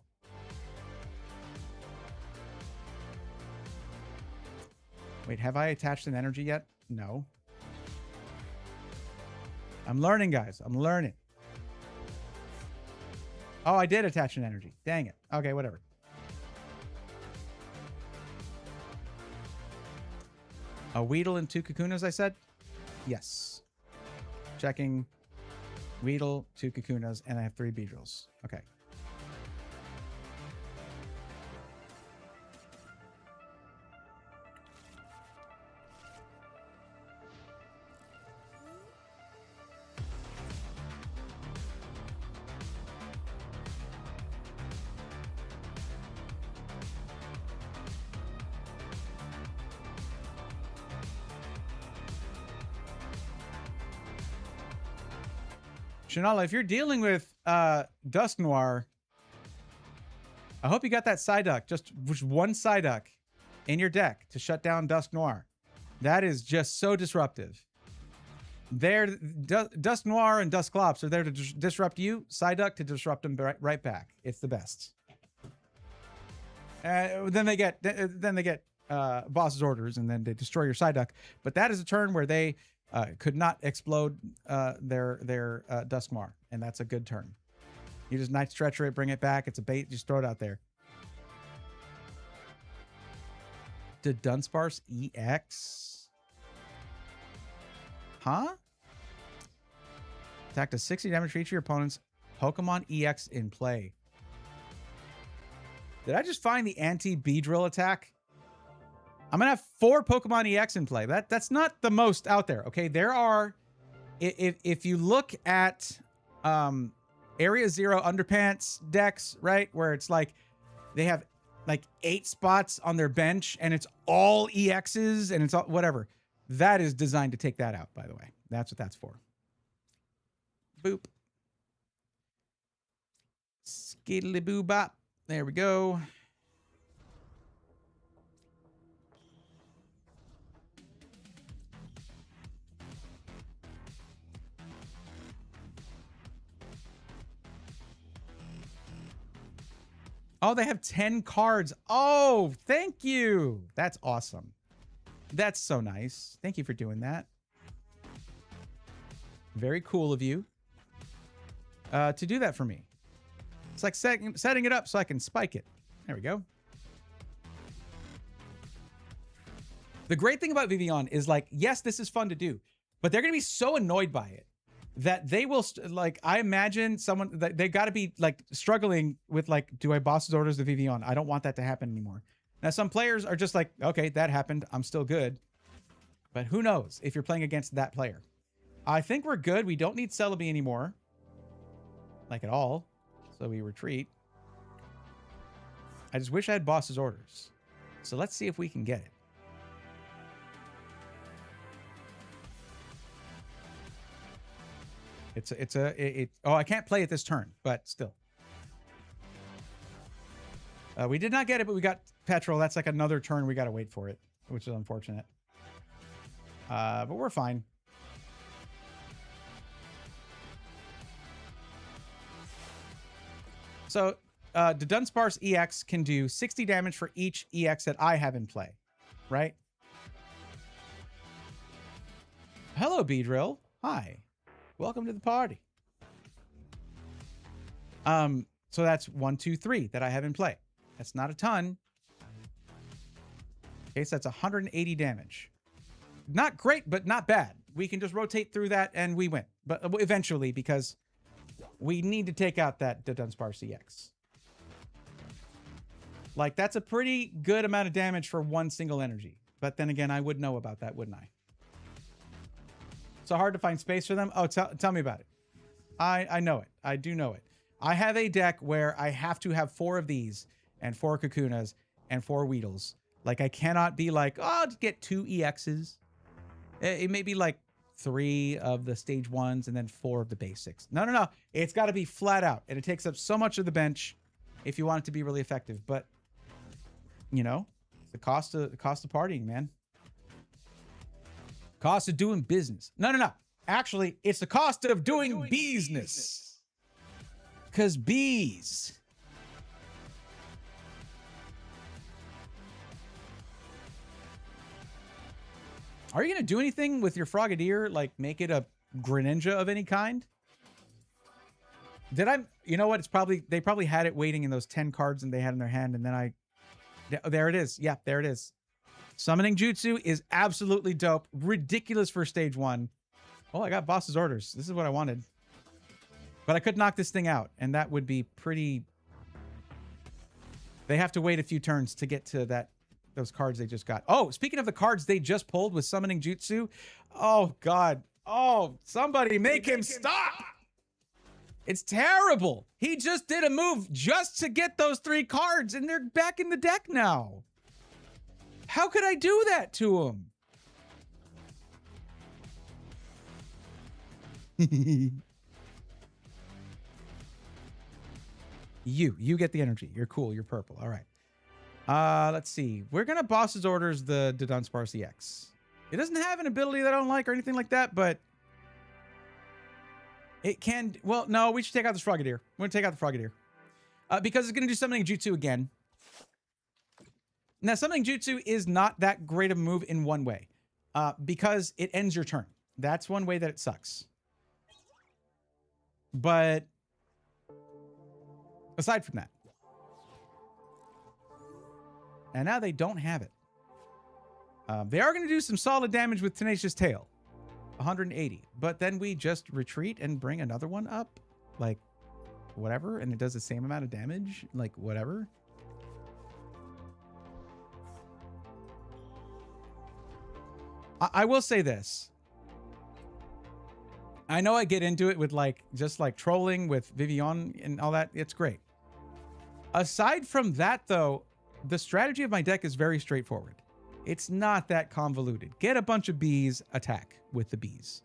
Wait, have I attached an energy yet? No. I'm learning, guys. I'm learning. Oh, I did attach an energy. Dang it. Okay, whatever. A Weedle and 2 Kakunas, I said? Yes. Checking. Weedle, 2 Kakunas, and I have 3 Beedrills. Okay. Shanala, if you're dealing with Dusk Noir, I hope you got that Psyduck, just one Psyduck in your deck to shut down Dusk Noir. That is just so disruptive. Dusk Noir and Dusclops are there to disrupt you. Psyduck to disrupt them right back. It's the best. Then they get boss's orders, and then they destroy your Psyduck. But that is a turn where they could not explode their Duskmar, and that's a good turn. You just Night Stretcher it, bring it back. It's a bait. Just throw it out there. Did Dunsparce EX? Huh? Attack to 60 damage for each of your opponents. Pokemon EX in play. Did I just find the anti-Beedrill attack? I'm going to have 4 Pokemon EX in play. That's not the most out there, okay? There are... If you look at Area Zero Underpants decks, right? Where it's like... They have like 8 spots on their bench, and it's all EXs, and it's all... Whatever. That is designed to take that out, by the way. That's what that's for. Boop. Skiddly boo bop. There we go. Oh, they have 10 cards. Oh, thank you. That's awesome. That's so nice. Thank you for doing that. Very cool of you to do that for me. It's like setting it up so I can spike it. There we go. The great thing about Vivian is, like, yes, this is fun to do, but they're going to be so annoyed by it that they will, like, I imagine someone, they got to be, like, struggling with, like, do I boss's orders the Vivian? I don't want that to happen anymore. Now, some players are just like, okay, that happened. I'm still good. But who knows if you're playing against that player. I think we're good. We don't need Celebi anymore. Like at all. So we retreat. I just wish I had boss's orders. So let's see if we can get it. Oh, I can't play it this turn, but still. We did not get it, but we got petrol. That's like another turn. We got to wait for it, which is unfortunate. But we're fine. So the Dunsparce EX can do 60 damage for each EX that I have in play, right? Hello, Beedrill. Hi. Welcome to the party. So that's 1, 2, 3 that I have in play. That's not a ton. Okay, so that's 180 damage. Not great, but not bad. We can just rotate through that and we win. But eventually, because we need to take out that Dunsparce EX. Like, that's a pretty good amount of damage for one single energy. But then again, I would know about that, wouldn't I? So hard to find space for them? Oh, tell me about it. I know it. I do know it. I have a deck where I have to have 4 of these and 4 Kakunas and 4 Weedles. Like, I cannot be like, oh, I'll get 2 EXs. It may be like 3 of the stage 1s and then 4 of the basics. No, no, no. It's got to be flat out. And it takes up so much of the bench if you want it to be really effective. But, you know, the cost of partying, man. Cost of doing business. No, no, no. Actually, it's the cost of doing business. Because bees. Are you going to do anything with your Frogadier? Like, make it a Greninja of any kind? Did I... You know what? It's probably... They probably had it waiting in those 10 cards and they had in their hand, and then I... There it is. Yeah, there it is. Summoning Jutsu is absolutely dope. Ridiculous for stage 1. Oh, I got boss's orders. This is what I wanted. But I could knock this thing out, and that would be pretty... They have to wait a few turns to get to that... Those cards they just got. Oh, speaking of the cards they just pulled with Summoning Jutsu. Oh, God. Oh, somebody make him stop. It's terrible. He just did a move just to get those 3 cards, and they're back in the deck now. How could I do that to him? You get the energy. You're cool. You're purple. All right. Let's see. We're going to boss's orders the Dunsparce EX. It doesn't have an ability that I don't like or anything like that, but it can... Well, no, we should take out the Frogadier. We're going to take out the Frogadier. Because it's going to do Summoning Jutsu again. Now, Summoning Jutsu is not that great of a move in one way. Because it ends your turn. That's one way that it sucks. But aside from that, and now they don't have it. They are going to do some solid damage with Tenacious Tail. 180. But then we just retreat and bring another one up. Like, whatever. And it does the same amount of damage. Like, whatever. I will say this. I know I get into it with, like, just like trolling with Vivian and all that. It's great. Aside from that, though, the strategy of my deck is very straightforward. It's not that convoluted. Get a bunch of bees, attack with the bees.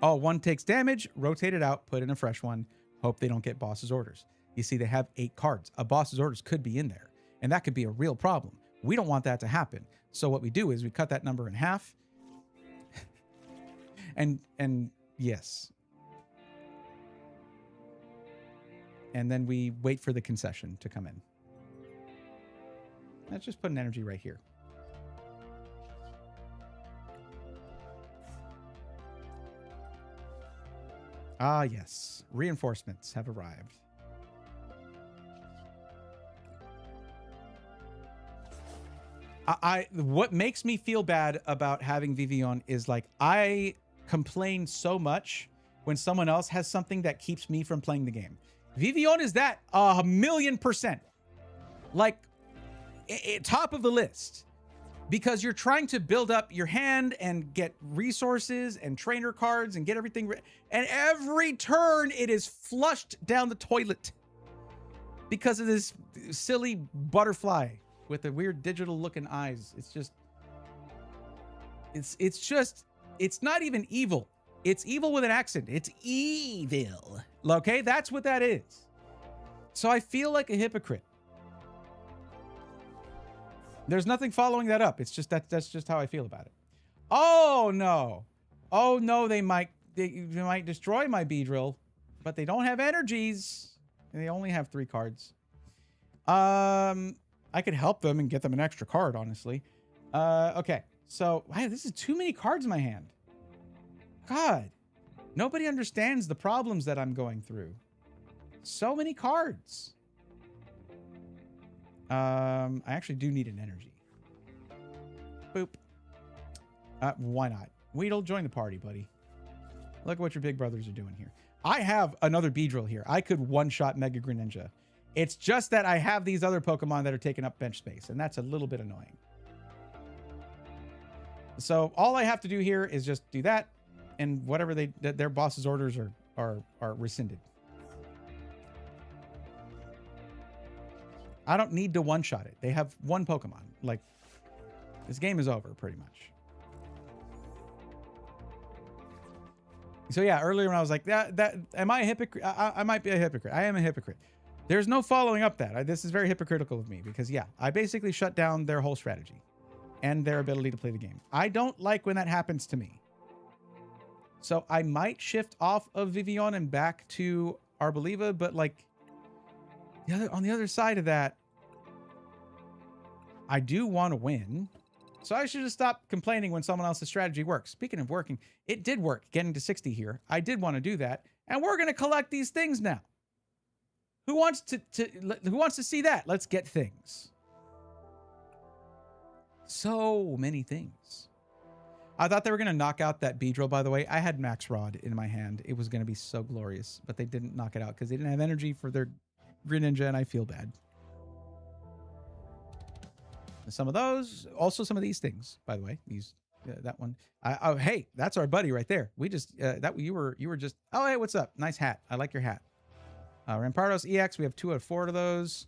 Oh, one takes damage, rotate it out, put in a fresh one. Hope they don't get boss's orders. You see, they have 8 cards. A boss's orders could be in there, and that could be a real problem. We don't want that to happen. So what we do is we cut that number in half. and yes. And then we wait for the concession to come in. Let's just put an energy right here. Ah, yes. Reinforcements have arrived. What makes me feel bad about having Vivian is, like, I complain so much when someone else has something that keeps me from playing the game. Vivillon is that 1,000,000%. Like, top of the list. Because you're trying to build up your hand and get resources and trainer cards and get everything. And every turn, it is flushed down the toilet. Because of this silly butterfly with the weird digital looking eyes. It's just... It's not even evil. It's evil with an accent. It's evil. Okay? That's what that is. So I feel like a hypocrite. There's nothing following that up. It's just that's just how I feel about it. Oh no. Oh no, they might destroy my Beedrill, but they don't have energies. And they only have 3 cards. I could help them and get them an extra card, honestly. Okay. So, wow, this is too many cards in my hand. God. Nobody understands the problems that I'm going through. So many cards. I actually do need an energy. Boop. Why not? Weedle, join the party, buddy. Look at what your big brothers are doing here. I have another Beedrill here. I could one-shot Mega Greninja. It's just that I have these other Pokemon that are taking up bench space, and that's a little bit annoying. So all I have to do here is just do that, and whatever their boss's orders are rescinded. I don't need to one-shot it. They have one Pokemon. Like, this game is over, pretty much. So yeah, earlier when I was like, am I a hypocrite? I might be a hypocrite. I am a hypocrite. There's no following up that. This is very hypocritical of me because yeah, I basically shut down their whole strategy and their ability to play the game. I don't like when that happens to me. So I might shift off of Vivillon and back to Arboliva, but like on the other side of that, I do want to win. So I should just stop complaining when someone else's strategy works. Speaking of working, it did work getting to 60 here. I did want to do that. And we're going to collect these things now. Who wants to see that? Let's get things. So many things. I thought they were going to knock out that Beedrill, by the way. I had Max Rod in my hand. It was going to be so glorious, but they didn't knock it out because they didn't have energy for their Greninja, and I feel bad. Some of those, also some of these things, by the way. These, that one. Oh, hey, that's our buddy right there. We just you were just. Oh, hey, what's up? Nice hat. I like your hat. Rampardos EX. We have 2 out of 4 of those.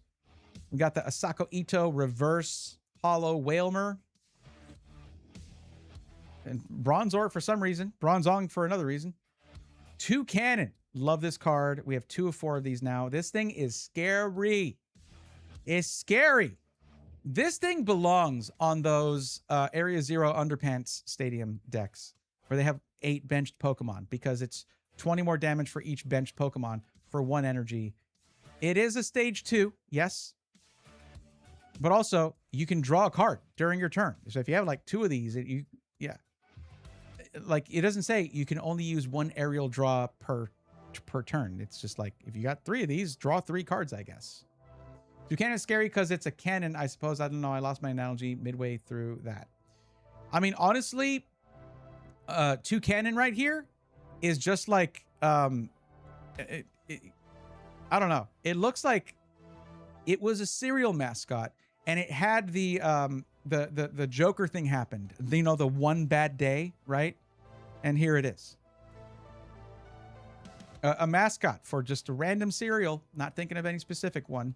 We got the Asako Ito Reverse Hollow Whalmer. And Bronzor for some reason. Bronzong for another reason. 2 Cannon. Love this card. We have 2 of 4 of these now. This thing is scary. It's scary. This thing belongs on those Area Zero Underpants Stadium decks where they have 8 benched Pokemon because it's 20 more damage for each benched Pokemon for 1 energy. It is a stage 2, yes. But also, you can draw a card during your turn. So if you have like 2 of these, yeah. Like, it doesn't say you can only use 1 aerial draw per turn. It's just like, if you got 3 of these, draw 3 cards, I guess. Toucan is scary because it's a cannon, I suppose. I don't know. I lost my analogy midway through that. I mean, honestly, Toucan right here is just like, I don't know. It looks like it was a cereal mascot, and it had the Joker thing happened. You know, the one bad day, right? And here it is. A mascot for just a random cereal. Not thinking of any specific one.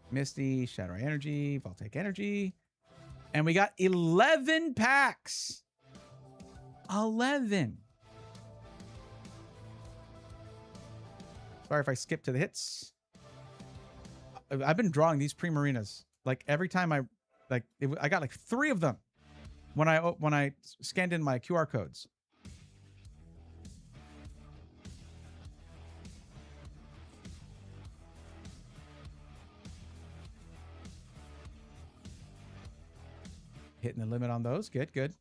Misty, Shadow Energy, Voltaic Energy. And we got 11 packs. 11. Sorry if I skip to the hits. I've been drawing these Primarinas. Like every time I got like 3 of them when I scanned in my QR codes. Hitting the limit on those. Good, good.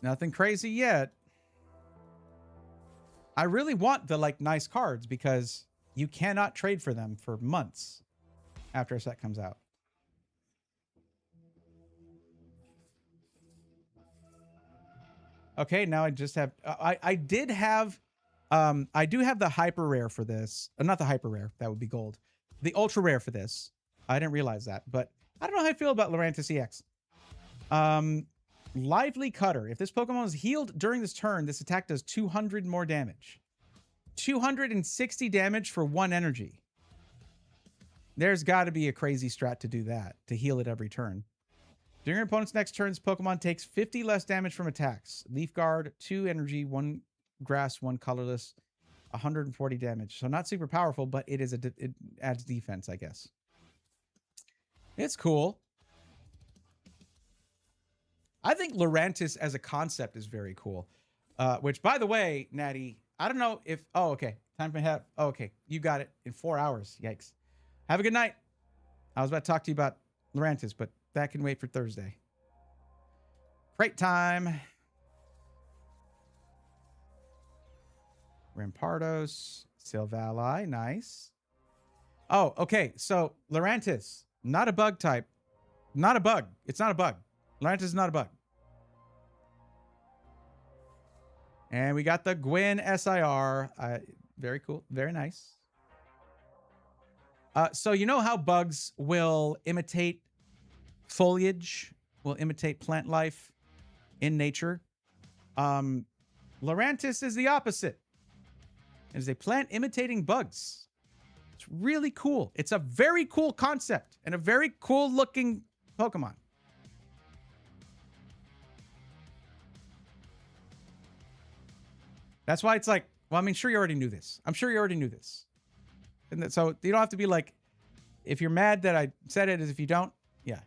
Nothing crazy yet. I really want the like nice cards because you cannot trade for them for months after a set comes out. Okay, now I just have I did have I do have the hyper rare for this. Not the hyper rare, that would be gold. The ultra rare for this. I didn't realize that, but I don't know how I feel about Lurantis EX. Lively Cutter. If this Pokemon is healed during this turn, this attack does 200 more damage. 260 damage for 1 energy. There's got to be a crazy strat to do that, to heal it every turn. During your opponent's next turn, this Pokemon takes 50 less damage from attacks. Leaf Guard, 2 energy, 1 grass, 1 colorless, 140 damage. So not super powerful, but it is it adds defense, I guess. It's cool. I think Lurantis as a concept is very cool. Which, by the way, Natty, I don't know if... Oh, okay. Time for have... Oh, okay. You got it in 4 hours. Yikes. Have a good night. I was about to talk to you about Lurantis, but that can wait for Thursday. Crate time. Rampardos. Silvally. Nice. Oh, okay. So, Lurantis. Not a bug type. Not a bug. It's not a bug. Lurantis is not a bug. And we got the Gwyn SIR. Very cool. Very nice. So you know how bugs will imitate foliage, will imitate plant life in nature? Lurantis is the opposite. It is a plant imitating bugs. It's really cool. It's a very cool concept and a very cool looking Pokemon. That's why it's like, well, I mean, sure, you already knew this. I'm sure you already knew this. And so you don't have to be like, if you're mad that I said it, as if you don't, yeah.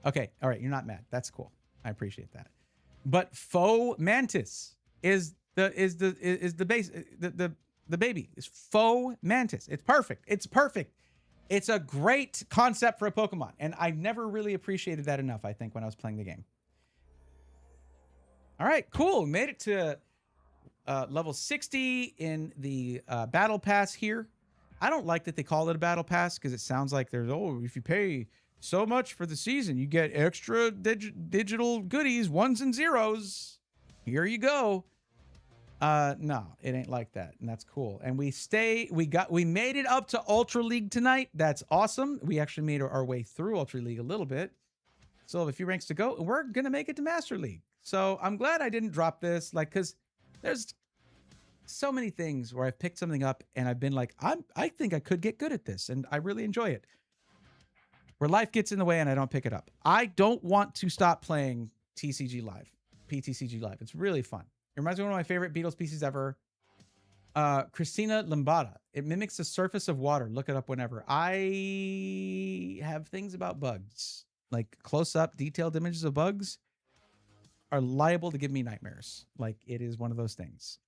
Okay, all right, you're not mad. That's cool. I appreciate that. But Faux Mantis is the base, the baby is Faux Mantis. It's perfect. It's perfect. It's a great concept for a Pokemon, and I never really appreciated that enough, I think, when I was playing the game. All right, cool. Made it to level 60 in the battle pass here. I don't like that they call it a battle pass because it sounds like there's, oh, if you pay so much for the season, you get extra digital goodies, 1s and 0s. Here you go. No, it ain't like that, and that's cool. And we made it up to Ultra League tonight. That's awesome. We actually made our way through Ultra League a little bit. Still have a few ranks to go, and we're gonna make it to Master League. So I'm glad I didn't drop this, like, because there's so many things where I've picked something up and I've been like, I think I could get good at this, and I really enjoy it. Where life gets in the way and I don't pick it up. I don't want to stop playing TCG Live, PTCG Live. It's really fun. It reminds me of one of my favorite Beatles pieces ever. Christina Lambada. It mimics the surface of water. Look it up whenever. I have things about bugs. Like close-up, detailed images of bugs are liable to give me nightmares. Like, it is one of those things.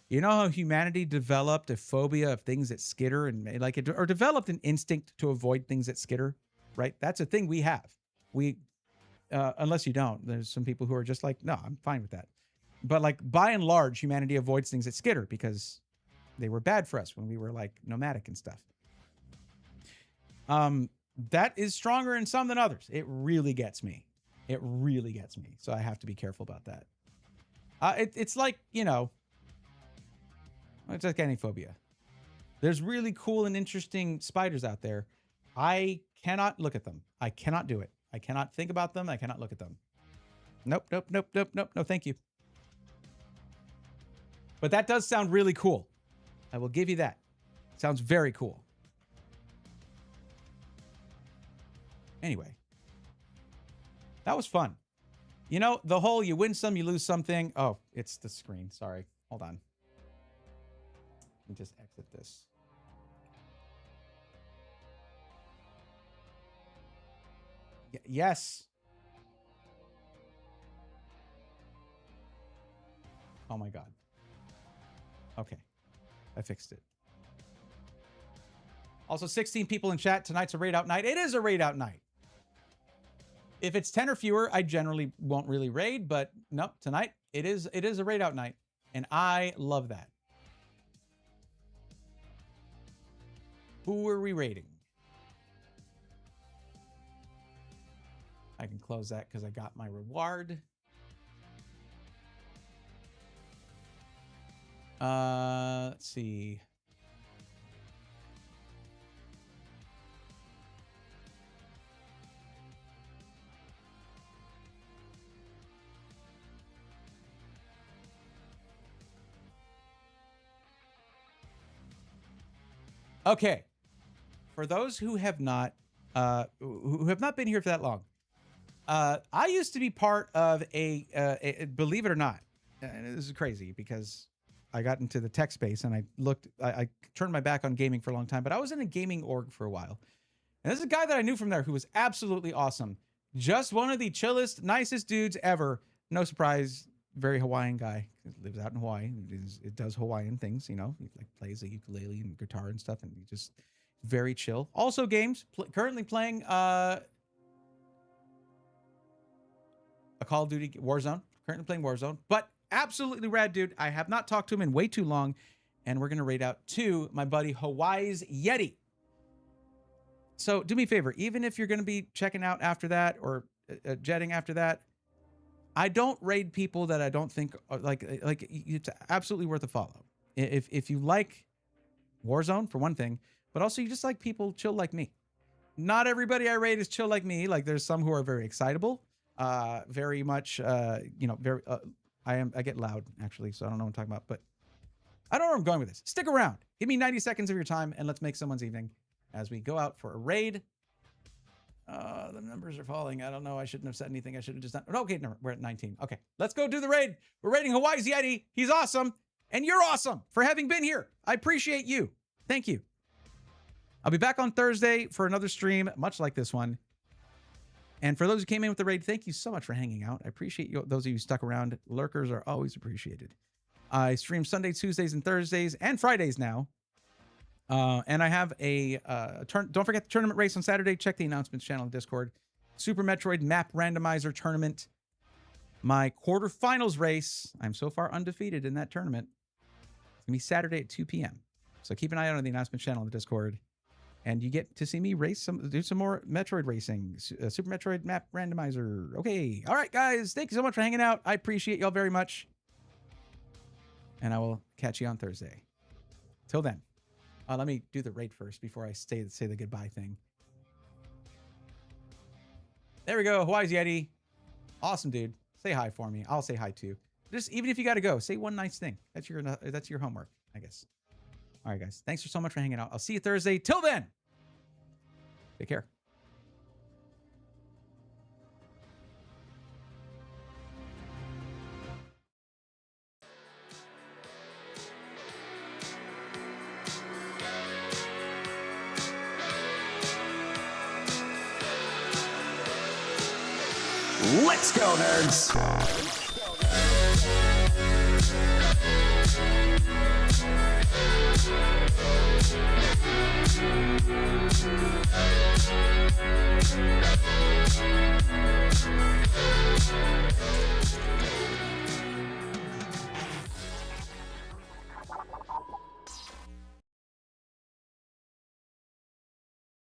You know how humanity developed a phobia of things that skitter and like it, or developed an instinct to avoid things that skitter, right? That's a thing we have. We, unless you don't, there's some people who are just like, no, I'm fine with that. But like by and large, humanity avoids things that skitter because they were bad for us when we were like nomadic and stuff. That is stronger in some than others. It really gets me. It really gets me. So I have to be careful about that. It's like, you know, it's like any phobia. There's really cool and interesting spiders out there. I cannot look at them. I cannot do it. I cannot think about them. I cannot look at them. Nope, nope, nope, nope, nope. No, thank you. But that does sound really cool. I will give you that. Sounds very cool. Anyway. That was fun. You know, the whole you win some, you lose something. Oh, it's the screen. Sorry. Hold on. Let me just exit this. Yes. Oh my God. Okay. I fixed it. Also, 16 people in chat. Tonight's a raid out night. It is a raid out night. If it's 10 or fewer, I generally won't really raid, but nope, tonight it is a raid out night, and I love that. Who are we raiding? I can close that because I got my reward. Let's see. Okay. For those who have not been here for that long, I used to be part of a believe it or not, and this is crazy because I got into the tech space and I turned my back on gaming for a long time, but I was in a gaming org for a while. And this is a guy that I knew from there who was absolutely awesome. Just one of the chillest, nicest dudes ever. No surprise, very Hawaiian guy. Lives out in Hawaii. It does Hawaiian things, you know. He like plays the ukulele and guitar and stuff, and he just very chill. Also games. Currently playing a Call of Duty Warzone. Currently playing Warzone, but absolutely rad dude. I have not talked to him in way too long, and we're gonna raid out to my buddy Hawaii's Yeti. So do me a favor, even if you're gonna be checking out after that or jetting after that, I don't raid people that I don't think are like it's absolutely worth a follow. If you like Warzone for one thing, but also you just like people chill like me. Not everybody I raid is chill like me. Like there's some who are very excitable, very much, you know, very. I get loud actually, so I don't know what I'm talking about, but I don't know where I'm going with this. Stick around. Give me 90 seconds of your time, and let's make someone's evening as we go out for a raid. The numbers are falling. I don't know. I shouldn't have said anything. I should have just done. Okay, no, we're at 19. Okay, let's go do the raid. We're raiding Hawaii's Yeti. He's awesome, and you're awesome for having been here. I appreciate you. Thank you. I'll be back on Thursday for another stream, much like this one. And for those who came in with the raid, thank you so much for hanging out. I appreciate you. Those of you who stuck around. Lurkers are always appreciated. I stream Sundays, Tuesdays, and Thursdays, and Fridays now. And I have a don't forget the tournament race on Saturday. Check the announcements channel in Discord. Super Metroid Map Randomizer Tournament. My quarterfinals race. I'm so far undefeated in that tournament. It's going to be Saturday at 2 p.m. So keep an eye out on the announcement channel in the Discord. And you get to see me do some more Metroid racing. Super Metroid Map Randomizer. Okay. All right, guys. Thank you so much for hanging out. I appreciate y'all very much. And I will catch you on Thursday. Till then. Let me do the raid first before I say the goodbye thing. There we go. Hawaii's Yeti. Awesome, dude. Say hi for me. I'll say hi too. Just even if you got to go, say one nice thing. That's your homework, I guess. All right, guys. Thanks so much for hanging out. I'll see you Thursday. Till then, take care. Let's go, nerds!